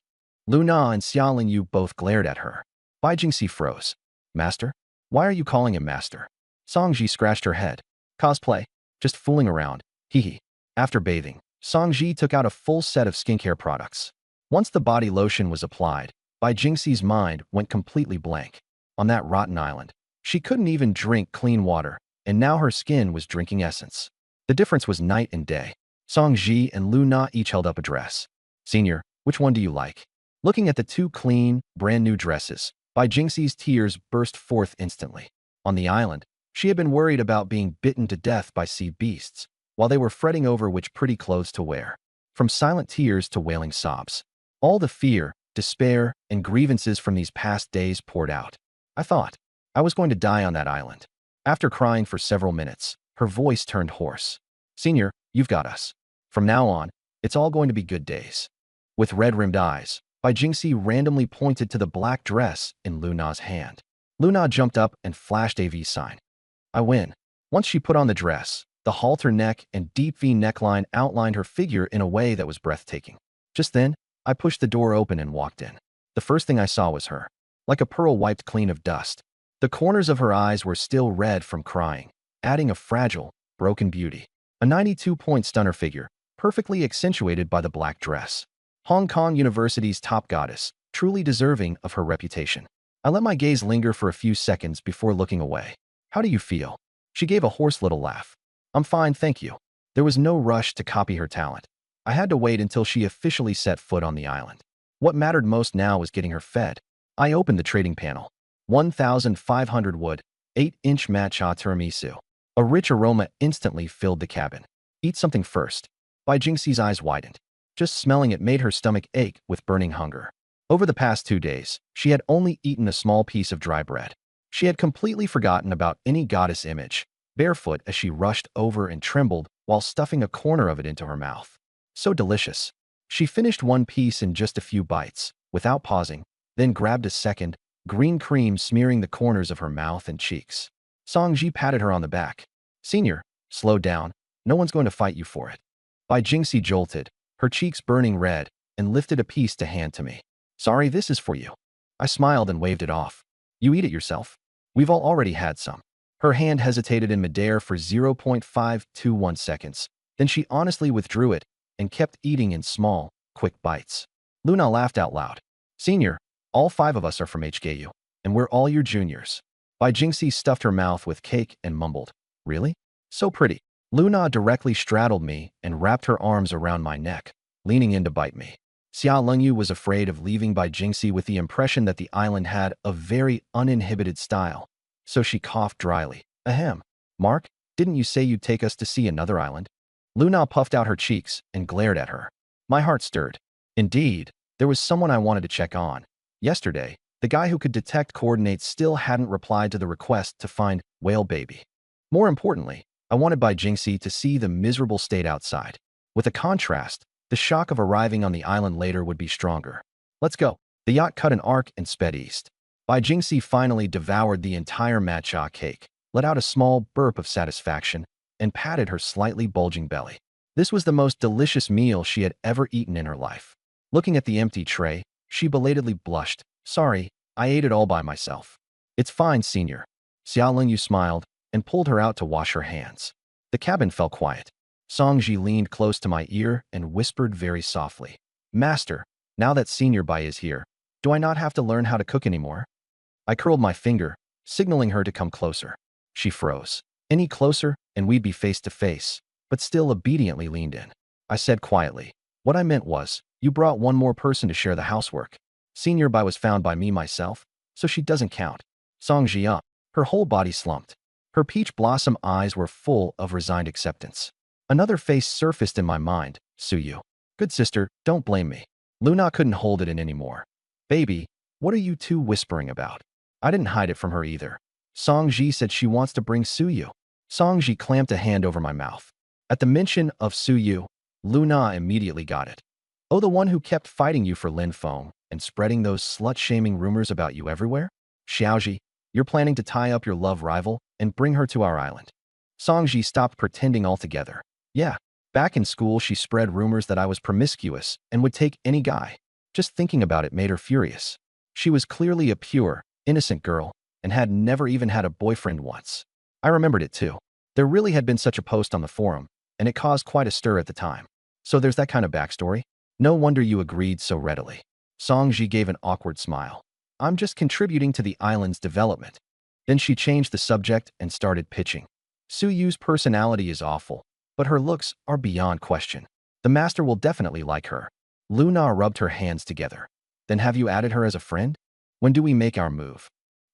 Luna and Xia Lingyu both glared at her. Bai Jingxi froze. Master? Why are you calling him master? Song Ji scratched her head. Cosplay. Just fooling around. Hee hee. After bathing, Song Ji took out a full set of skincare products. Once the body lotion was applied, Bai Jingxi's mind went completely blank. On that rotten island, she couldn't even drink clean water, and now her skin was drinking essence. The difference was night and day. Song Ji and Lu Na each held up a dress. Senior, which one do you like? Looking at the two clean, brand-new dresses, Bai Jingxi's tears burst forth instantly. On the island, she had been worried about being bitten to death by sea beasts, while they were fretting over which pretty clothes to wear. From silent tears to wailing sobs. All the fear, despair, and grievances from these past days poured out. I thought I was going to die on that island. After crying for several minutes, her voice turned hoarse. Senior, you've got us. From now on, it's all going to be good days. With red-rimmed eyes, Bai Jingxi randomly pointed to the black dress in Luna's hand. Luna jumped up and flashed a V sign. I win. Once she put on the dress, the halter neck and deep V neckline outlined her figure in a way that was breathtaking. Just then, I pushed the door open and walked in. The first thing I saw was her. Like a pearl wiped clean of dust. The corners of her eyes were still red from crying, adding a fragile, broken beauty. A 92-point stunner figure, perfectly accentuated by the black dress. Hong Kong University's top goddess, truly deserving of her reputation. I let my gaze linger for a few seconds before looking away. How do you feel? She gave a hoarse little laugh. I'm fine, thank you. There was no rush to copy her talent. I had to wait until she officially set foot on the island. What mattered most now was getting her fed. I opened the trading panel. 1,500 wood, 8-inch matcha tiramisu. A rich aroma instantly filled the cabin. Eat something first. Bai Jingxi's eyes widened. Just smelling it made her stomach ache with burning hunger. Over the past 2 days, she had only eaten a small piece of dry bread. She had completely forgotten about any goddess image, barefoot as she rushed over and trembled while stuffing a corner of it into her mouth. So delicious. She finished one piece in just a few bites, without pausing, then grabbed a second, green cream smearing the corners of her mouth and cheeks. Song Ji patted her on the back. Senior, slow down. No one's going to fight you for it. Bai Jingxi jolted, her cheeks burning red, and lifted a piece to hand to me. Sorry, this is for you. I smiled and waved it off. You eat it yourself. We've all already had some. Her hand hesitated in midair for 0.521 seconds. Then she honestly withdrew it and kept eating in small, quick bites. Luna laughed out loud. Senior, all 5 of us are from HKU, and we're all your juniors. Bai Jingxi stuffed her mouth with cake and mumbled. Really? So pretty. Luna directly straddled me and wrapped her arms around my neck, leaning in to bite me. Xia Lengyu was afraid of leaving Bai Jingxi with the impression that the island had a very uninhibited style, so she coughed dryly. Ahem. Mark, didn't you say you'd take us to see another island? Luna puffed out her cheeks and glared at her. My heart stirred. Indeed, there was someone I wanted to check on. Yesterday, the guy who could detect coordinates still hadn't replied to the request to find Whale Baby. More importantly, I wanted Bai Jingxi to see the miserable state outside. With a contrast, the shock of arriving on the island later would be stronger. Let's go. The yacht cut an arc and sped east. Bai Jingxi finally devoured the entire matcha cake, let out a small burp of satisfaction, and patted her slightly bulging belly. This was the most delicious meal she had ever eaten in her life. Looking at the empty tray, she belatedly blushed. Sorry, I ate it all by myself. It's fine, senior. Xia Lingyu smiled and pulled her out to wash her hands. The cabin fell quiet. Songji leaned close to my ear and whispered very softly. Master, now that Senior Bai is here, do I not have to learn how to cook anymore? I curled my finger, signaling her to come closer. She froze. Any closer, and we'd be face to face, but still obediently leaned in. I said quietly, what I meant was, you brought one more person to share the housework. Senior Bai was found by me myself, so she doesn't count. Songji up. Her whole body slumped. Her peach blossom eyes were full of resigned acceptance. Another face surfaced in my mind, Suyu. Good sister, don't blame me. Luna couldn't hold it in anymore. Baby, what are you two whispering about? I didn't hide it from her either. Songji said she wants to bring Suyu. Songji clamped a hand over my mouth. At the mention of Suyu, Luna immediately got it. Oh, the one who kept fighting you for Lin Feng and spreading those slut-shaming rumors about you everywhere? Xiaoji, you're planning to tie up your love rival and bring her to our island. Songji stopped pretending altogether. Yeah, back in school she spread rumors that I was promiscuous and would take any guy. Just thinking about it made her furious. She was clearly a pure, innocent girl and had never even had a boyfriend once. I remembered it too. There really had been such a post on the forum, and it caused quite a stir at the time. So there's that kind of backstory? No wonder you agreed so readily. Songji gave an awkward smile. I'm just contributing to the island's development. Then she changed the subject and started pitching. Suyu's personality is awful, but her looks are beyond question. The master will definitely like her. Luna rubbed her hands together. Then have you added her as a friend? When do we make our move?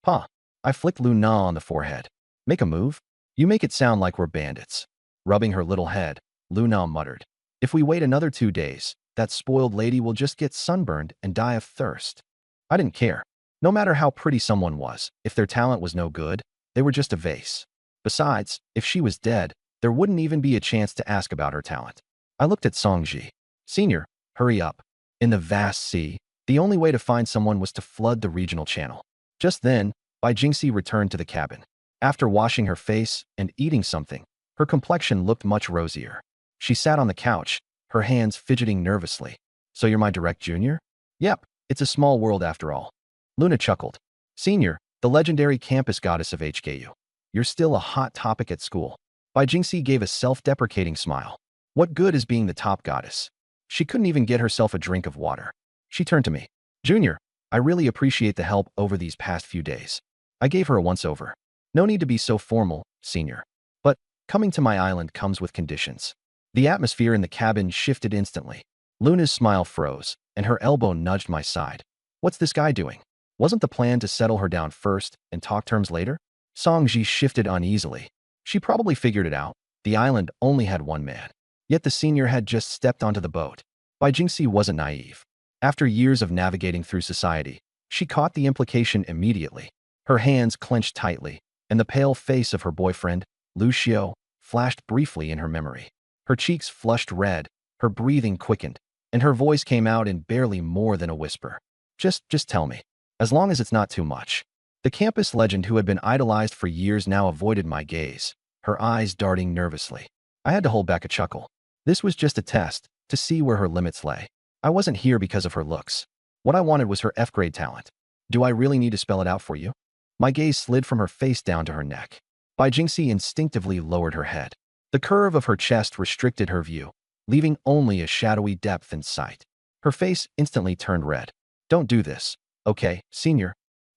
Pa. I flicked Luna on the forehead. Make a move? You make it sound like we're bandits. Rubbing her little head, Luna muttered. If we wait another 2 days, that spoiled lady will just get sunburned and die of thirst. I didn't care. No matter how pretty someone was, if their talent was no good, they were just a vase. Besides, if she was dead, there wouldn't even be a chance to ask about her talent. I looked at Songji. Senior, hurry up. In the vast sea, the only way to find someone was to flood the regional channel. Just then, Bai Jingxi returned to the cabin. After washing her face and eating something, her complexion looked much rosier. She sat on the couch, her hands fidgeting nervously. So you're my direct junior? Yep, it's a small world after all. Luna chuckled. Senior, the legendary campus goddess of HKU. You're still a hot topic at school. Bai Jingxi gave a self-deprecating smile. What good is being the top goddess? She couldn't even get herself a drink of water. She turned to me. Junior, I really appreciate the help over these past few days. I gave her a once-over. No need to be so formal, senior. But coming to my island comes with conditions. The atmosphere in the cabin shifted instantly. Luna's smile froze, and her elbow nudged my side. What's this guy doing? Wasn't the plan to settle her down first and talk terms later? Songji shifted uneasily. She probably figured it out. The island only had one man. Yet the senior had just stepped onto the boat. Bai Jingxi wasn't naive. After years of navigating through society, she caught the implication immediately. Her hands clenched tightly, and the pale face of her boyfriend, Lu Xiao, flashed briefly in her memory. Her cheeks flushed red, her breathing quickened, and her voice came out in barely more than a whisper. Just tell me. As long as it's not too much. The campus legend who had been idolized for years now avoided my gaze, her eyes darting nervously. I had to hold back a chuckle. This was just a test, to see where her limits lay. I wasn't here because of her looks. What I wanted was her F-grade talent. Do I really need to spell it out for you? My gaze slid from her face down to her neck. Bai Jingxi instinctively lowered her head. The curve of her chest restricted her view, leaving only a shadowy depth in sight. Her face instantly turned red. Don't do this. Okay, senior.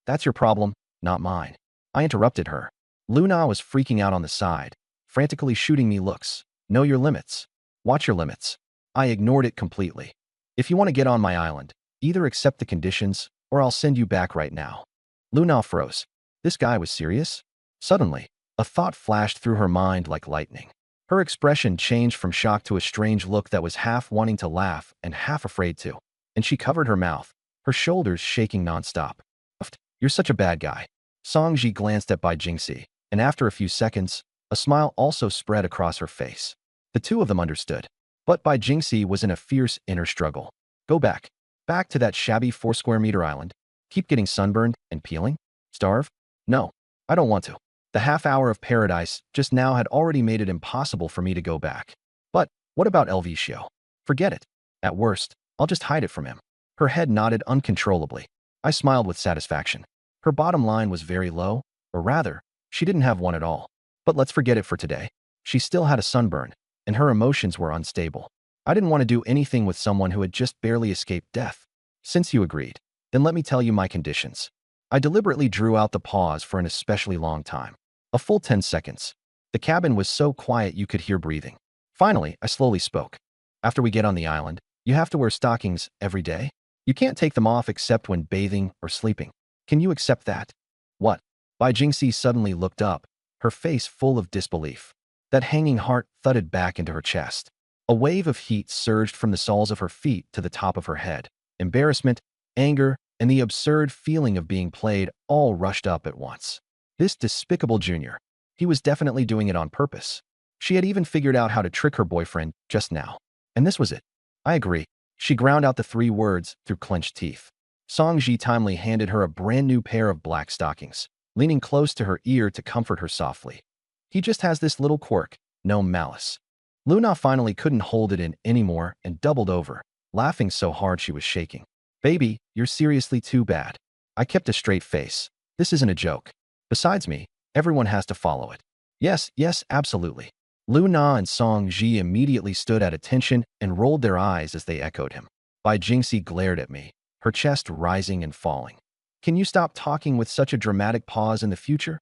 That's your problem, not mine. I interrupted her. Luna was freaking out on the side, frantically shooting me looks. Know your limits. Watch your limits. I ignored it completely. If you want to get on my island, either accept the conditions or I'll send you back right now. Luna froze. This guy was serious? Suddenly, a thought flashed through her mind like lightning. Her expression changed from shock to a strange look that was half wanting to laugh and half afraid to, and she covered her mouth, her shoulders shaking nonstop. You're such a bad guy. Songji glanced at Bai Jingxi, and after a few seconds, a smile also spread across her face. The two of them understood. But Bai Jingxi was in a fierce inner struggle. Go back. Back to that shabby 4 square meter island. Keep getting sunburned and peeling? Starve? No, I don't want to. The half hour of paradise just now had already made it impossible for me to go back. But what about Elvicio? Forget it. At worst, I'll just hide it from him. Her head nodded uncontrollably. I smiled with satisfaction. Her bottom line was very low, or rather, she didn't have one at all. But let's forget it for today. She still had a sunburn, and her emotions were unstable. I didn't want to do anything with someone who had just barely escaped death. Since you agreed, then let me tell you my conditions. I deliberately drew out the pause for an especially long time. A full 10 seconds. The cabin was so quiet you could hear breathing. Finally, I slowly spoke. After we get on the island, you have to wear stockings every day. You can't take them off except when bathing or sleeping. Can you accept that? What? Bai Jingxi suddenly looked up, her face full of disbelief. That hanging heart thudded back into her chest. A wave of heat surged from the soles of her feet to the top of her head. Embarrassment, anger, and the absurd feeling of being played all rushed up at once. This despicable junior. He was definitely doing it on purpose. She had even figured out how to trick her boyfriend just now. And this was it. I agree. She ground out the 3 words through clenched teeth. Songji timely handed her a brand new pair of black stockings, leaning close to her ear to comfort her softly. He just has this little quirk, no malice. Luna finally couldn't hold it in anymore and doubled over, laughing so hard she was shaking. Baby, you're seriously too bad. I kept a straight face. This isn't a joke. Besides me, everyone has to follow it. Yes, yes, absolutely. Luna and Song Ji immediately stood at attention and rolled their eyes as they echoed him. Bai Jingxi glared at me, her chest rising and falling. Can you stop talking with such a dramatic pause in the future?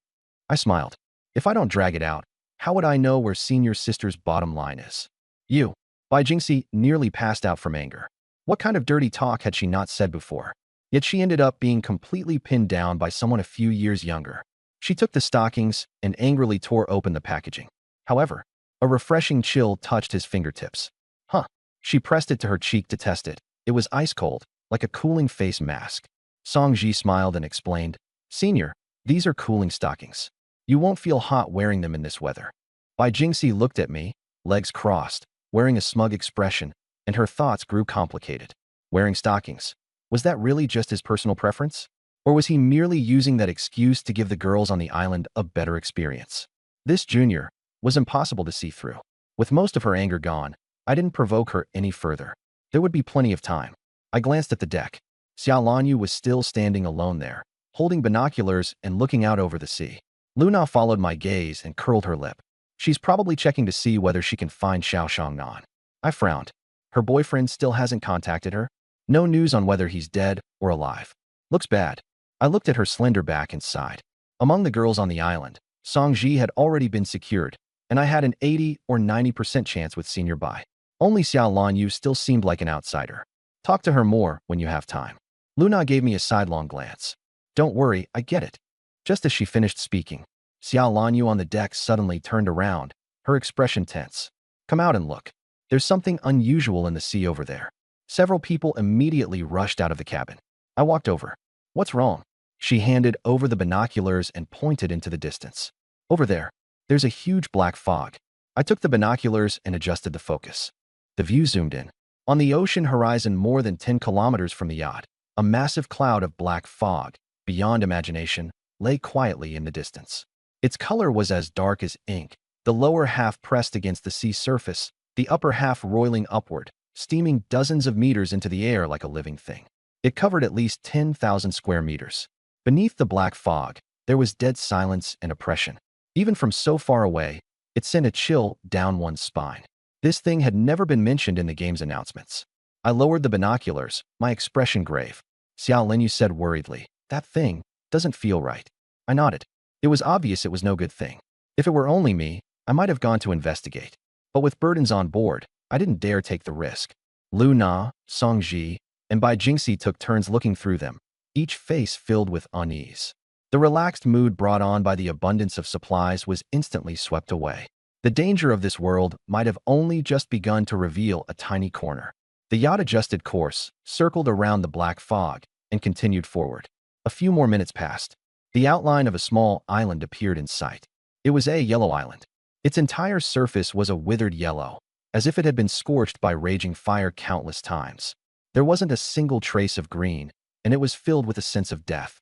I smiled. If I don't drag it out, how would I know where senior sister's bottom line is? You. Bai Jingxi nearly passed out from anger. What kind of dirty talk had she not said before? Yet she ended up being completely pinned down by someone a few years younger. She took the stockings and angrily tore open the packaging. However, a refreshing chill touched his fingertips. Huh. She pressed it to her cheek to test it. It was ice cold, like a cooling face mask. Song Ji smiled and explained, Senior, these are cooling stockings. You won't feel hot wearing them in this weather. Bai Jingxi looked at me, legs crossed, wearing a smug expression, and her thoughts grew complicated. Wearing stockings. Was that really just his personal preference? Or was he merely using that excuse to give the girls on the island a better experience? This junior was impossible to see through. With most of her anger gone, I didn't provoke her any further. There would be plenty of time. I glanced at the deck. Xiao Lanyu was still standing alone there, holding binoculars and looking out over the sea. Luna followed my gaze and curled her lip. She's probably checking to see whether she can find Xiao Shangnan. I frowned. Her boyfriend still hasn't contacted her. No news on whether he's dead or alive. Looks bad. I looked at her slender back and sighed. Among the girls on the island, Song Ji had already been secured, and I had an 80 or 90% chance with Senior Bai. Only Xiao Lanyu still seemed like an outsider. Talk to her more when you have time. Luna gave me a sidelong glance. Don't worry, I get it. Just as she finished speaking, Xiao Lanyu on the deck suddenly turned around, her expression tense. Come out and look. There's something unusual in the sea over there. Several people immediately rushed out of the cabin. I walked over. What's wrong? She handed over the binoculars and pointed into the distance. Over there, there's a huge black fog. I took the binoculars and adjusted the focus. The view zoomed in. On the ocean horizon more than 10 kilometers from the yacht, a massive cloud of black fog, beyond imagination, lay quietly in the distance. Its color was as dark as ink, the lower half pressed against the sea surface, the upper half roiling upward, steaming dozens of meters into the air like a living thing. It covered at least 10,000 square meters. Beneath the black fog, there was dead silence and oppression. Even from so far away, it sent a chill down one's spine. This thing had never been mentioned in the game's announcements. I lowered the binoculars, my expression grave. Xiao Linyu said worriedly, that thing doesn't feel right. I nodded. It was obvious it was no good thing. If it were only me, I might have gone to investigate. But with burdens on board, I didn't dare take the risk. Lu Na, Songji, and Bai Jingxi took turns looking through them, each face filled with unease. The relaxed mood brought on by the abundance of supplies was instantly swept away. The danger of this world might have only just begun to reveal a tiny corner. The yacht adjusted course, circled around the black fog, and continued forward. A few more minutes passed. The outline of a small island appeared in sight. It was a yellow island. Its entire surface was a withered yellow, as if it had been scorched by raging fire countless times. There wasn't a single trace of green, and it was filled with a sense of death.